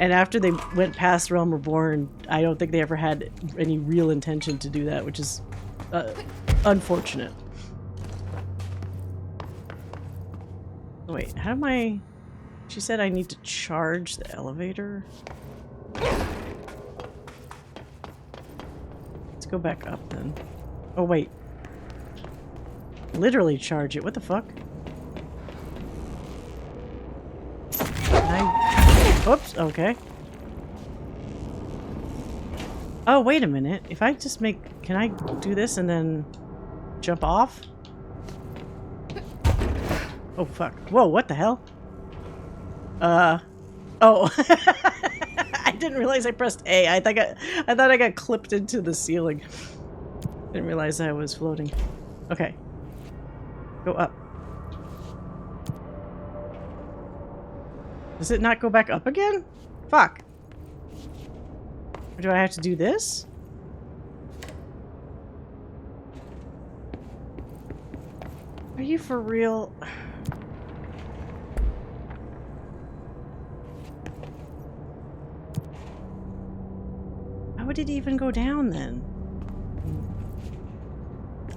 And after they went past Realm Reborn, I don't think they ever had any real intention to do that, which is unfortunate. Oh, wait, how am I... She said I need to charge the elevator? Let's go back up then. Oh, wait. Literally charge it. What the fuck? Oops, okay. Oh, wait a minute. If I just make... Can I do this and then jump off? Oh, fuck. Whoa, what the hell? Oh. I didn't realize I pressed A. I thought I got clipped into the ceiling. Didn't realize I was floating. Okay. Go up. Does it not go back up again? Fuck. Or do I have to do this? Are you for real? How would it even go down then?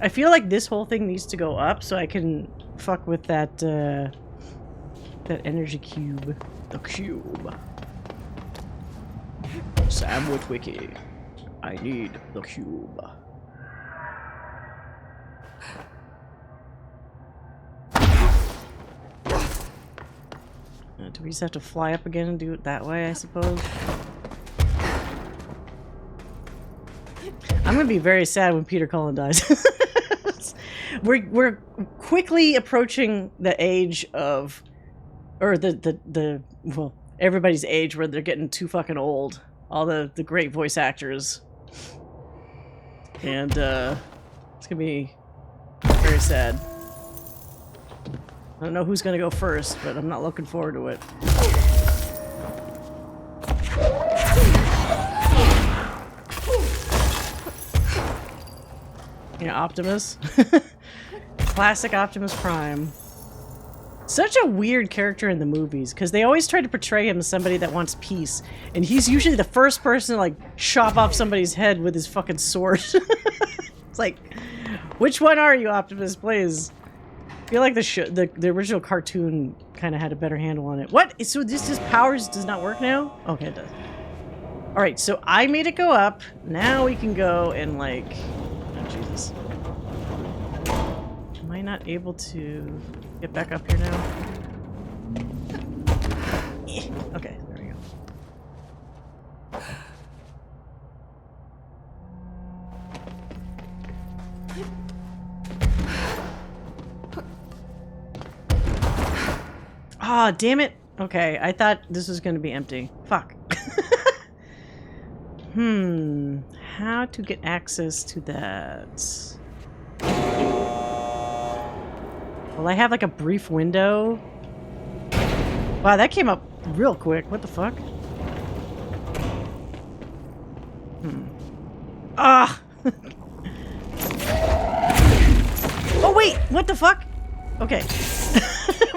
I feel like this whole thing needs to go up so I can fuck with that, that energy cube. The cube. Sam Witwicky. I need the cube. Do we just have to fly up again and do it that way, I suppose? I'm gonna be very sad when Peter Cullen dies. We're quickly approaching the age of, or well, everybody's age where they're getting too fucking old. All the great voice actors. And it's gonna be very sad. I don't know who's gonna go first, but I'm not looking forward to it. Yeah, Optimus. Classic Optimus Prime. Such a weird character in the movies, because they always try to portray him as somebody that wants peace. And he's usually the first person to, like, chop off somebody's head with his fucking sword. It's like, which one are you, Optimus, please? I feel like the original cartoon kind of had a better handle on it. What? So this powers does not work now? Okay, it does. Alright, so I made it go up. Now we can go and, like... Oh, Jesus. Am I not able to get back up here now? Okay, there we go. Ah, oh, damn it. Okay, I thought this was going to be empty. Fuck. How to get access to that? Well, I have like a brief window. Wow, that came up real quick. What the fuck? Ah! Oh wait, what the fuck? Okay.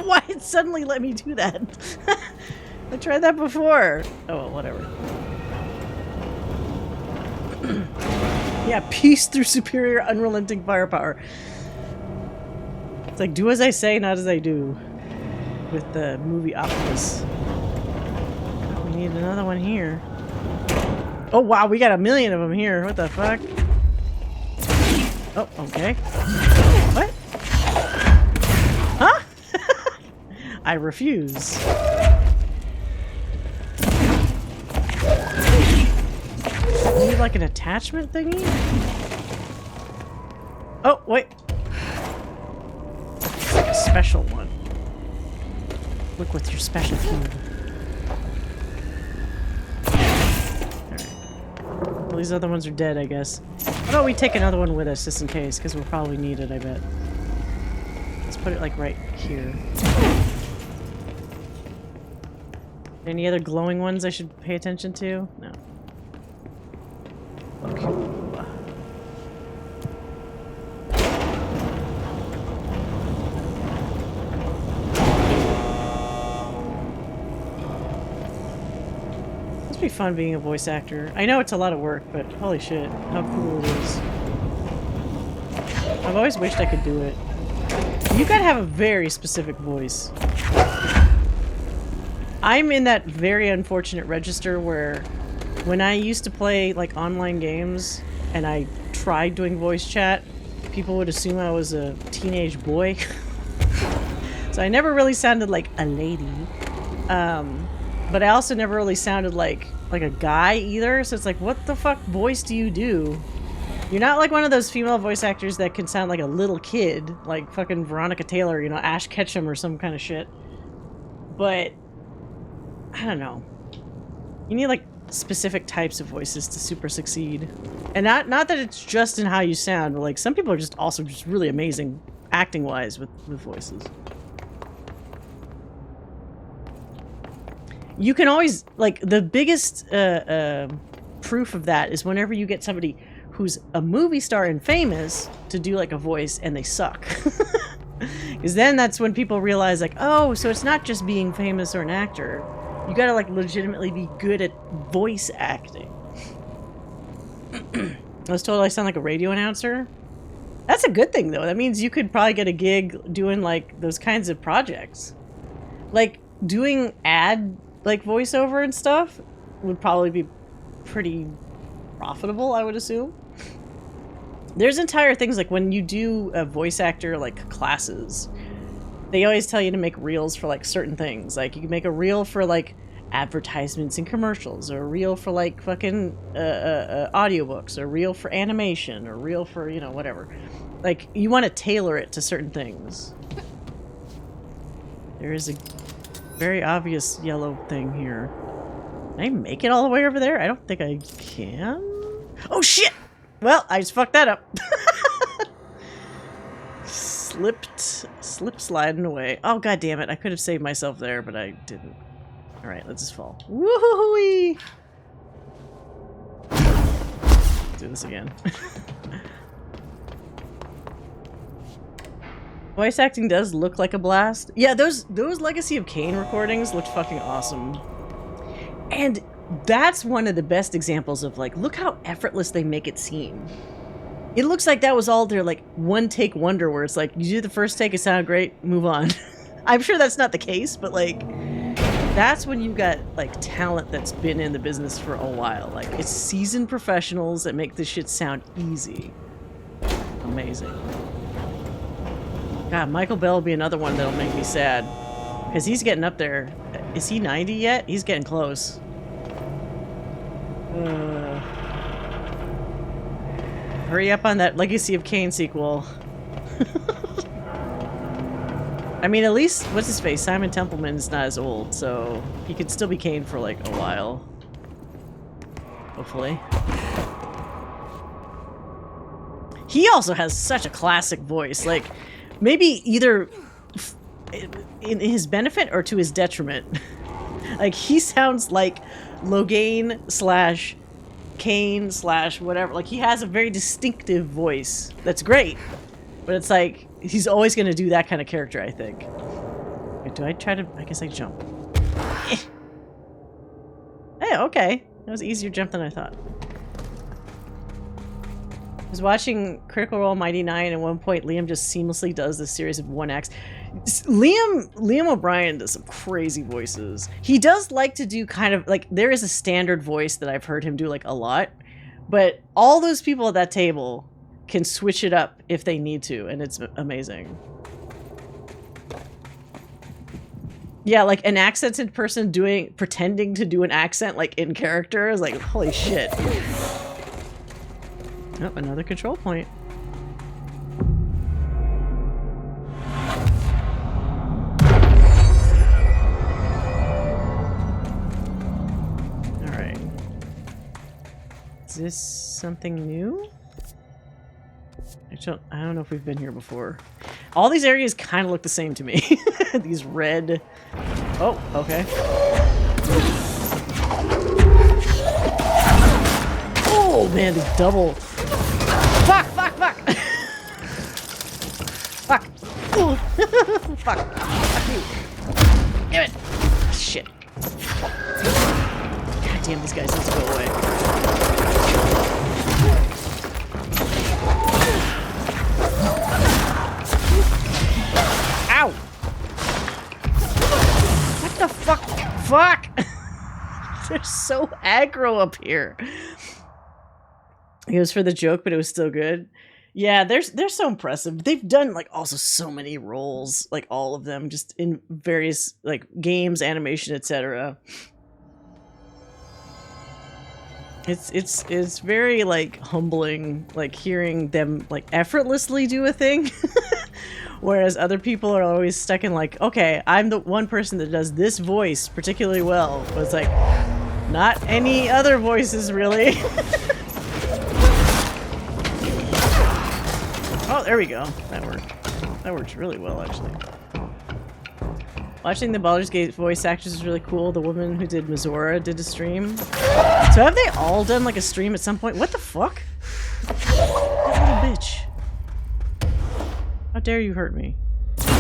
Why it suddenly let me do that? I tried that before. Oh well, whatever. Yeah, peace through superior, unrelenting firepower. It's like, do as I say, not as I do. With the movie Optimus. We need another one here. Oh wow, we got a million of them here. What the fuck? Oh, okay. What? Huh? I refuse. Need like an attachment thingy? Oh, wait. It's like a special one. Look what's your special cube. Alright. Well, these other ones are dead, I guess. How about we take another one with us just in case, because we'll probably need it, I bet. Let's put it like right here. Any other glowing ones I should pay attention to? No. Okay. Must be fun being a voice actor. I know it's a lot of work, but holy shit, how cool it is. I've always wished I could do it. You gotta have a very specific voice. I'm in that very unfortunate register where when I used to play like online games and I tried doing voice chat, people would assume I was a teenage boy. So I never really sounded like a lady. but I also never really sounded like a guy either. So it's like, what the fuck voice do you do? You're not like one of those female voice actors that can sound like a little kid, like fucking Veronica Taylor, you know, Ash Ketchum or some kind of shit. But I don't know. You need like specific types of voices to super succeed. And not that it's just in how you sound, but like some people are just also just really amazing acting wise with voices. You can always, like, the biggest proof of that is whenever you get somebody who's a movie star and famous to do like a voice and they suck. Because then that's when people realize like, oh, so it's not just being famous or an actor. You gotta like legitimately be good at voice acting. I was told I sound like a radio announcer. That's a good thing though. That means you could probably get a gig doing like those kinds of projects. Like doing ad like voiceover and stuff would probably be pretty profitable, I would assume. There's entire things like when you do a voice actor like classes, they always tell you to make reels for like certain things. Like you can make a reel for like advertisements and commercials, or a reel for like fucking audiobooks, or a reel for animation, or a reel for, you know, whatever. Like you want to tailor it to certain things. There is a very obvious yellow thing here. Can I make it all the way over there? I don't think I can. Oh shit! Well, I just fucked that up. Slip sliding away. Oh god damn it! I could have saved myself there, but I didn't. All right, let's just fall. Woohoo-wee! Let's do this again. Voice acting does look like a blast. Yeah, those Legacy of Kain recordings looked fucking awesome. And that's one of the best examples of like, look how effortless they make it seem. It looks like that was all their like one take wonder where it's like, you do the first take, it sounded great, move on. I'm sure that's not the case, but like, that's when you've got like talent that's been in the business for a while. Like it's seasoned professionals that make this shit sound easy. Amazing. God, Michael Bell will be another one that'll make me sad. Because he's getting up there. Is he 90 yet? He's getting close. Hurry up on that Legacy of Kain sequel. I mean, at least, what's his face? Simon Templeman's not as old, so he could still be Kain for like a while. Hopefully. He also has such a classic voice. Like, maybe either in his benefit or to his detriment. Like, he sounds like Logain / Kain / whatever. Like, he has a very distinctive voice. That's great. But it's like, he's always going to do that kind of character, I think. Wait, do I try to... I guess I jump. Hey, okay. That was an easier jump than I thought. I was watching Critical Role Mighty 9, and at one point Liam just seamlessly does this series of one acts. Liam O'Brien does some crazy voices. He does like to do kind of like, there is a standard voice that I've heard him do like a lot, but all those people at that table can switch it up if they need to, and it's amazing. Yeah, like an accented person pretending to do an accent like in character is like, holy shit. Oh, another control point. Alright. Is this something new? I don't know if we've been here before. All these areas kind of look the same to me. These red... Oh, okay. Oh man, the double... Fuck! Fuck! Ooh. Fuck! Fuck you! Damn it! Shit! God damn, these guys need to go away. Ow! What the fuck? Fuck! They're so aggro up here. It was for the joke, but it was still good. Yeah, they're so impressive. They've done like also so many roles, like all of them, just in various like games, animation, etc. It's very like humbling, like hearing them like effortlessly do a thing. Whereas other people are always stuck in like, okay, I'm the one person that does this voice particularly well. But it's like, not any other voices really. Oh, there we go. That worked. That worked really well, actually. Watching the Baldur's Gate voice actors is really cool. The woman who did Mizora did a stream. So have they all done like a stream at some point? What the fuck? That little bitch. How dare you hurt me? Okay,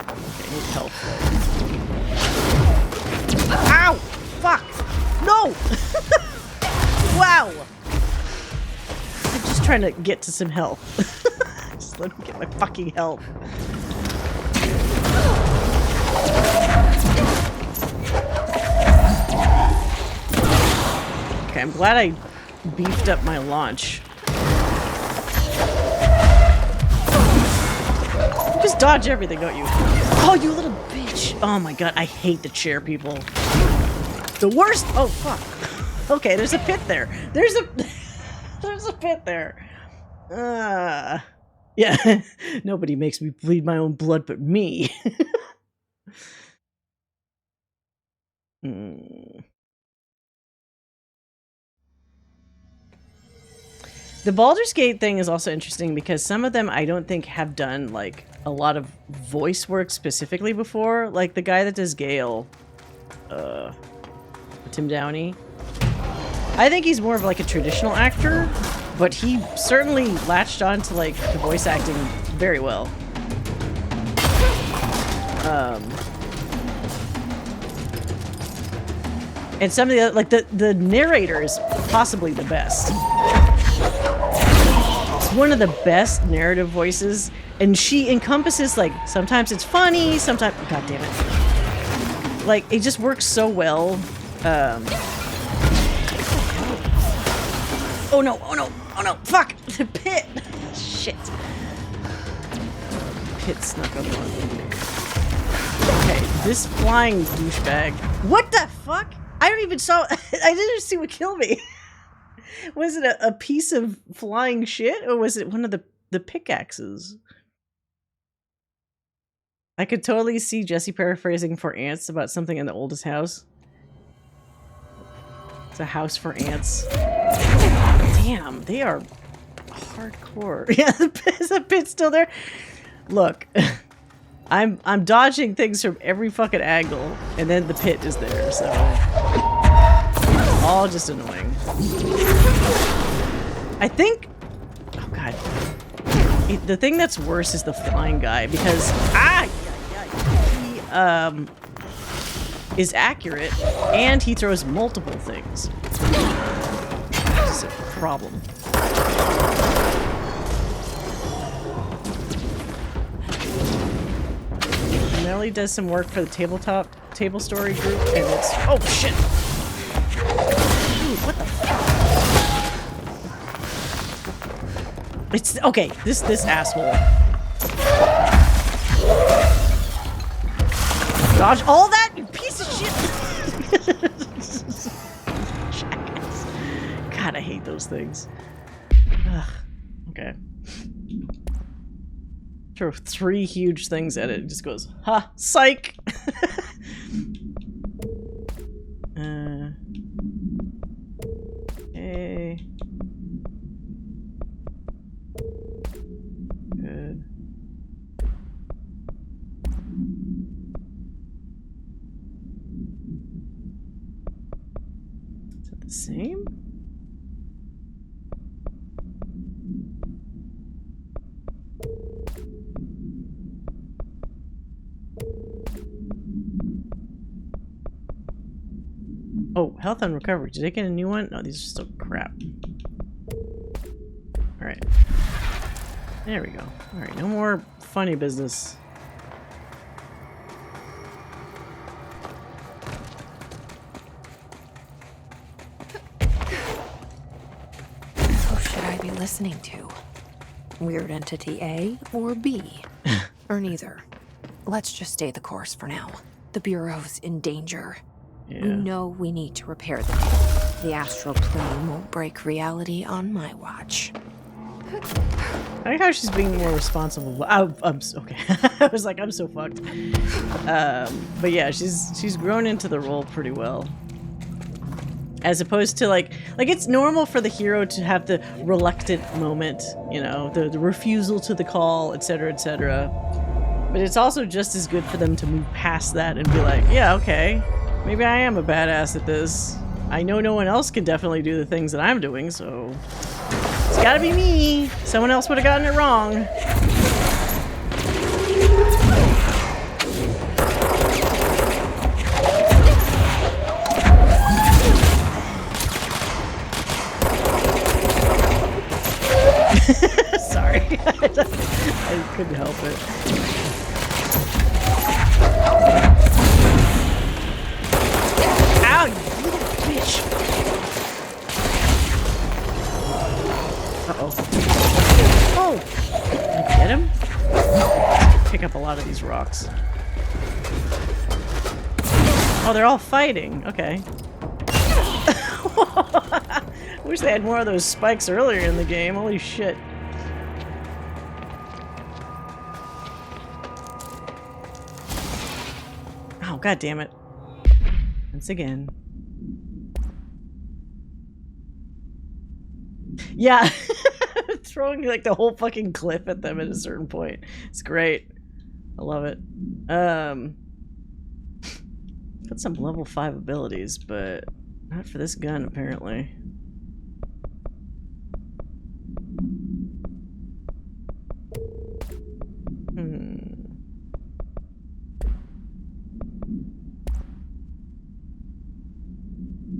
I need help. Ow! Fuck! No! Wow! I'm just trying to get to some health. Just let me get my fucking health. Okay, I'm glad I beefed up my launch. You just dodge everything, don't you? Oh, you little bitch! Oh my god, I hate the chair people. The worst! Oh, fuck. Okay, there's a pit there. There's a pit there. Yeah. Nobody makes me bleed my own blood but me. The Baldur's Gate thing is also interesting because some of them I don't think have done like a lot of voice work specifically before. Like the guy that does Gale, Tim Downey. I think he's more of like a traditional actor, but he certainly latched on to like the voice acting very well. And some of the other, like the narrator is possibly the best. It's one of the best narrative voices, and she encompasses like sometimes it's funny, sometimes god damn it, like it just works so well. Oh no! Oh no! Oh no! Fuck! The pit! Shit! Pit snuck up on me. Okay, this flying douchebag. What the fuck? I don't even saw. I didn't see what killed me. Was it a piece of flying shit, or was it one of the pickaxes? I could totally see Jesse paraphrasing for ants about something in the oldest house. It's a house for ants. Damn, they are hardcore. Yeah, is the pit still there? Look, I'm dodging things from every fucking angle, and then the pit is there, so all just annoying. I think, oh god, the thing that's worse is the flying guy because he is accurate and he throws multiple things. It's a problem. Nelly does some work for the table story group, and it's oh shit. Dude, what the fuck? It's okay. This asshole. Dodge all that, you piece of shit. God, I hate those things. Ugh. Okay. Throw 3 huge things at it. It just goes, ha, psych. Okay. Good. Is that the same? Oh, health and recovery. Did I get a new one? No, these are still crap. Alright. There we go. Alright, no more funny business. Who should I be listening to? Weird Entity A or B? Or neither? Let's just stay the course for now. The Bureau's in danger. We Yeah. know we need to repair the nail. The astral plane won't break reality on my watch. I like how she's being more responsible. Okay. I was like, I'm so fucked. But yeah, she's grown into the role pretty well. As opposed to like it's normal for the hero to have the reluctant moment, you know, the refusal to the call, etc., etc. But it's also just as good for them to move past that and be like, yeah, okay, maybe I am a badass at this. I know no one else can definitely do the things that I'm doing, so it's gotta be me. Someone else would have gotten it wrong. Sorry. I couldn't help it. Ow, you little bitch. Uh-oh. Oh! Did I get him? Pick up a lot of these rocks. Oh, they're all fighting. Okay. I wish they had more of those spikes earlier in the game. Holy shit. Oh, god damn it. Once again. Yeah. Throwing like the whole fucking cliff at them at a certain point. It's great. I love it. Got some level 5 abilities, but not for this gun apparently.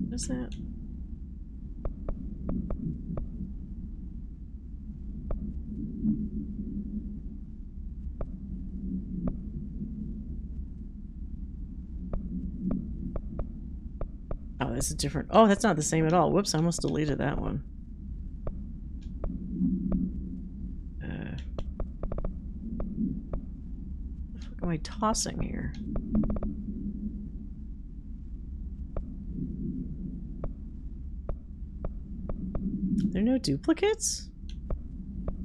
What is that? Oh, this is different. Oh, that's not the same at all. Whoops, I almost deleted that one. What the fuck am I tossing here? There are no duplicates?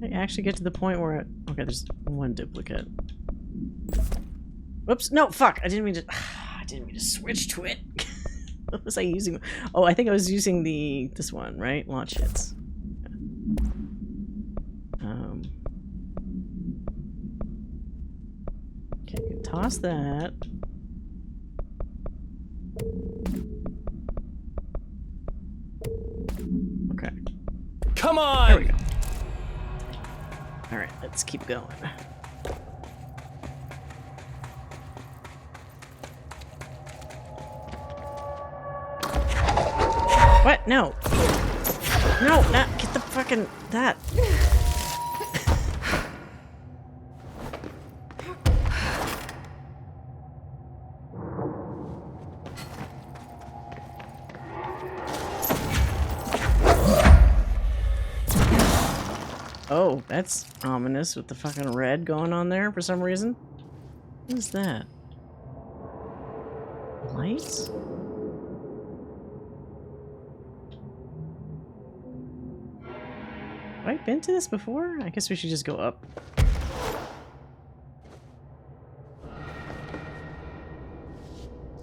I actually get to the point where okay, there's one duplicate. Whoops, no, fuck! I didn't mean to switch to it. What was I using? Oh, I think I was using this one, right? Launch hits. Okay, I can toss that. Okay. Come on! There we go. Alright, let's keep going. What? No. No, not get the fucking that. Oh, that's ominous with the fucking red going on there for some reason. What is that? Lights? Have I been to this before? I guess we should just go up.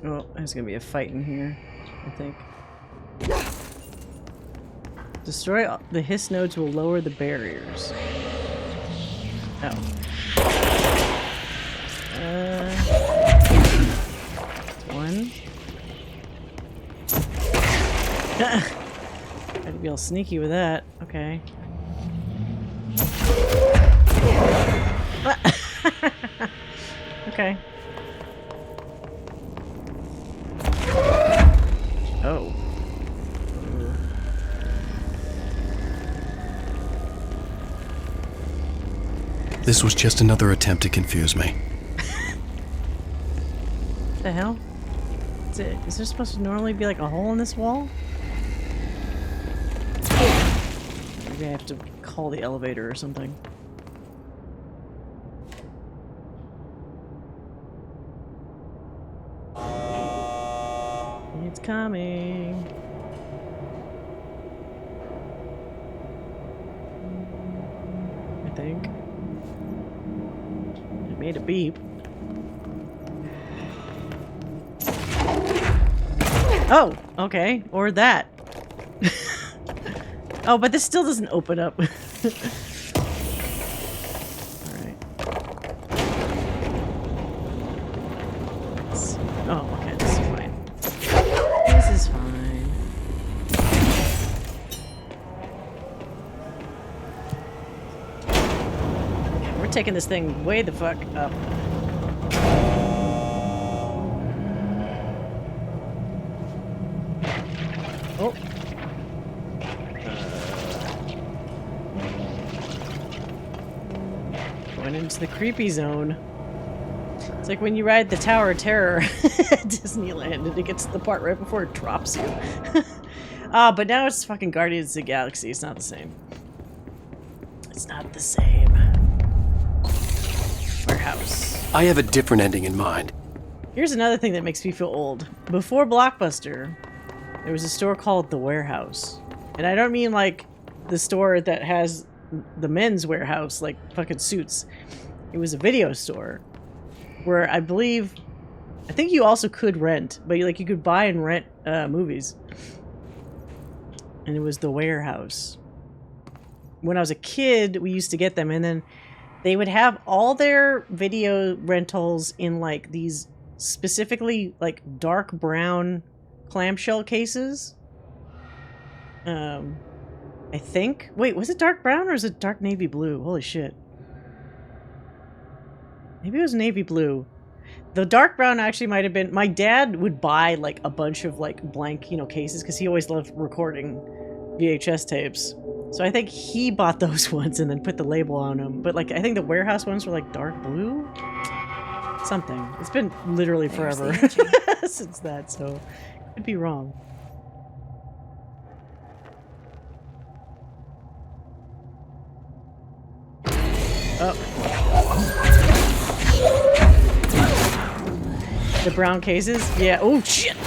Oh, there's gonna be a fight in here, I think. Destroy the hiss nodes will lower the barriers. Oh. One. Gotta be all sneaky with that. Okay. Okay. Oh. This was just another attempt to confuse me. What the hell? Is there supposed to normally be like a hole in this wall? Maybe I have to call the elevator or something. It's coming. I think. It made a beep. Oh, okay. Or that. Oh, but this still doesn't open up. Alright. Oh, okay, this is fine. This is fine. We're taking this thing way the fuck up. Oh. Going into the creepy zone. It's like when you ride the Tower of Terror at Disneyland and it gets to the part right before it drops you. But now it's fucking Guardians of the Galaxy. It's not the same. It's not the same. Warehouse. I have a different ending in mind. Here's another thing that makes me feel old. Before Blockbuster, there was a store called The Warehouse. And I don't mean like the store that has the men's warehouse, like fucking Suits. It was a video store where I think you also could rent, but you could buy and rent movies. And it was The Warehouse. When I was a kid, we used to get them, and then they would have all their video rentals in like these specifically like dark brown clamshell cases. I think. Wait, was it dark brown or is it dark navy blue? Holy shit. Maybe it was navy blue. The dark brown actually might have been... My dad would buy like a bunch of like blank, cases because he always loved recording VHS tapes. So I think he bought those ones and then put the label on them. But like I think the Warehouse ones were like dark blue? Something. It's been literally forever since that, so could be wrong. Oh. The brown cases? Yeah. Oh, shit!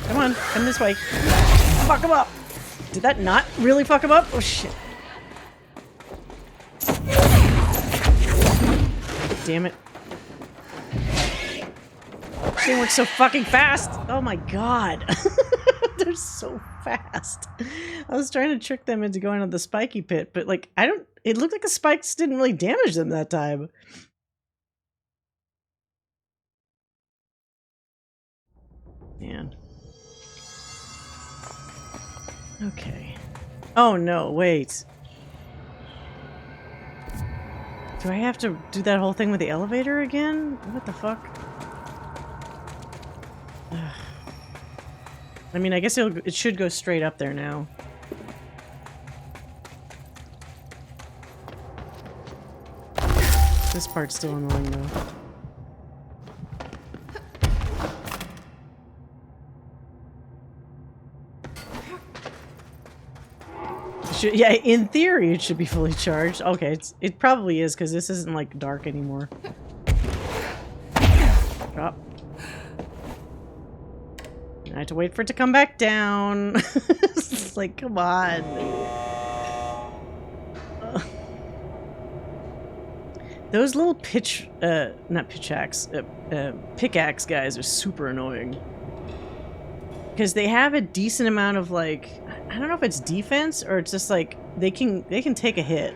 Come on. Come this way. Fuck him up! Did that not really fuck him up? Oh, shit. Damn it. They work so fucking fast! Oh my god. They're so fast. I was trying to trick them into going to the spiky pit, but like, it looked like the spikes didn't really damage them that time. Man. Okay. Oh no, wait. Do I have to do that whole thing with the elevator again? What the fuck? Ugh. I mean, I guess it should go straight up there now. This part's still annoying though. Yeah, in theory it should be fully charged. Okay, it probably is because this isn't like dark anymore. Drop. I have to wait for it to come back down. It's like, come on. Those little not pickaxe guys are super annoying. Because they have a decent amount of like, I don't know if it's defense or it's just like they can take a hit.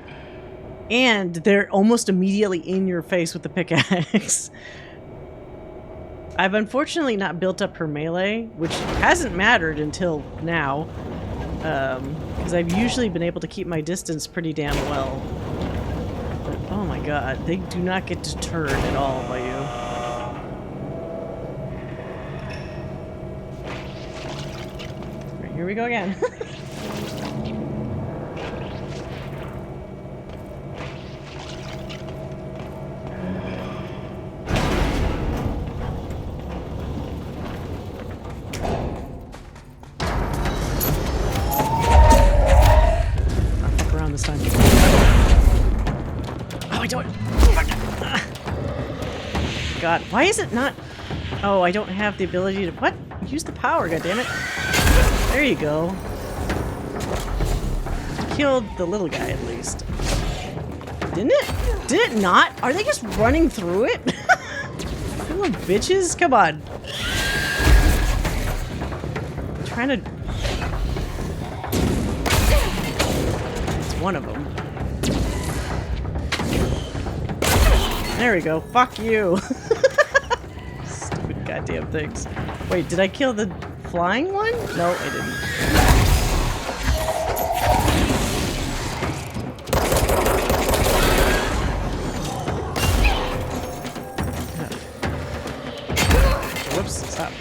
And they're almost immediately in your face with the pickaxe. I've unfortunately not built up her melee, which hasn't mattered until now. Because I've usually been able to keep my distance pretty damn well. But, oh my god, they do not get deterred at all by you. Right, here we go again. God, why is it not Oh, I don't have the ability to... What? Use the power, goddammit. There you go. Killed the little guy, at least. Didn't it? Did it not? Are they just running through it? Little bitches? Come on. I'm trying to... It's one of them. There we go. Fuck you. Stupid goddamn things. Wait, did I kill the flying one? No, I didn't. Whoops, stop.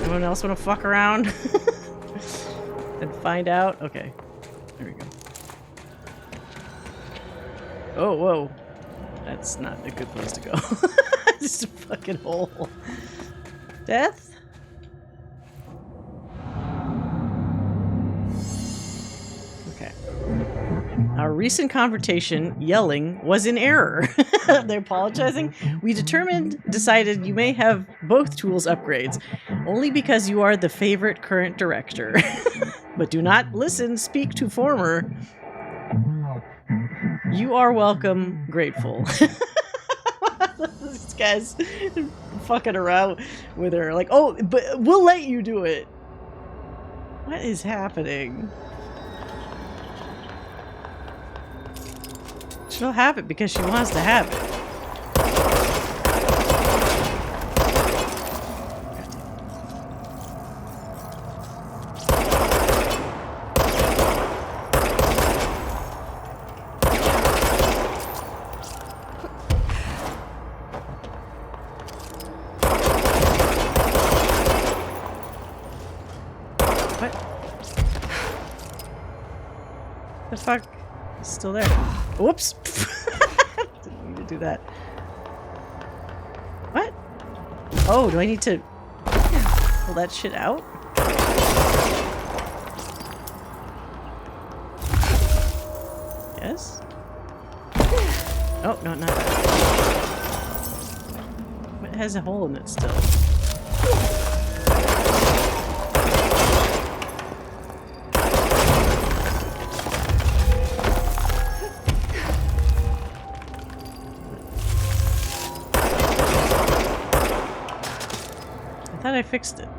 Anyone else want to fuck around? And find out? Okay. There we go. Oh, whoa. That's not a good place to go. Just a fucking hole. Death? Okay. Our recent confrontation, yelling, was in error. They're apologizing. We decided you may have both tools upgrades, only because you are the favorite current director. But do not speak to former. You are welcome, grateful. This guy's fucking around with her, like, oh, but we'll let you do it. What is happening? She'll have it because she wants to have it. The fuck? It's still there. Whoops! Didn't mean to do that. What? Oh, do I need to pull that shit out? Yes? Oh, no, not that. It has a hole in it still. I thought I fixed it.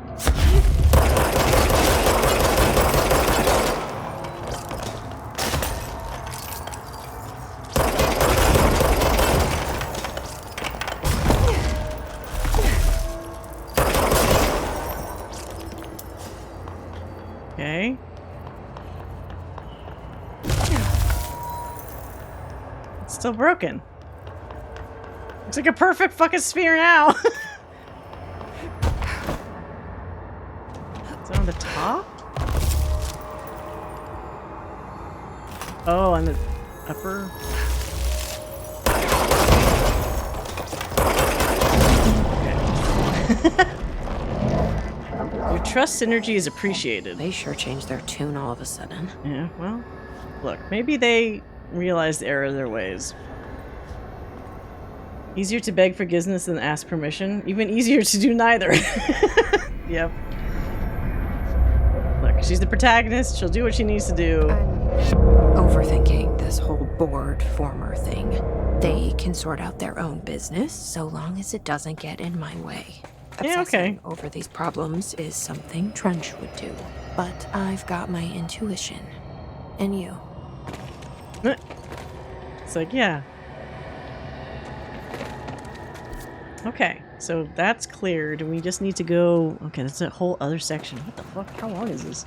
Okay. It's still broken. Looks like a perfect fucking sphere now. Is it on the top? Oh, on the upper. Okay. Your trust synergy is appreciated. They sure changed their tune all of a sudden. Yeah, well, look, maybe they realized the error of their ways. Easier to beg forgiveness than ask permission. Even easier to do neither. Yep. Look, she's the protagonist. She'll do what she needs to do. I'm overthinking this whole board former thing. They can sort out their own business so long as it doesn't get in my way. Yeah, okay. Obsessing over these problems is something Trench would do. But I've got my intuition. And you. It's like, yeah. Okay, so that's cleared, and we just need to go... Okay, that's a whole other section. What the fuck? How long is this?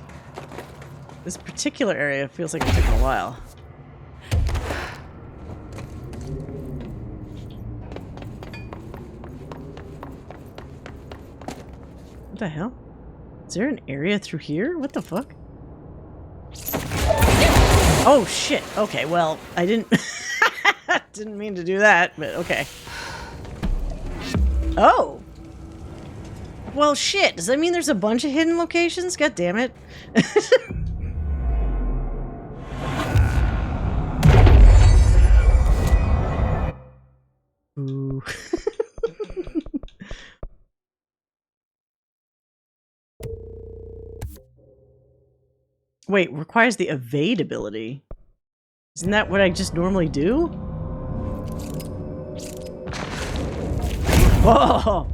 This particular area feels like it took a while. What the hell? Is there an area through here? What the fuck? Oh, shit. Okay, well, I didn't... didn't mean to do that, but okay. Oh! Well, shit. Does that mean there's a bunch of hidden locations? God damn it. Wait, requires the evade ability. Isn't that what I just normally do? Whoa!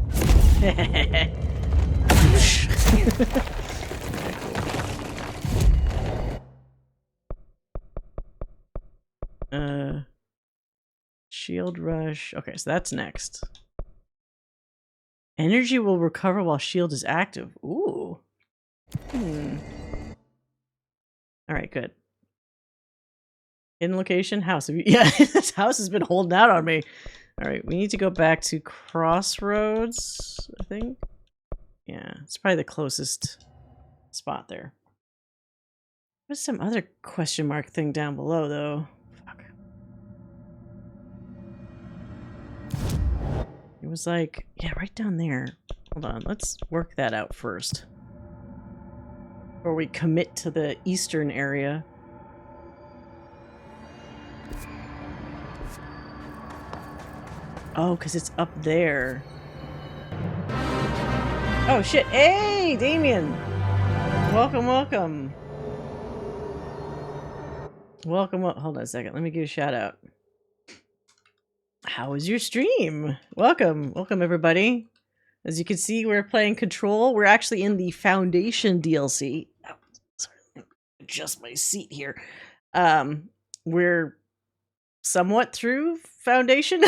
Shield rush. Okay, so that's next. Energy will recover while shield is active. Ooh. Alright, good. Hidden location, house. Yeah, this house has been holding out on me. Alright, we need to go back to Crossroads, I think. Yeah, it's probably the closest spot there. There's some other question mark thing down below, though. Fuck. It was like, yeah, right down there. Hold on, let's work that out first. Before we commit to the eastern area. Oh, because it's up there. Oh, shit. Hey, Damien! Welcome, welcome. Welcome. Hold on a second. Let me give you a shout out. How was your stream? Welcome. Welcome, everybody. As you can see, we're playing Control. We're actually in the Foundation DLC. Oh, sorry. Let me adjust my seat here. We're somewhat through Foundation.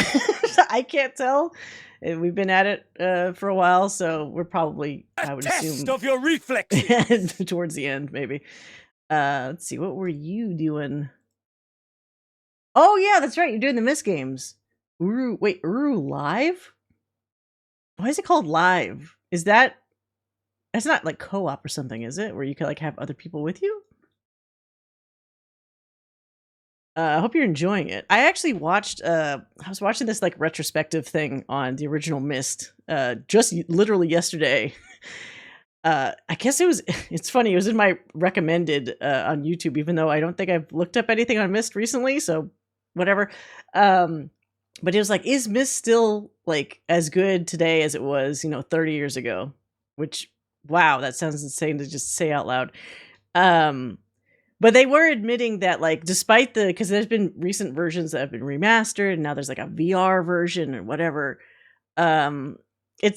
I can't tell. We've been at it for a while, so we're probably, I would assume, Test of your reflexes. towards the end, maybe. Let's see, what were you doing? Oh yeah, that's right, you're doing the Myst games. Uru, wait, Uru Live? Why is it called Live? Is that's not like co-op or something, is it? Where you can like have other people with you? I hope you're enjoying it. I actually watched, I was watching this like retrospective thing on the original Myst, just literally yesterday. I guess it's funny, it was in my recommended on YouTube, even though I don't think I've looked up anything on Myst recently, so whatever. But it was like, is Myst still like as good today as it was, 30 years ago? Which, wow, that sounds insane to just say out loud. But they were admitting that, like, despite because there's been recent versions that have been remastered, and now there's like a VR version or whatever. It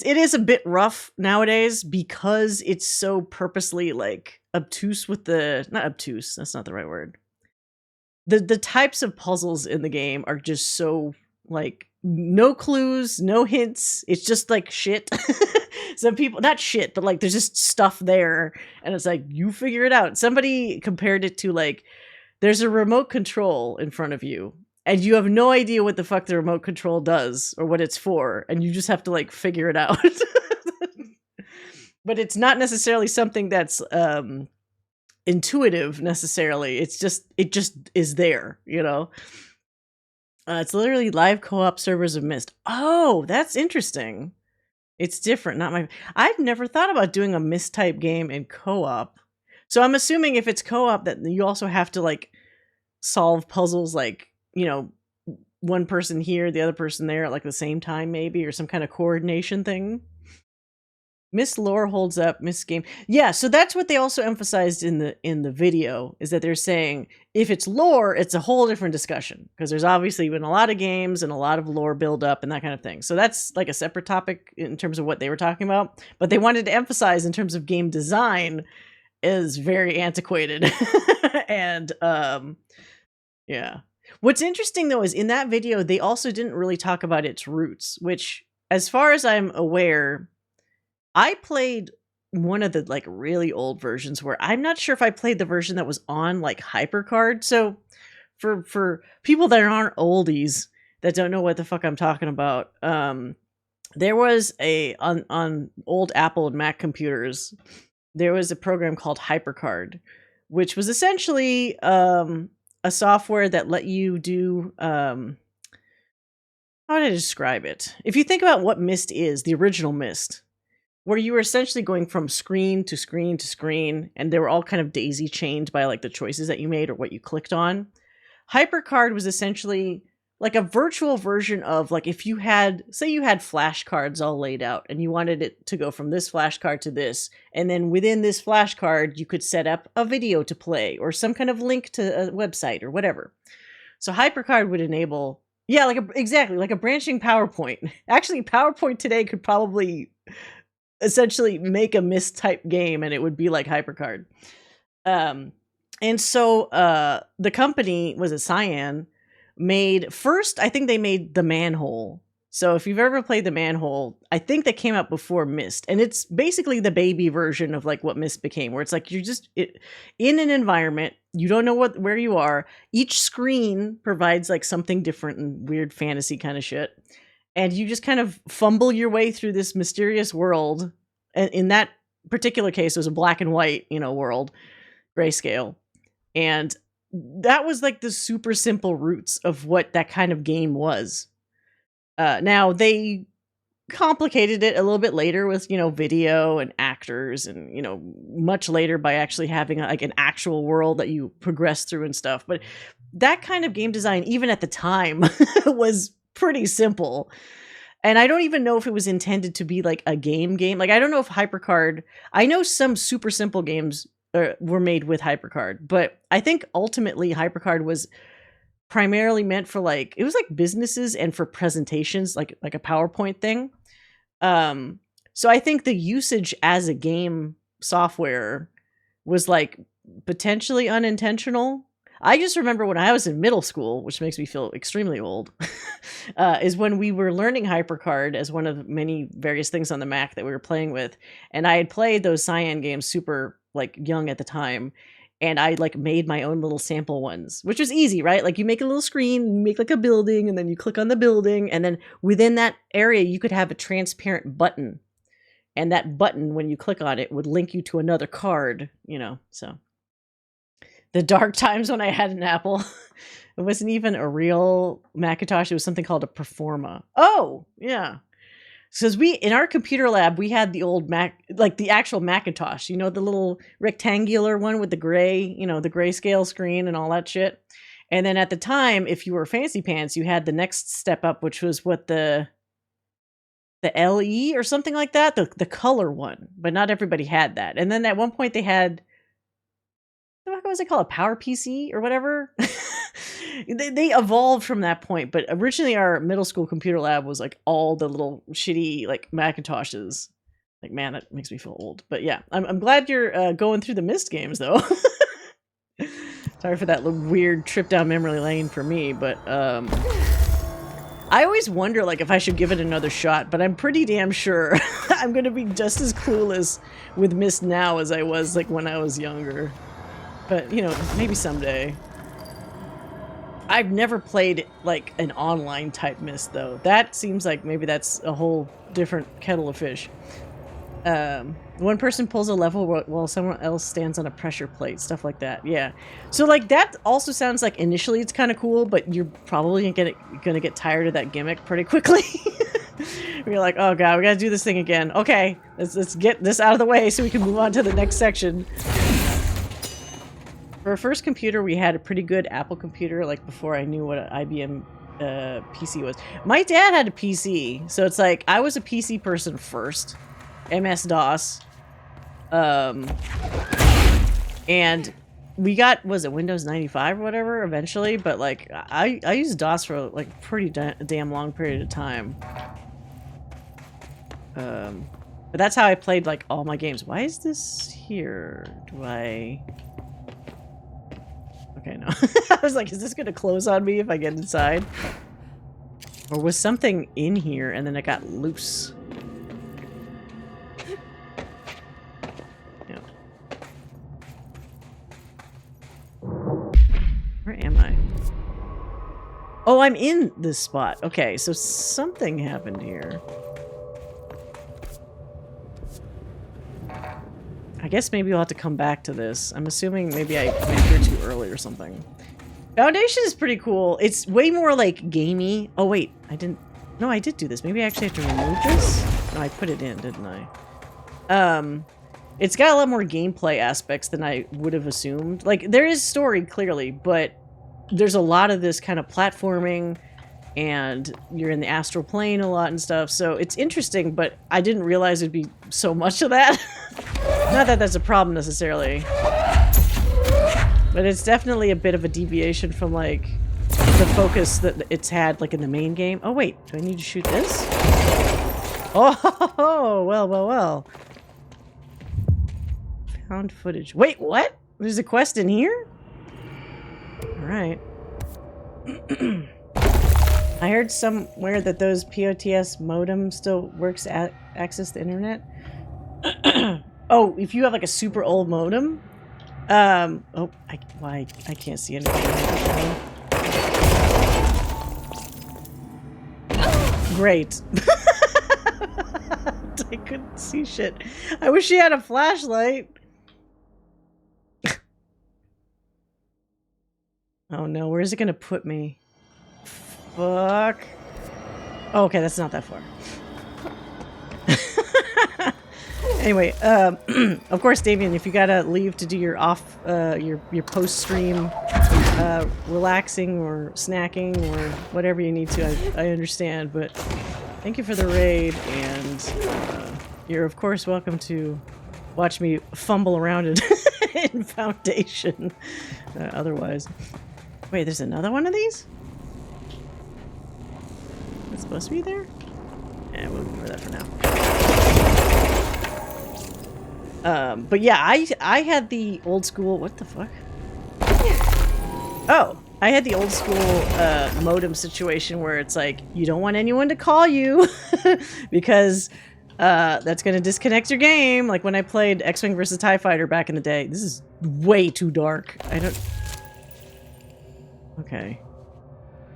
is a bit rough nowadays because it's so purposely like obtuse with not obtuse, that's not the right word. The types of puzzles in the game are just so like no clues, no hints. It's just like shit. Some people, not shit, but like there's just stuff there, and it's like you figure it out. Somebody compared it to like there's a remote control in front of you, and you have no idea what the fuck the remote control does or what it's for, and you just have to like figure it out. But it's not necessarily something that's intuitive necessarily. It just is there, It's literally live co-op servers of Myst. Oh, that's interesting. It's different, I've never thought about doing a Myst type game in co-op. So I'm assuming if it's co-op that you also have to like solve puzzles like, one person here, the other person there at like the same time maybe, or some kind of coordination thing. Myst lore holds up, Myst game. Yeah, so that's what they also emphasized in the video, is that they're saying if it's lore, it's a whole different discussion, because there's obviously been a lot of games and a lot of lore build up and that kind of thing. So that's like a separate topic in terms of what they were talking about, but they wanted to emphasize in terms of game design is very antiquated. And yeah. What's interesting though is in that video they also didn't really talk about its roots, which as far as I'm aware, I played one of the like really old versions where I'm not sure if I played the version that was on like HyperCard. So for people that aren't oldies that don't know what the fuck I'm talking about, there was on old Apple and Mac computers, there was a program called HyperCard, which was essentially a software that let you do how would I describe it? If you think about what Myst is, the original Myst, where you were essentially going from screen to screen to screen, and they were all kind of daisy chained by like the choices that you made or what you clicked on. HyperCard was essentially like a virtual version of, like, if you had, say you had flashcards all laid out and you wanted it to go from this flashcard to this, and then within this flashcard you could set up a video to play or some kind of link to a website or whatever. So HyperCard would enable, yeah, like exactly like a branching PowerPoint. Actually, PowerPoint today could probably essentially make a Myst type game and it would be like HyperCard. And so the company, was it Cyan, made first, I think they made the Manhole. So if you've ever played the Manhole, I think that came out before Myst, and it's basically the baby version of like what Myst became, where it's like you're just in an environment, you don't know where you are. Each screen provides like something different and weird fantasy kind of shit, and you just kind of fumble your way through this mysterious world. And in that particular case, it was a black and white, world, grayscale, and that was like the super simple roots of what that kind of game was. Now they complicated it a little bit later with, video and actors and, much later by actually having like an actual world that you progress through and stuff. But that kind of game design, even at the time, was pretty simple. And I don't even know if it was intended to be like a game. Like, I don't know if HyperCard, I know some super simple games were made with HyperCard, but I think ultimately HyperCard was primarily meant for like, it was like businesses and for presentations, like a PowerPoint thing. So I think the usage as a game software was like potentially unintentional. I just remember when I was in middle school, which makes me feel extremely old, is when we were learning HyperCard as one of many various things on the Mac that we were playing with. And I had played those Cyan games super like young at the time. And I like made my own little sample ones, which was easy, right? Like you make a little screen, you make like a building, and then you click on the building. And then within that area, you could have a transparent button. And that button, when you click on it, would link you to another card, so. The dark times when I had an Apple, it wasn't even a real Macintosh. It was something called a Performa. Oh, yeah. Because in our computer lab, we had the old Mac, like the actual Macintosh, the little rectangular one with the gray, the grayscale screen and all that shit. And then at the time, if you were fancy pants, you had the next step up, which was what the LE or something like that, the color one. But not everybody had that. And then at one point they had, what was it called? A Power PC or whatever? They evolved from that point, but originally our middle school computer lab was like all the little shitty like Macintoshes. Like, man, that makes me feel old. But yeah, I'm glad you're going through the Myst games though. Sorry for that little weird trip down memory lane for me, but I always wonder like if I should give it another shot, but I'm pretty damn sure I'm gonna be just as clueless with Myst now as I was like when I was younger. But maybe someday. I've never played like an online type Myst though. That seems like maybe that's a whole different kettle of fish. One person pulls a level while someone else stands on a pressure plate, stuff like that. Yeah. So like that also sounds like initially it's kind of cool, but you're probably gonna get tired of that gimmick pretty quickly. You're like, oh god, we gotta do this thing again. Okay, let's get this out of the way so we can move on to the next section. For our first computer, we had a pretty good Apple computer, like before I knew what an IBM PC was. My dad had a PC, so it's like I was a PC person first, MS-DOS, and we got, was it Windows 95 or whatever eventually, but like I used DOS for like a pretty damn long period of time. But that's how I played like all my games. Why is this here? Okay, no. I was like, is this going to close on me if I get inside? Or was something in here and then it got loose? Yeah. Where am I? Oh, I'm in this spot. Okay, so something happened here. I guess maybe we'll have to come back to this. I'm assuming maybe I went here too early or something. Foundation is pretty cool. It's way more like gamey. Oh wait, I didn't. No, I did do this. Maybe I actually have to remove this. No, I put it in, didn't I? It's got a lot more gameplay aspects than I would have assumed. Like there is story clearly, but there's a lot of this kind of platforming, and you're in the astral plane a lot and stuff. So it's interesting, but I didn't realize it'd be so much of that. Not that that's a problem necessarily, but it's definitely a bit of a deviation from like the focus that it's had like in the main game. Oh wait, do I need to shoot this? Oh, well. Found footage. Wait, what? There's a quest in here? Alright. I heard somewhere that those POTS modem still works at access the internet. Oh, if you have like a super old modem? Oh, I can't see anything. Great. I couldn't see shit. I wish she had a flashlight. Oh no, where is it gonna put me? Fuck. Oh, okay, that's not that far. Anyway, of course, Damien, if you gotta leave to do your your post-stream relaxing or snacking or whatever you need to, I understand, but thank you for the raid, and you're of course welcome to watch me fumble around in Foundation. Otherwise, wait, there's another one of these? It's supposed to be there? Yeah, we'll ignore that for now. But yeah, I had the old school. What the fuck? Oh, I had the old school modem situation where it's like you don't want anyone to call you because that's gonna disconnect your game. Like when I played X-Wing vs. TIE Fighter back in the day. This is way too dark. I don't. Okay.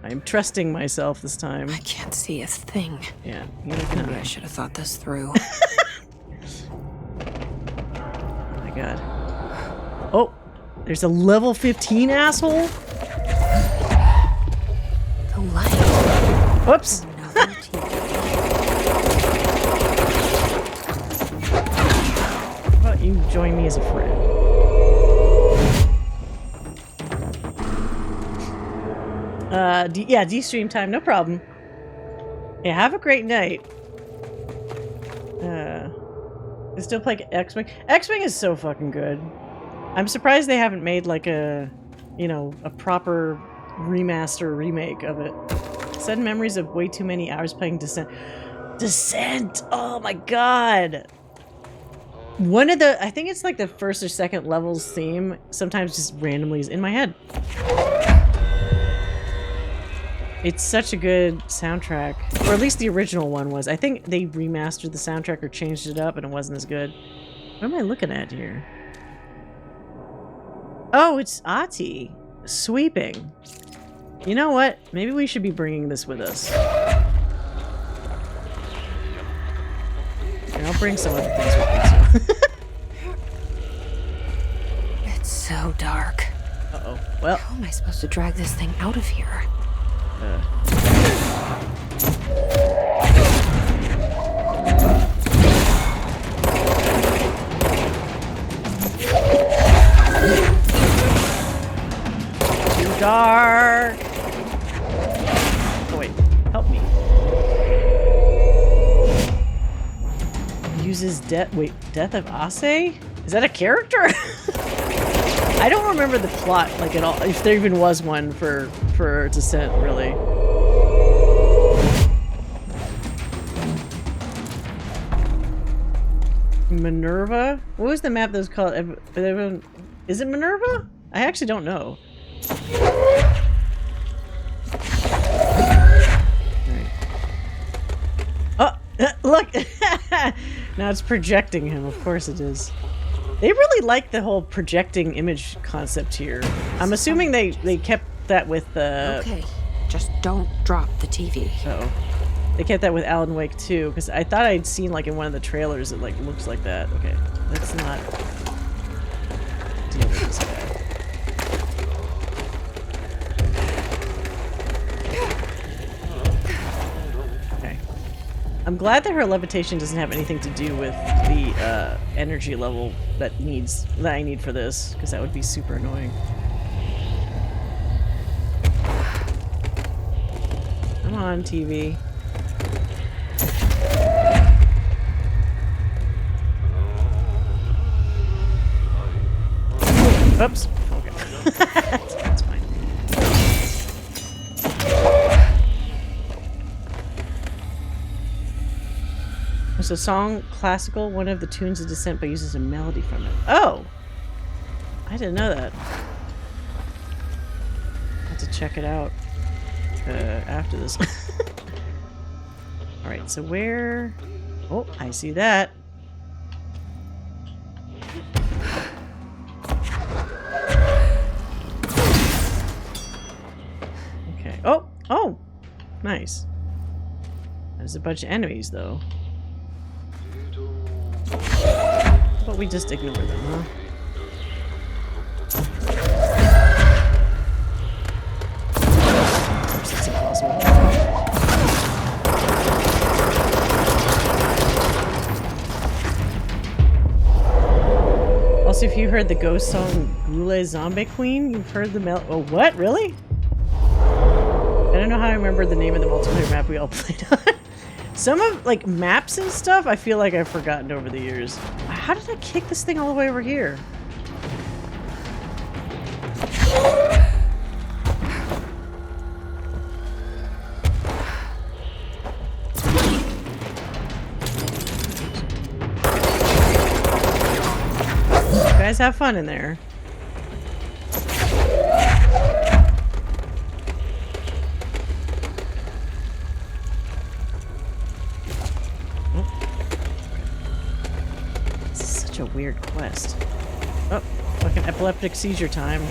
I'm trusting myself this time. I can't see a thing. Yeah. Maybe I should have thought this through. Oh my god. Oh, there's a level 15 asshole. The light. Whoops. How about you join me as a friend? Yeah, D-stream time, no problem. Yeah, have a great night. I still play X-Wing. X-Wing is so fucking good. I'm surprised they haven't made like a, you know, a proper remaster remake of it. Sudden memories of way too many hours playing Descent. Descent! Oh my god! One of the, I think it's like the first or second level's theme sometimes just randomly is in my head. It's such a good soundtrack. Or at least the original one was. I think they remastered the soundtrack or changed it up and it wasn't as good. What am I looking at here? Oh, it's Ahti. Sweeping. You know what? Maybe we should be bringing this with us. Here, I'll bring some other things with me too. It's so dark. Uh-oh. Well. How am I supposed to drag this thing out of here? Too dark. Oh wait, help me. Uses death. Wait, Death of Ase? Is that a character? I don't remember the plot like at all. If there even was one for Descent, really. Minerva? What was the map that was called? Is it Minerva? I actually don't know. Right. Oh, look! Now it's projecting him. Of course it is. They really like the whole projecting image concept here. I'm assuming they kept that with Okay, just don't drop the TV. Uh-oh. They kept that with Alan Wake 2, because I thought I'd seen like in one of the trailers it like looks like that. Okay, let's not deal with this guy. Okay. I'm glad that her levitation doesn't have anything to do with the energy level that I need for this, because that would be super annoying. Come on, TV. Oops. Okay. That's fine. Was the song classical? One of the tunes of Descent, but uses a melody from it. Oh! I didn't know that. I have to check it out after this. Alright, so where... Oh, I see that. Okay. Oh! Oh! Nice. There's a bunch of enemies, though. But we just ignore them, huh? Of course, it's impossible. Also, if you heard the ghost song Gule Zombie Queen, you've heard the oh, what? Really? I don't know how I remember the name of the multiplayer map we all played on. Some of, like, maps and stuff, I feel like I've forgotten over the years. How did I kick this thing all the way over here? You guys have fun in there. A weird quest. Oh, fucking epileptic seizure time.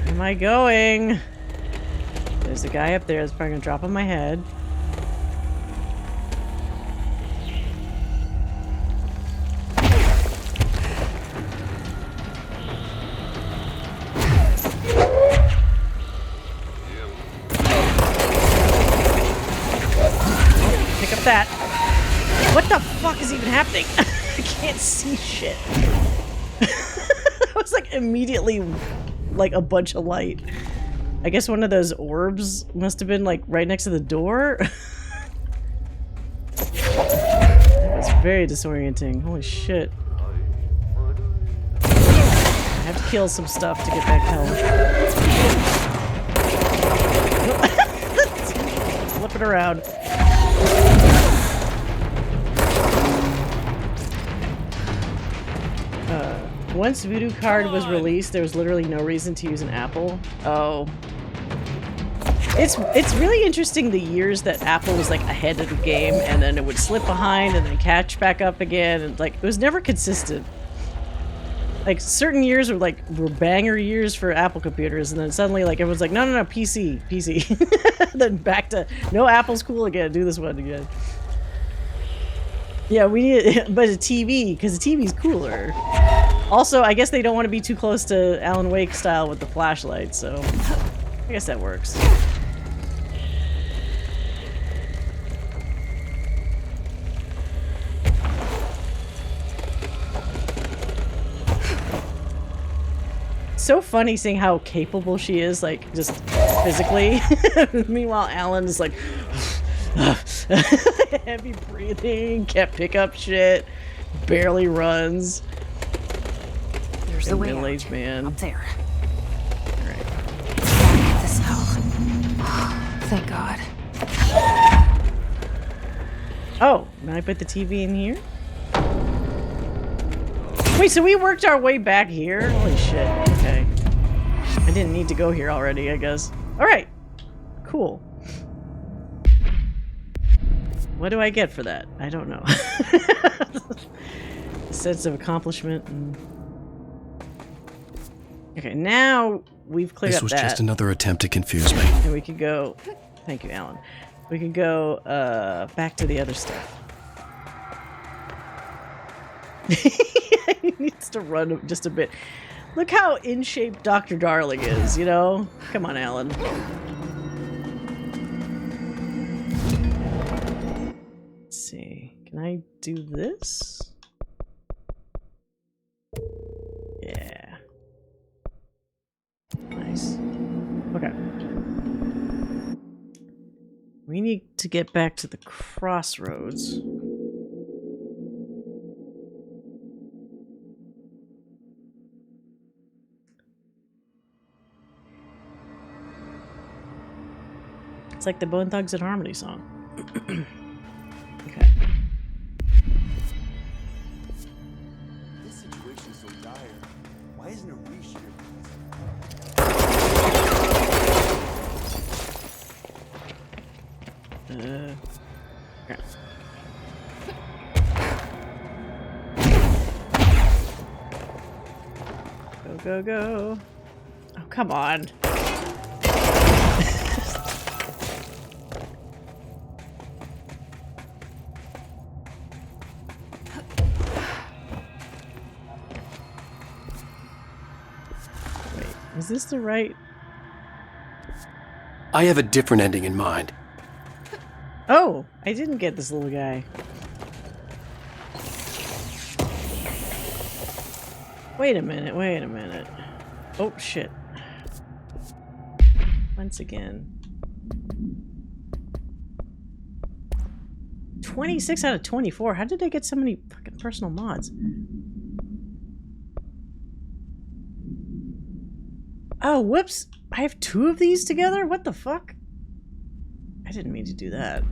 Where am I going? There's a guy up there that's probably gonna drop on my head. That. What the fuck is even happening? I can't see shit. It was like immediately like a bunch of light. I guess one of those orbs must have been like right next to the door. It was very disorienting. Holy shit. I have to kill some stuff to get back health. Flip it around. Once Voodoo Card was released, there was literally no reason to use an Apple. Oh. It's really interesting the years that Apple was like ahead of the game and then it would slip behind and then catch back up again, and like it was never consistent. Like certain years were banger years for Apple computers, and then suddenly like everyone's like, no, PC. Then back to no, Apple's cool again, do this one again. Yeah, we need but a TV, because the TV's cooler. Also, I guess they don't want to be too close to Alan Wake style with the flashlight, so I guess that works. So funny seeing how capable she is, like, just physically. Meanwhile, Alan is like heavy breathing, can't pick up shit, barely runs. There's the way out. Middle-aged man. Up there. All right. Get this out. Thank God. Oh, can I put the TV in here? Wait, so we worked our way back here? Holy shit. Okay. I didn't need to go here already, I guess. Alright. Cool. What do I get for that? I don't know. Sense of accomplishment. And... Okay, now we've cleared up that. This was just another attempt to confuse me. And we could go... Thank you, Alan. We could go back to the other stuff. He needs to run just a bit. Look how in shape Dr. Darling is, you know? Come on, Alan. see. Can I do this? Yeah. Nice. Okay. We need to get back to the crossroads. It's like the Bone Thugs and Harmony song. Okay. This situation's so dire. Why isn't a reshoot? Okay. Go, go, go. Oh, come on. Is this the right? I have a different ending in mind. Oh, I didn't get this little guy. Wait a minute, wait a minute. Oh, shit. Once again. 26 out of 24. How did I get so many fucking personal mods? Oh, whoops. I have 2 of these together? What the fuck? I didn't mean to do that.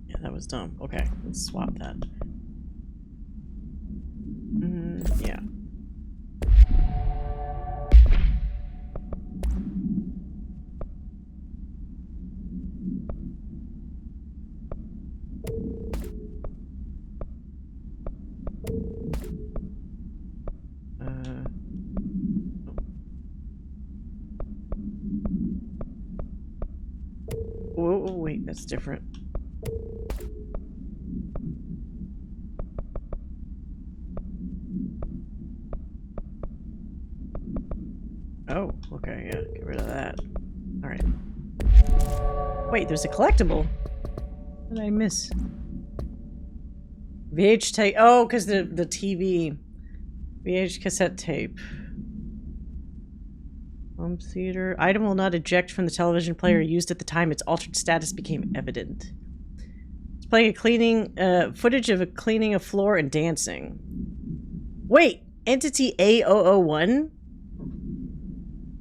Yeah, that was dumb. Okay, let's swap that. Yeah. Oh, wait, that's different. Oh, okay, yeah, get rid of that. Alright. Wait, there's a collectible? What did I miss? VH tape. Oh, because the TV. VH cassette tape. Home theater. Item will not eject from the television player used at the time its altered status became evident. It's playing a cleaning, footage of a cleaning a floor and dancing. Wait, Entity A001?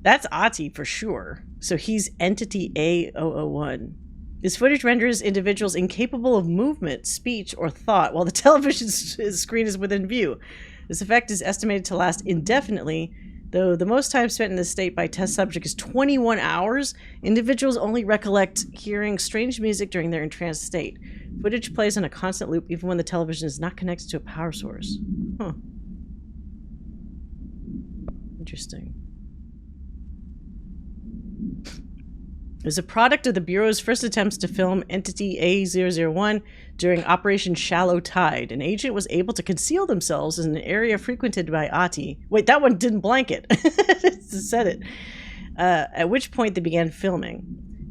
That's Ahti for sure. So he's Entity A001. This footage renders individuals incapable of movement, speech, or thought while the television screen is within view. This effect is estimated to last indefinitely. Though the most time spent in this state by test subject is 21 hours, individuals only recollect hearing strange music during their entranced state. Footage plays on a constant loop even when the television is not connected to a power source. Huh. Interesting. It was a product of the Bureau's first attempts to film Entity A001 during Operation Shallow Tide. An agent was able to conceal themselves in an area frequented by Ahti. Wait, that one didn't blanket. It said it. At which point they began filming.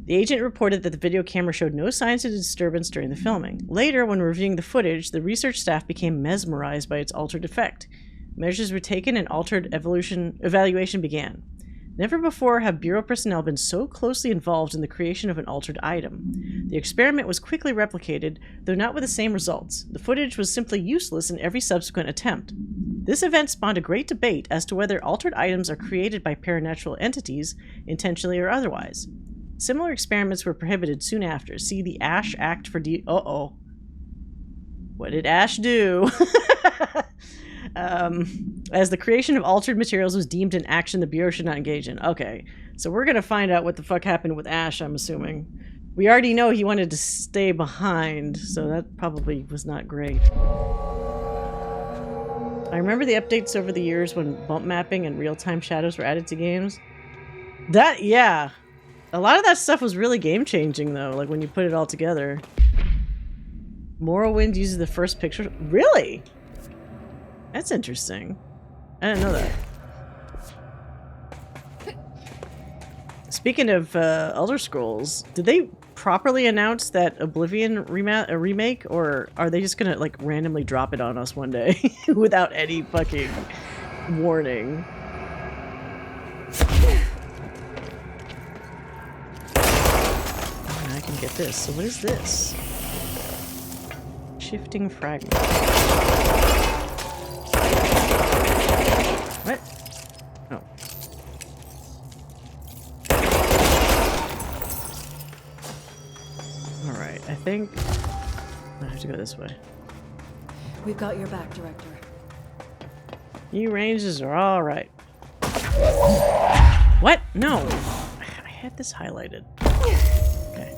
The agent reported that the video camera showed no signs of disturbance during the filming. Later, when reviewing the footage, the research staff became mesmerized by its altered effect. Measures were taken and altered evaluation began. Never before have Bureau personnel been so closely involved in the creation of an altered item. The experiment was quickly replicated, though not with the same results. The footage was simply useless in every subsequent attempt. This event spawned a great debate as to whether altered items are created by paranatural entities, intentionally or otherwise. Similar experiments were prohibited soon after. See the Ash Act for Uh-oh. What did Ash do? As the creation of altered materials was deemed an action the Bureau should not engage in. Okay, so we're gonna find out what the fuck happened with Ash, I'm assuming. We already know he wanted to stay behind, so that probably was not great. I remember the updates over the years when bump mapping and real-time shadows were added to games. That, yeah. A lot of that stuff was really game-changing, though, like when you put it all together. Morrowind uses the first picture. Really? That's interesting. I didn't know that. Speaking of Elder Scrolls, did they properly announce that Oblivion remake, or are they just gonna like randomly drop it on us one day without any fucking warning? I can get this. So what is this? Shifting fragment. What? Oh. Alright, I think I have to go this way. We've got your back, Director. You ranges are alright. What? No! I had this highlighted. Okay.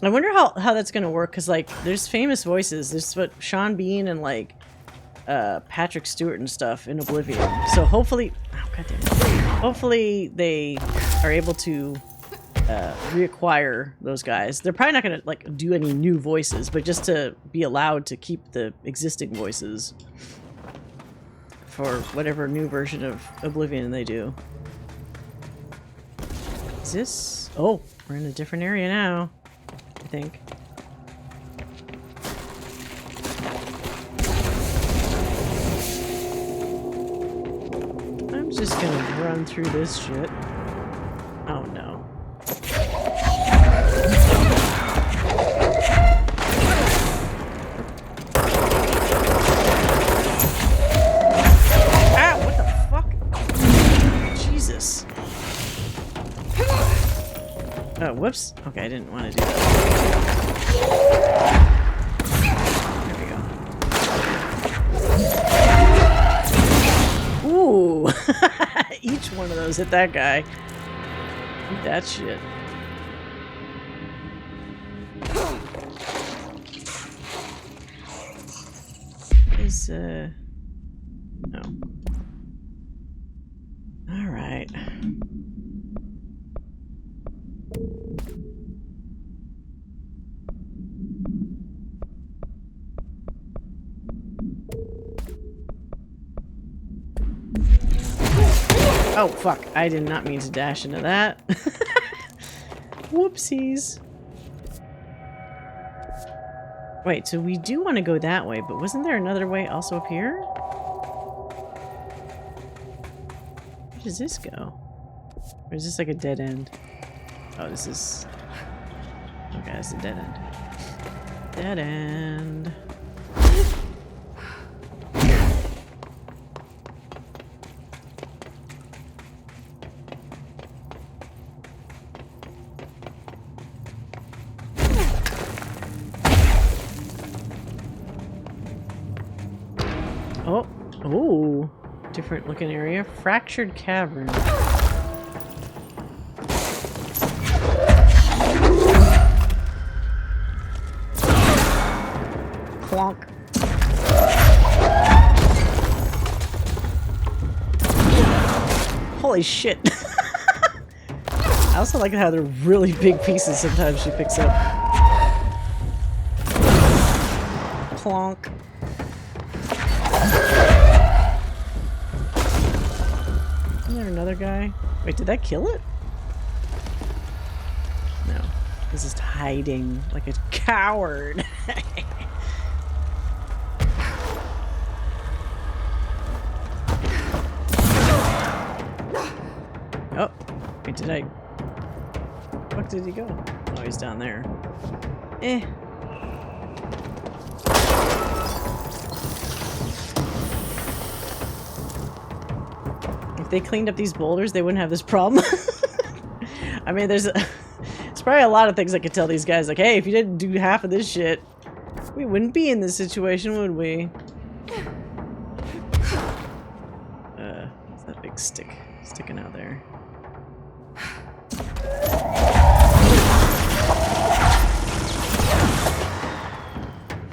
I wonder how that's gonna work, because like there's famous voices. There's what Sean Bean and like Patrick Stewart and stuff in Oblivion. So hopefully, oh god damn it. Hopefully they are able to reacquire those guys. They're probably not gonna like do any new voices, but just to be allowed to keep the existing voices for whatever new version of Oblivion they do. Is this? Oh, we're in a different area now. I think. I'm just gonna run through this shit. Oh no. Ah, what the fuck? Jesus. Oh, whoops. Okay, I didn't want to do that. There we go. Ooh! Each one of those hit that guy. Eat that shit. Is, no. Alright. Oh, fuck. I did not mean to dash into that. Whoopsies. Wait, so we do want to go that way, but wasn't there another way also up here? Where does this go? Or is this like a dead end? Oh, this is... Okay, that's a dead end. Dead end. Oh, oh, different looking area. Fractured cavern. Clonk. Holy shit. I also like how they're really big pieces sometimes she picks up. Clonk. Isn't there another guy? Wait, did that kill it? No. It's just hiding like a coward. Oh, wait, did I... Where did he go? Oh, he's down there. Eh. If they cleaned up these boulders, they wouldn't have this problem. I mean, there's probably a lot of things I could tell these guys, like, hey, if you didn't do half of this shit, we wouldn't be in this situation, would we? What's that big stick sticking out there?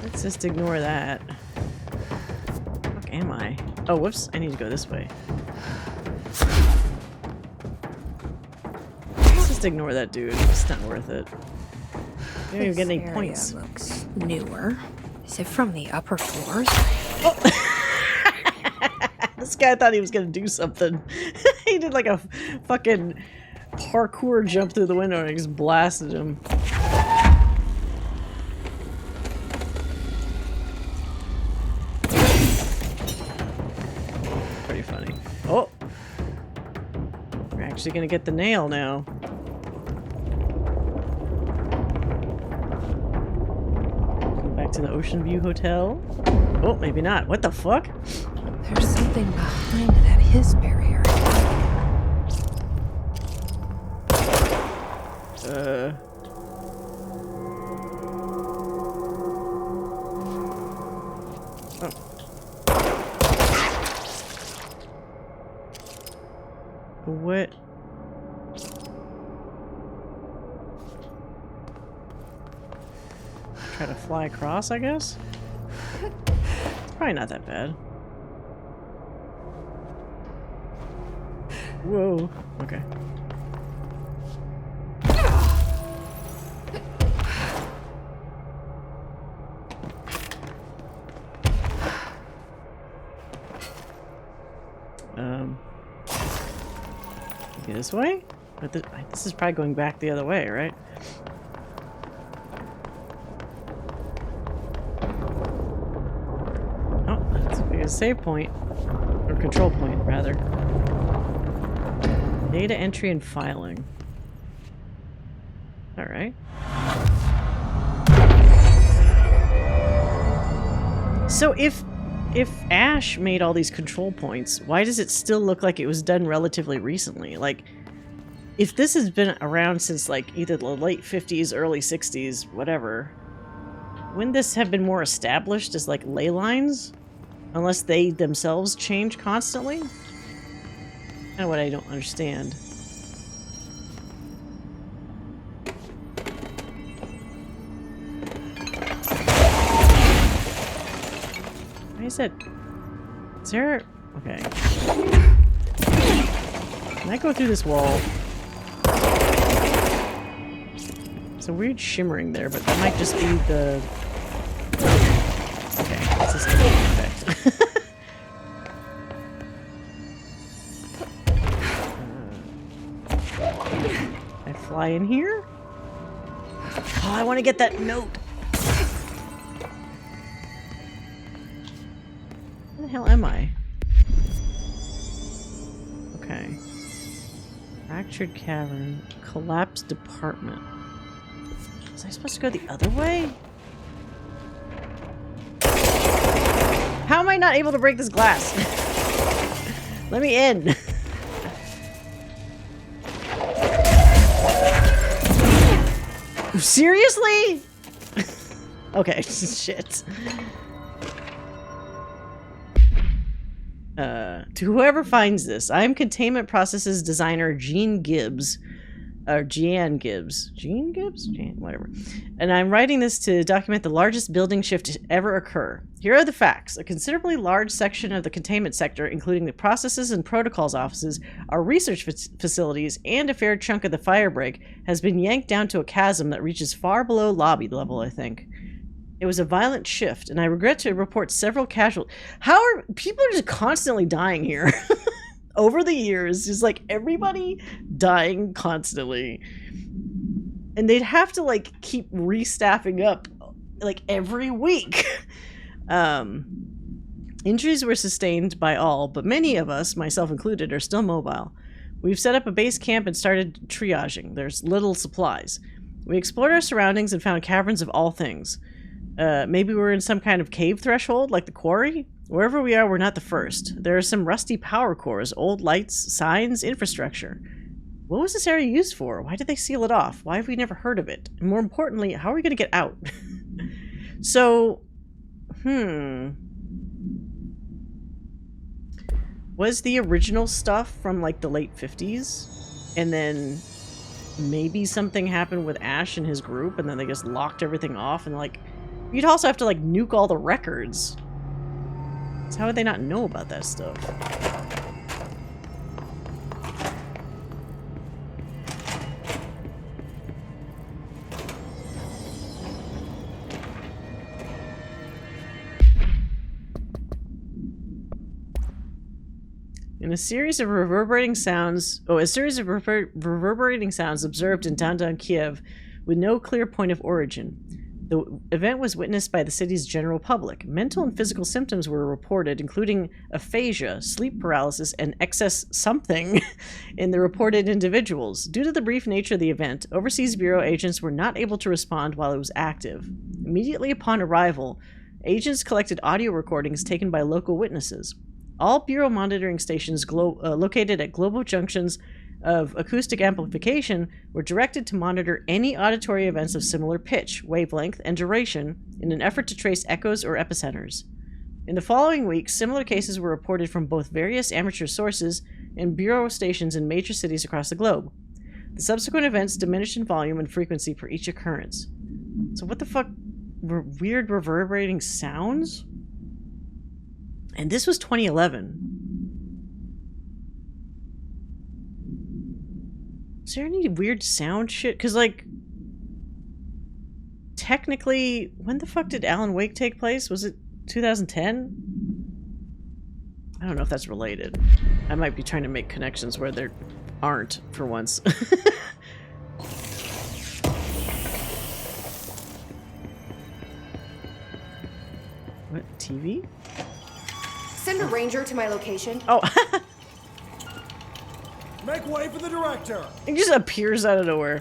Let's just ignore that. Where the fuck am I? Oh, whoops, I need to go this way. Just ignore that dude. It's not worth it. You don't even get any This points. area looks newer. Is it from the upper floors? This guy thought he was gonna do something. He did like a fucking parkour jump through the window and I just blasted him. Pretty funny. Oh! We're actually gonna get the nail now. Go back to the Ocean View Hotel. Oh, maybe not. What the fuck? There's something behind that his barrier. Oh. What? Try to fly across, I guess? It's probably not that bad. Whoa. Okay. This way? But this is probably going back the other way, right? Oh, that's a save point. Or control point, rather. Data entry and filing. Alright. So if Ash made all these control points, why does it still look like it was done relatively recently? Like, if this has been around since like either the late 50s, early 60s, whatever, wouldn't this have been more established as like ley lines? Unless they themselves change constantly? Kind of what I don't understand. Why is that? Is there... Okay. Can I go through this wall? It's a weird shimmering there, but that might just be the... Okay, that's just a effect. I fly in here? Oh, I want to get that note. Where the hell am I? Okay. Fractured cavern. Collapsed department. Was I supposed to go the other way? How am I not able to break this glass? Let me in. Seriously? Okay, shit. To whoever finds this, I am Containment Processes designer Jean Gibbs. Or Jean Gibbs. Jean Gibbs? Jean, whatever. And I'm writing this to document the largest building shift to ever occur. Here are the facts. A considerably large section of the containment sector, including the processes and protocols offices, our research facilities, and a fair chunk of the fire break, has been yanked down to a chasm that reaches far below lobby level, I think. It was a violent shift, and I regret to report several casualties. How are people are just constantly dying here? Over the years, just like everybody dying constantly. And they'd have to like keep restaffing up like every week. Injuries were sustained by all, but many of us, myself included, are still mobile. We've set up a base camp and started triaging. There's little supplies. We explored our surroundings and found caverns of all things. Maybe we're in some kind of cave threshold, like the quarry? Wherever we are, we're not the first. There are some rusty power cores, old lights, signs, infrastructure. What was this area used for? Why did they seal it off? Why have we never heard of it? And more importantly, how are we going to get out? So, was the original stuff from like the late 50s? And then maybe something happened with Ash and his group and then they just locked everything off and like... You'd also have to like nuke all the records. So how would they not know about that stuff? In a series of reverberating sounds, reverberating sounds observed in downtown Kiev with no clear point of origin. The event was witnessed by the city's general public. Mental and physical symptoms were reported, including aphasia, sleep paralysis, and excess something in the reported individuals. Due to the brief nature of the event, Overseas Bureau agents were not able to respond while it was active. Immediately upon arrival, agents collected audio recordings taken by local witnesses. All Bureau monitoring stations located at global junctions of acoustic amplification were directed to monitor any auditory events of similar pitch, wavelength, and duration in an effort to trace echoes or epicenters. In the following weeks, similar cases were reported from both various amateur sources and Bureau stations in major cities across the globe. The subsequent events diminished in volume and frequency for each occurrence. So what the fuck? Weird reverberating sounds? And this was 2011. Is there any weird sound shit? Because, like, technically, when the fuck did Alan Wake take place? Was it 2010? I don't know if that's related. I might be trying to make connections where there aren't, for once. What? TV? Send a ranger to my location. Oh. Make way for the director. It just appears out of nowhere.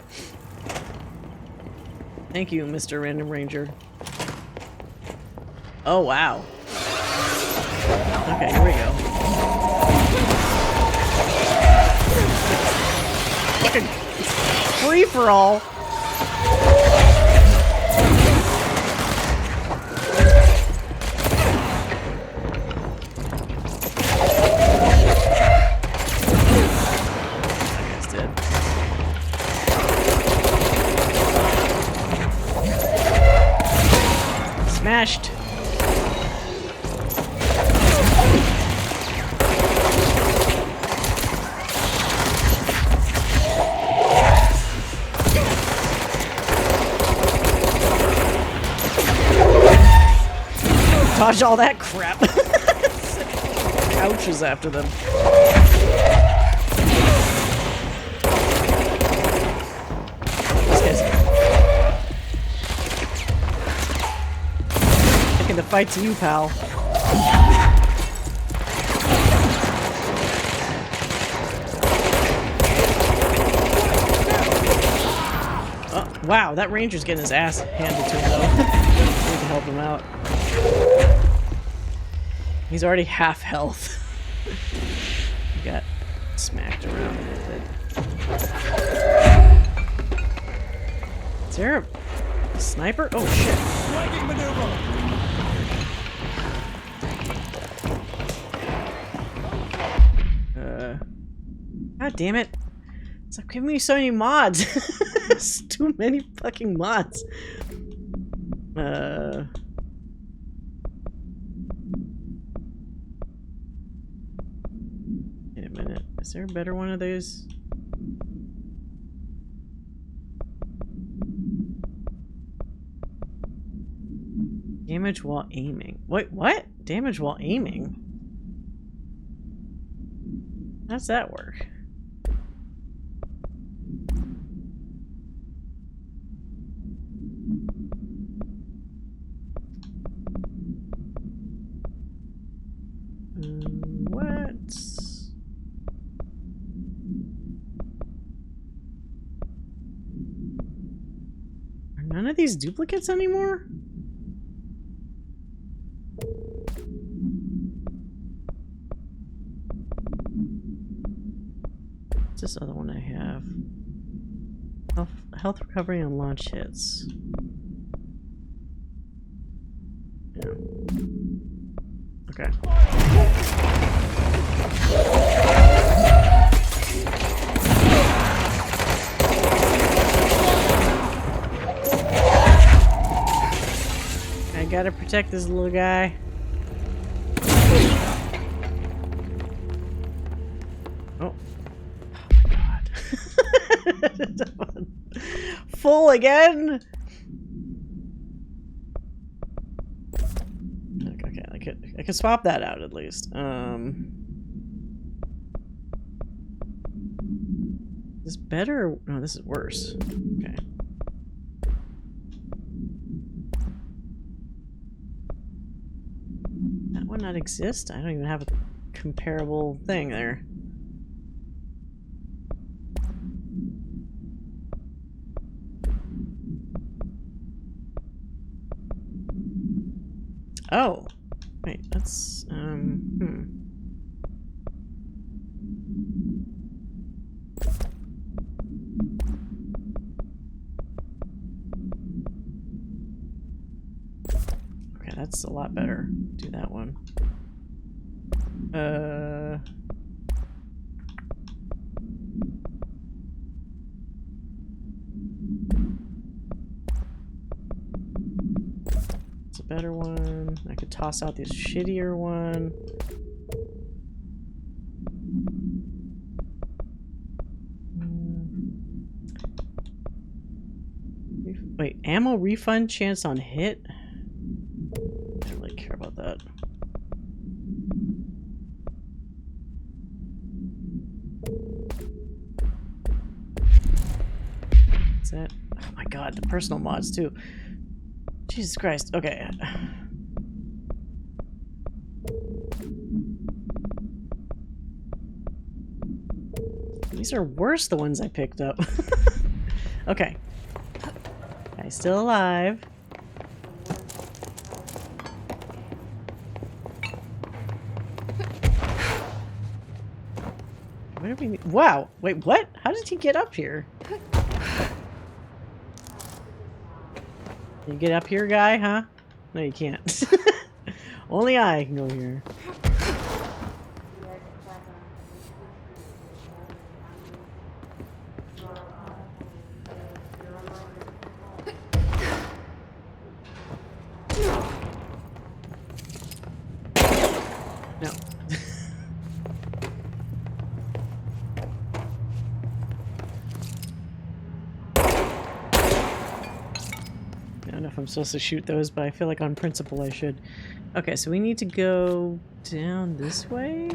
Thank you, Mr. Random Ranger. Oh, wow. Okay, here we go. Fucking free for all. Smashed. Dodge all that crap. Couches after them. The fight's you, pal. Oh, wow, that ranger's getting his ass handed to him, though. Need to help him out. He's already half health. He got smacked around a little bit. Is there a sniper? Oh, shit. Flanking maneuver. God damn it. Stop giving me so many mods. It's too many fucking mods. Wait a minute. Is there a better one of those? Damage while aiming. Wait, what? Damage while aiming? How's that work? What? Are none of these duplicates anymore? What's this other one I have? Health recovery on launch hits. Yeah. Okay. I gotta protect this little guy. Oh. God. Full again? Okay, I can swap that out at least. Is this better? Or... No, this is worse. Okay. That one not exist? I don't even have a comparable thing there. Oh. Wait, that's Okay, that's a lot better. Do that one. It's a better one. I could toss out this shittier one. Wait, ammo refund chance on hit? I don't really care about that. What's that? Oh my god, the personal mods too. Jesus Christ. Okay. These are worse, the ones I picked up. Okay. Guy's still alive. What do we need? Wow. Wait, what? How did he get up here? You get up here, guy, huh? No, you can't. Only I can go here. No. I don't know if I'm supposed to shoot those, but I feel like on principle I should. Okay, so we need to go down this way?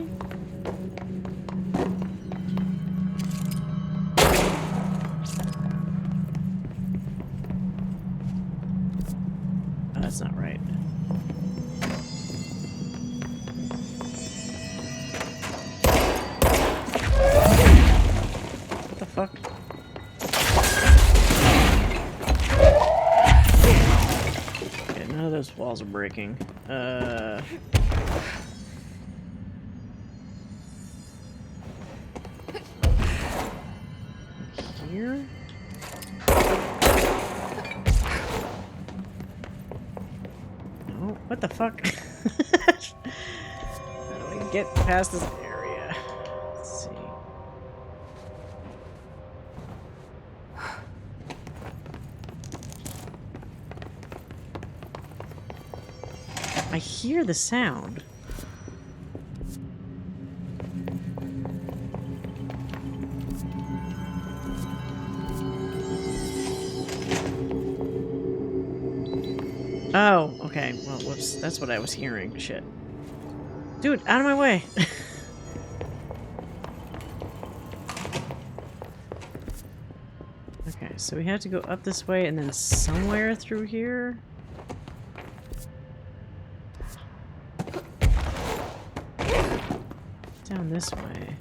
Oh, that's not right. What the fuck? Okay, none of those walls are breaking. Here? No, what the fuck? How do we get past this area? Let's see. I hear the sound. Oh, okay. Well, whoops. That's what I was hearing. Shit. Dude, out of my way. Okay, so we have to go up this way and then somewhere through here. Down this way.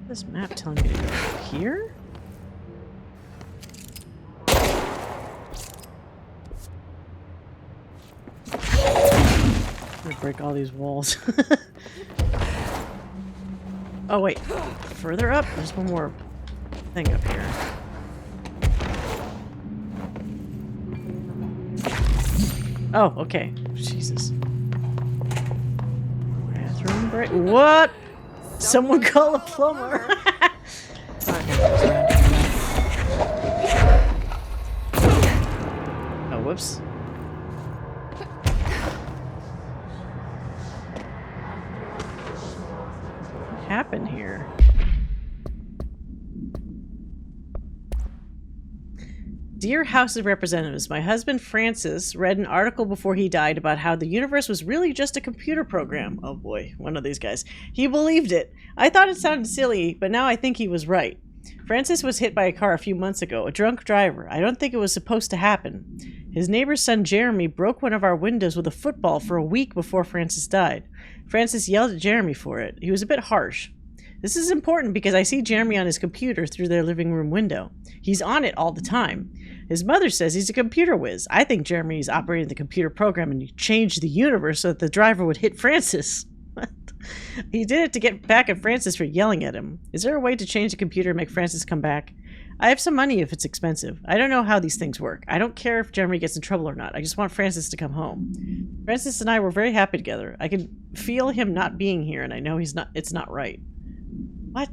This map telling me to go here? I'm gonna break all these walls. Oh wait, further up? There's one more thing up here. Oh, okay. Jesus. Bathroom break. What? Someone call a plumber. Oh, whoops. What happened here? Dear House of Representatives, my husband Francis read an article before he died about how the universe was really just a computer program. Oh boy, one of these guys. He believed it. I thought it sounded silly, but now I think he was right. Francis was hit by a car a few months ago, a drunk driver. I don't think it was supposed to happen. His neighbor's son Jeremy broke one of our windows with a football for a week before Francis died. Francis yelled at Jeremy for it. He was a bit harsh. This is important because I see Jeremy on his computer through their living room window. He's on it all the time. His mother says he's a computer whiz. I think Jeremy's operating the computer program and changed the universe so that the driver would hit Francis. He did it to get back at Francis for yelling at him. Is there a way to change the computer and make Francis come back? I have some money if it's expensive. I don't know how these things work. I don't care if Jeremy gets in trouble or not. I just want Francis to come home. Francis and I were very happy together. I can feel him not being here, and I know it's not right. What?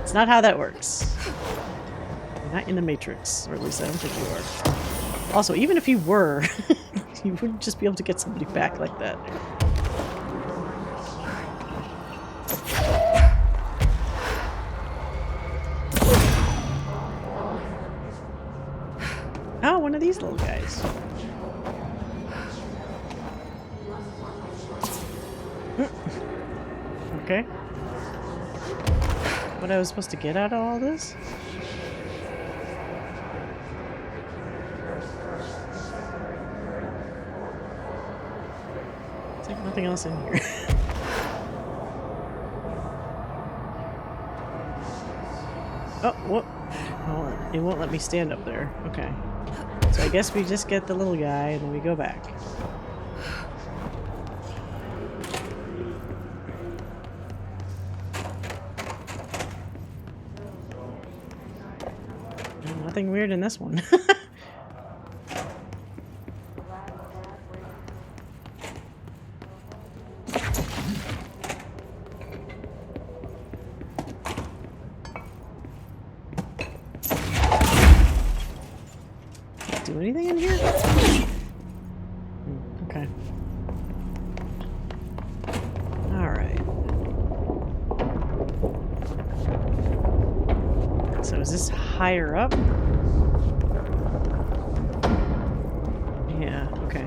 It's not how that works. You're not in the Matrix, or at least I don't think you are. Also, even if you were, you wouldn't just be able to get somebody back like that. Oh, one of these little guys. Okay. What I was supposed to get out of all this? There's like nothing else in here. Oh, what? Oh, it won't let me stand up there. Okay. So I guess we just get the little guy and then we go back. Nothing weird in this one. Do anything in here? Okay. Alright. So is this higher up? Yeah, okay.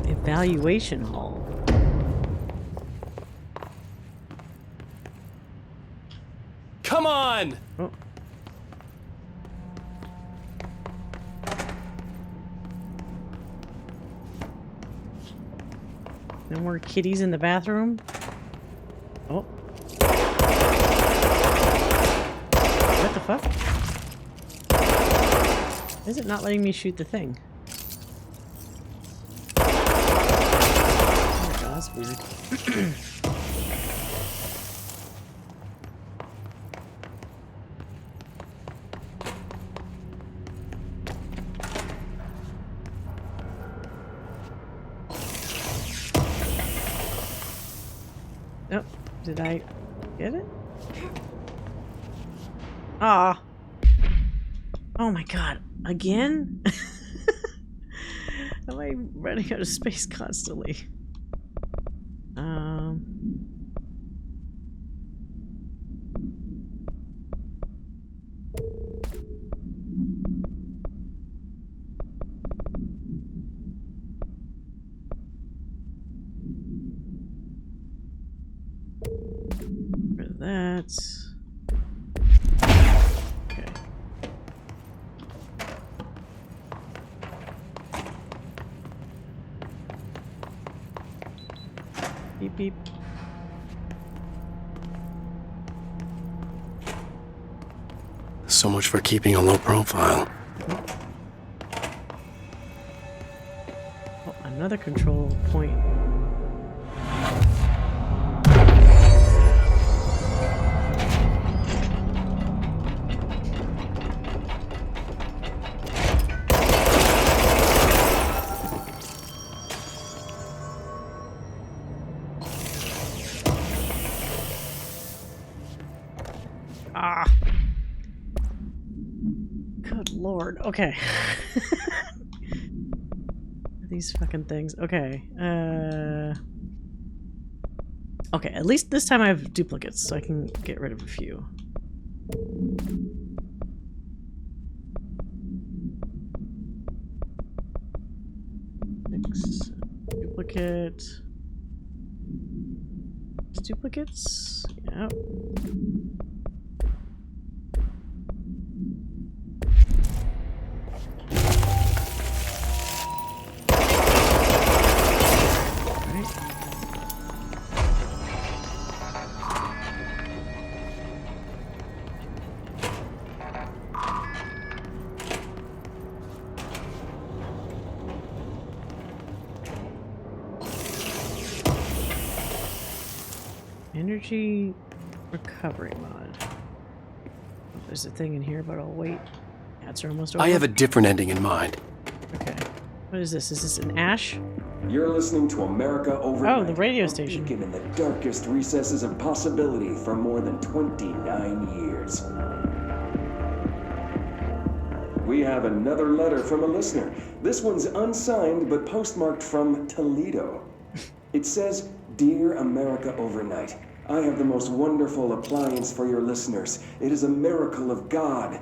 Evaluation hall. Come on! Oh. No more kitties in the bathroom. Oh. What the fuck? Is it not letting me shoot the thing? Oh my god, that's weird. Oh, did I get it? Ah. Oh my god. Again? Am I running out of space constantly? That. Okay. Beep beep. So much for keeping a low profile. Oh, another control point. Ah. Okay. These fucking things. Okay. Okay, at least this time I have duplicates, so I can get rid of a few. Six. Duplicate. Duplicates? Yeah. Energy recovery mod. Oh, there's a thing in here, but I'll wait. Cats are almost over. I have a different ending in mind. Okay. What is this? Is this an ash? You're listening to America Overnight. Oh, the radio station. Beacon in the darkest recesses of possibility for more than 29 years. We have another letter from a listener. This one's unsigned, but postmarked from Toledo. It says, "Dear America Overnight, I have the most wonderful appliance for your listeners. It is a miracle of God.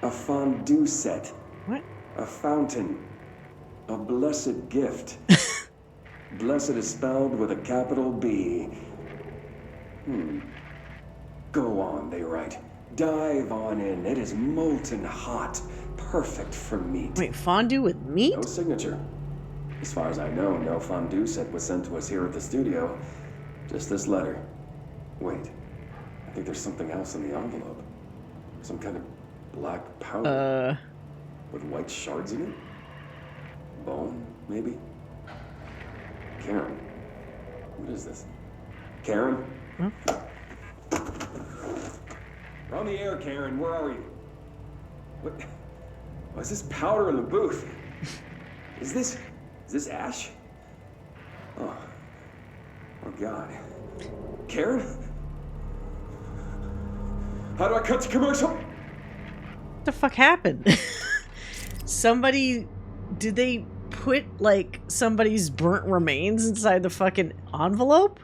A fondue set. What? A fountain. A blessed gift." Blessed is spelled with a capital B. Go on, they write. Dive on in. It is molten hot. Perfect for meat. Wait, fondue with meat? No signature. As far as I know, no fondue set was sent to us here at the studio. Just this letter. Wait. I think there's something else in the envelope. Some kind of black powder. With white shards in it? Bone, maybe? Karen. What is this? Karen? Huh? We're on the air, Karen. Where are you? What? What's this powder in the booth? Is this ash? Oh God. Karen? How do I cut to commercial? What the fuck happened? Did they put, like, somebody's burnt remains inside the fucking envelope?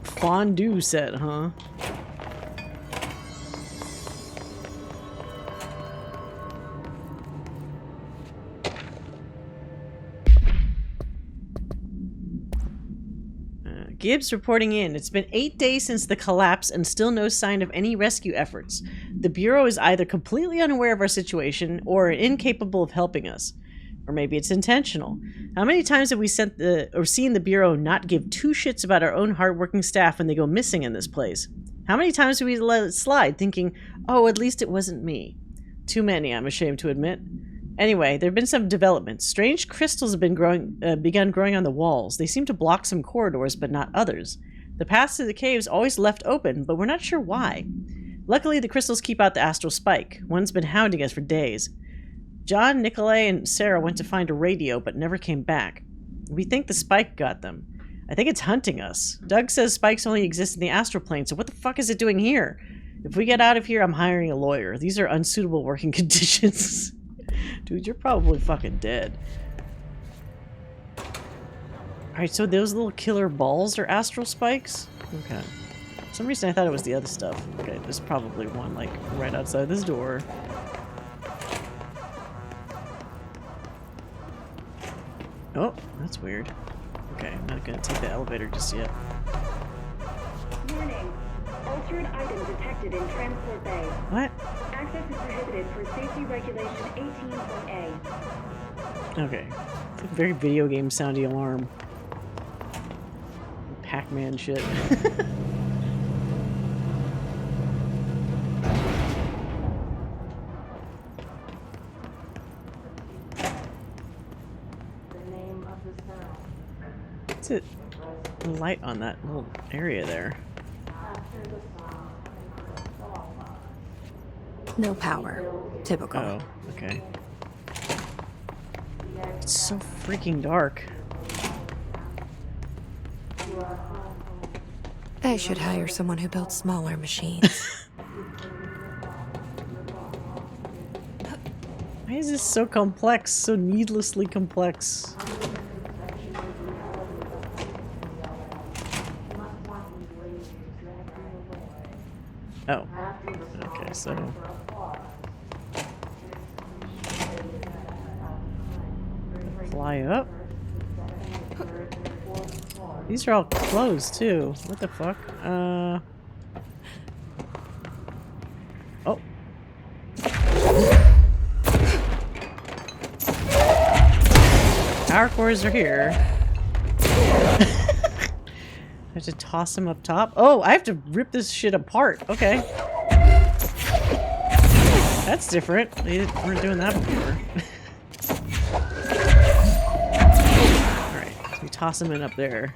Fondue set, huh? Gibbs reporting in. It's been 8 days since the collapse and still no sign of any rescue efforts. The Bureau is either completely unaware of our situation or incapable of helping us. Or maybe it's intentional. How many times have we seen the Bureau not give two shits about our own hardworking staff when they go missing in this place? How many times have we let it slide thinking, oh, at least it wasn't me? Too many, I'm ashamed to admit. Anyway, there have been some developments. Strange crystals have been begun growing on the walls. They seem to block some corridors, but not others. The paths to the caves always left open, but we're not sure why. Luckily, the crystals keep out the astral spike. One's been hounding us for days. John, Nikolai, and Sarah went to find a radio, but never came back. We think the spike got them. I think it's hunting us. Doug says spikes only exist in the astral plane, so what the fuck is it doing here? If we get out of here, I'm hiring a lawyer. These are unsuitable working conditions. Dude, you're probably fucking dead. Alright, so those little killer balls are astral spikes? Okay. For some reason I thought it was the other stuff. Okay, there's probably one, like, right outside this door. Oh, that's weird. Okay, I'm not gonna take the elevator just yet. Warning. Altered item detected in Transport Bay. What? Access is prohibited for safety regulation 18.A. Okay. It's a very video game soundy alarm. Pac-Man shit. What's it? Light on that little area there. No power. Typical. Oh, okay. It's so freaking dark. I should hire someone who builds smaller machines. Why is this so complex? So needlessly complex. Oh. Okay, so... fly up? These are all closed, too. What the fuck? Oh. Power cores are here. I have to toss them up top. Oh, I have to rip this shit apart. Okay. That's different. They weren't doing that before. Alright, so we toss them in up there.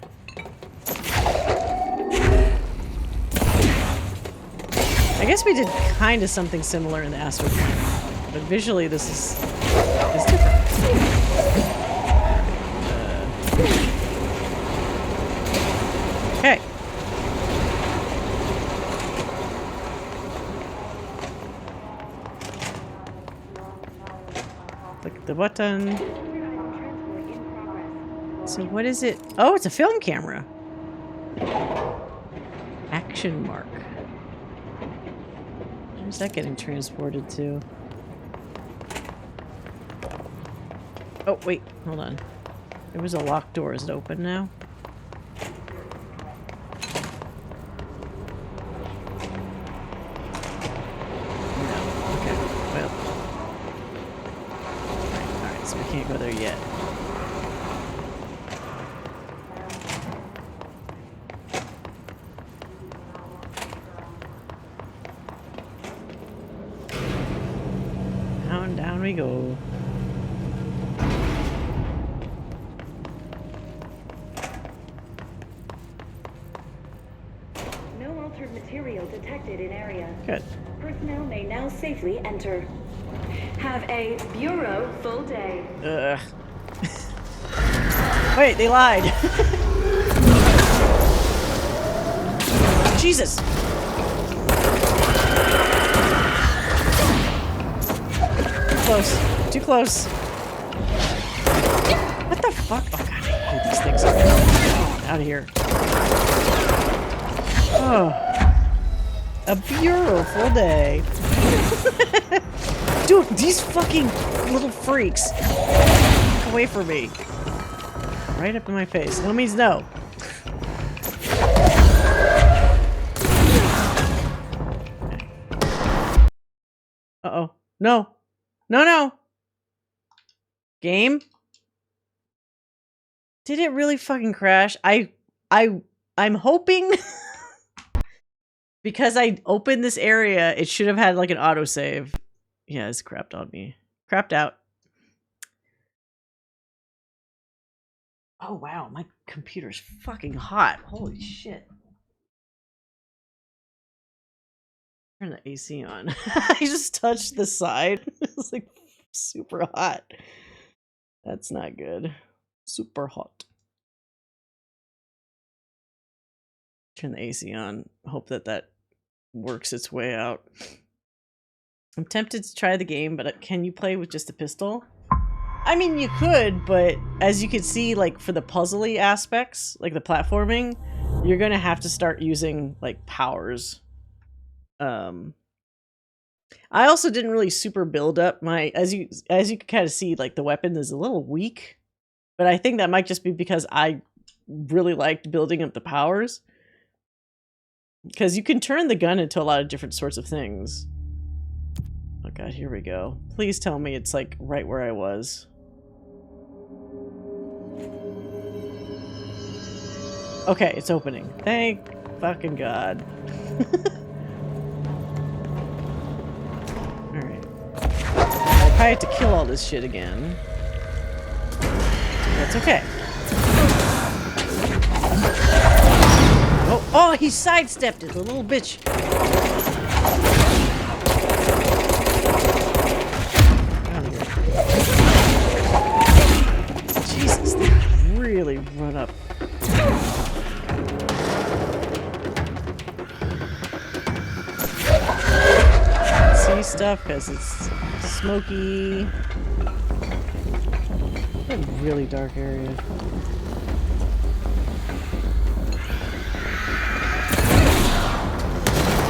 I guess we did kind of something similar in the Astro game, but visually this is different. Okay. Click the button. So what is it? Oh, it's a film camera. Action mark. Where's that getting transported to? Oh, wait. Hold on. There was a locked door. Is it open now? No. Okay. Well. Alright, so we can't go there yet. Down we go. No altered material detected in area. Good. Personnel may now safely enter. Have a bureau full day. Ugh. Wait, they lied. Jesus. Close. Too close. What the fuck? Oh god, I hate these things. Out of here. Oh. A beautiful day. Dude, these fucking little freaks. Get away from me. Right up in my face. No means no. Uh-oh. No. No, no. Game? Did it really fucking crash? I'm hoping because I opened this area, it should have had like an autosave. Yeah, it's crapped on me. Crapped out. Oh wow, my computer's fucking hot. Holy shit. Turn the AC on. I just touched the side. It's like super hot. That's not good. Super hot. Turn the AC on. Hope that that works its way out. I'm tempted to try the game, but can you play with just a pistol? I mean, you could, but as you can see, like for the puzzly aspects, like the platforming, you're gonna have to start using like powers. I also didn't really super build up my, as you can kind of see, like the weapon is a little weak, but I think that might just be because I really liked building up the powers. Because you can turn the gun into a lot of different sorts of things. Oh god, here we go. Please tell me it's like right where I was. Okay, it's opening. Thank fucking god. Alright. I probably have to kill all this shit again. That's okay. Oh, he sidestepped it, the little bitch. Jesus, they really run up. See, stuff because it's smoky. A really dark area.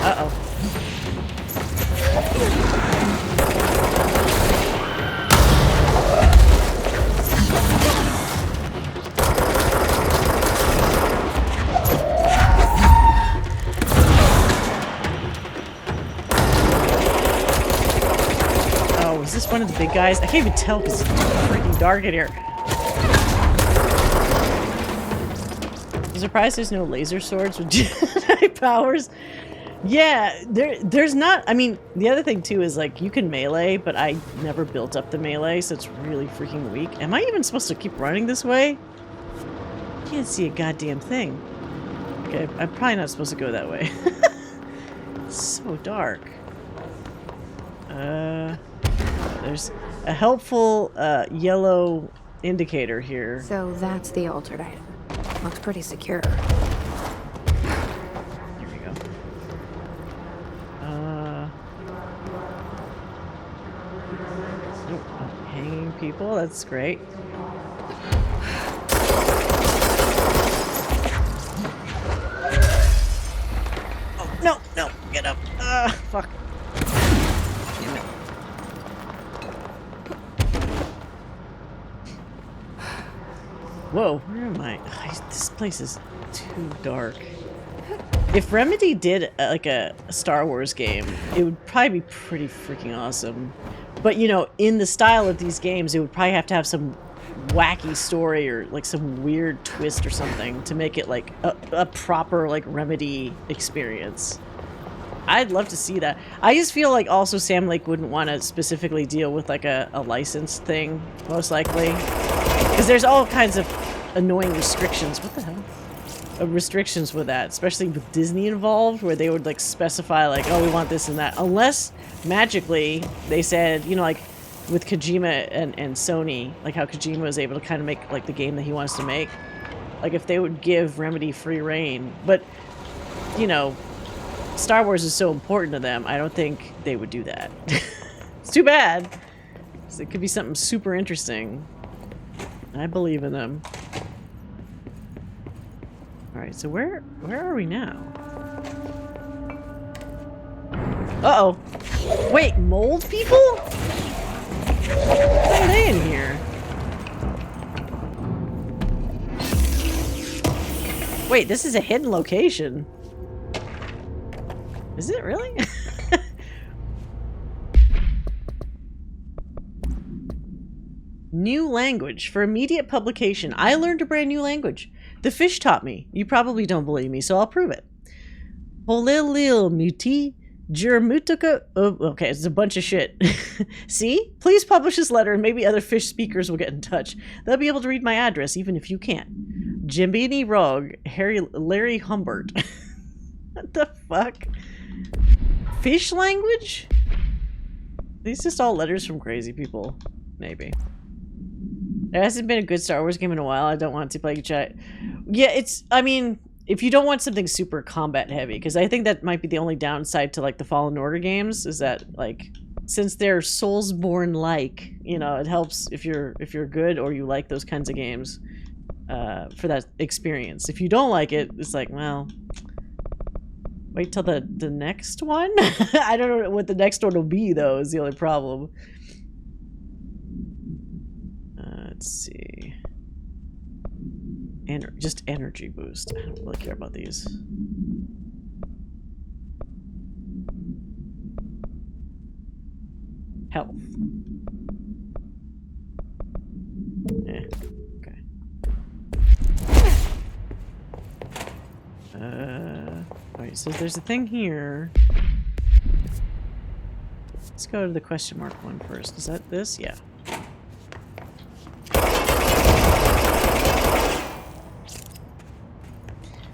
Uh-oh. Oh, is this one of the big guys? I can't even tell because it's freaking dark in here. I'm surprised there's no laser swords with Jedi powers. Yeah, there's not. I mean, the other thing too is like you can melee, but I never built up the melee, so it's really freaking weak. Am I even supposed to keep running this way? Can't see a goddamn thing. Okay, I'm probably not supposed to go that way. It's so dark. There's a helpful yellow indicator here. So that's the altered item. Looks pretty secure. Here we go. Oh, hanging people, that's great. Oh, no, no, get up. Fuck. Damn it. Whoa, where am I? This place is too dark. If Remedy did like a Star Wars game, it would probably be pretty freaking awesome. But you know, in the style of these games, it would probably have to have some wacky story or like some weird twist or something to make it like a proper like Remedy experience. I'd love to see that. I just feel like also Sam Lake wouldn't want to specifically deal with like a license thing, most likely. Because there's all kinds of annoying restrictions. What the hell? Restrictions with that, especially with Disney involved, where they would like specify like, oh, we want this and that. Unless magically they said, you know, like with Kojima and Sony, like how Kojima was able to kind of make like the game that he wants to make. Like if they would give Remedy free reign. But, you know, Star Wars is so important to them, I don't think they would do that. It's too bad. 'Cause it could be something super interesting. I believe in them. Alright, so where are we now? Uh-oh. Wait, mold people? Why are they in here? Wait, this is a hidden location. Is it really? New language. For immediate publication, I learned a brand new language. The fish taught me. You probably don't believe me, so I'll prove it. Polilil muti jermutuka. Oh, okay, it's a bunch of shit. See? Please publish this letter and maybe other fish speakers will get in touch. They'll be able to read my address, even if you can't. Jimbini Rog, Larry Humbert. What the fuck? Fish language? These just all letters from crazy people. Maybe. There hasn't been a good Star Wars game in a while. I don't want to play chat. Yeah, it's, I mean, if you don't want something super combat heavy, because I think that might be the only downside to like the Fallen Order games, is that like, since they're Soulsborne-like, you know, it helps if you're good or you like those kinds of games for that experience. If you don't like it, it's like, well, wait till the next one? I don't know what the next one will be, though, is the only problem. Let's see. Just energy boost. I don't really care about these. Health. Eh, okay. Alright, so there's a thing here. Let's go to the question mark one first. Is that this? Yeah.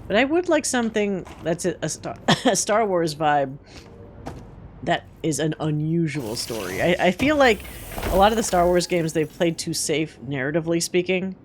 But I would like something that's a Star Wars vibe that is an unusual story. I feel like a lot of the Star Wars games, they've played too safe, narratively speaking.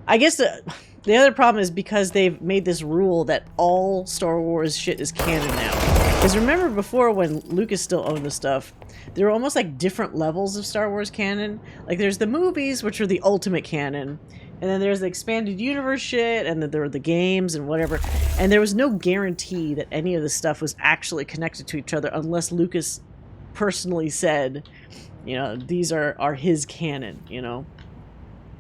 I guess the other problem is because they've made this rule that all Star Wars shit is canon now. Because remember before when Lucas still owned the stuff, there were almost like different levels of Star Wars canon. Like there's the movies, which are the ultimate canon. And then there's the expanded universe shit, and then there were the games and whatever. And there was no guarantee that any of the stuff was actually connected to each other unless Lucas personally said, you know, these are his canon, you know?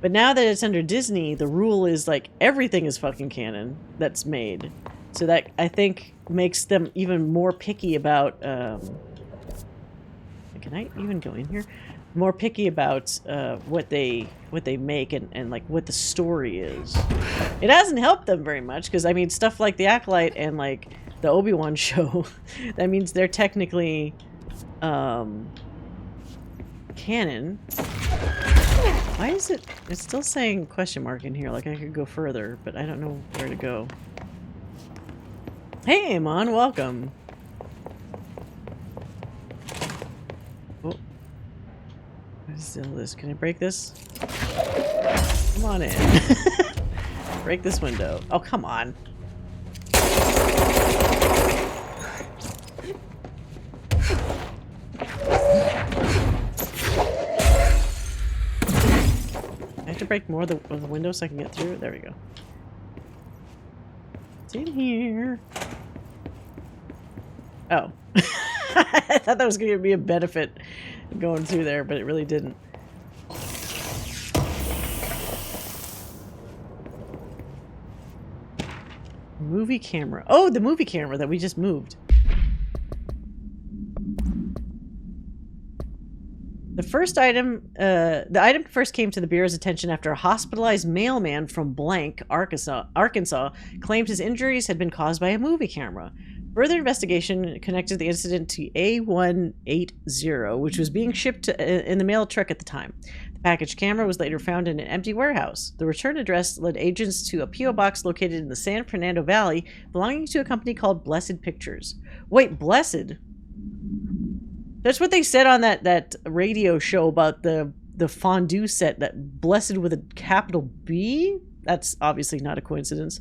But now that it's under Disney, the rule is like everything is fucking canon that's made. So that, I think, makes them even more picky about, can I even go in here? More picky about what they make and like what the story is. It hasn't helped them very much because I mean stuff like the Acolyte and like the Obi-Wan show, that means they're technically canon. Why is it? It's still saying question mark in here. Like I could go further, but I don't know where to go. Hey, Amon, welcome. Oh. What is all this? Can I break this? Come on in. Break this window. Oh, come on. I have to break more of the window so I can get through. There we go. It's in here. Oh. I thought that was going to be a benefit going through there, but it really didn't. Movie camera. Oh, the movie camera that we just moved. The first item, the item first came to the Bureau's attention after a hospitalized mailman from Blank, Arkansas, claimed his injuries had been caused by a movie camera. Further investigation connected the incident to A180, which was being shipped in the mail truck at the time. The packaged camera was later found in an empty warehouse. The return address led agents to a P.O. box located in the San Fernando Valley, belonging to a company called Blessed Pictures. Wait, Blessed? That's what they said on that radio show about the fondue set, that Blessed with a capital B? That's obviously not a coincidence.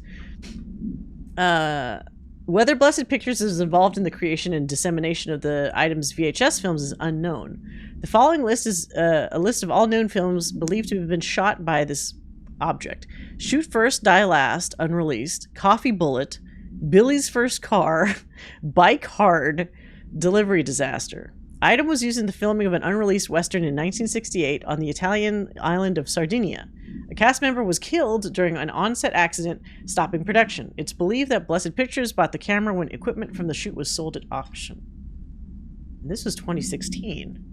Whether Blessed Pictures is involved in the creation and dissemination of the item's VHS films is unknown. The following list is a list of all known films believed to have been shot by this object. Shoot First, Die Last, unreleased. Coffee Bullet. Billy's First Car. Bike Hard. Delivery Disaster. Item was used in the filming of an unreleased Western in 1968 on the Italian island of Sardinia. A cast member was killed during an on-set accident, stopping production. It's believed that Blessed Pictures bought the camera when equipment from the shoot was sold at auction. And this was 2016.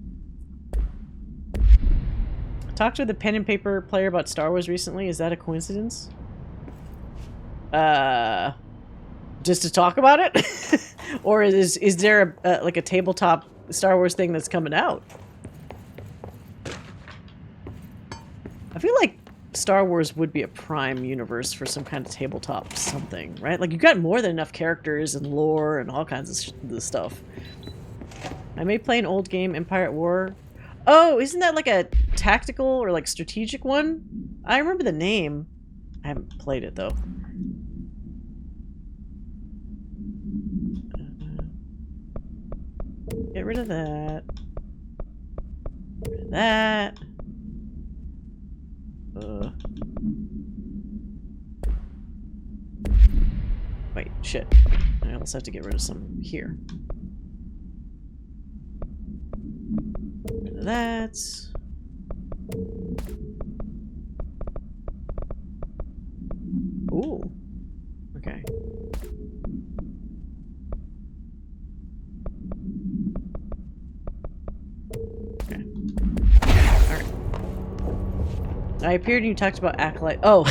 I talked with a pen and paper player about Star Wars recently. Is that a coincidence? Just to talk about it? Or is there like a tabletop Star Wars thing that's coming out? I feel like Star Wars would be a prime universe for some kind of tabletop something, right? Like, you got more than enough characters and lore and all kinds of stuff. I may play an old game, Empire at War. Oh, isn't that like a tactical or like strategic one? I remember the name. I haven't played it though. Get rid of that. Get rid of that. Wait, shit. I almost have to get rid of some here. Get rid of that. Ooh. Okay. Okay. Alright. I appeared and you talked about Acolyte. Oh.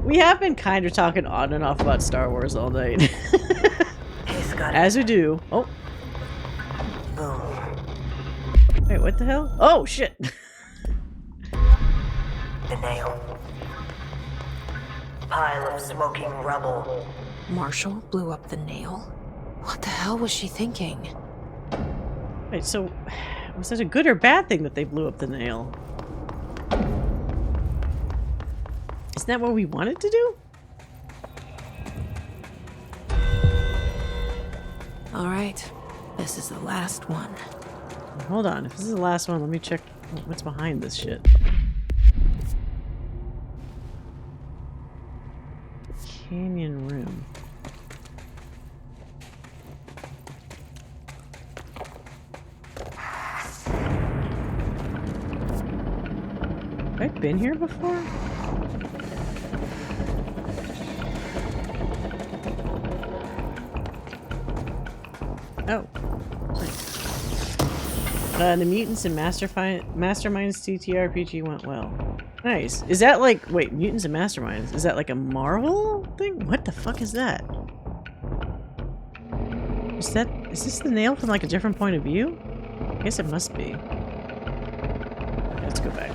We have been kind of talking on and off about Star Wars all night. As we do. Oh. Wait, what the hell? Oh, shit. The nail. Pile of smoking rubble. Marshall blew up the nail? What the hell was she thinking? Wait, so was it a good or bad thing that they blew up the nail? Isn't that what we wanted to do? All right, this is the last one. Hold on, if this is the last one, let me check what's behind this shit. Canyon room. Have I been here before? Oh. The Mutants and Masterminds TTRPG went well. Nice. Is that like... Wait, Mutants and Masterminds? Is that like a Marvel thing? What the fuck is that? Is this the nail from like a different point of view? I guess it must be. Let's go back.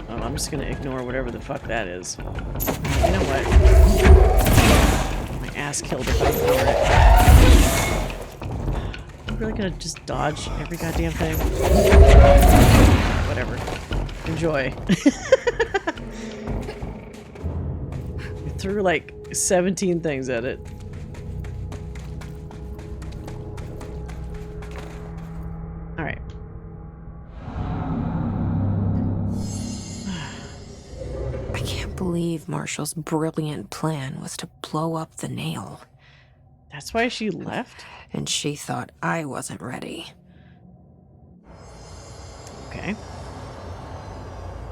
Oh, I'm just gonna ignore whatever the fuck that is. You know what? My ass killed if I ignore it. I'm really gonna just dodge every goddamn thing. Whatever. Enjoy. I threw like 17 things at it. Alright. I can't believe Marshall's brilliant plan was to blow up the nail. That's why she left? And she thought I wasn't ready. Okay.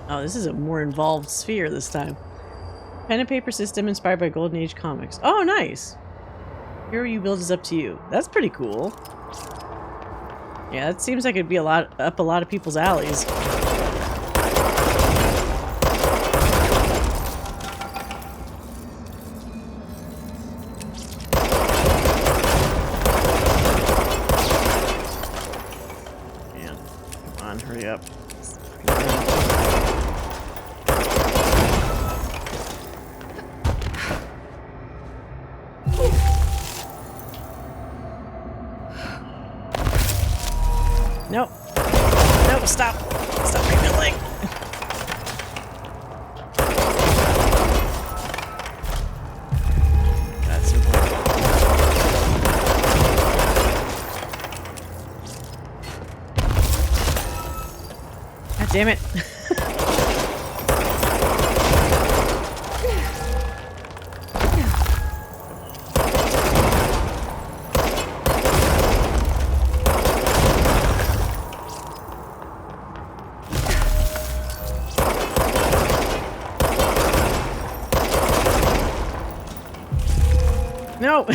Oh, this is a more involved sphere this time. Pen and paper system inspired by Golden Age comics. Oh, nice! Hero you build is up to you. That's pretty cool. Yeah, that seems like it'd be up a lot of people's alleys. Hurry up. Nope. Nope, stop. Stop rebuilding. That's important. God damn it. No.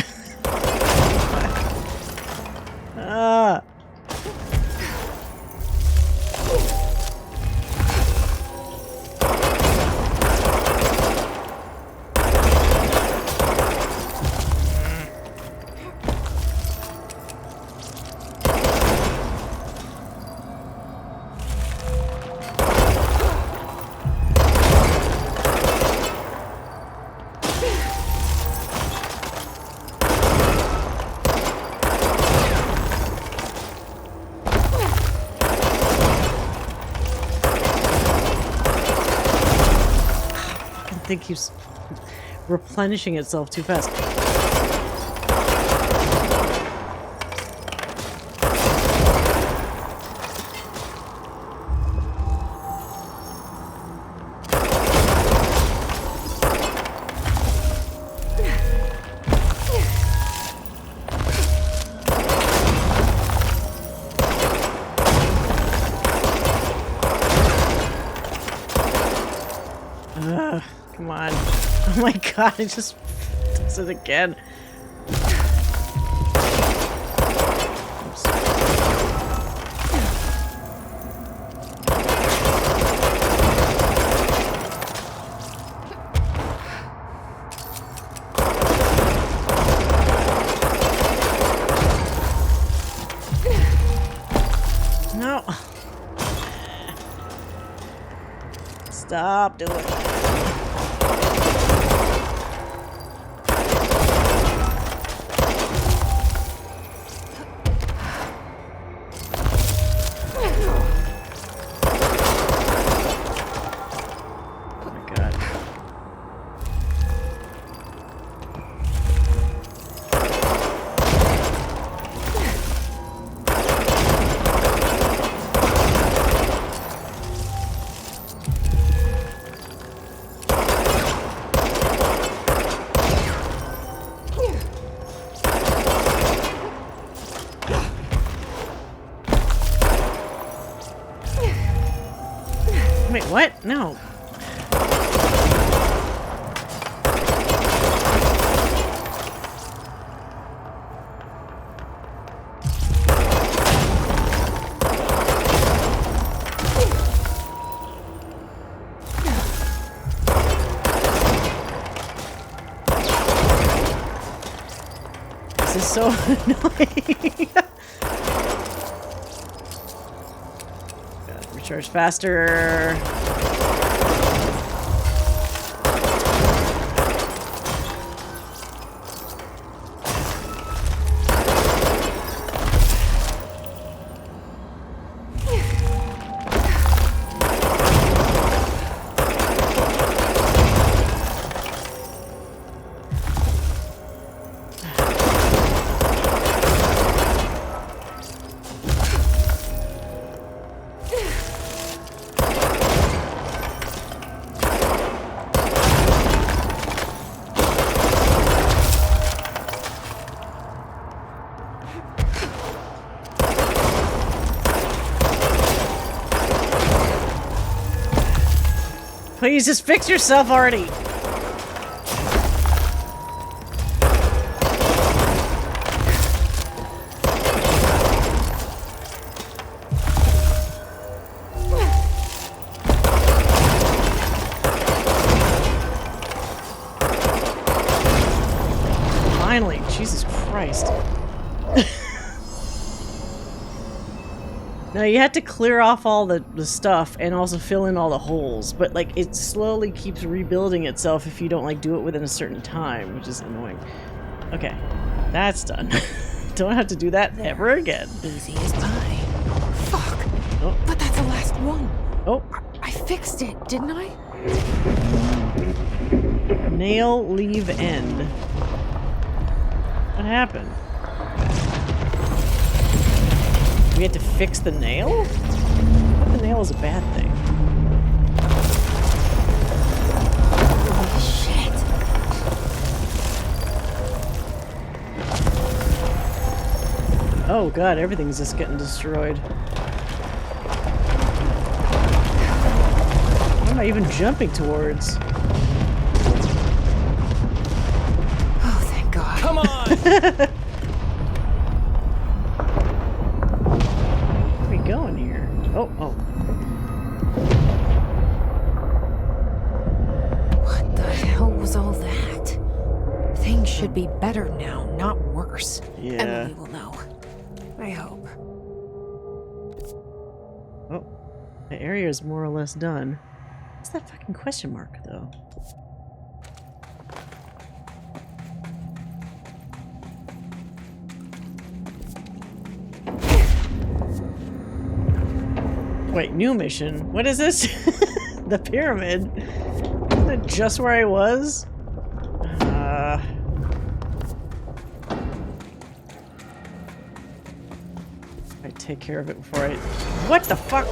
Thing keeps replenishing itself too fast. Come on. Oh my god, it just does it again. Oops. No. Stop doing it. Wait, what? No. This is so annoying. Gotta recharge faster. Please just fix yourself already. Finally, Jesus Christ. Now you have to clear off all the stuff and also fill in all the holes, but like it slowly keeps rebuilding itself if you don't like do it within a certain time, which is annoying. Okay, that's done. Don't have to do that ever again. Easy as pie. Fuck. Oh. But that's the last one. Oh. I fixed it, didn't I? Nail leave end. What happened? We had to fix the nail? I thought the nail is a bad thing. Holy shit. Oh god, everything's just getting destroyed. What am I even jumping towards? Oh, thank God. Come on! Going here. Oh. What the hell was all that? Things should be better now, not worse. Yeah. Emily will know. I hope. Oh. The area is more or less done. What's that fucking question mark, though? Wait, new mission? What is this? The pyramid? Isn't it just where I was? I take care of it before I... What the fuck?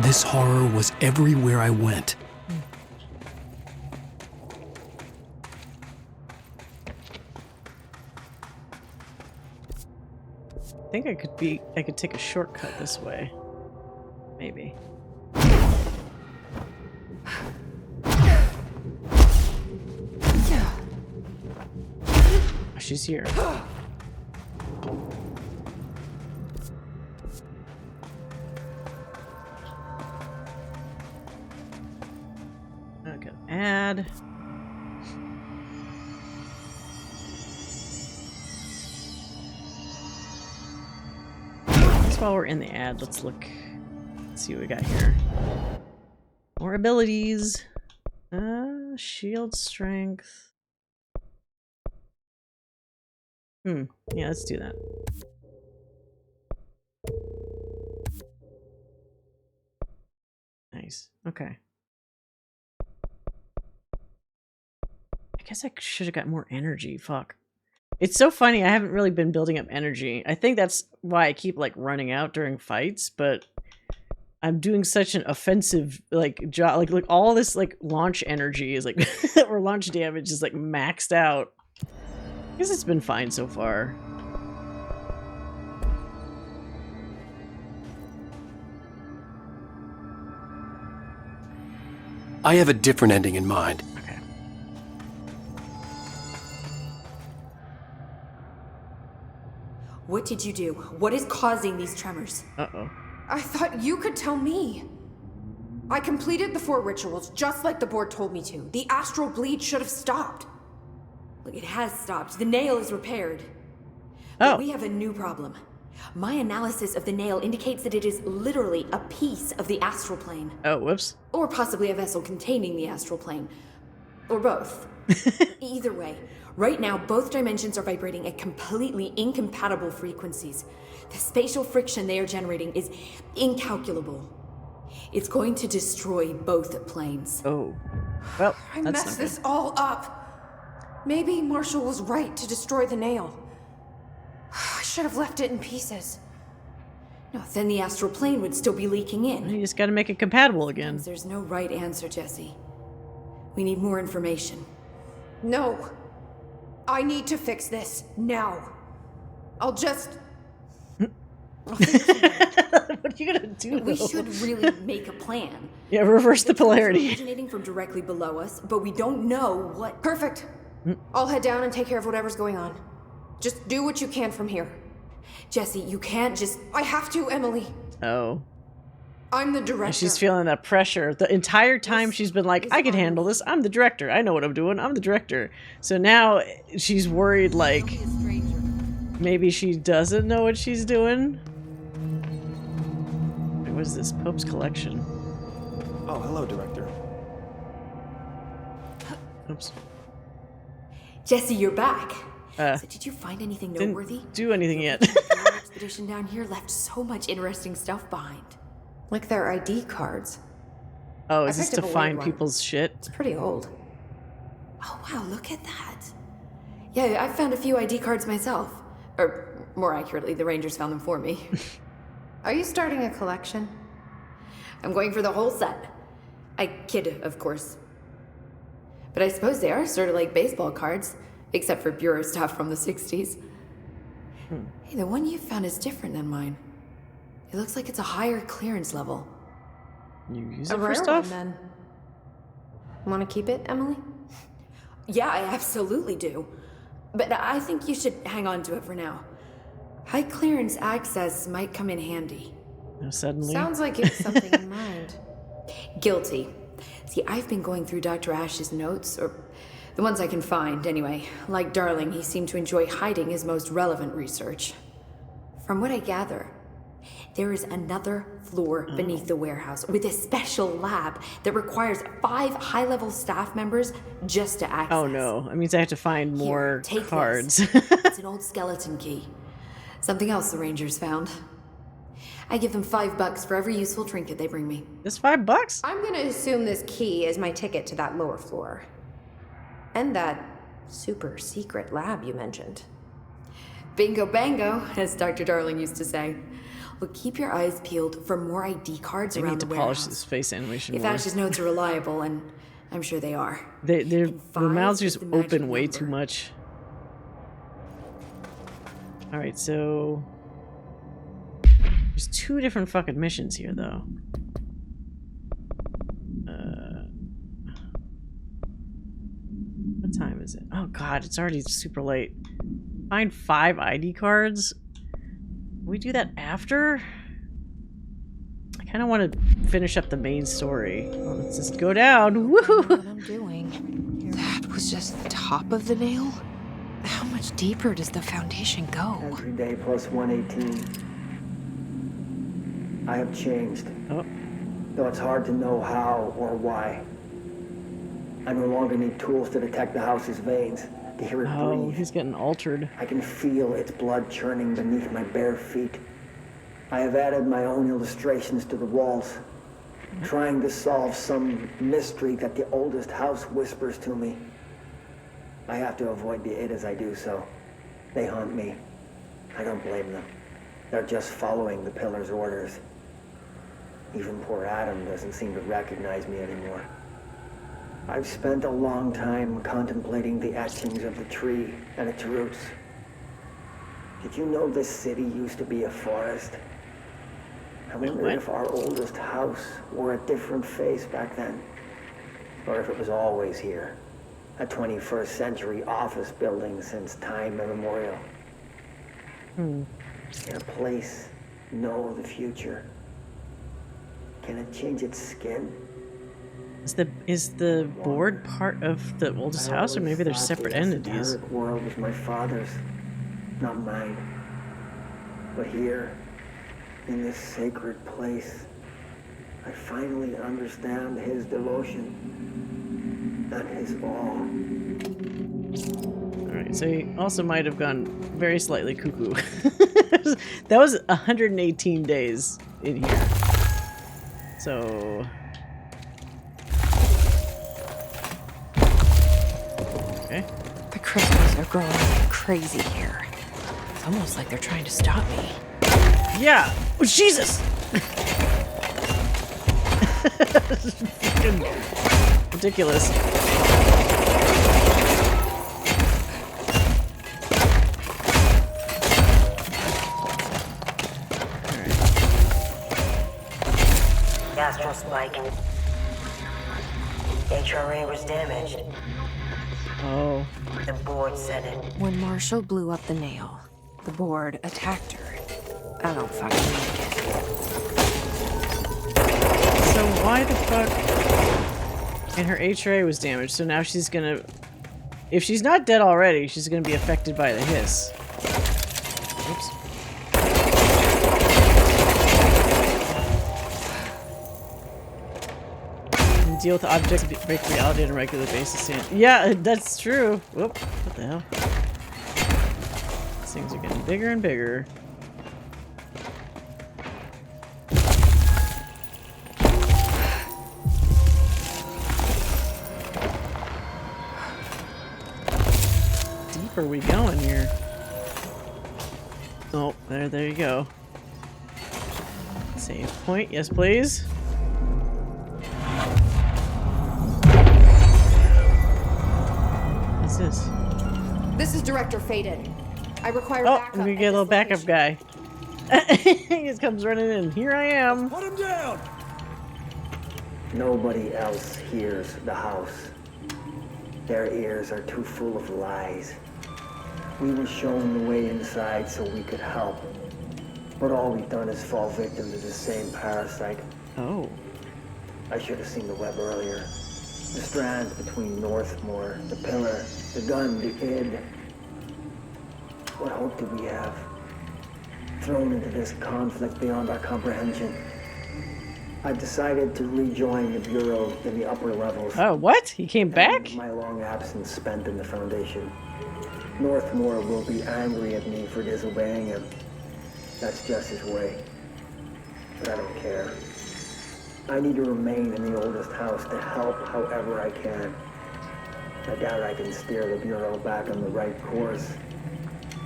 This horror was everywhere I went. I think I could take a shortcut this way. Maybe. Oh, she's here. Okay, add. While we're in the ad, let's look. Let's see what we got here. More abilities. Shield strength. Yeah, let's do that. Nice. Okay. I guess I should have got more energy. Fuck. It's so funny. I haven't really been building up energy. I think that's why I keep like running out during fights, but I'm doing such an offensive like job. Like all this like launch energy is like or launch damage is like maxed out. I guess it's been fine so far. I have a different ending in mind. Okay. What did you do? What is causing these tremors? Uh-oh. I thought you could tell me. I completed the 4 rituals just like the board told me to. The astral bleed should have stopped. Look, it has stopped. The nail is repaired. Oh. But we have a new problem. My analysis of the nail indicates that it is literally a piece of the astral plane. Oh, whoops. Or possibly a vessel containing the astral plane. Or both. Either way, right now both dimensions are vibrating at completely incompatible frequencies. The spatial friction they are generating is incalculable. It's going to destroy both planes. Oh. Well, I that's messed not this all up. Maybe Marshall was right to destroy the nail. I should have left it in pieces. No, then the astral plane would still be leaking in. You just gotta make it compatible again. There's no right answer, Jesse. We need more information. No. I need to fix this now. I'll just... What are you gonna do, We though? should really make a plan. Yeah, reverse the polarity. Originating from directly below us, but we don't know what... Perfect. I'll head down and take care of whatever's going on. Just do what you can from here. Jesse, you can't just... I have to, Emily. Oh. I'm the director. And she's feeling that pressure. The entire time she's been like, I can handle this. I'm the director. I know what I'm doing. I'm the director. So now she's worried, like, maybe she doesn't know what she's doing. Wait, what is this? Pope's collection. Oh, hello, Director. Oops. Jesse, you're back. So did you find anything didn't noteworthy? do anything yet. The expedition down here left so much interesting stuff behind. Like their ID cards. Oh, I is this picked to up a find weird one. people's shit? It's pretty old. Oh, wow, look at that. Yeah, I found a few ID cards myself. Or, more accurately, the Rangers found them for me. Are you starting a collection? I'm going for the whole set. I kid, of course. But I suppose they are sort of like baseball cards, except for bureau stuff from the 60s. Hey, the one you found is different than mine. It looks like it's a higher clearance level. You use A it for rare stuff? one, then. Want to keep it, Emily? Yeah, I absolutely do. But I think you should hang on to it for now. High clearance access might come in handy. Suddenly. Sounds like you have something in mind. Guilty. See, I've been going through Dr. Ash's notes, or the ones I can find, anyway. Like Darling, he seemed to enjoy hiding his most relevant research. From what I gather, there is another floor beneath the warehouse with a special lab that requires 5 high-level staff members just to access. Oh no, that means I have to find more take cards. It's an old skeleton key. Something else the Rangers found. I give them $5 for every useful trinket they bring me. This $5? I'm gonna assume this key is my ticket to that lower floor. And that super secret lab you mentioned. Bingo bango, as Dr. Darling used to say. Well, keep your eyes peeled for more ID cards I around need to the polish warehouse. this face animation If more. Ash's notes are reliable, and I'm sure they are. Their five mouths is just the magic open way number. too much. Alright, so... There's 2 different fucking missions here, though. What time is it? Oh god, it's already super late. Find 5 ID cards? Can we do that after? I kind of want to finish up the main story. Well, let's just go down. Woohoo! What I'm doing. That was just the top of the nail? How much deeper does the foundation go? Entry day plus 118. I have changed. Oh. Though it's hard to know how or why. I no longer need tools to detect the house's veins. The to hear it Oh, breathe. he's getting altered. I can feel its blood churning beneath my bare feet. I have added my own illustrations to the walls, trying to solve some mystery that the oldest house whispers to me. I have to avoid the it as I do so. They haunt me. I don't blame them. They're just following the pillar's orders. Even poor Adam doesn't seem to recognize me anymore. I've spent a long time contemplating the etchings of the tree and its roots. Did you know this city used to be a forest? I wonder if our oldest house wore a different face back then. Or if it was always here. A 21st century office building since time immemorial. Can a place know the future? Can it change its skin? Is the board part of the oldest house, or maybe they're separate entities? The world was my father's, not mine. But here, in this sacred place, I finally understand his devotion and his awe. Alright, so he also might have gone very slightly cuckoo. That was 118 days in here. So... okay. The crystals are growing like crazy here. It's almost like they're trying to stop me. Yeah! Oh, Jesus! Fucking ridiculous. Astral spike. HRA was damaged. Oh. The board said it. When Marshall blew up the nail, the board attacked her. I don't fucking like it. So why the fuck? And her HRA was damaged, so now she's gonna... if she's not dead already, she's gonna be affected by the hiss. Oops. And deal with objects that break reality on a regular basis. Yeah, that's true. Whoop. What the hell? These things are getting bigger and bigger. Deep are we going here? Oh, there you go. Save point, yes please. What's this? This is Director Faden. I require Oh, backup. we get a little backup guy. He just comes running in. Here I am. Put him down! Nobody else hears the house. Their ears are too full of lies. We were shown the way inside so we could help. But all we've done is fall victim to the same parasite. Oh. I should have seen the web earlier. The strands between Northmore, the pillar, the gun, the id. What hope do we have? Thrown into this conflict beyond our comprehension. I've decided to rejoin the Bureau in the upper levels. Oh, what? He came back? My long absence spent in the Foundation. Northmore will be angry at me for disobeying him. That's just his way. But I don't care. I need to remain in the oldest house to help however I can. I doubt I can steer the Bureau back on the right course,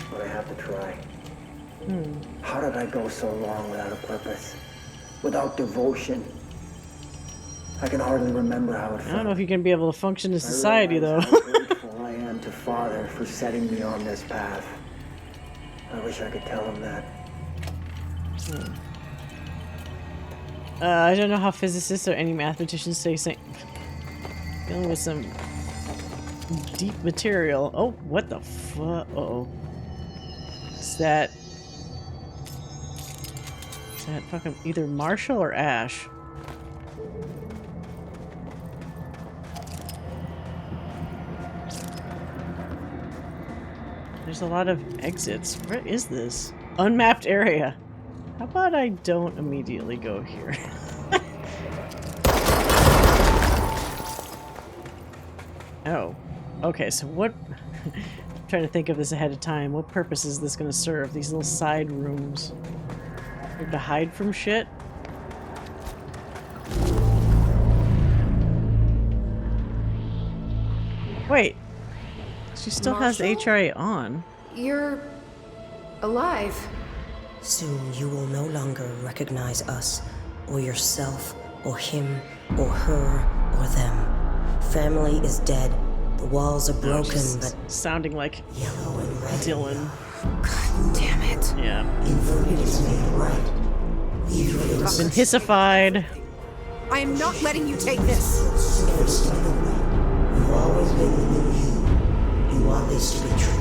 but I have to try. How did I go so long without a purpose? Without devotion? I can hardly remember how it felt. I don't know if you're going to be able to function in society, though. How grateful I am to Father for setting me on this path. I wish I could tell him that. I don't know how physicists or any mathematicians say dealing with some deep material. Oh, what the fuck? Uh-oh. Is that fucking either Marshall or Ash? There's a lot of exits. What is this? Unmapped area. How about I don't immediately go here? Oh. Okay, so what... trying to think of this ahead of time. What purpose is this going to serve? These little side rooms. Like to hide from shit? Wait. She still has the HRA on. You're alive. Soon you will no longer recognize us, or yourself, or him, or her, or them. Family is dead. The walls are broken, but sounding like yellow and red. Dylan. God damn it. Yeah. Inverted is made right. Been hissified. I am not letting you take this. You've always been the new you. You want this to be true.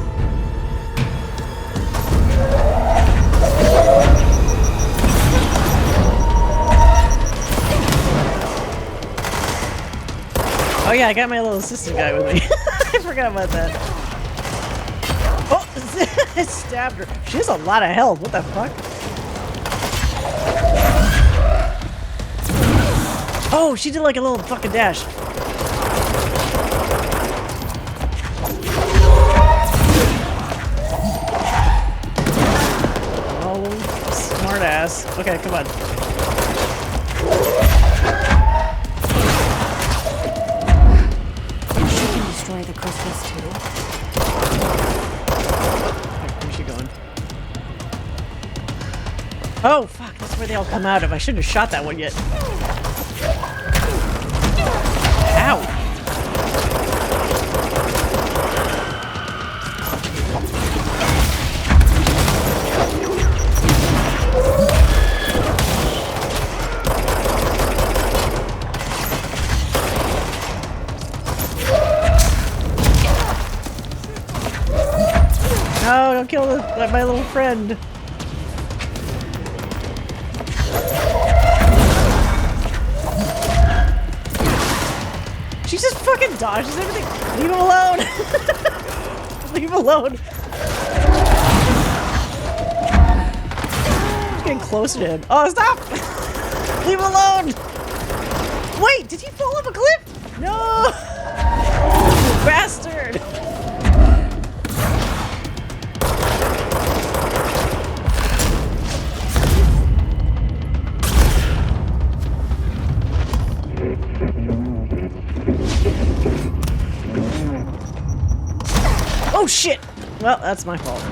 Oh yeah, I got my little assistant guy with me. I forgot about that. Oh, it stabbed her. She has a lot of health. What the fuck? Oh, she did like a little fucking dash. Oh, smart ass. Okay, come on. Destroy the crystals too. Where's she going? Oh, fuck, that's where they all come out of. I shouldn't have shot that one yet. Ow! No, don't kill my little friend. She just fucking dodges everything. Leave him alone. Leave him alone. I'm getting closer to him. Oh, stop! Leave him alone. Wait, did he fall off a cliff? No! Bastard! Oh shit! Well, that's my fault.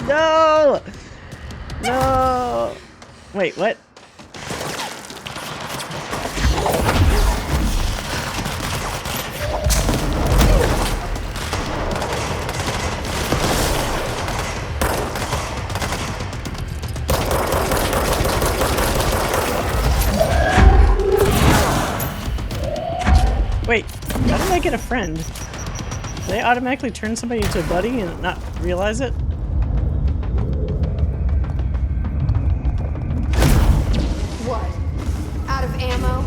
No! No! Wait, what? Wait, how did I get a friend? Do they automatically turn somebody into a buddy and not realize it? What? Out of ammo?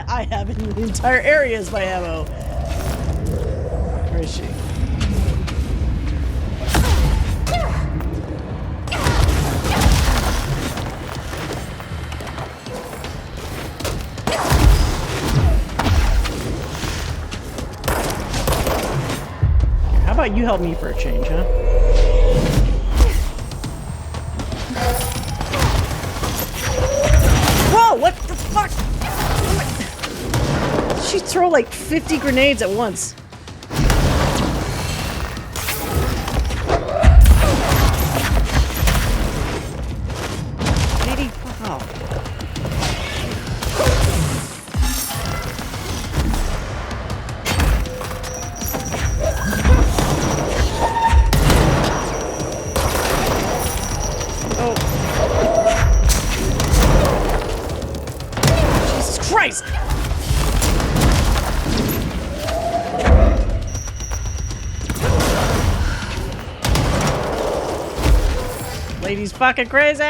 I have it. The entire area is my ammo. Where is she? How about you help me for a change, huh? Whoa, what the fuck? She throw like 50 grenades at once. Lady, fuck off. Christ! Lady's fucking crazy!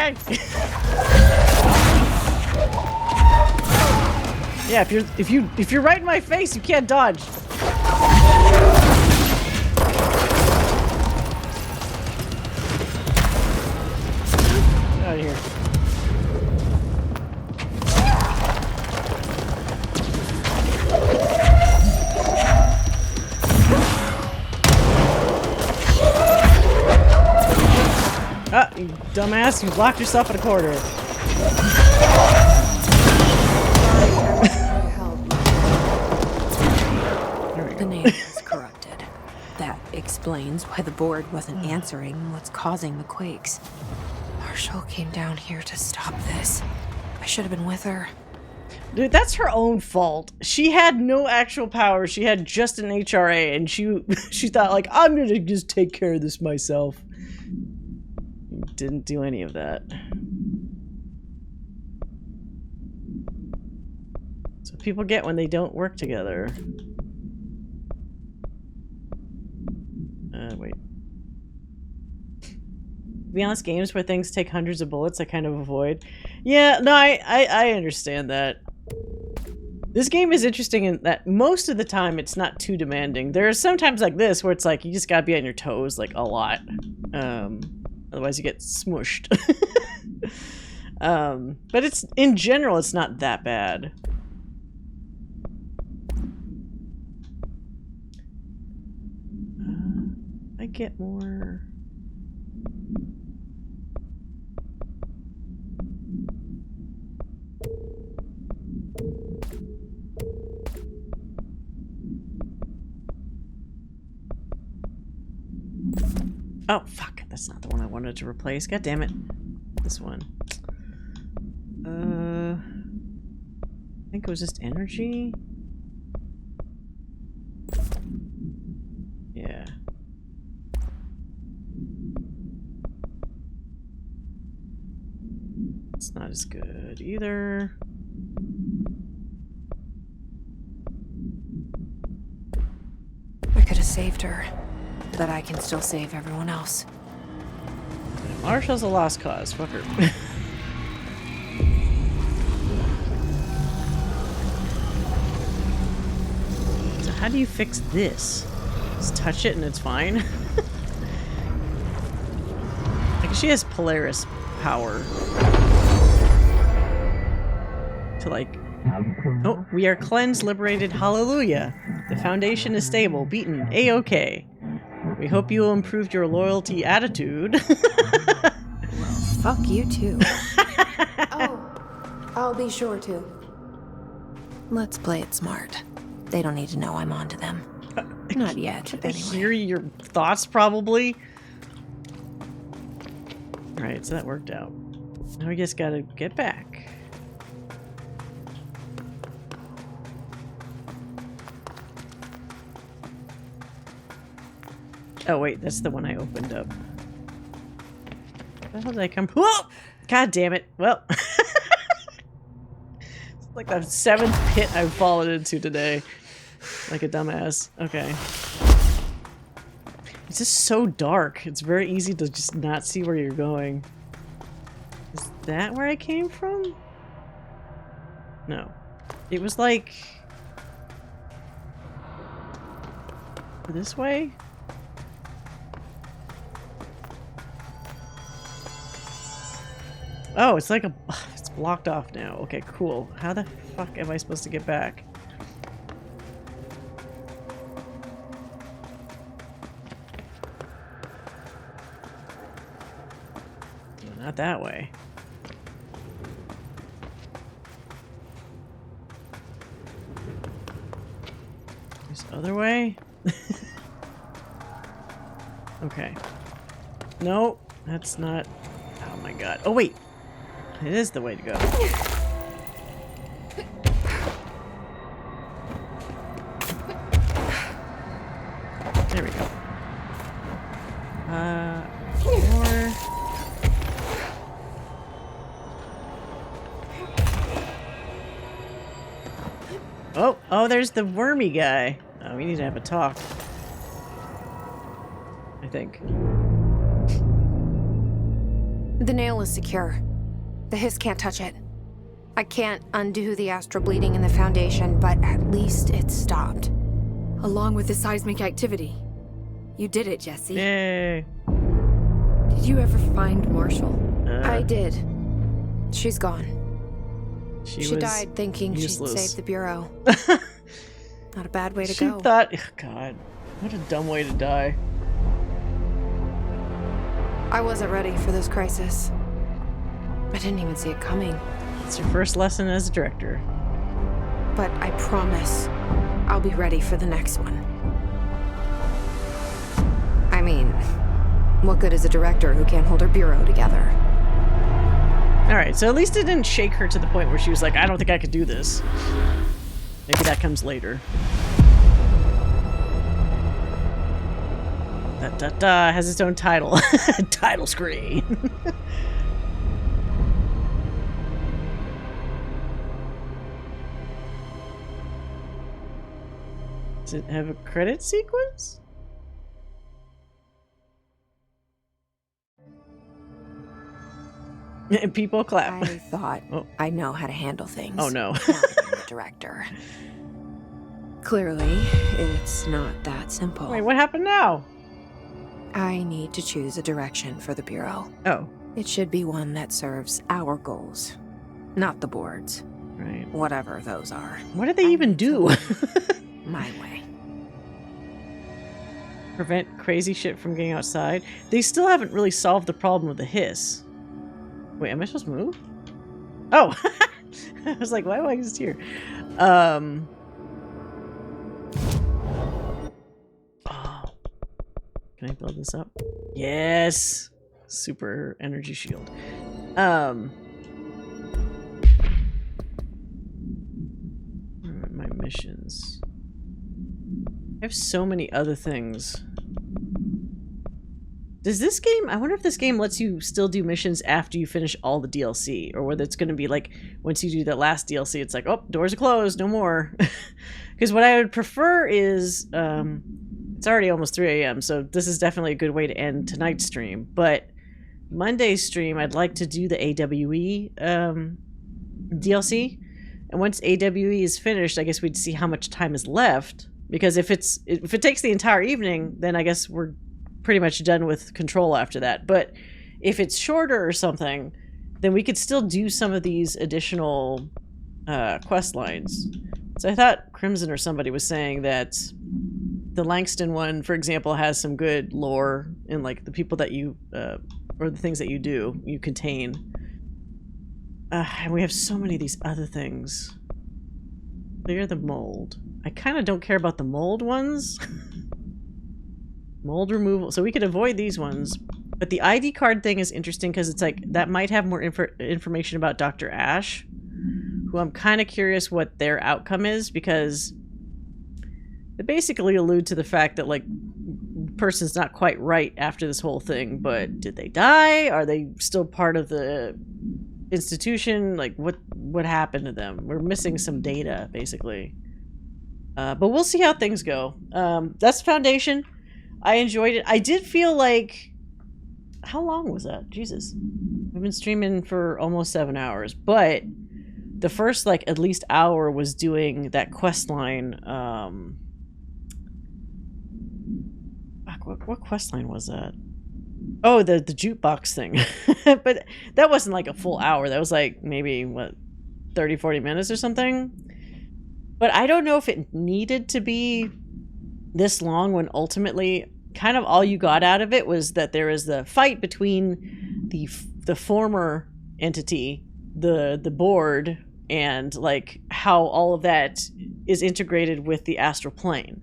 Yeah, if you're right in my face, you can't dodge. Get out of here. Ah, you dumbass, you locked yourself in a corner. The nail is corrupted. That explains why the board wasn't answering what's causing the quakes. Marshall came down here to stop this. I should have been with her. Dude, that's her own fault. She had no actual power. She had just an HRA, and she thought, like, I'm gonna just take care of this myself. Didn't do any of that. That's what people get when they don't work together. Wait. To be honest, games where things take hundreds of bullets I kind of avoid. Yeah, no, I understand that. This game is interesting in that most of the time it's not too demanding. There are some times like this where it's like you just gotta be on your toes like a lot. Otherwise you get smushed. But it's in general it's not that bad. I get more. Oh, fuck. That's not the one I wanted to replace. God damn it. This one. I think it was just energy. Yeah. It's not as good either. I could have saved her, but I can still save everyone else. Marshall's a lost cause. Fuck her. So how do you fix this? Just touch it and it's fine? Like she has Polaris power. To like... Oh, we are cleansed, liberated, hallelujah. The Foundation is stable, beaten, A-OK. We hope you will improve your loyalty attitude. Fuck you too. Oh, I'll be sure to. Let's play it smart. They don't need to know I'm onto them. Not yet, I anyway. hear your thoughts, probably. Alright, so that worked out. Now we just gotta get back. Oh wait, that's the one I opened up. Where the hell did I come? Whoa! God damn it. Well. It's like the 7th pit I've fallen into today. Like a dumbass. Okay. It's just so dark. It's very easy to just not see where you're going. Is that where I came from? No. It was like... this way? Oh, it's like a... it's blocked off now. Okay, cool. How the fuck am I supposed to get back? Not that way. This other way? Okay. No, that's not... oh my god. Oh wait! It is the way to go. There we go. More. Oh, there's the wormy guy. Oh, we need to have a talk. I think. The nail is secure. The hiss can't touch it. I can't undo the astral bleeding in the Foundation, but at least it's stopped. Along with the seismic activity. You did it, Jesse. Yay. Did you ever find Marshall? I did. She's gone. She died thinking useless. she'd save the Bureau. Not a bad way to She go. thought... oh, God. What a dumb way to die. I wasn't ready for this crisis. I didn't even see it coming. It's your first lesson as a director. But I promise, I'll be ready for the next one. I mean, what good is a director who can't hold her bureau together? Alright, so at least it didn't shake her to the point where she was like, I don't think I could do this. Maybe that comes later. Da has its own title. Title screen. Does it have a credit sequence? People clap. I thought I know how to handle things. Oh no. Now that I'm the director. Clearly, it's not that simple. Wait, what happened now? I need to choose a direction for the Bureau. Oh. It should be one that serves our goals, not the board's. Right. Whatever those are. What did they even do? My way. Prevent crazy shit from getting outside. They still haven't really solved the problem with the hiss. Wait, am I supposed to move? Oh! I was like, why am I just here? Can I build this up? Yes! Super energy shield. My missions. I have so many other things. Does this game, I wonder if this game lets you still do missions after you finish all the DLC, or whether it's going to be like, once you do that last DLC, it's like, oh, doors are closed, no more. Because what I would prefer is, it's already almost 3 a.m., so this is definitely a good way to end tonight's stream, but Monday's stream, I'd like to do the AWE DLC, and once AWE is finished, I guess we'd see how much time is left, because if it takes the entire evening, then I guess we're pretty much done with Control after that. But if it's shorter or something, then we could still do some of these additional quest lines. So I thought Crimson or somebody was saying that the Langston one, for example, has some good lore in like the people that you or the things that you contain. And we have so many of these other things. Clear the mold. I kind of don't care about the mold ones. Mold removal. So we could avoid these ones. But the ID card thing is interesting because it's like, that might have more information about Dr. Ash, who I'm kind of curious what their outcome is, because they basically allude to the fact that, like, person's not quite right after this whole thing, but did they die? Are they still part of the institution? Like, what happened to them? We're missing some data, basically. But we'll see how things go. That's Foundation. I enjoyed it. I did feel like... How long was that? Jesus. We've been streaming for almost 7 hours, but the first, like, at least hour was doing that quest line. What quest line was that? Oh, the jukebox thing. But that wasn't like a full hour. That was like maybe, what, 30, 40 minutes or something? But I don't know if it needed to be this long when ultimately kind of all you got out of it was that there is the fight between the former entity, the board, and like how all of that is integrated with the astral plane.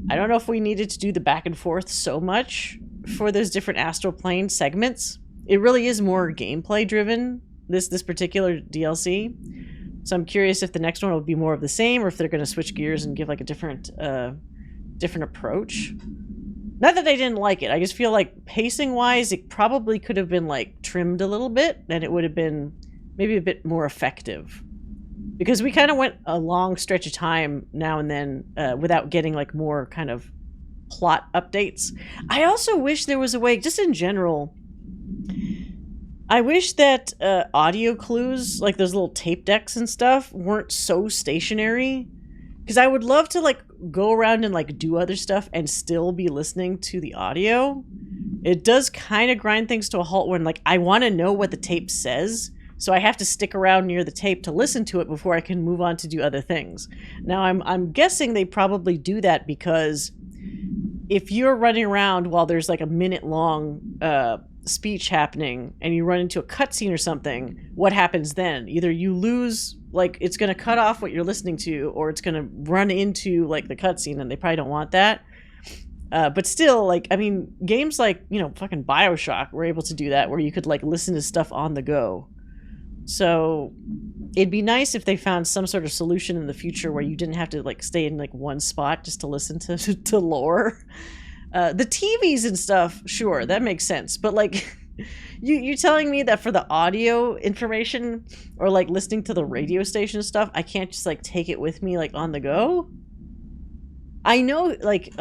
I don't know if we needed to do the back and forth so much for those different astral plane segments. It really is more gameplay driven, this particular DLC. So I'm curious if the next one will be more of the same, or if they're going to switch gears and give like a different approach. Not that I didn't like it. I just feel like pacing wise, it probably could have been like trimmed a little bit, and it would have been maybe a bit more effective. Because we kind of went a long stretch of time now and then without getting like more kind of plot updates. I also wish there was a way, just in general, I wish that audio clues, like those little tape decks and stuff, weren't so stationary. Because I would love to like go around and like do other stuff and still be listening to the audio. It does kind of grind things to a halt when like I want to know what the tape says. So I have to stick around near the tape to listen to it before I can move on to do other things. Now I'm guessing they probably do that because if you're running around while there's like a minute-long speech happening and you run into a cutscene or something, what happens then? Either you lose, like it's going to cut off what you're listening to, or it's going to run into like the cutscene, and they probably don't want that. But still, like, I mean, games like, you know, fucking BioShock were able to do that, where you could like listen to stuff on the go. So it'd be nice if they found some sort of solution in the future where you didn't have to like stay in like one spot just to listen to lore. The TVs and stuff, sure, that makes sense. But like, you telling me that for the audio information or like listening to the radio station stuff, I can't just like take it with me like on the go? I know like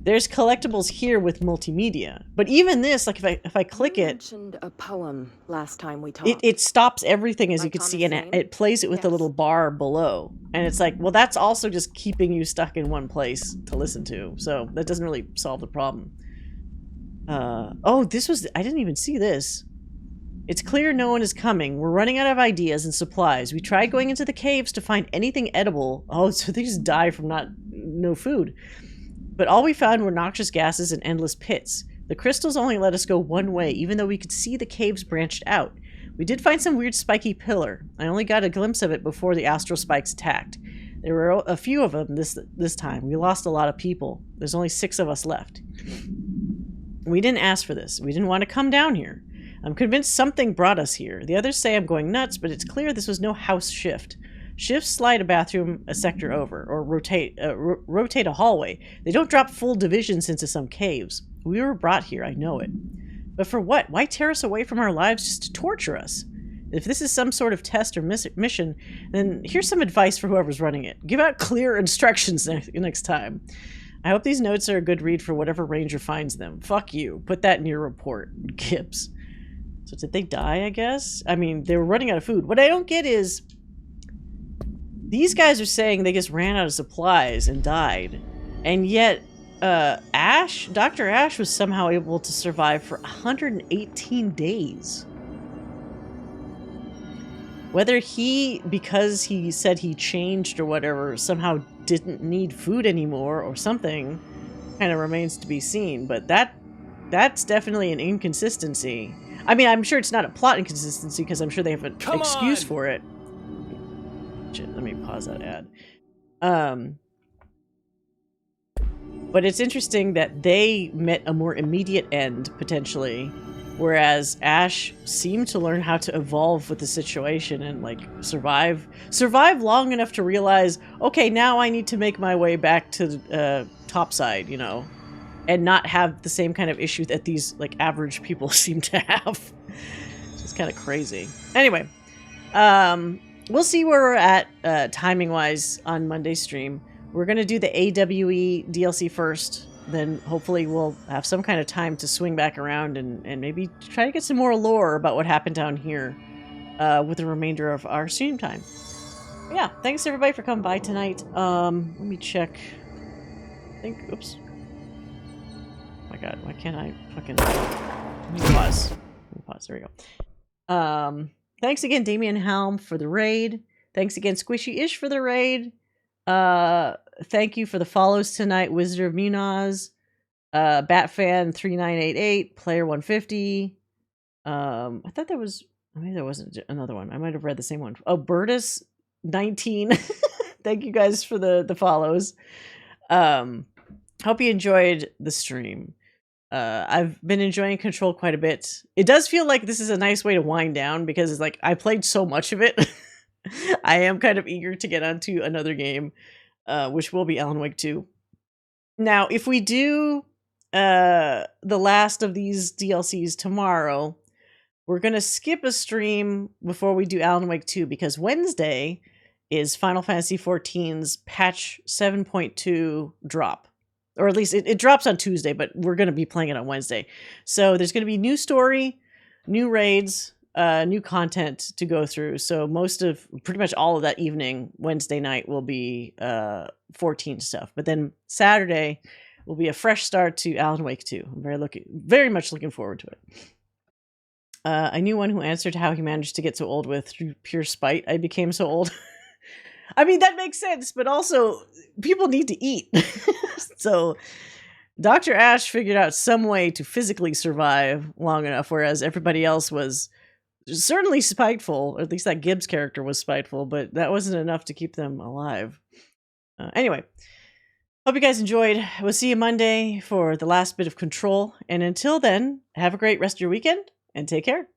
there's collectibles here with multimedia, but even this, like if I click it, mentioned a poem last time we talked. It stops everything, as you can see, and it plays it with the little bar below. And it's like, well, that's also just keeping you stuck in one place to listen to. So that doesn't really solve the problem. Oh, I didn't even see this. It's clear no one is coming. We're running out of ideas and supplies. We tried going into the caves to find anything edible. Oh, so they just die from no food. But all we found were noxious gases and endless pits. The crystals only let us go one way, even though we could see the caves branched out. We did find some weird spiky pillar. I only got a glimpse of it before the astral spikes attacked. There were a few of them this time. We lost a lot of people. There's only 6 of us left. We didn't ask for this. We didn't want to come down here. I'm convinced something brought us here. The others say I'm going nuts, but it's clear this was no house shift. Shifts slide a bathroom a sector over, or rotate a hallway. They don't drop full divisions into some caves. We were brought here, I know it. But for what? Why tear us away from our lives just to torture us? If this is some sort of test or mission, then here's some advice for whoever's running it. Give out clear instructions next time. I hope these notes are a good read for whatever ranger finds them. Fuck you. Put that in your report, Gibbs. So did they die, I guess? I mean, they were running out of food. What I don't get is, these guys are saying they just ran out of supplies and died. And yet, Dr. Ash was somehow able to survive for 118 days. Whether because he said he changed or whatever, somehow didn't need food anymore or something, kind of remains to be seen. But that's definitely an inconsistency. I mean, I'm sure it's not a plot inconsistency, because I'm sure they have an excuse for it. Let me pause that ad. But it's interesting that they met a more immediate end, potentially, whereas Ash seemed to learn how to evolve with the situation and, like, survive long enough to realize, okay, now I need to make my way back to the topside, you know, and not have the same kind of issue that these, like, average people seem to have. It's kind of crazy. Anyway, we'll see where we're at timing-wise on Monday's stream. We're going to do the AWE DLC first, then hopefully we'll have some kind of time to swing back around and maybe try to get some more lore about what happened down here with the remainder of our stream time. But yeah, thanks everybody for coming by tonight. Let me check. Oops. Oh my god, why can't I fucking... Let me pause. There we go. Thanks again, Damien Helm, for the raid. Thanks again, Squishy-ish, for the raid. Thank you for the follows tonight, Wizard of Munaz, Batfan3988, Player150. I thought there was... Maybe there wasn't another one. I might have read the same one. Oh, Bertus19. Thank you guys for the follows. Hope you enjoyed the stream. I've been enjoying Control quite a bit. It does feel like this is a nice way to wind down, because it's like I played so much of it. I am kind of eager to get onto another game, which will be Alan Wake 2. Now, if we do the last of these DLCs tomorrow, we're going to skip a stream before we do Alan Wake 2, because Wednesday is Final Fantasy XIV's patch 7.2 drop. Or at least it drops on Tuesday, but we're going to be playing it on Wednesday. So there's going to be new story, new raids, new content to go through. So pretty much all of that evening, Wednesday night, will be 14 stuff. But then Saturday will be a fresh start to Alan Wake 2. I'm very much looking forward to it. I knew one who answered how he managed to get so old with through pure spite. I became so old. I mean, that makes sense, but also people need to eat. So Dr. Ash figured out some way to physically survive long enough, whereas everybody else was certainly spiteful, or at least that Gibbs character was spiteful, but that wasn't enough to keep them alive. Anyway, hope you guys enjoyed. We'll see you Monday for the last bit of Control. And until then, have a great rest of your weekend and take care.